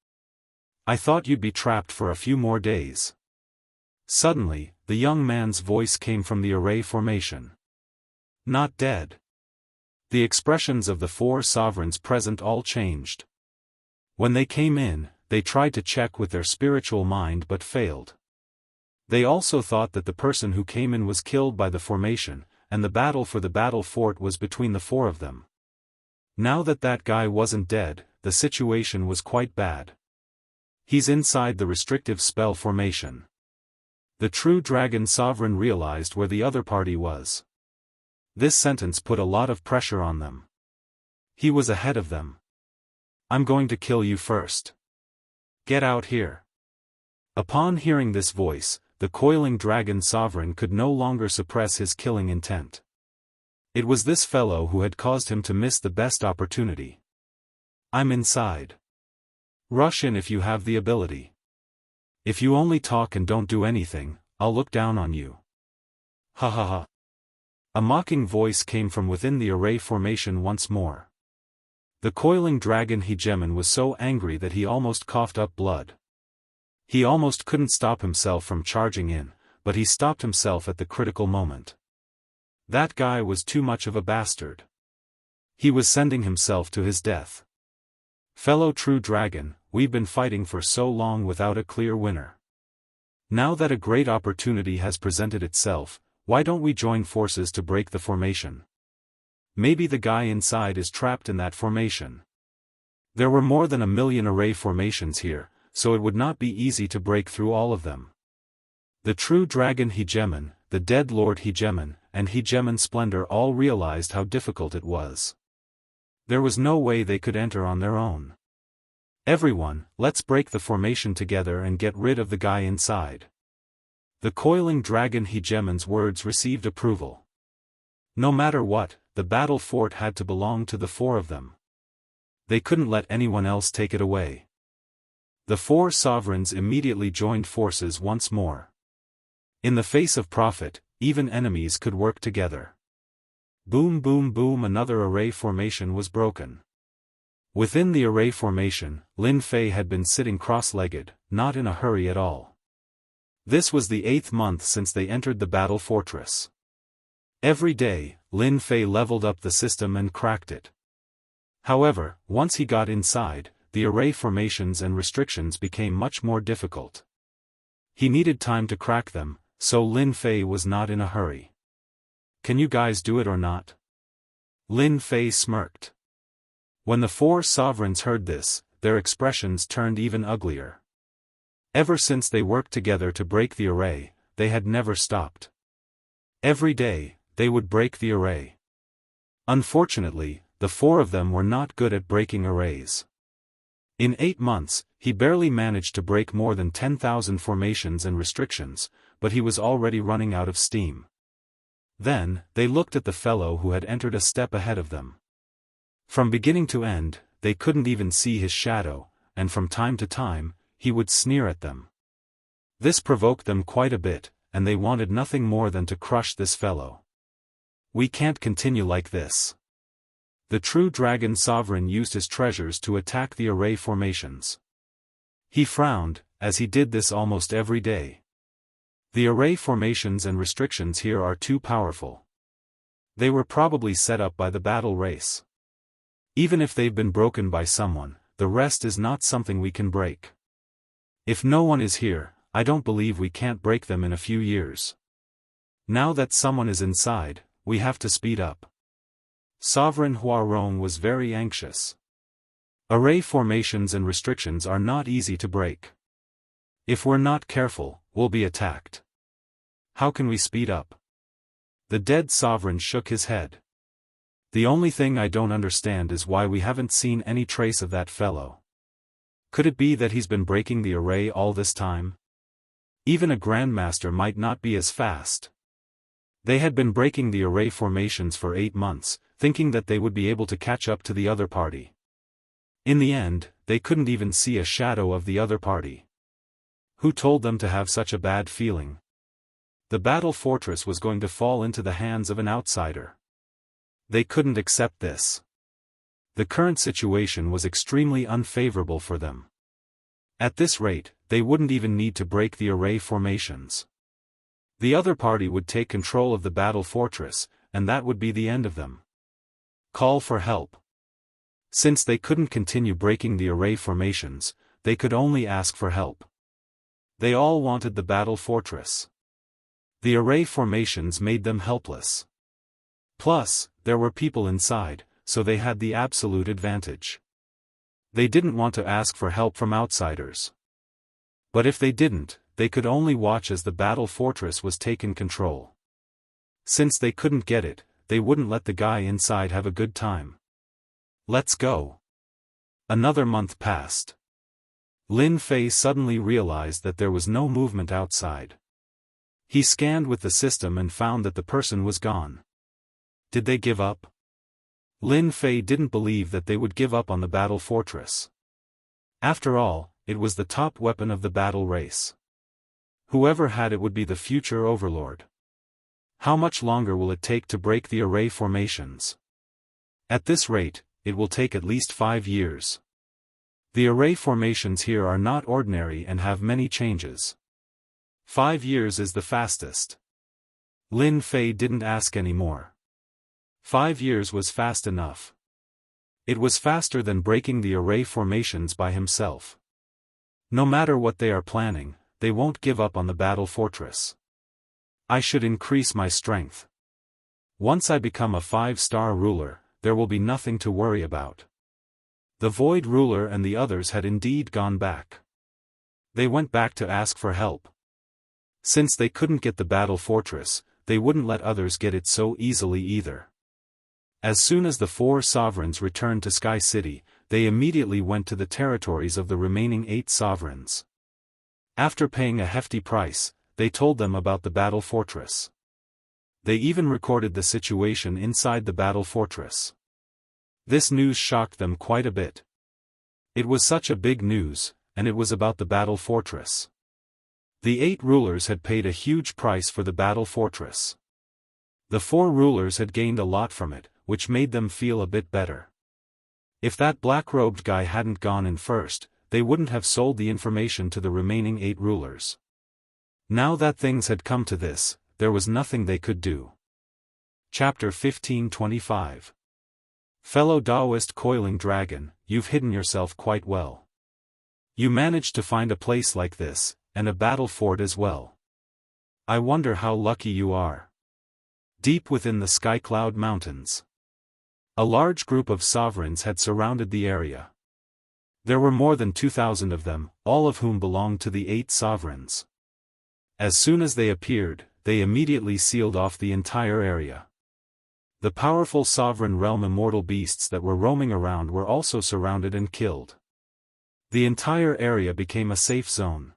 I thought you'd be trapped for a few more days. Suddenly, the young man's voice came from the array formation. Not dead. The expressions of the 4 sovereigns present all changed. When they came in, they tried to check with their spiritual mind but failed. They also thought that the person who came in was killed by the formation, and the battle for the battle fort was between the four of them. Now that that guy wasn't dead, the situation was quite bad. He's inside the restrictive spell formation. The true dragon sovereign realized where the other party was. This sentence put a lot of pressure on them. He was ahead of them. I'm going to kill you first. Get out here. Upon hearing this voice, the coiling dragon sovereign could no longer suppress his killing intent. It was this fellow who had caused him to miss the best opportunity. I'm inside. Rush in if you have the ability. If you only talk and don't do anything, I'll look down on you. Ha ha ha. A mocking voice came from within the array formation once more. The coiling dragon hegemon was so angry that he almost coughed up blood. He almost couldn't stop himself from charging in, but he stopped himself at the critical moment. That guy was too much of a bastard. He was sending himself to his death. Fellow true dragon, we've been fighting for so long without a clear winner. Now that a great opportunity has presented itself, why don't we join forces to break the formation? Maybe the guy inside is trapped in that formation. There were more than 1 million array formations here, so it would not be easy to break through all of them. The true dragon hegemon, the dead lord hegemon, and hegemon splendor all realized how difficult it was. There was no way they could enter on their own. Everyone, let's break the formation together and get rid of the guy inside. The coiling dragon hegemon's words received approval. No matter what, the battle fort had to belong to the four of them. They couldn't let anyone else take it away. The four sovereigns immediately joined forces once more. In the face of profit, even enemies could work together. Boom boom boom, another array formation was broken. Within the array formation, Lin Fei had been sitting cross-legged, not in a hurry at all. This was the 8th month since they entered the battle fortress. Every day, Lin Fei leveled up the system and cracked it. However, once he got inside, the array formations and restrictions became much more difficult. He needed time to crack them, so Lin Fei was not in a hurry. Can you guys do it or not? Lin Fei smirked. When the four sovereigns heard this, their expressions turned even uglier. Ever since they worked together to break the array, they had never stopped. Every day, they would break the array. Unfortunately, the four of them were not good at breaking arrays. In 8 months, he barely managed to break more than 10,000 formations and restrictions, but he was already running out of steam. Then, they looked at the fellow who had entered a step ahead of them. From beginning to end, they couldn't even see his shadow, and from time to time, he would sneer at them. This provoked them quite a bit, and they wanted nothing more than to crush this fellow. We can't continue like this. The true dragon sovereign used his treasures to attack the array formations. He frowned, as he did this almost every day. The array formations and restrictions here are too powerful. They were probably set up by the battle race. Even if they've been broken by someone, the rest is not something we can break. If no one is here, I don't believe we can't break them in a few years. Now that someone is inside, we have to speed up. Sovereign Huarong was very anxious. Array formations and restrictions are not easy to break. If we're not careful, we'll be attacked. How can we speed up? The dead sovereign shook his head. The only thing I don't understand is why we haven't seen any trace of that fellow. Could it be that he's been breaking the array all this time? Even a grandmaster might not be as fast. They had been breaking the array formations for 8 months, thinking that they would be able to catch up to the other party. In the end, they couldn't even see a shadow of the other party. Who told them to have such a bad feeling? The battle fortress was going to fall into the hands of an outsider. They couldn't accept this. The current situation was extremely unfavorable for them. At this rate, they wouldn't even need to break the array formations. The other party would take control of the battle fortress, and that would be the end of them. Call for help. Since they couldn't continue breaking the array formations, they could only ask for help. They all wanted the battle fortress. The array formations made them helpless. Plus, there were people inside, so they had the absolute advantage. They didn't want to ask for help from outsiders. But if they didn't, they could only watch as the battle fortress was taken control. Since they couldn't get it, they wouldn't let the guy inside have a good time. Let's go. Another month passed. Lin Fei suddenly realized that there was no movement outside. He scanned with the system and found that the person was gone. Did they give up? Lin Fei didn't believe that they would give up on the battle fortress. After all, it was the top weapon of the battle race. Whoever had it would be the future overlord. How much longer will it take to break the array formations? At this rate, it will take at least 5 years. The array formations here are not ordinary and have many changes. 5 years is the fastest. Lin Fei didn't ask any more. 5 years was fast enough. It was faster than breaking the array formations by himself. No matter what they are planning, they won't give up on the battle fortress. I should increase my strength. Once I become a 5-star ruler, there will be nothing to worry about. The Void Ruler and the others had indeed gone back. They went back to ask for help. Since they couldn't get the battle fortress, they wouldn't let others get it so easily either. As soon as the 4 sovereigns returned to Sky City, they immediately went to the territories of the remaining 8 sovereigns. After paying a hefty price, they told them about the battle fortress. They even recorded the situation inside the battle fortress. This news shocked them quite a bit. It was such a big news, and it was about the battle fortress. The 8 rulers had paid a huge price for the battle fortress. The 4 rulers had gained a lot from it, which made them feel a bit better. If that black-robed guy hadn't gone in first, they wouldn't have sold the information to the remaining 8 rulers. Now that things had come to this, there was nothing they could do. Chapter 1525. Fellow Daoist Coiling Dragon, you've hidden yourself quite well. You managed to find a place like this, and a battle fort as well. I wonder how lucky you are. Deep within the Sky Cloud Mountains, a large group of sovereigns had surrounded the area. There were more than 2,000 of them, all of whom belonged to the 8 sovereigns. As soon as they appeared, they immediately sealed off the entire area. The powerful sovereign realm immortal beasts that were roaming around were also surrounded and killed. The entire area became a safe zone.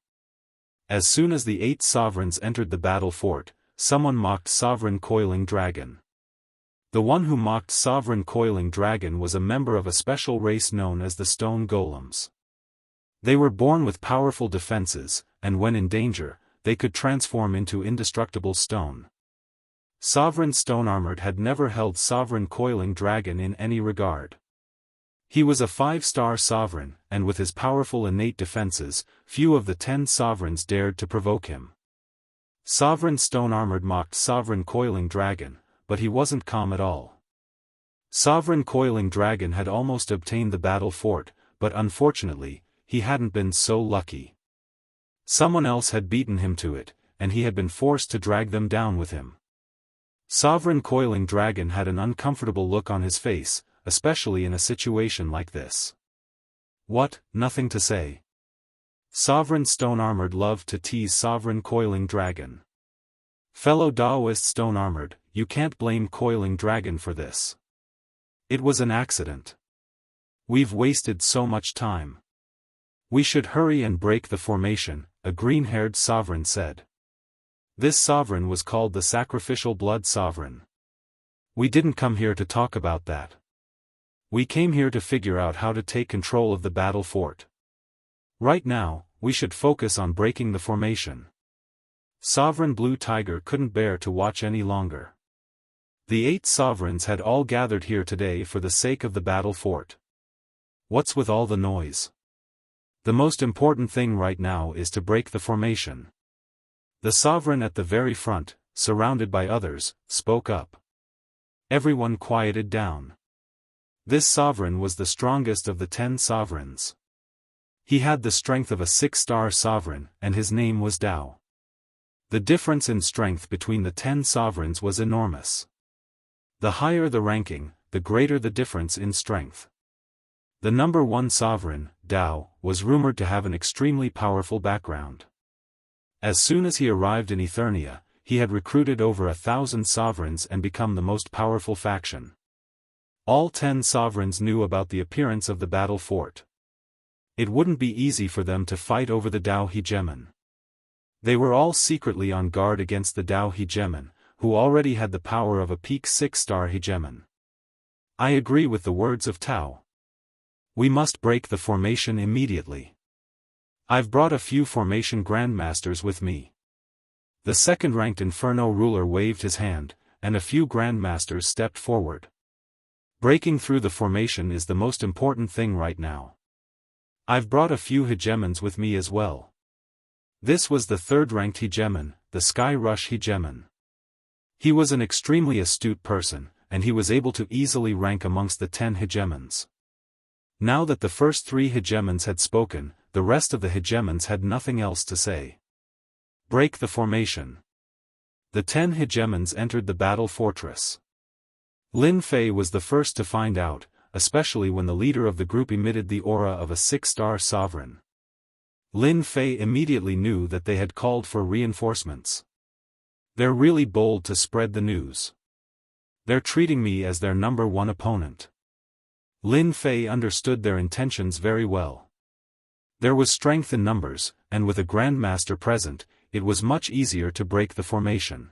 As soon as the 8 sovereigns entered the battle fort, someone mocked Sovereign Coiling Dragon. The one who mocked Sovereign Coiling Dragon was a member of a special race known as the Stone Golems. They were born with powerful defenses, and when in danger, they could transform into indestructible stone. Sovereign Stone Armored had never held Sovereign Coiling Dragon in any regard. He was a 5-star sovereign, and with his powerful innate defenses, few of the 10 sovereigns dared to provoke him. Sovereign Stone Armored mocked Sovereign Coiling Dragon, but he wasn't calm at all. Sovereign Coiling Dragon had almost obtained the battle fort, but unfortunately, he hadn't been so lucky. Someone else had beaten him to it, and he had been forced to drag them down with him. Sovereign Coiling Dragon had an uncomfortable look on his face, especially in a situation like this. What, nothing to say? Sovereign Stone Armored loved to tease Sovereign Coiling Dragon. Fellow Daoist Stone Armored, you can't blame Coiling Dragon for this. It was an accident. We've wasted so much time. We should hurry and break the formation, a green-haired sovereign said. This sovereign was called the Sacrificial Blood Sovereign. We didn't come here to talk about that. We came here to figure out how to take control of the battle fort. Right now, we should focus on breaking the formation. Sovereign Blue Tiger couldn't bear to watch any longer. The 8 sovereigns had all gathered here today for the sake of the battle fort. What's with all the noise? The most important thing right now is to break the formation. The sovereign at the very front, surrounded by others, spoke up. Everyone quieted down. This sovereign was the strongest of the 10 sovereigns. He had the strength of a 6-star sovereign, and his name was Dao. The difference in strength between the 10 sovereigns was enormous. The higher the ranking, the greater the difference in strength. The number 1 sovereign, Dao, was rumored to have an extremely powerful background. As soon as he arrived in Eternia, he had recruited over 1,000 sovereigns and become the most powerful faction. All 10 sovereigns knew about the appearance of the battle fort. It wouldn't be easy for them to fight over the Dao hegemon. They were all secretly on guard against the Dao hegemon, who already had the power of a peak 6-star hegemon. I agree with the words of Tao. We must break the formation immediately. I've brought a few formation grandmasters with me. The second-ranked Inferno ruler waved his hand, and a few grandmasters stepped forward. Breaking through the formation is the most important thing right now. I've brought a few hegemons with me as well. This was the third-ranked hegemon, the Sky Rush hegemon. He was an extremely astute person, and he was able to easily rank amongst the 10 hegemons. Now that the first 3 hegemons had spoken, the rest of the hegemons had nothing else to say. Break the formation. The 10 hegemons entered the battle fortress. Lin Fei was the first to find out, especially when the leader of the group emitted the aura of a 6-star sovereign. Lin Fei immediately knew that they had called for reinforcements. They're really bold to spread the news. They're treating me as their number 1 opponent. Lin Fei understood their intentions very well. There was strength in numbers, and with a grandmaster present, it was much easier to break the formation.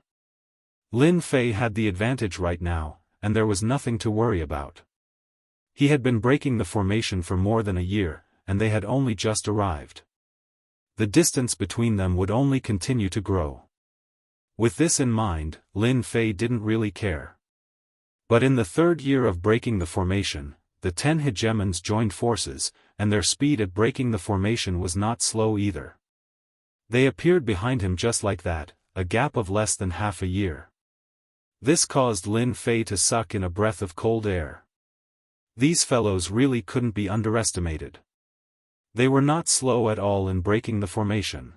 Lin Fei had the advantage right now, and there was nothing to worry about. He had been breaking the formation for more than a year, and they had only just arrived. The distance between them would only continue to grow. With this in mind, Lin Fei didn't really care. But in the 3rd year of breaking the formation, the 10 hegemons joined forces, and their speed at breaking the formation was not slow either. They appeared behind him just like that, a gap of less than half a year. This caused Lin Fei to suck in a breath of cold air. These fellows really couldn't be underestimated. They were not slow at all in breaking the formation.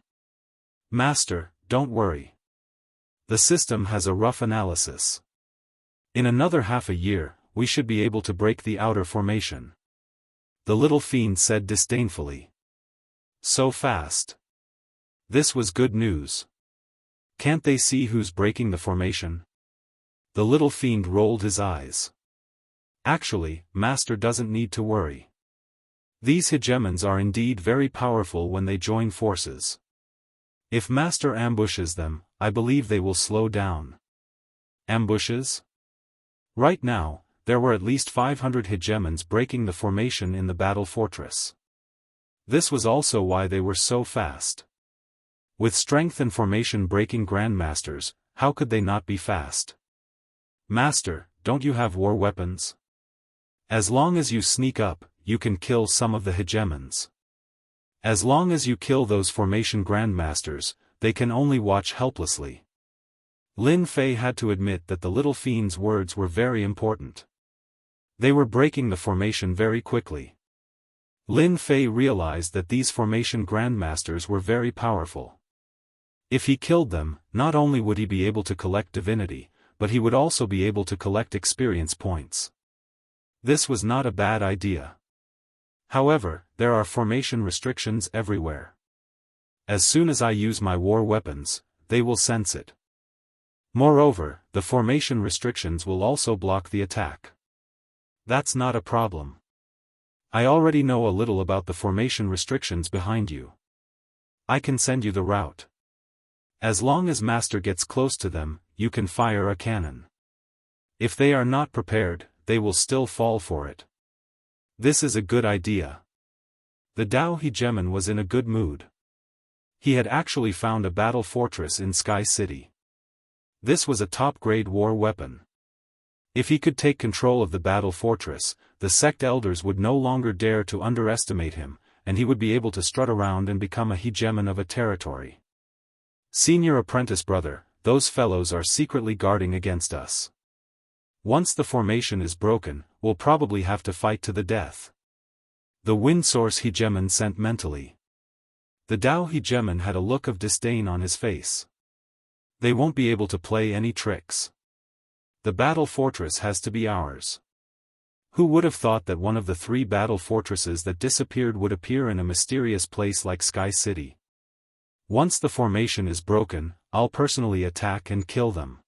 Master, don't worry. The system has a rough analysis. In another half a year, we should be able to break the outer formation. The little fiend said disdainfully. So fast. This was good news. Can't they see who's breaking the formation? The little fiend rolled his eyes. Actually, Master doesn't need to worry. These hegemons are indeed very powerful when they join forces. If Master ambushes them, I believe they will slow down. Ambushes? Right now, there were at least 500 hegemons breaking the formation in the battle fortress. This was also why they were so fast. With strength and formation breaking grandmasters, how could they not be fast? Master, don't you have war weapons? As long as you sneak up, you can kill some of the hegemons. As long as you kill those formation grandmasters, they can only watch helplessly. Lin Fei had to admit that the little fiend's words were very important. They were breaking the formation very quickly. Lin Fei realized that these formation grandmasters were very powerful. If he killed them, not only would he be able to collect divinity, but he would also be able to collect experience points. This was not a bad idea. However, there are formation restrictions everywhere. As soon as I use my war weapons, they will sense it. Moreover, the formation restrictions will also block the attack. That's not a problem. I already know a little about the formation restrictions behind you. I can send you the route. As long as Master gets close to them, you can fire a cannon. If they are not prepared, they will still fall for it. This is a good idea. The Dao hegemon was in a good mood. He had actually found a battle fortress in Sky City. This was a top-grade war weapon. If he could take control of the battle fortress, the sect elders would no longer dare to underestimate him, and he would be able to strut around and become a hegemon of a territory. Senior apprentice brother, those fellows are secretly guarding against us. Once the formation is broken, we'll probably have to fight to the death. The wind source hegemon sent mentally. The Dao hegemon had a look of disdain on his face. They won't be able to play any tricks. The battle fortress has to be ours. Who would have thought that one of the 3 battle fortresses that disappeared would appear in a mysterious place like Sky City? Once the formation is broken, I'll personally attack and kill them.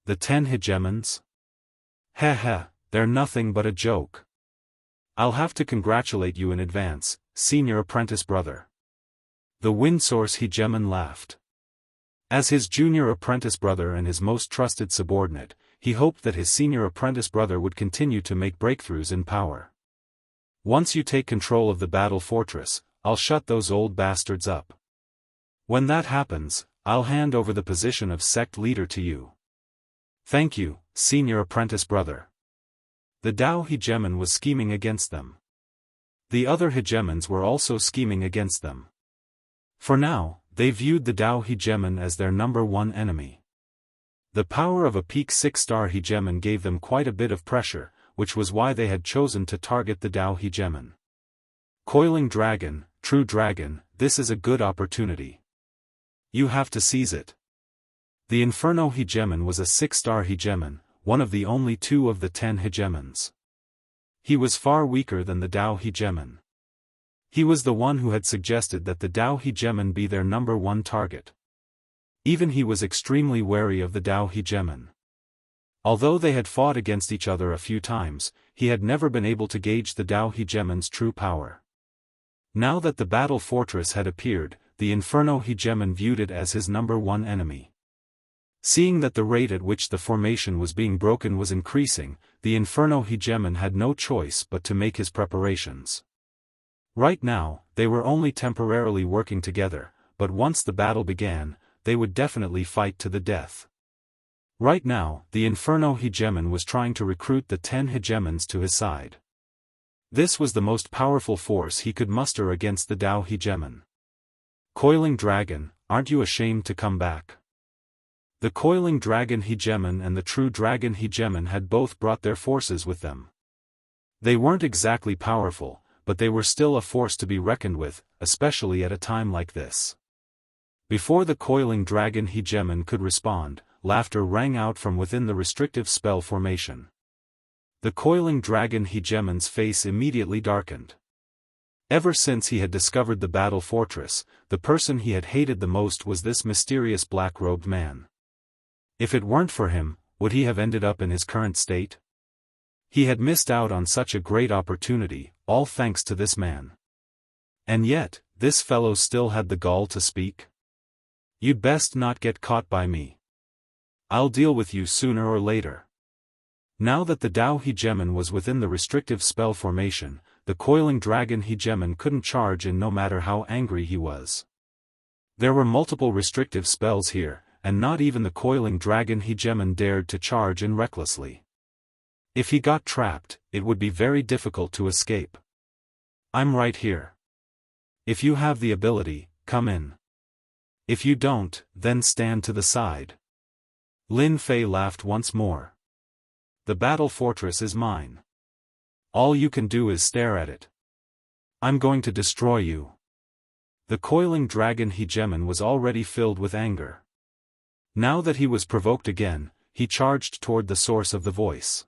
The 10 hegemons? Heh, they're nothing but a joke. I'll have to congratulate you in advance, senior apprentice brother. The wind source hegemon laughed. As his junior apprentice brother and his most trusted subordinate, he hoped that his senior apprentice brother would continue to make breakthroughs in power. Once you take control of the battle fortress, I'll shut those old bastards up. When that happens, I'll hand over the position of sect leader to you. Thank you, senior apprentice brother. The Dao hegemon was scheming against them. The other hegemons were also scheming against them. For now, they viewed the Dao hegemon as their number 1 enemy. The power of a peak 6-star hegemon gave them quite a bit of pressure, which was why they had chosen to target the Dao hegemon. Coiling dragon, true dragon, this is a good opportunity. You have to seize it. The Inferno hegemon was a 6-star hegemon, one of the only 2 of the 10 hegemons. He was far weaker than the Dao hegemon. He was the one who had suggested that the Dao hegemon be their number 1 target. Even he was extremely wary of the Dao hegemon. Although they had fought against each other a few times, he had never been able to gauge the Dao hegemon's true power. Now that the battle fortress had appeared, the Inferno hegemon viewed it as his number 1 enemy. Seeing that the rate at which the formation was being broken was increasing, the Inferno hegemon had no choice but to make his preparations. Right now, they were only temporarily working together, but once the battle began, they would definitely fight to the death. Right now, the Inferno hegemon was trying to recruit the 10 hegemons to his side. This was the most powerful force he could muster against the Dao hegemon. Coiling dragon, aren't you ashamed to come back? The coiling dragon hegemon and the true dragon hegemon had both brought their forces with them. They weren't exactly powerful, but they were still a force to be reckoned with, especially at a time like this. Before the coiling dragon hegemon could respond, laughter rang out from within the restrictive spell formation. The coiling dragon hegemon's face immediately darkened. Ever since he had discovered the battle fortress, the person he had hated the most was this mysterious black-robed man. If it weren't for him, would he have ended up in his current state? He had missed out on such a great opportunity, all thanks to this man. And yet, this fellow still had the gall to speak. You'd best not get caught by me. I'll deal with you sooner or later. Now that the Dao hegemon was within the restrictive spell formation, the coiling dragon hegemon couldn't charge in no matter how angry he was. There were multiple restrictive spells here, and not even the coiling dragon hegemon dared to charge in recklessly. If he got trapped, it would be very difficult to escape. I'm right here. If you have the ability, come in. If you don't, then stand to the side. Lin Fei laughed once more. The battle fortress is mine. All you can do is stare at it. I'm going to destroy you. The coiling dragon hegemon was already filled with anger. Now that he was provoked again, he charged toward the source of the voice.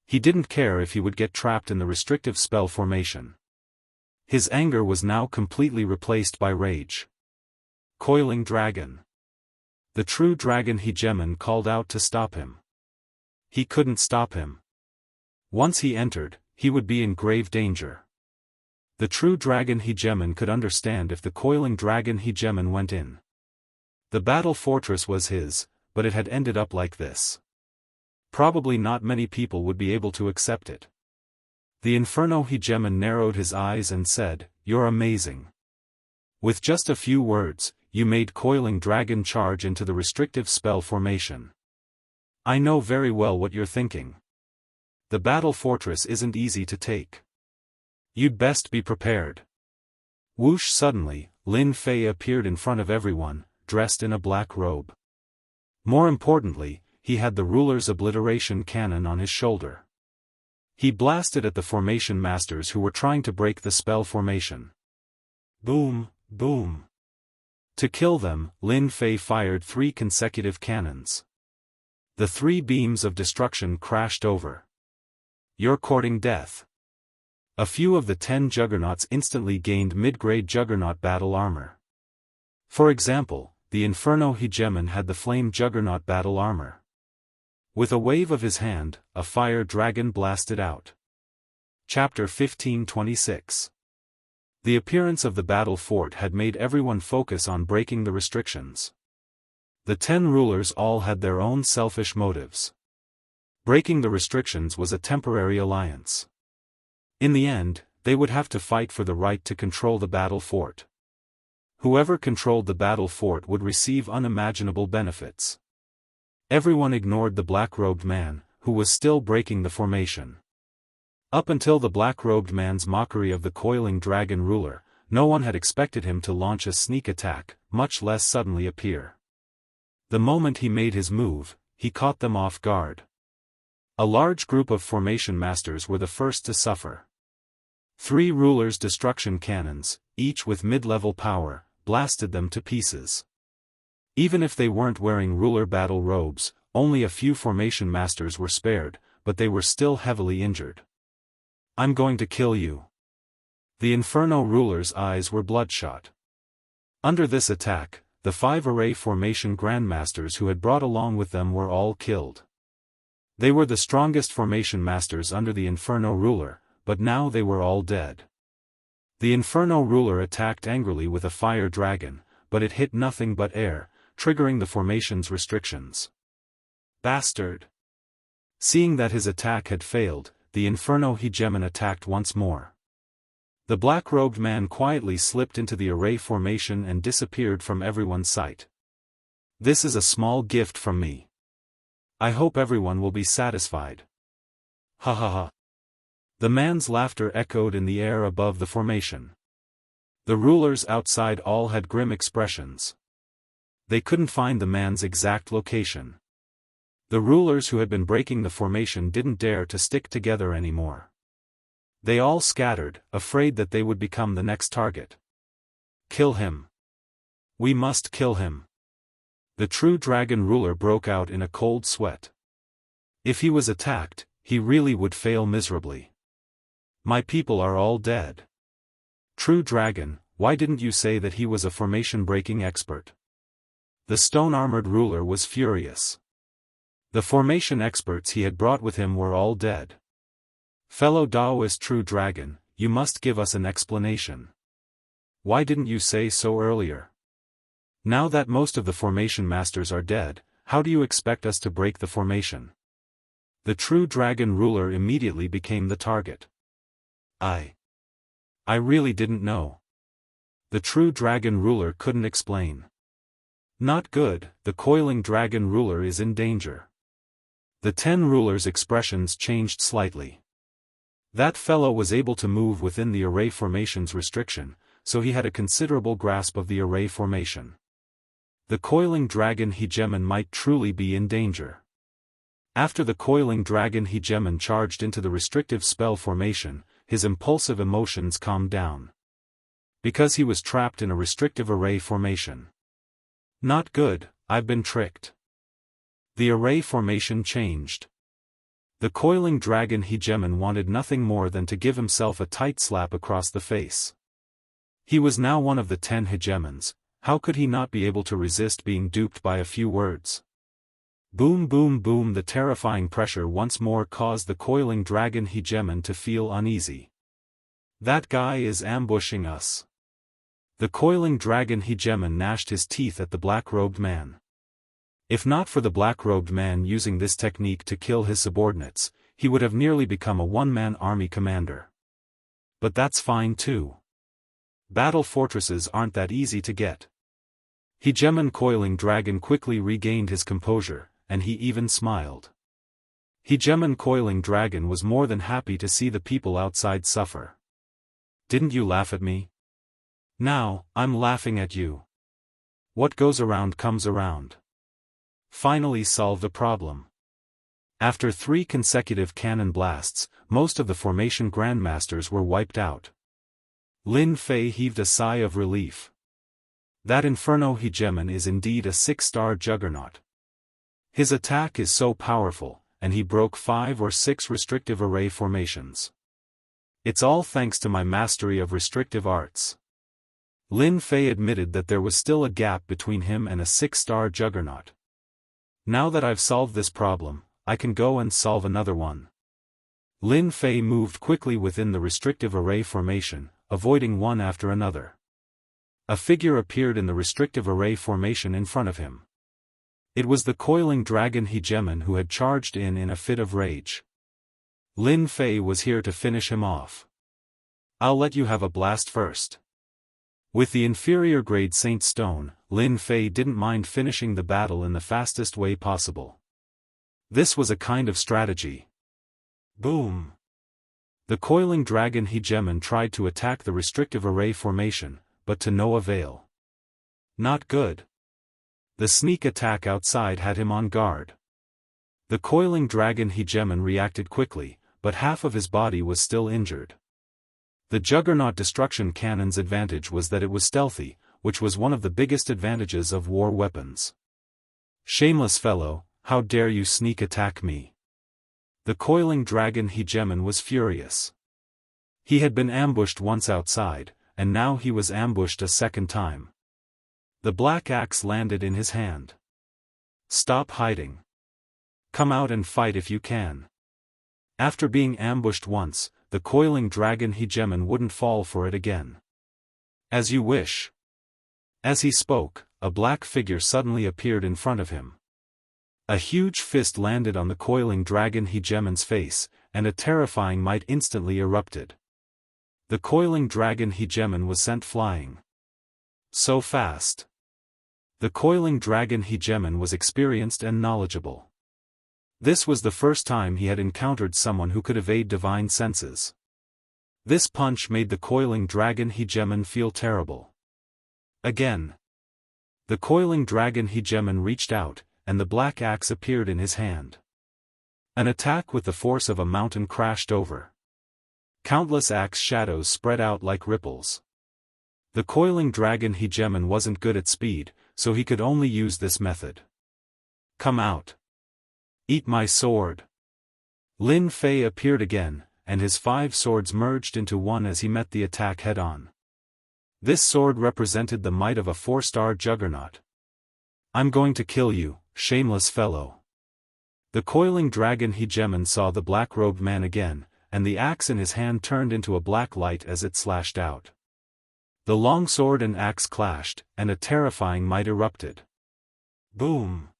He didn't care if he would get trapped in the restrictive spell formation. His anger was now completely replaced by rage. Coiling dragon. The true dragon hegemon called out to stop him. He couldn't stop him. Once he entered, he would be in grave danger. The true dragon hegemon could understand if the coiling dragon hegemon went in. The battle fortress was his, but it had ended up like this. Probably not many people would be able to accept it. The Inferno hegemon narrowed his eyes and said, "You're amazing." With just a few words, you made coiling dragon charge into the restrictive spell formation. I know very well what you're thinking. The battle fortress isn't easy to take. You'd best be prepared. Whoosh! Suddenly, Lin Fei appeared in front of everyone, dressed in a black robe. More importantly, he had the ruler's obliteration cannon on his shoulder. He blasted at the formation masters who were trying to break the spell formation. Boom, boom. To kill them, Lin Fei fired 3 consecutive cannons. The 3 beams of destruction crashed over. You're courting death. A few of the 10 juggernauts instantly gained mid-grade juggernaut battle armor. For example, the Inferno Hegemon had the flame juggernaut battle armor. With a wave of his hand, a fire dragon blasted out. Chapter 1526. The appearance of the battle fort had made everyone focus on breaking the restrictions. The 10 rulers all had their own selfish motives. Breaking the restrictions was a temporary alliance. In the end, they would have to fight for the right to control the battle fort. Whoever controlled the battle fort would receive unimaginable benefits. Everyone ignored the black-robed man, who was still breaking the formation. Up until the black-robed man's mockery of the coiling dragon ruler, no one had expected him to launch a sneak attack, much less suddenly appear. The moment he made his move, he caught them off guard. A large group of formation masters were the first to suffer. 3 rulers' destruction cannons, each with mid-level power, blasted them to pieces. Even if they weren't wearing ruler battle robes, only a few formation masters were spared, but they were still heavily injured. I'm going to kill you. The Inferno ruler's eyes were bloodshot. Under this attack, the 5 array formation grandmasters who had brought along with them were all killed. They were the strongest formation masters under the Inferno ruler, but now they were all dead. The Inferno ruler attacked angrily with a fire dragon, but it hit nothing but air, triggering the formation's restrictions. Bastard! Seeing that his attack had failed, the Inferno Hegemon attacked once more. The black-robed man quietly slipped into the array formation and disappeared from everyone's sight. This is a small gift from me. I hope everyone will be satisfied. Ha ha ha. The man's laughter echoed in the air above the formation. The rulers outside all had grim expressions. They couldn't find the man's exact location. The rulers who had been breaking the formation didn't dare to stick together anymore. They all scattered, afraid that they would become the next target. Kill him. We must kill him. The true dragon ruler broke out in a cold sweat. If he was attacked, he really would fail miserably. My people are all dead. True dragon, why didn't you say that he was a formation-breaking expert? The stone-armored ruler was furious. The formation experts he had brought with him were all dead. Fellow Daoist true dragon, you must give us an explanation. Why didn't you say so earlier? Now that most of the formation masters are dead, how do you expect us to break the formation? The true dragon ruler immediately became the target. I really didn't know. The true dragon ruler couldn't explain. Not good, the coiling dragon ruler is in danger. The 10 rulers' expressions changed slightly. That fellow was able to move within the array formation's restriction, so he had a considerable grasp of the array formation. The coiling dragon Hegemon might truly be in danger. After the coiling dragon Hegemon charged into the restrictive spell formation, his impulsive emotions calmed down. Because he was trapped in a restrictive array formation. Not good, I've been tricked. The array formation changed. The coiling dragon Hegemon wanted nothing more than to give himself a tight slap across the face. He was now one of the 10 Hegemons, how could he not be able to resist being duped by a few words? Boom boom boom. The terrifying pressure once more caused the coiling dragon Hegemon to feel uneasy. That guy is ambushing us. The coiling dragon Hegemon gnashed his teeth at the black-robed man. If not for the black-robed man using this technique to kill his subordinates, he would have nearly become a one-man army commander. But that's fine too. Battle fortresses aren't that easy to get. Hegemon coiling dragon quickly regained his composure, and he even smiled. Hegemon coiling dragon was more than happy to see the people outside suffer. Didn't you laugh at me? Now, I'm laughing at you. What goes around comes around. Finally solve the problem. After 3 consecutive cannon blasts, most of the formation grandmasters were wiped out. Lin Fei heaved a sigh of relief. That Inferno Hegemon is indeed a 6-star juggernaut. His attack is so powerful, and he broke 5 or 6 restrictive array formations. It's all thanks to my mastery of restrictive arts. Lin Fei admitted that there was still a gap between him and a 6-star juggernaut. Now that I've solved this problem, I can go and solve another one. Lin Fei moved quickly within the restrictive array formation, avoiding one after another. A figure appeared in the restrictive array formation in front of him. It was the coiling dragon Hegemon who had charged in a fit of rage. Lin Fei was here to finish him off. I'll let you have a blast first. With the inferior grade Saint Stone, Lin Fei didn't mind finishing the battle in the fastest way possible. This was a kind of strategy. Boom! The coiling dragon Hegemon tried to attack the restrictive array formation, but to no avail. Not good. The sneak attack outside had him on guard. The coiling dragon Hegemon reacted quickly, but half of his body was still injured. The Juggernaut Destruction Cannon's advantage was that it was stealthy, which was one of the biggest advantages of war weapons. Shameless fellow, how dare you sneak attack me? The coiling dragon Hegemon was furious. He had been ambushed once outside, and now he was ambushed a second time. The black axe landed in his hand. Stop hiding. Come out and fight if you can. After being ambushed once, the coiling dragon Hegemon wouldn't fall for it again. As you wish. As he spoke, a black figure suddenly appeared in front of him. A huge fist landed on the coiling dragon Hegemon's face, and a terrifying might instantly erupted. The coiling dragon Hegemon was sent flying. So fast. The coiling dragon Hegemon was experienced and knowledgeable. This was the first time he had encountered someone who could evade divine senses. This punch made the coiling dragon Hegemon feel terrible. Again. The coiling dragon Hegemon reached out, and the black axe appeared in his hand. An attack with the force of a mountain crashed over. Countless axe shadows spread out like ripples. The coiling dragon Hegemon wasn't good at speed, so he could only use this method. Come out. Eat my sword. Lin Fei appeared again, and his 5 swords merged into one as he met the attack head-on. This sword represented the might of a 4-star juggernaut. I'm going to kill you, shameless fellow. The coiling dragon Hegemon saw the black-robed man again, and the axe in his hand turned into a black light as it slashed out. The long sword and axe clashed, and a terrifying might erupted. Boom!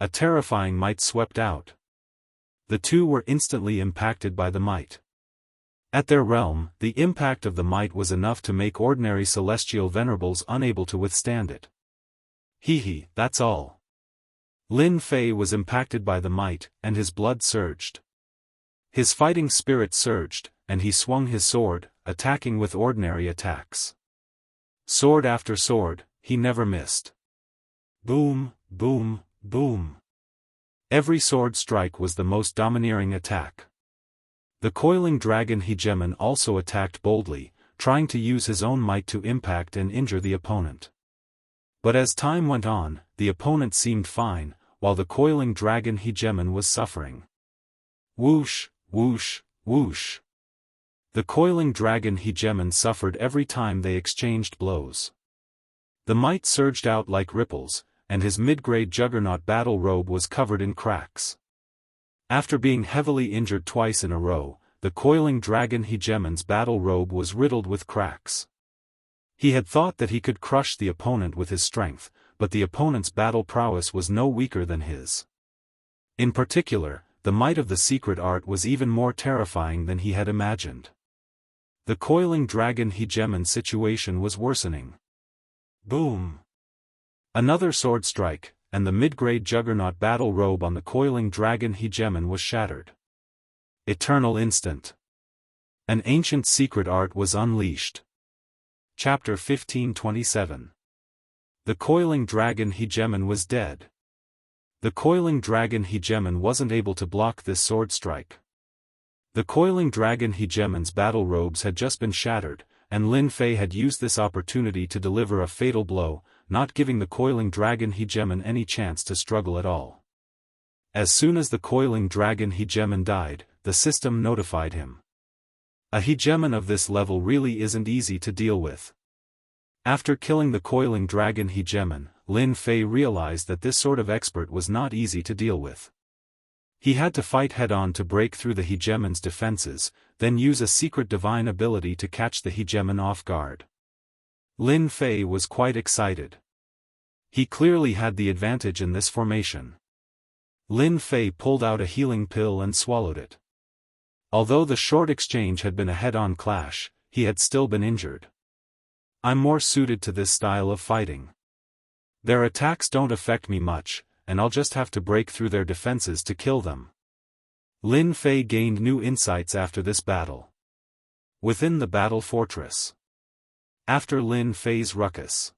A terrifying might swept out. The two were instantly impacted by the might. At their realm, the impact of the might was enough to make ordinary celestial venerables unable to withstand it. Hee, that's all. Lin Fei was impacted by the might, and his blood surged. His fighting spirit surged, and he swung his sword, attacking with ordinary attacks. Sword after sword, he never missed. Boom, boom, boom. Every sword strike was the most domineering attack. The coiling dragon Hegemon also attacked boldly, trying to use his own might to impact and injure the opponent. But as time went on, the opponent seemed fine, while the coiling dragon Hegemon was suffering. Whoosh, whoosh, whoosh. The coiling dragon Hegemon suffered every time they exchanged blows. The might surged out like ripples, and his mid-grade juggernaut battle robe was covered in cracks. After being heavily injured twice in a row, the coiling dragon Hegemon's battle robe was riddled with cracks. He had thought that he could crush the opponent with his strength, but the opponent's battle prowess was no weaker than his. In particular, the might of the secret art was even more terrifying than he had imagined. The coiling dragon Hegemon's situation was worsening. Boom! Another sword strike, and the mid-grade juggernaut battle robe on the coiling dragon Hegemon was shattered. Eternal instant. An ancient secret art was unleashed. Chapter 1527. The coiling dragon Hegemon was dead. The coiling dragon hegemon wasn't able to block this sword strike. The coiling dragon hegemon's battle robes had just been shattered, and Lin Fei had used this opportunity to deliver a fatal blow, not giving the coiling dragon hegemon any chance to struggle at all. As soon as the coiling dragon hegemon died, the system notified him. A hegemon of this level really isn't easy to deal with. After killing the coiling dragon hegemon, Lin Fei realized that this sort of expert was not easy to deal with. He had to fight head-on to break through the hegemon's defenses, then use a secret divine ability to catch the hegemon off guard. Lin Fei was quite excited. He clearly had the advantage in this formation. Lin Fei pulled out a healing pill and swallowed it. Although the short exchange had been a head-on clash, he had still been injured. I'm more suited to this style of fighting. Their attacks don't affect me much, and I'll just have to break through their defenses to kill them. Lin Fei gained new insights after this battle. Within the battle fortress. After Lin Fei's ruckus,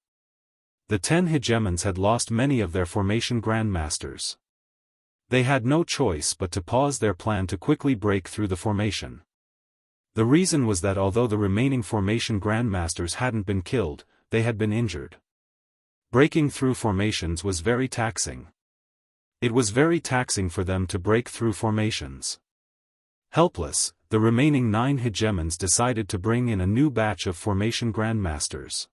the 10 hegemons had lost many of their formation grandmasters. They had no choice but to pause their plan to quickly break through the formation. The reason was that although the remaining formation grandmasters hadn't been killed, they had been injured. Breaking through formations was very taxing. It was very taxing for them to break through formations. Helpless, the remaining 9 hegemons decided to bring in a new batch of formation grandmasters.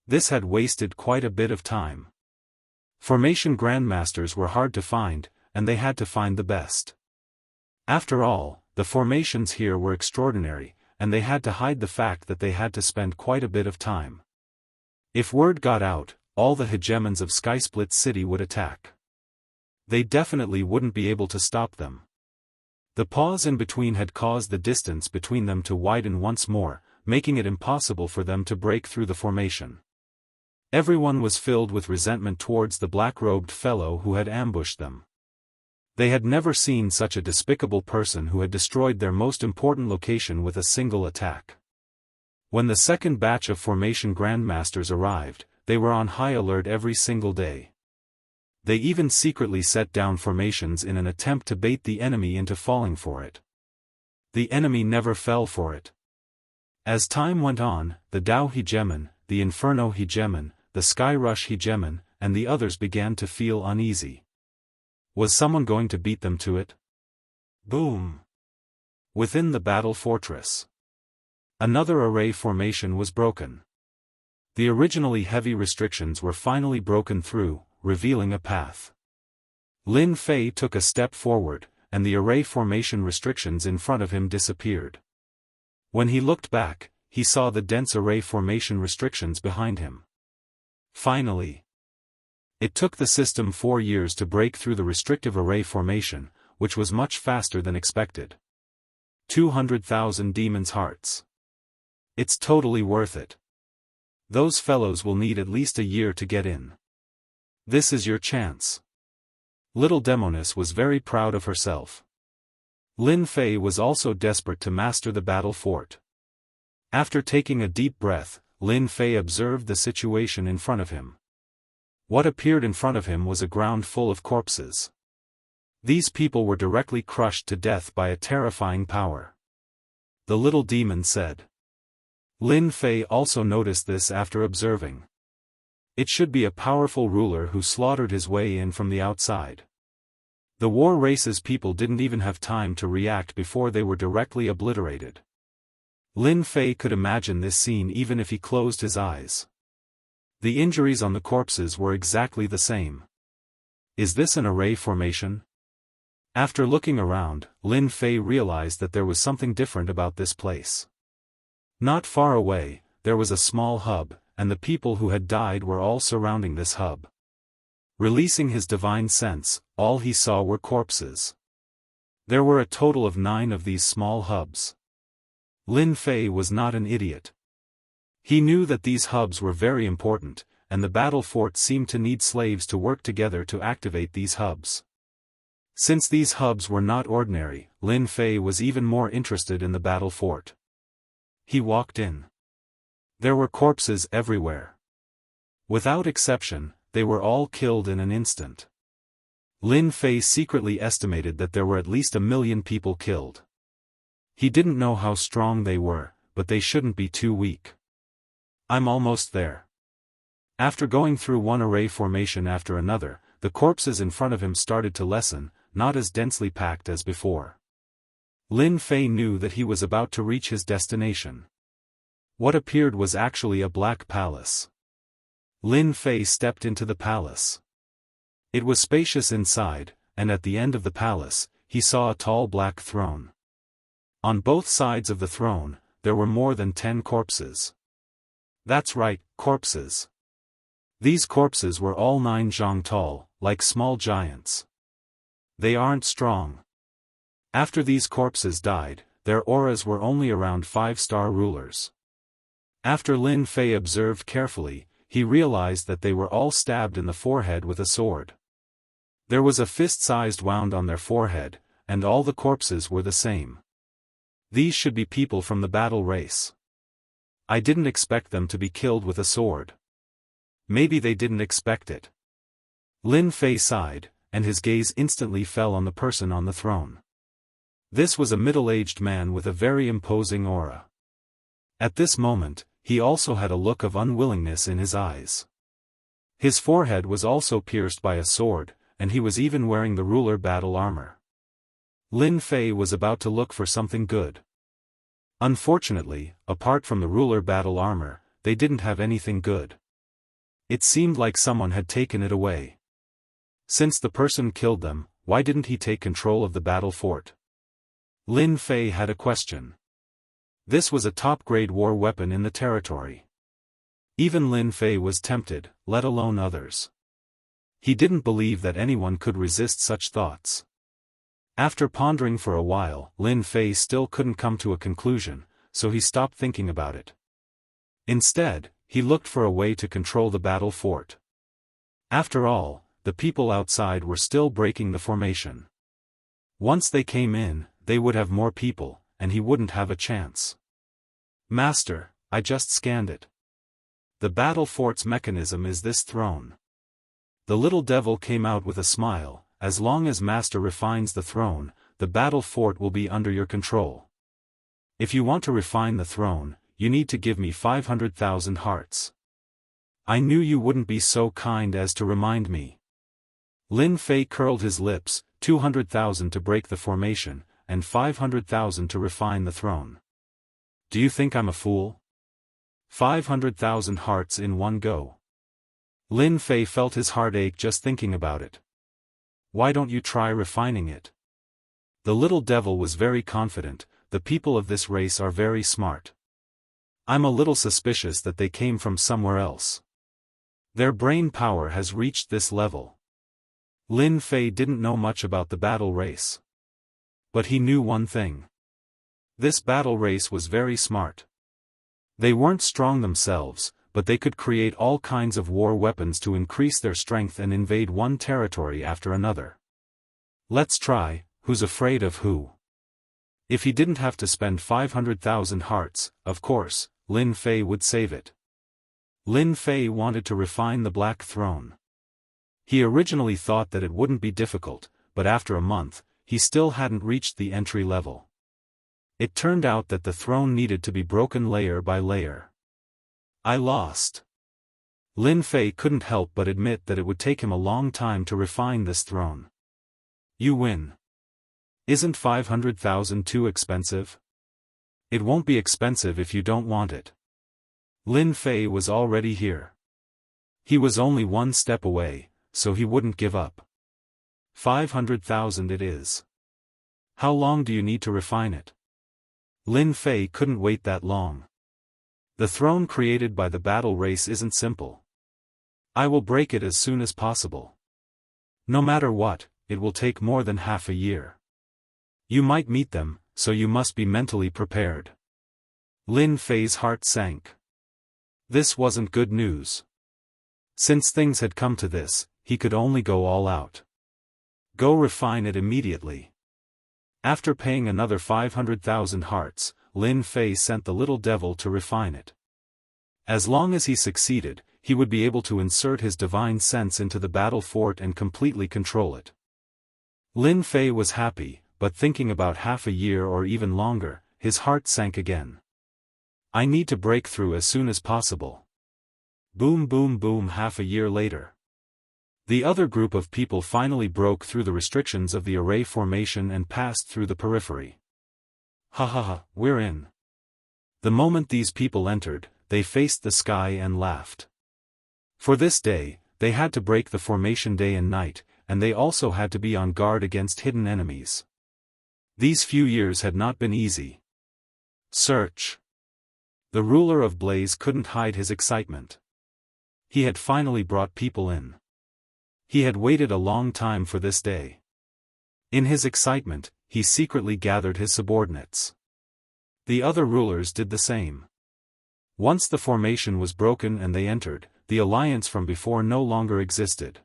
This had wasted quite a bit of time. Formation grandmasters were hard to find, and they had to find the best. After all, the formations here were extraordinary, and they had to hide the fact that they had to spend quite a bit of time. If word got out, all the hegemons of Skysplit City would attack. They definitely wouldn't be able to stop them. The pause in between had caused the distance between them to widen once more, making it impossible for them to break through the formation. Everyone was filled with resentment towards the black-robed fellow who had ambushed them. They had never seen such a despicable person who had destroyed their most important location with a single attack. When the second batch of formation grandmasters arrived, they were on high alert every single day. They even secretly set down formations in an attempt to bait the enemy into falling for it. The enemy never fell for it. As time went on, the Dao hegemon, the Inferno hegemon, the Sky Rush hegemon, and the others began to feel uneasy. Was someone going to beat them to it? Boom! Within the battle fortress, another array formation was broken. The originally heavy restrictions were finally broken through, revealing a path. Lin Fei took a step forward, and the array formation restrictions in front of him disappeared. When he looked back, he saw the dense array formation restrictions behind him. Finally, it took the system 4 years to break through the restrictive array formation, which was much faster than expected. 200,000 demons' hearts. It's totally worth it. Those fellows will need at least a year to get in. This is your chance. Little Demoness was very proud of herself. Lin Fei was also desperate to master the battle fort. After taking a deep breath, Lin Fei observed the situation in front of him. What appeared in front of him was a ground full of corpses. These people were directly crushed to death by a terrifying power. The little demon said. Lin Fei also noticed this after observing. It should be a powerful ruler who slaughtered his way in from the outside. The war race's people didn't even have time to react before they were directly obliterated. Lin Fei could imagine this scene even if he closed his eyes. The injuries on the corpses were exactly the same. Is this an array formation? After looking around, Lin Fei realized that there was something different about this place. Not far away, there was a small hub, and the people who had died were all surrounding this hub. Releasing his divine sense, all he saw were corpses. There were a total of 9 of these small hubs. Lin Fei was not an idiot. He knew that these hubs were very important, and the battle fort seemed to need slaves to work together to activate these hubs. Since these hubs were not ordinary, Lin Fei was even more interested in the battle fort. He walked in. There were corpses everywhere. Without exception, they were all killed in an instant. Lin Fei secretly estimated that there were at least 1 million people killed. He didn't know how strong they were, but they shouldn't be too weak. I'm almost there. After going through one array formation after another, the corpses in front of him started to lessen, not as densely packed as before. Lin Fei knew that he was about to reach his destination. What appeared was actually a black palace. Lin Fei stepped into the palace. It was spacious inside, and at the end of the palace, he saw a tall black throne. On both sides of the throne, there were more than 10 corpses. That's right, corpses. These corpses were all 9 zhang tall, like small giants. They aren't strong. After these corpses died, their auras were only around 5-star rulers. After Lin Fei observed carefully, he realized that they were all stabbed in the forehead with a sword. There was a fist-sized wound on their forehead, and all the corpses were the same. These should be people from the battle race. I didn't expect them to be killed with a sword. Maybe they didn't expect it. Lin Fei sighed, and his gaze instantly fell on the person on the throne. This was a middle-aged man with a very imposing aura. At this moment, he also had a look of unwillingness in his eyes. His forehead was also pierced by a sword, and he was even wearing the ruler battle armor. Lin Fei was about to look for something good. Unfortunately, apart from the ruler battle armor, they didn't have anything good. It seemed like someone had taken it away. Since the person killed them, why didn't he take control of the battle fort? Lin Fei had a question. This was a top-grade war weapon in the territory. Even Lin Fei was tempted, let alone others. He didn't believe that anyone could resist such thoughts. After pondering for a while, Lin Fei still couldn't come to a conclusion, so he stopped thinking about it. Instead, he looked for a way to control the battle fort. After all, the people outside were still breaking the formation. Once they came in, they would have more people, and he wouldn't have a chance. Master, I just scanned it. The battle fort's mechanism is this throne. The little devil came out with a smile. As long as Master refines the throne, the battle fort will be under your control. If you want to refine the throne, you need to give me 500,000 hearts. I knew you wouldn't be so kind as to remind me. Lin Fei curled his lips, 200,000 to break the formation, and 500,000 to refine the throne. Do you think I'm a fool? 500,000 hearts in one go. Lin Fei felt his heart ache just thinking about it. Why don't you try refining it? The little devil was very confident. The people of this race are very smart. I'm a little suspicious that they came from somewhere else. Their brain power has reached this level. Lin Fei didn't know much about the battle race. But he knew one thing. This battle race was very smart. They weren't strong themselves, but they could create all kinds of war weapons to increase their strength and invade one territory after another. Let's try, who's afraid of who? If he didn't have to spend 500,000 hearts, of course, Lin Fei would save it. Lin Fei wanted to refine the Black Throne. He originally thought that it wouldn't be difficult, but after a month, he still hadn't reached the entry level. It turned out that the throne needed to be broken layer by layer. I lost. Lin Fei couldn't help but admit that it would take him a long time to refine this throne. You win. Isn't 500,000 too expensive? It won't be expensive if you don't want it. Lin Fei was already here. He was only one step away, so he wouldn't give up. 500,000 it is. How long do you need to refine it? Lin Fei couldn't wait that long. The throne created by the battle race isn't simple. I will break it as soon as possible. No matter what, it will take more than half a year. You might meet them, so you must be mentally prepared. Lin Fei's heart sank. This wasn't good news. Since things had come to this, he could only go all out. Go refine it immediately. After paying another 500,000 hearts, Lin Fei sent the little devil to refine it. As long as he succeeded, he would be able to insert his divine sense into the battle fort and completely control it. Lin Fei was happy, but thinking about half a year or even longer, his heart sank again. I need to break through as soon as possible. Boom boom boom. Half a year later. The other group of people finally broke through the restrictions of the array formation and passed through the periphery. Ha ha ha, we're in. The moment these people entered, they faced the sky and laughed. For this day, they had to break the formation day and night, and they also had to be on guard against hidden enemies. These few years had not been easy. Search. The ruler of Blaze couldn't hide his excitement. He had finally brought people in. He had waited a long time for this day. In his excitement, he secretly gathered his subordinates. The other rulers did the same. Once the formation was broken and they entered, the alliance from before no longer existed.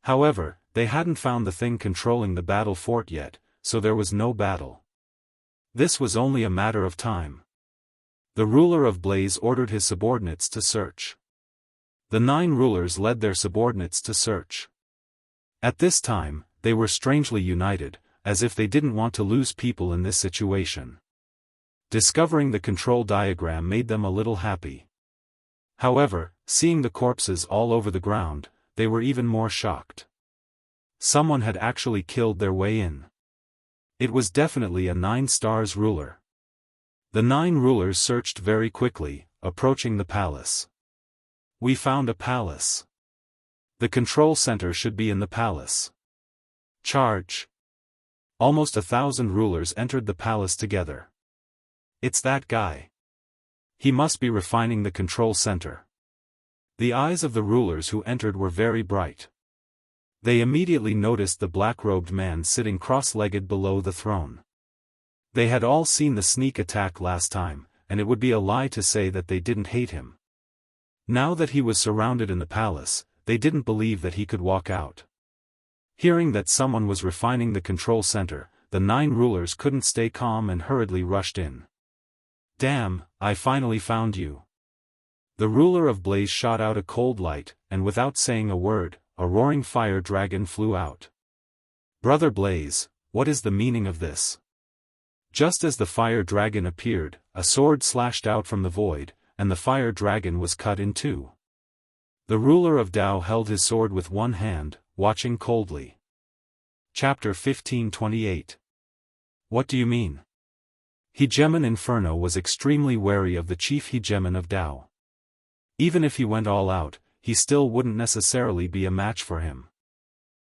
However, they hadn't found the thing controlling the battle fort yet, so there was no battle. This was only a matter of time. The ruler of Blaze ordered his subordinates to search. The 9 rulers led their subordinates to search. At this time, they were strangely united, as if they didn't want to lose people in this situation. Discovering the control diagram made them a little happy. However, seeing the corpses all over the ground, they were even more shocked. Someone had actually killed their way in. It was definitely a 9 stars ruler. The 9 rulers searched very quickly, approaching the palace. We found a palace. The control center should be in the palace. Charge. Almost 1,000 rulers entered the palace together. It's that guy. He must be refining the control center. The eyes of the rulers who entered were very bright. They immediately noticed the black-robed man sitting cross-legged below the throne. They had all seen the sneak attack last time, and it would be a lie to say that they didn't hate him. Now that he was surrounded in the palace, they didn't believe that he could walk out. Hearing that someone was refining the control center, the 9 rulers couldn't stay calm and hurriedly rushed in. Damn, I finally found you. The ruler of Blaze shot out a cold light, and without saying a word, a roaring fire dragon flew out. Brother Blaze, what is the meaning of this? Just as the fire dragon appeared, a sword slashed out from the void, and the fire dragon was cut in 2. The ruler of Dao held his sword with one hand, watching coldly. Chapter 1528. What do you mean? Hegemon Inferno was extremely wary of the chief hegemon of Dao. Even if he went all out, he still wouldn't necessarily be a match for him.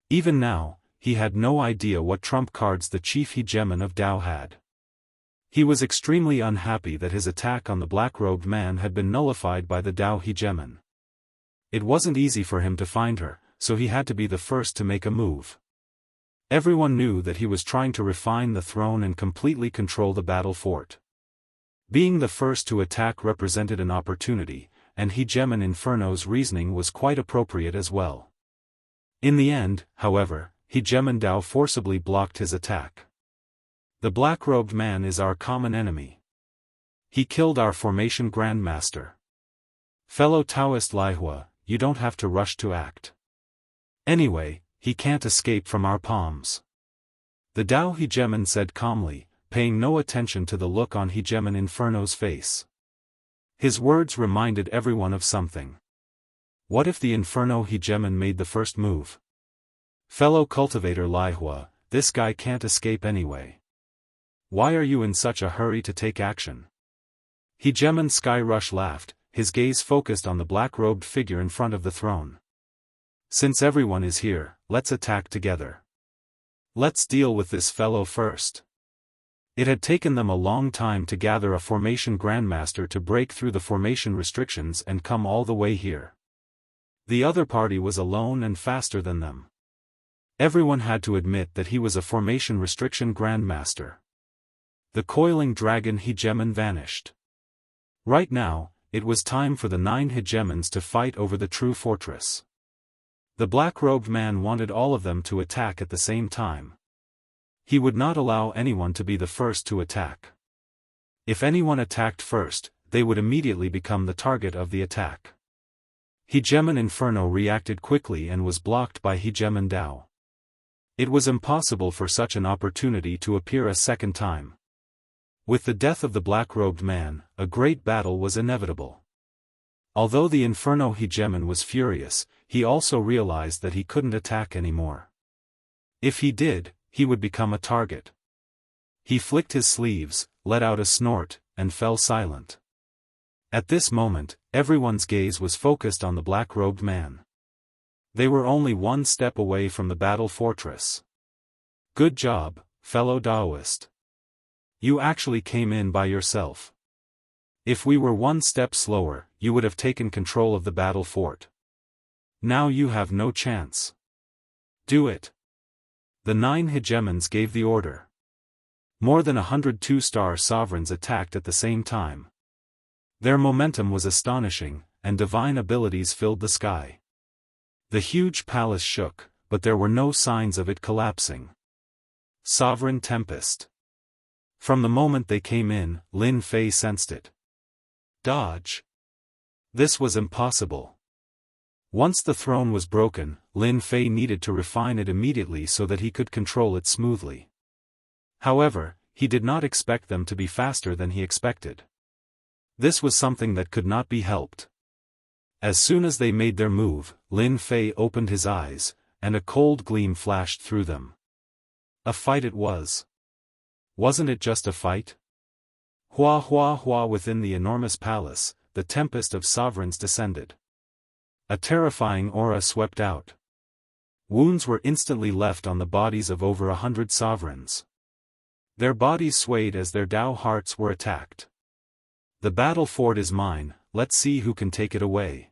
Even now, he had no idea what trump cards the chief hegemon of Dao had. He was extremely unhappy that his attack on the black-robed man had been nullified by the Dao hegemon. It wasn't easy for him to find her, so he had to be the first to make a move. Everyone knew that he was trying to refine the throne and completely control the battle fort. Being the first to attack represented an opportunity, and Hegemon Inferno's reasoning was quite appropriate as well. In the end, however, Hegemon Dao forcibly blocked his attack. The black-robed man is our common enemy. He killed our formation grandmaster. Fellow Daoist Lihua, you don't have to rush to act. Anyway, he can't escape from our palms. The Dao Hegemon said calmly, paying no attention to the look on Hegemon Inferno's face. His words reminded everyone of something. What if the Inferno Hegemon made the first move? Fellow cultivator Lihua, this guy can't escape anyway. Why are you in such a hurry to take action? Hegemon Skyrush laughed, his gaze focused on the black-robed figure in front of the throne. Since everyone is here, let's attack together. Let's deal with this fellow first. It had taken them a long time to gather a formation grandmaster to break through the formation restrictions and come all the way here. The other party was alone and faster than them. Everyone had to admit that he was a formation restriction grandmaster. The coiling dragon hegemon vanished. Right now, it was time for the 9 hegemons to fight over the true fortress. The black-robed man wanted all of them to attack at the same time. He would not allow anyone to be the first to attack. If anyone attacked first, they would immediately become the target of the attack. Hegemon Inferno reacted quickly and was blocked by Hegemon Dao. It was impossible for such an opportunity to appear a second time. With the death of the black-robed man, a great battle was inevitable. Although the Inferno hegemon was furious, he also realized that he couldn't attack anymore. If he did, he would become a target. He flicked his sleeves, let out a snort, and fell silent. At this moment, everyone's gaze was focused on the black-robed man. They were only one step away from the battle fortress. Good job, fellow Daoist. You actually came in by yourself. If we were one step slower, you would have taken control of the battle fort. Now you have no chance. Do it. The 9 hegemons gave the order. More than 100 two-star sovereigns attacked at the same time. Their momentum was astonishing, and divine abilities filled the sky. The huge palace shook, but there were no signs of it collapsing. Sovereign Tempest. From the moment they came in, Lin Fei sensed it. Dodge. This was impossible. Once the throne was broken, Lin Fei needed to refine it immediately so that he could control it smoothly. However, he did not expect them to be faster than he expected. This was something that could not be helped. As soon as they made their move, Lin Fei opened his eyes, and a cold gleam flashed through them. A fight it was. Wasn't it just a fight? Hua hua hua. Within the enormous palace, the tempest of sovereigns descended. A terrifying aura swept out. Wounds were instantly left on the bodies of over 100 sovereigns. Their bodies swayed as their Dao hearts were attacked. The battle fort is mine, let's see who can take it away.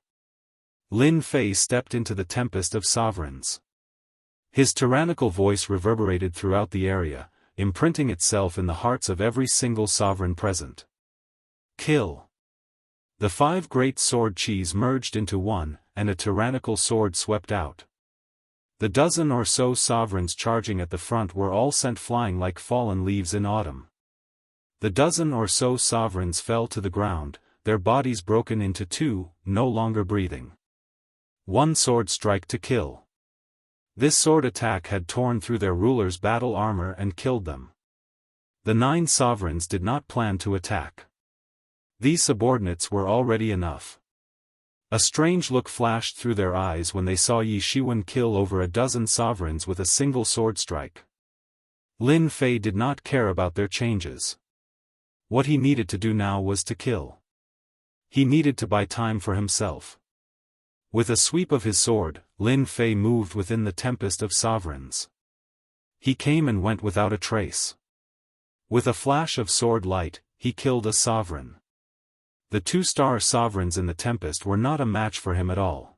Lin Fei stepped into the tempest of sovereigns. His tyrannical voice reverberated throughout the area, imprinting itself in the hearts of every single sovereign present. Kill. The 5 great sword chis merged into one, and a tyrannical sword swept out. The dozen or so sovereigns charging at the front were all sent flying like fallen leaves in autumn. The dozen or so sovereigns fell to the ground, their bodies broken into 2, no longer breathing. One sword strike to kill. This sword attack had torn through their ruler's battle armor and killed them. The 9 sovereigns did not plan to attack. These subordinates were already enough. A strange look flashed through their eyes when they saw Yi Shiwen kill over a dozen sovereigns with a single sword strike. Lin Fei did not care about their changes. What he needed to do now was to kill. He needed to buy time for himself. With a sweep of his sword, Lin Fei moved within the tempest of sovereigns. He came and went without a trace. With a flash of sword light, he killed a sovereign. The 2-star sovereigns in the tempest were not a match for him at all.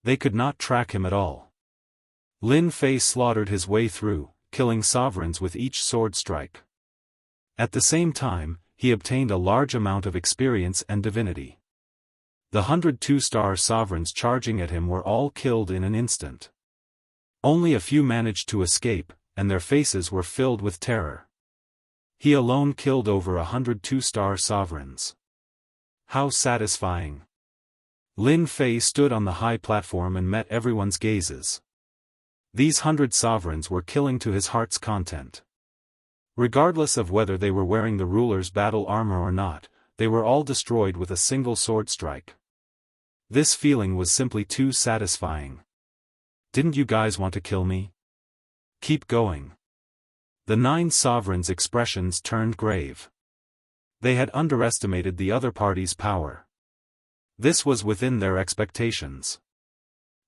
They could not track him at all. Lin Fei slaughtered his way through, killing sovereigns with each sword strike. At the same time, he obtained a large amount of experience and divinity. The 100 2-star sovereigns charging at him were all killed in an instant. Only a few managed to escape, and their faces were filled with terror. He alone killed over 100 2-star sovereigns. How satisfying! Lin Fei stood on the high platform and met everyone's gazes. These 100 sovereigns were killing to his heart's content. Regardless of whether they were wearing the ruler's battle armor or not, they were all destroyed with a single sword strike. This feeling was simply too satisfying. Didn't you guys want to kill me? Keep going. The 9 sovereigns' expressions turned grave. They had underestimated the other party's power. This was within their expectations.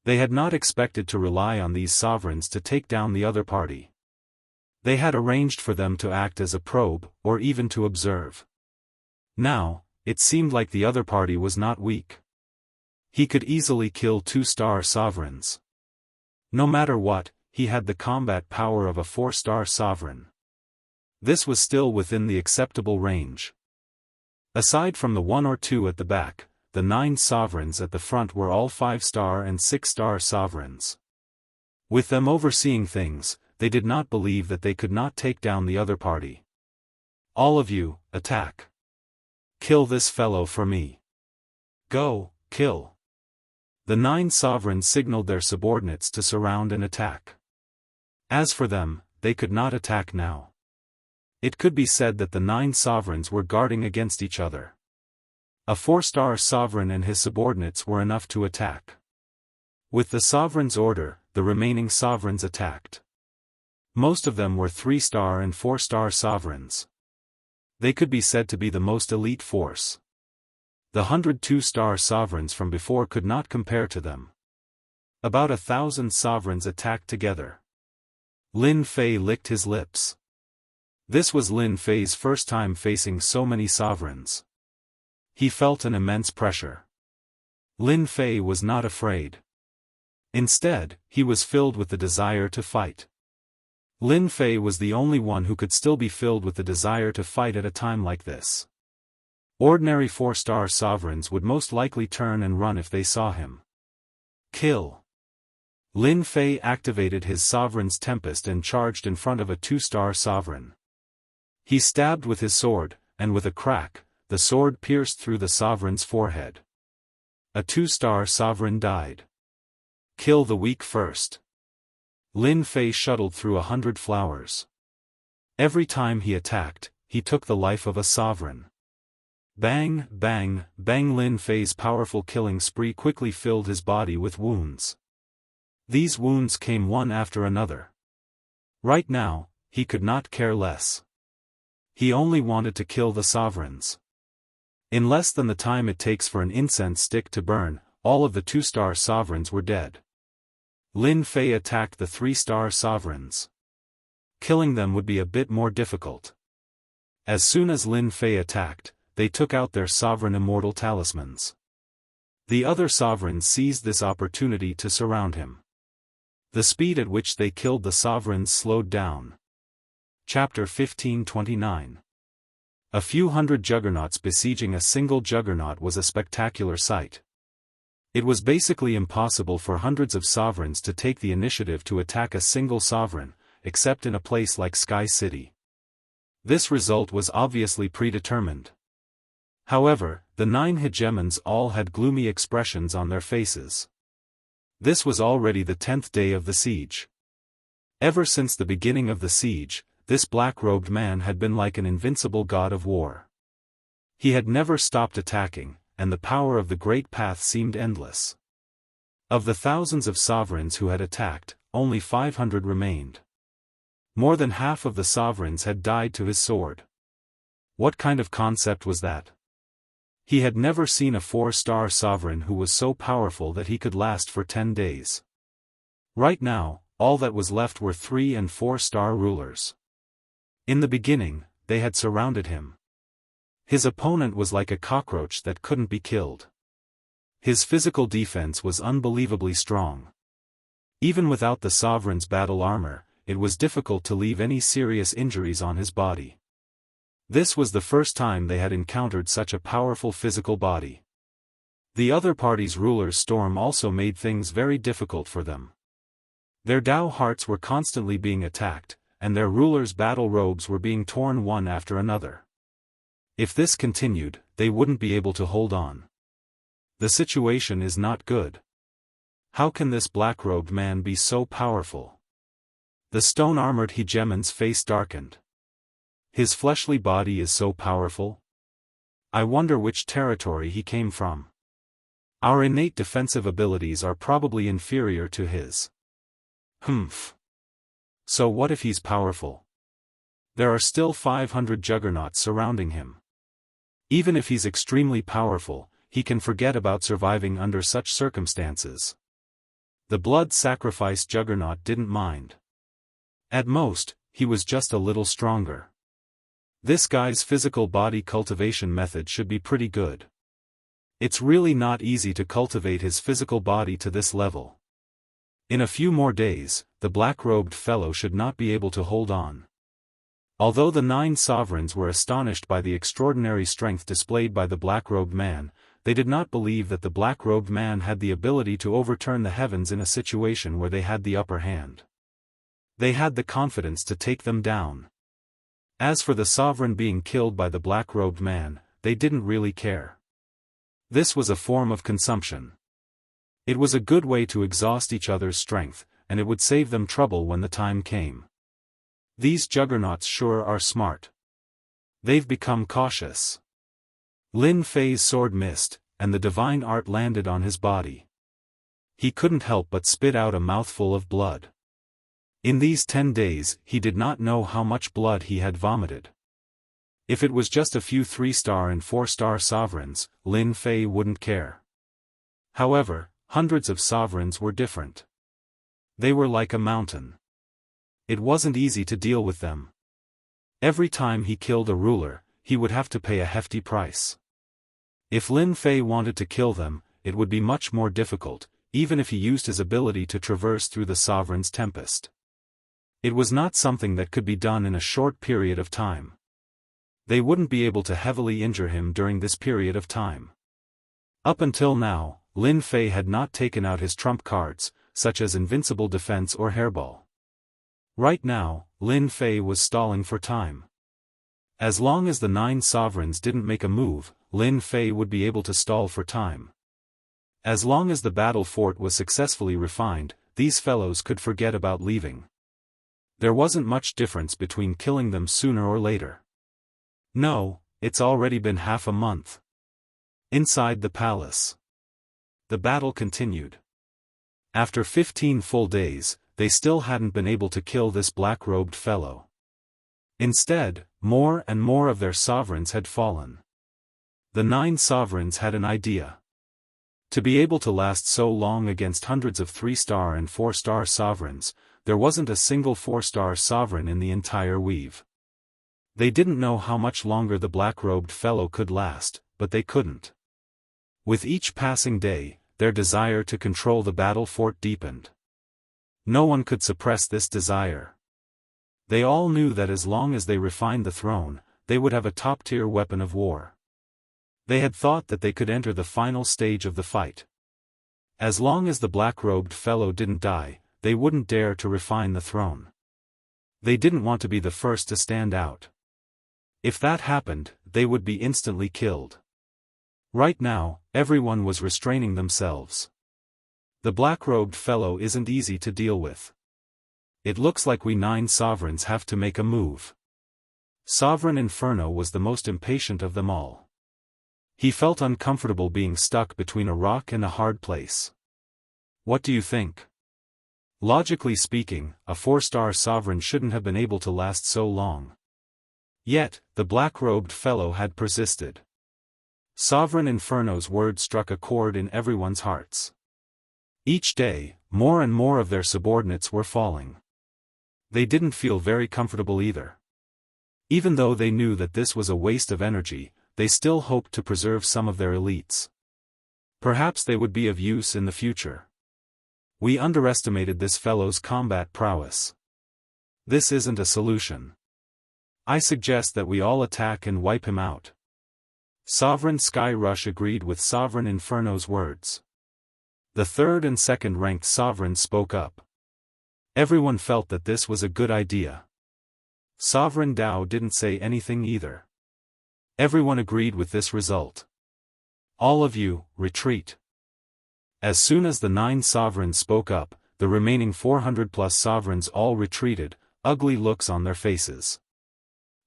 They had not expected to rely on these sovereigns to take down the other party. They had arranged for them to act as a probe, or even to observe. Now, it seemed like the other party was not weak. He could easily kill 2-star sovereigns. No matter what, he had the combat power of a 4-star sovereign. This was still within the acceptable range. Aside from the 1 or 2 at the back, the 9 sovereigns at the front were all 5-star and 6-star sovereigns. With them overseeing things, they did not believe that they could not take down the other party. All of you, attack. Kill this fellow for me. Go, kill. The 9 sovereigns signaled their subordinates to surround and attack. As for them, they could not attack now. It could be said that the 9 sovereigns were guarding against each other. A 4-star sovereign and his subordinates were enough to attack. With the sovereign's order, the remaining sovereigns attacked. Most of them were 3-star and 4-star sovereigns. They could be said to be the most elite force. The 102-star sovereigns from before could not compare to them. About 1,000 sovereigns attacked together. Lin Fei licked his lips. This was Lin Fei's first time facing so many sovereigns. He felt an immense pressure. Lin Fei was not afraid. Instead, he was filled with the desire to fight. Lin Fei was the only one who could still be filled with the desire to fight at a time like this. Ordinary 4-star sovereigns would most likely turn and run if they saw him. Kill. Lin Fei activated his sovereign's tempest and charged in front of a 2-star sovereign. He stabbed with his sword, and with a crack, the sword pierced through the sovereign's forehead. A 2-star sovereign died. Kill the weak first. Lin Fei shuttled through 100 flowers. Every time he attacked, he took the life of a sovereign. Bang, bang, bang. Lin Fei's powerful killing spree quickly filled his body with wounds. These wounds came one after another. Right now, he could not care less. He only wanted to kill the sovereigns. In less than the time it takes for an incense stick to burn, all of the 2-star sovereigns were dead. Lin Fei attacked the 3-star sovereigns. Killing them would be a bit more difficult. As soon as Lin Fei attacked, they took out their sovereign immortal talismans. The other sovereigns seized this opportunity to surround him. The speed at which they killed the sovereigns slowed down. Chapter 1529. A few hundred juggernauts besieging a single juggernaut was a spectacular sight. It was basically impossible for hundreds of sovereigns to take the initiative to attack a single sovereign, except in a place like Sky City. This result was obviously predetermined. However, the 9 hegemons all had gloomy expressions on their faces. This was already the 10th day of the siege. Ever since the beginning of the siege, this black-robed man had been like an invincible god of war. He had never stopped attacking, and the power of the Great Path seemed endless. Of the thousands of sovereigns who had attacked, only 500 remained. More than half of the sovereigns had died to his sword. What kind of concept was that? He had never seen a 4-star sovereign who was so powerful that he could last for 10 days. Right now, all that was left were 3- and 4-star rulers. In the beginning, they had surrounded him. His opponent was like a cockroach that couldn't be killed. His physical defense was unbelievably strong. Even without the sovereign's battle armor, it was difficult to leave any serious injuries on his body. This was the first time they had encountered such a powerful physical body. The other party's ruler's storm also made things very difficult for them. Their Dao hearts were constantly being attacked, and their ruler's battle robes were being torn one after another. If this continued, they wouldn't be able to hold on. The situation is not good. How can this black-robed man be so powerful? The stone-armored hegemon's face darkened. His fleshly body is so powerful? I wonder which territory he came from. Our innate defensive abilities are probably inferior to his. Humph. So what if he's powerful? There are still 500 juggernauts surrounding him. Even if he's extremely powerful, he can forget about surviving under such circumstances. The blood sacrifice juggernaut didn't mind. At most, he was just a little stronger. This guy's physical body cultivation method should be pretty good. It's really not easy to cultivate his physical body to this level. In a few more days, the black-robed fellow should not be able to hold on. Although the 9 sovereigns were astonished by the extraordinary strength displayed by the black-robed man, they did not believe that the black-robed man had the ability to overturn the heavens in a situation where they had the upper hand. They had the confidence to take them down. As for the sovereign being killed by the black-robed man, they didn't really care. This was a form of consumption. It was a good way to exhaust each other's strength, and it would save them trouble when the time came. These juggernauts sure are smart. They've become cautious. Lin Fei's sword missed, and the divine art landed on his body. He couldn't help but spit out a mouthful of blood. In these 10 days, he did not know how much blood he had vomited. If it was just a few 3-star and 4-star sovereigns, Lin Fei wouldn't care. However, hundreds of sovereigns were different. They were like a mountain. It wasn't easy to deal with them. Every time he killed a ruler, he would have to pay a hefty price. If Lin Fei wanted to kill them, it would be much more difficult, even if he used his ability to traverse through the sovereign's tempest. It was not something that could be done in a short period of time. They wouldn't be able to heavily injure him during this period of time. Up until now, Lin Fei had not taken out his trump cards, such as invincible defense or hairball. Right now, Lin Fei was stalling for time. As long as the 9 sovereigns didn't make a move, Lin Fei would be able to stall for time. As long as the battle fort was successfully refined, these fellows could forget about leaving. There wasn't much difference between killing them sooner or later. No, it's already been half a month. Inside the palace, the battle continued. After 15 full days, they still hadn't been able to kill this black-robed fellow. Instead, more and more of their sovereigns had fallen. The 9 sovereigns had an idea. To be able to last so long against hundreds of 3-star and 4-star sovereigns, there wasn't a single 4-star sovereign in the entire weave. They didn't know how much longer the black-robed fellow could last, but they couldn't. With each passing day, their desire to control the battle fort deepened. No one could suppress this desire. They all knew that as long as they refined the throne, they would have a top-tier weapon of war. They had thought that they could enter the final stage of the fight. As long as the black-robed fellow didn't die, they wouldn't dare to refine the throne. They didn't want to be the first to stand out. If that happened, they would be instantly killed. Right now, everyone was restraining themselves. The black-robed fellow isn't easy to deal with. It looks like we 9 sovereigns have to make a move. Sovereign Inferno was the most impatient of them all. He felt uncomfortable being stuck between a rock and a hard place. What do you think? Logically speaking, a 4-star sovereign shouldn't have been able to last so long. Yet, the black-robed fellow had persisted. Sovereign Inferno's word struck a chord in everyone's hearts. Each day, more and more of their subordinates were falling. They didn't feel very comfortable either. Even though they knew that this was a waste of energy, they still hoped to preserve some of their elites. Perhaps they would be of use in the future. We underestimated this fellow's combat prowess. This isn't a solution. I suggest that we all attack and wipe him out. Sovereign Sky Rush agreed with Sovereign Inferno's words. The 3rd and 2nd ranked sovereigns spoke up. Everyone felt that this was a good idea. Sovereign Dao didn't say anything either. Everyone agreed with this result. All of you, retreat. As soon as the 9 sovereigns spoke up, the remaining 400+ sovereigns all retreated, ugly looks on their faces.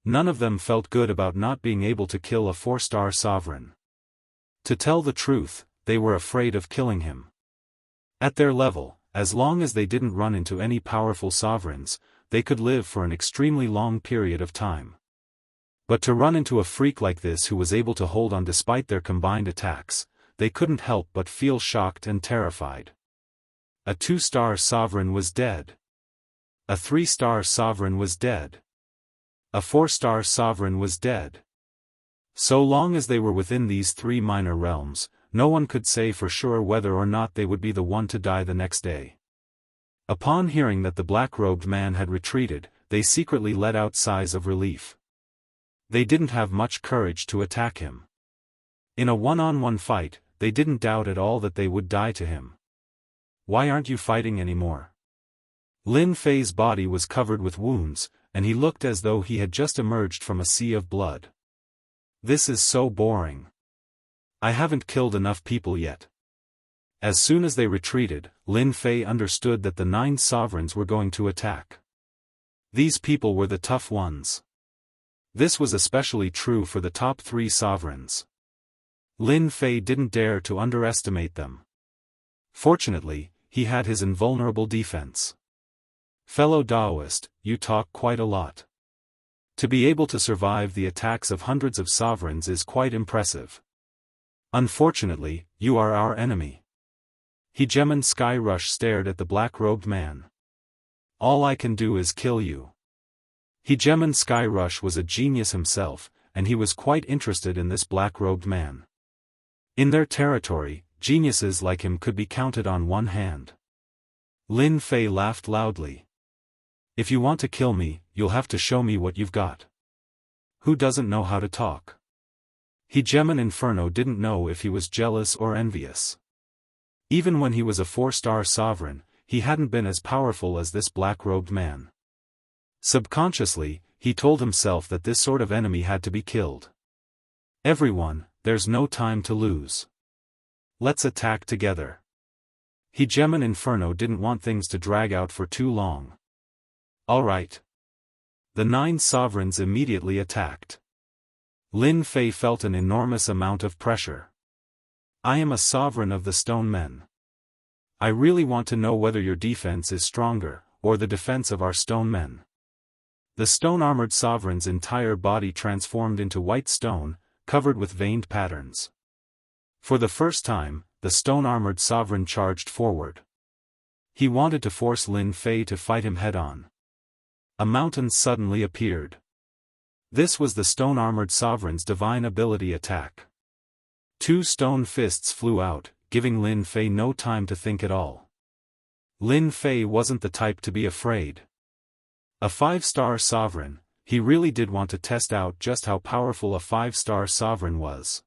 None of them felt good about not being able to kill a 4-star sovereign. To tell the truth, they were afraid of killing him. At their level, as long as they didn't run into any powerful sovereigns, they could live for an extremely long period of time. But to run into a freak like this who was able to hold on despite their combined attacks, they couldn't help but feel shocked and terrified. A 2-star sovereign was dead. A 3-star sovereign was dead. A 4-star sovereign was dead. So long as they were within these 3 minor realms, no one could say for sure whether or not they would be the one to die the next day. Upon hearing that the black-robed man had retreated, they secretly let out sighs of relief. They didn't have much courage to attack him. In a one-on-one fight, they didn't doubt at all that they would die to him. Why aren't you fighting anymore? Lin Fei's body was covered with wounds, and he looked as though he had just emerged from a sea of blood. This is so boring. I haven't killed enough people yet. As soon as they retreated, Lin Fei understood that the 9 sovereigns were going to attack. These people were the tough ones. This was especially true for the top 3 sovereigns. Lin Fei didn't dare to underestimate them. Fortunately, he had his invulnerable defense. Fellow Daoist, you talk quite a lot. To be able to survive the attacks of hundreds of sovereigns is quite impressive. Unfortunately, you are our enemy. Hegemon Skyrush stared at the black-robed man. All I can do is kill you. Hegemon Skyrush was a genius himself, and he was quite interested in this black-robed man. In their territory, geniuses like him could be counted on one hand. Lin Fei laughed loudly. If you want to kill me, you'll have to show me what you've got. Who doesn't know how to talk? Hegemon Inferno didn't know if he was jealous or envious. Even when he was a 4-star sovereign, he hadn't been as powerful as this black-robed man. Subconsciously, he told himself that this sort of enemy had to be killed. Everyone, there's no time to lose. Let's attack together. Hegemon Inferno didn't want things to drag out for too long. All right. The 9 sovereigns immediately attacked. Lin Fei felt an enormous amount of pressure. I am a sovereign of the stone men. I really want to know whether your defense is stronger, or the defense of our stone men. The stone-armored sovereign's entire body transformed into white stone, covered with veined patterns. For the first time, the stone-armored sovereign charged forward. He wanted to force Lin Fei to fight him head-on. A mountain suddenly appeared. This was the stone-armored sovereign's divine ability attack. 2 stone fists flew out, giving Lin Fei no time to think at all. Lin Fei wasn't the type to be afraid. A 5-star sovereign, he really did want to test out just how powerful a 5-star sovereign was.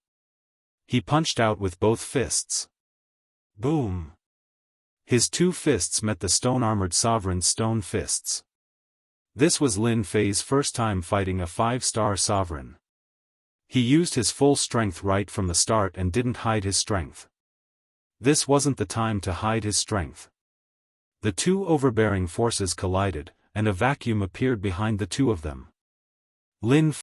He punched out with both fists. Boom! His 2 fists met the stone-armored sovereign's stone fists. This was Lin Fei's first time fighting a 5-star sovereign. He used his full strength right from the start and didn't hide his strength. This wasn't the time to hide his strength. The 2 overbearing forces collided, and a vacuum appeared behind the 2 of them. Lin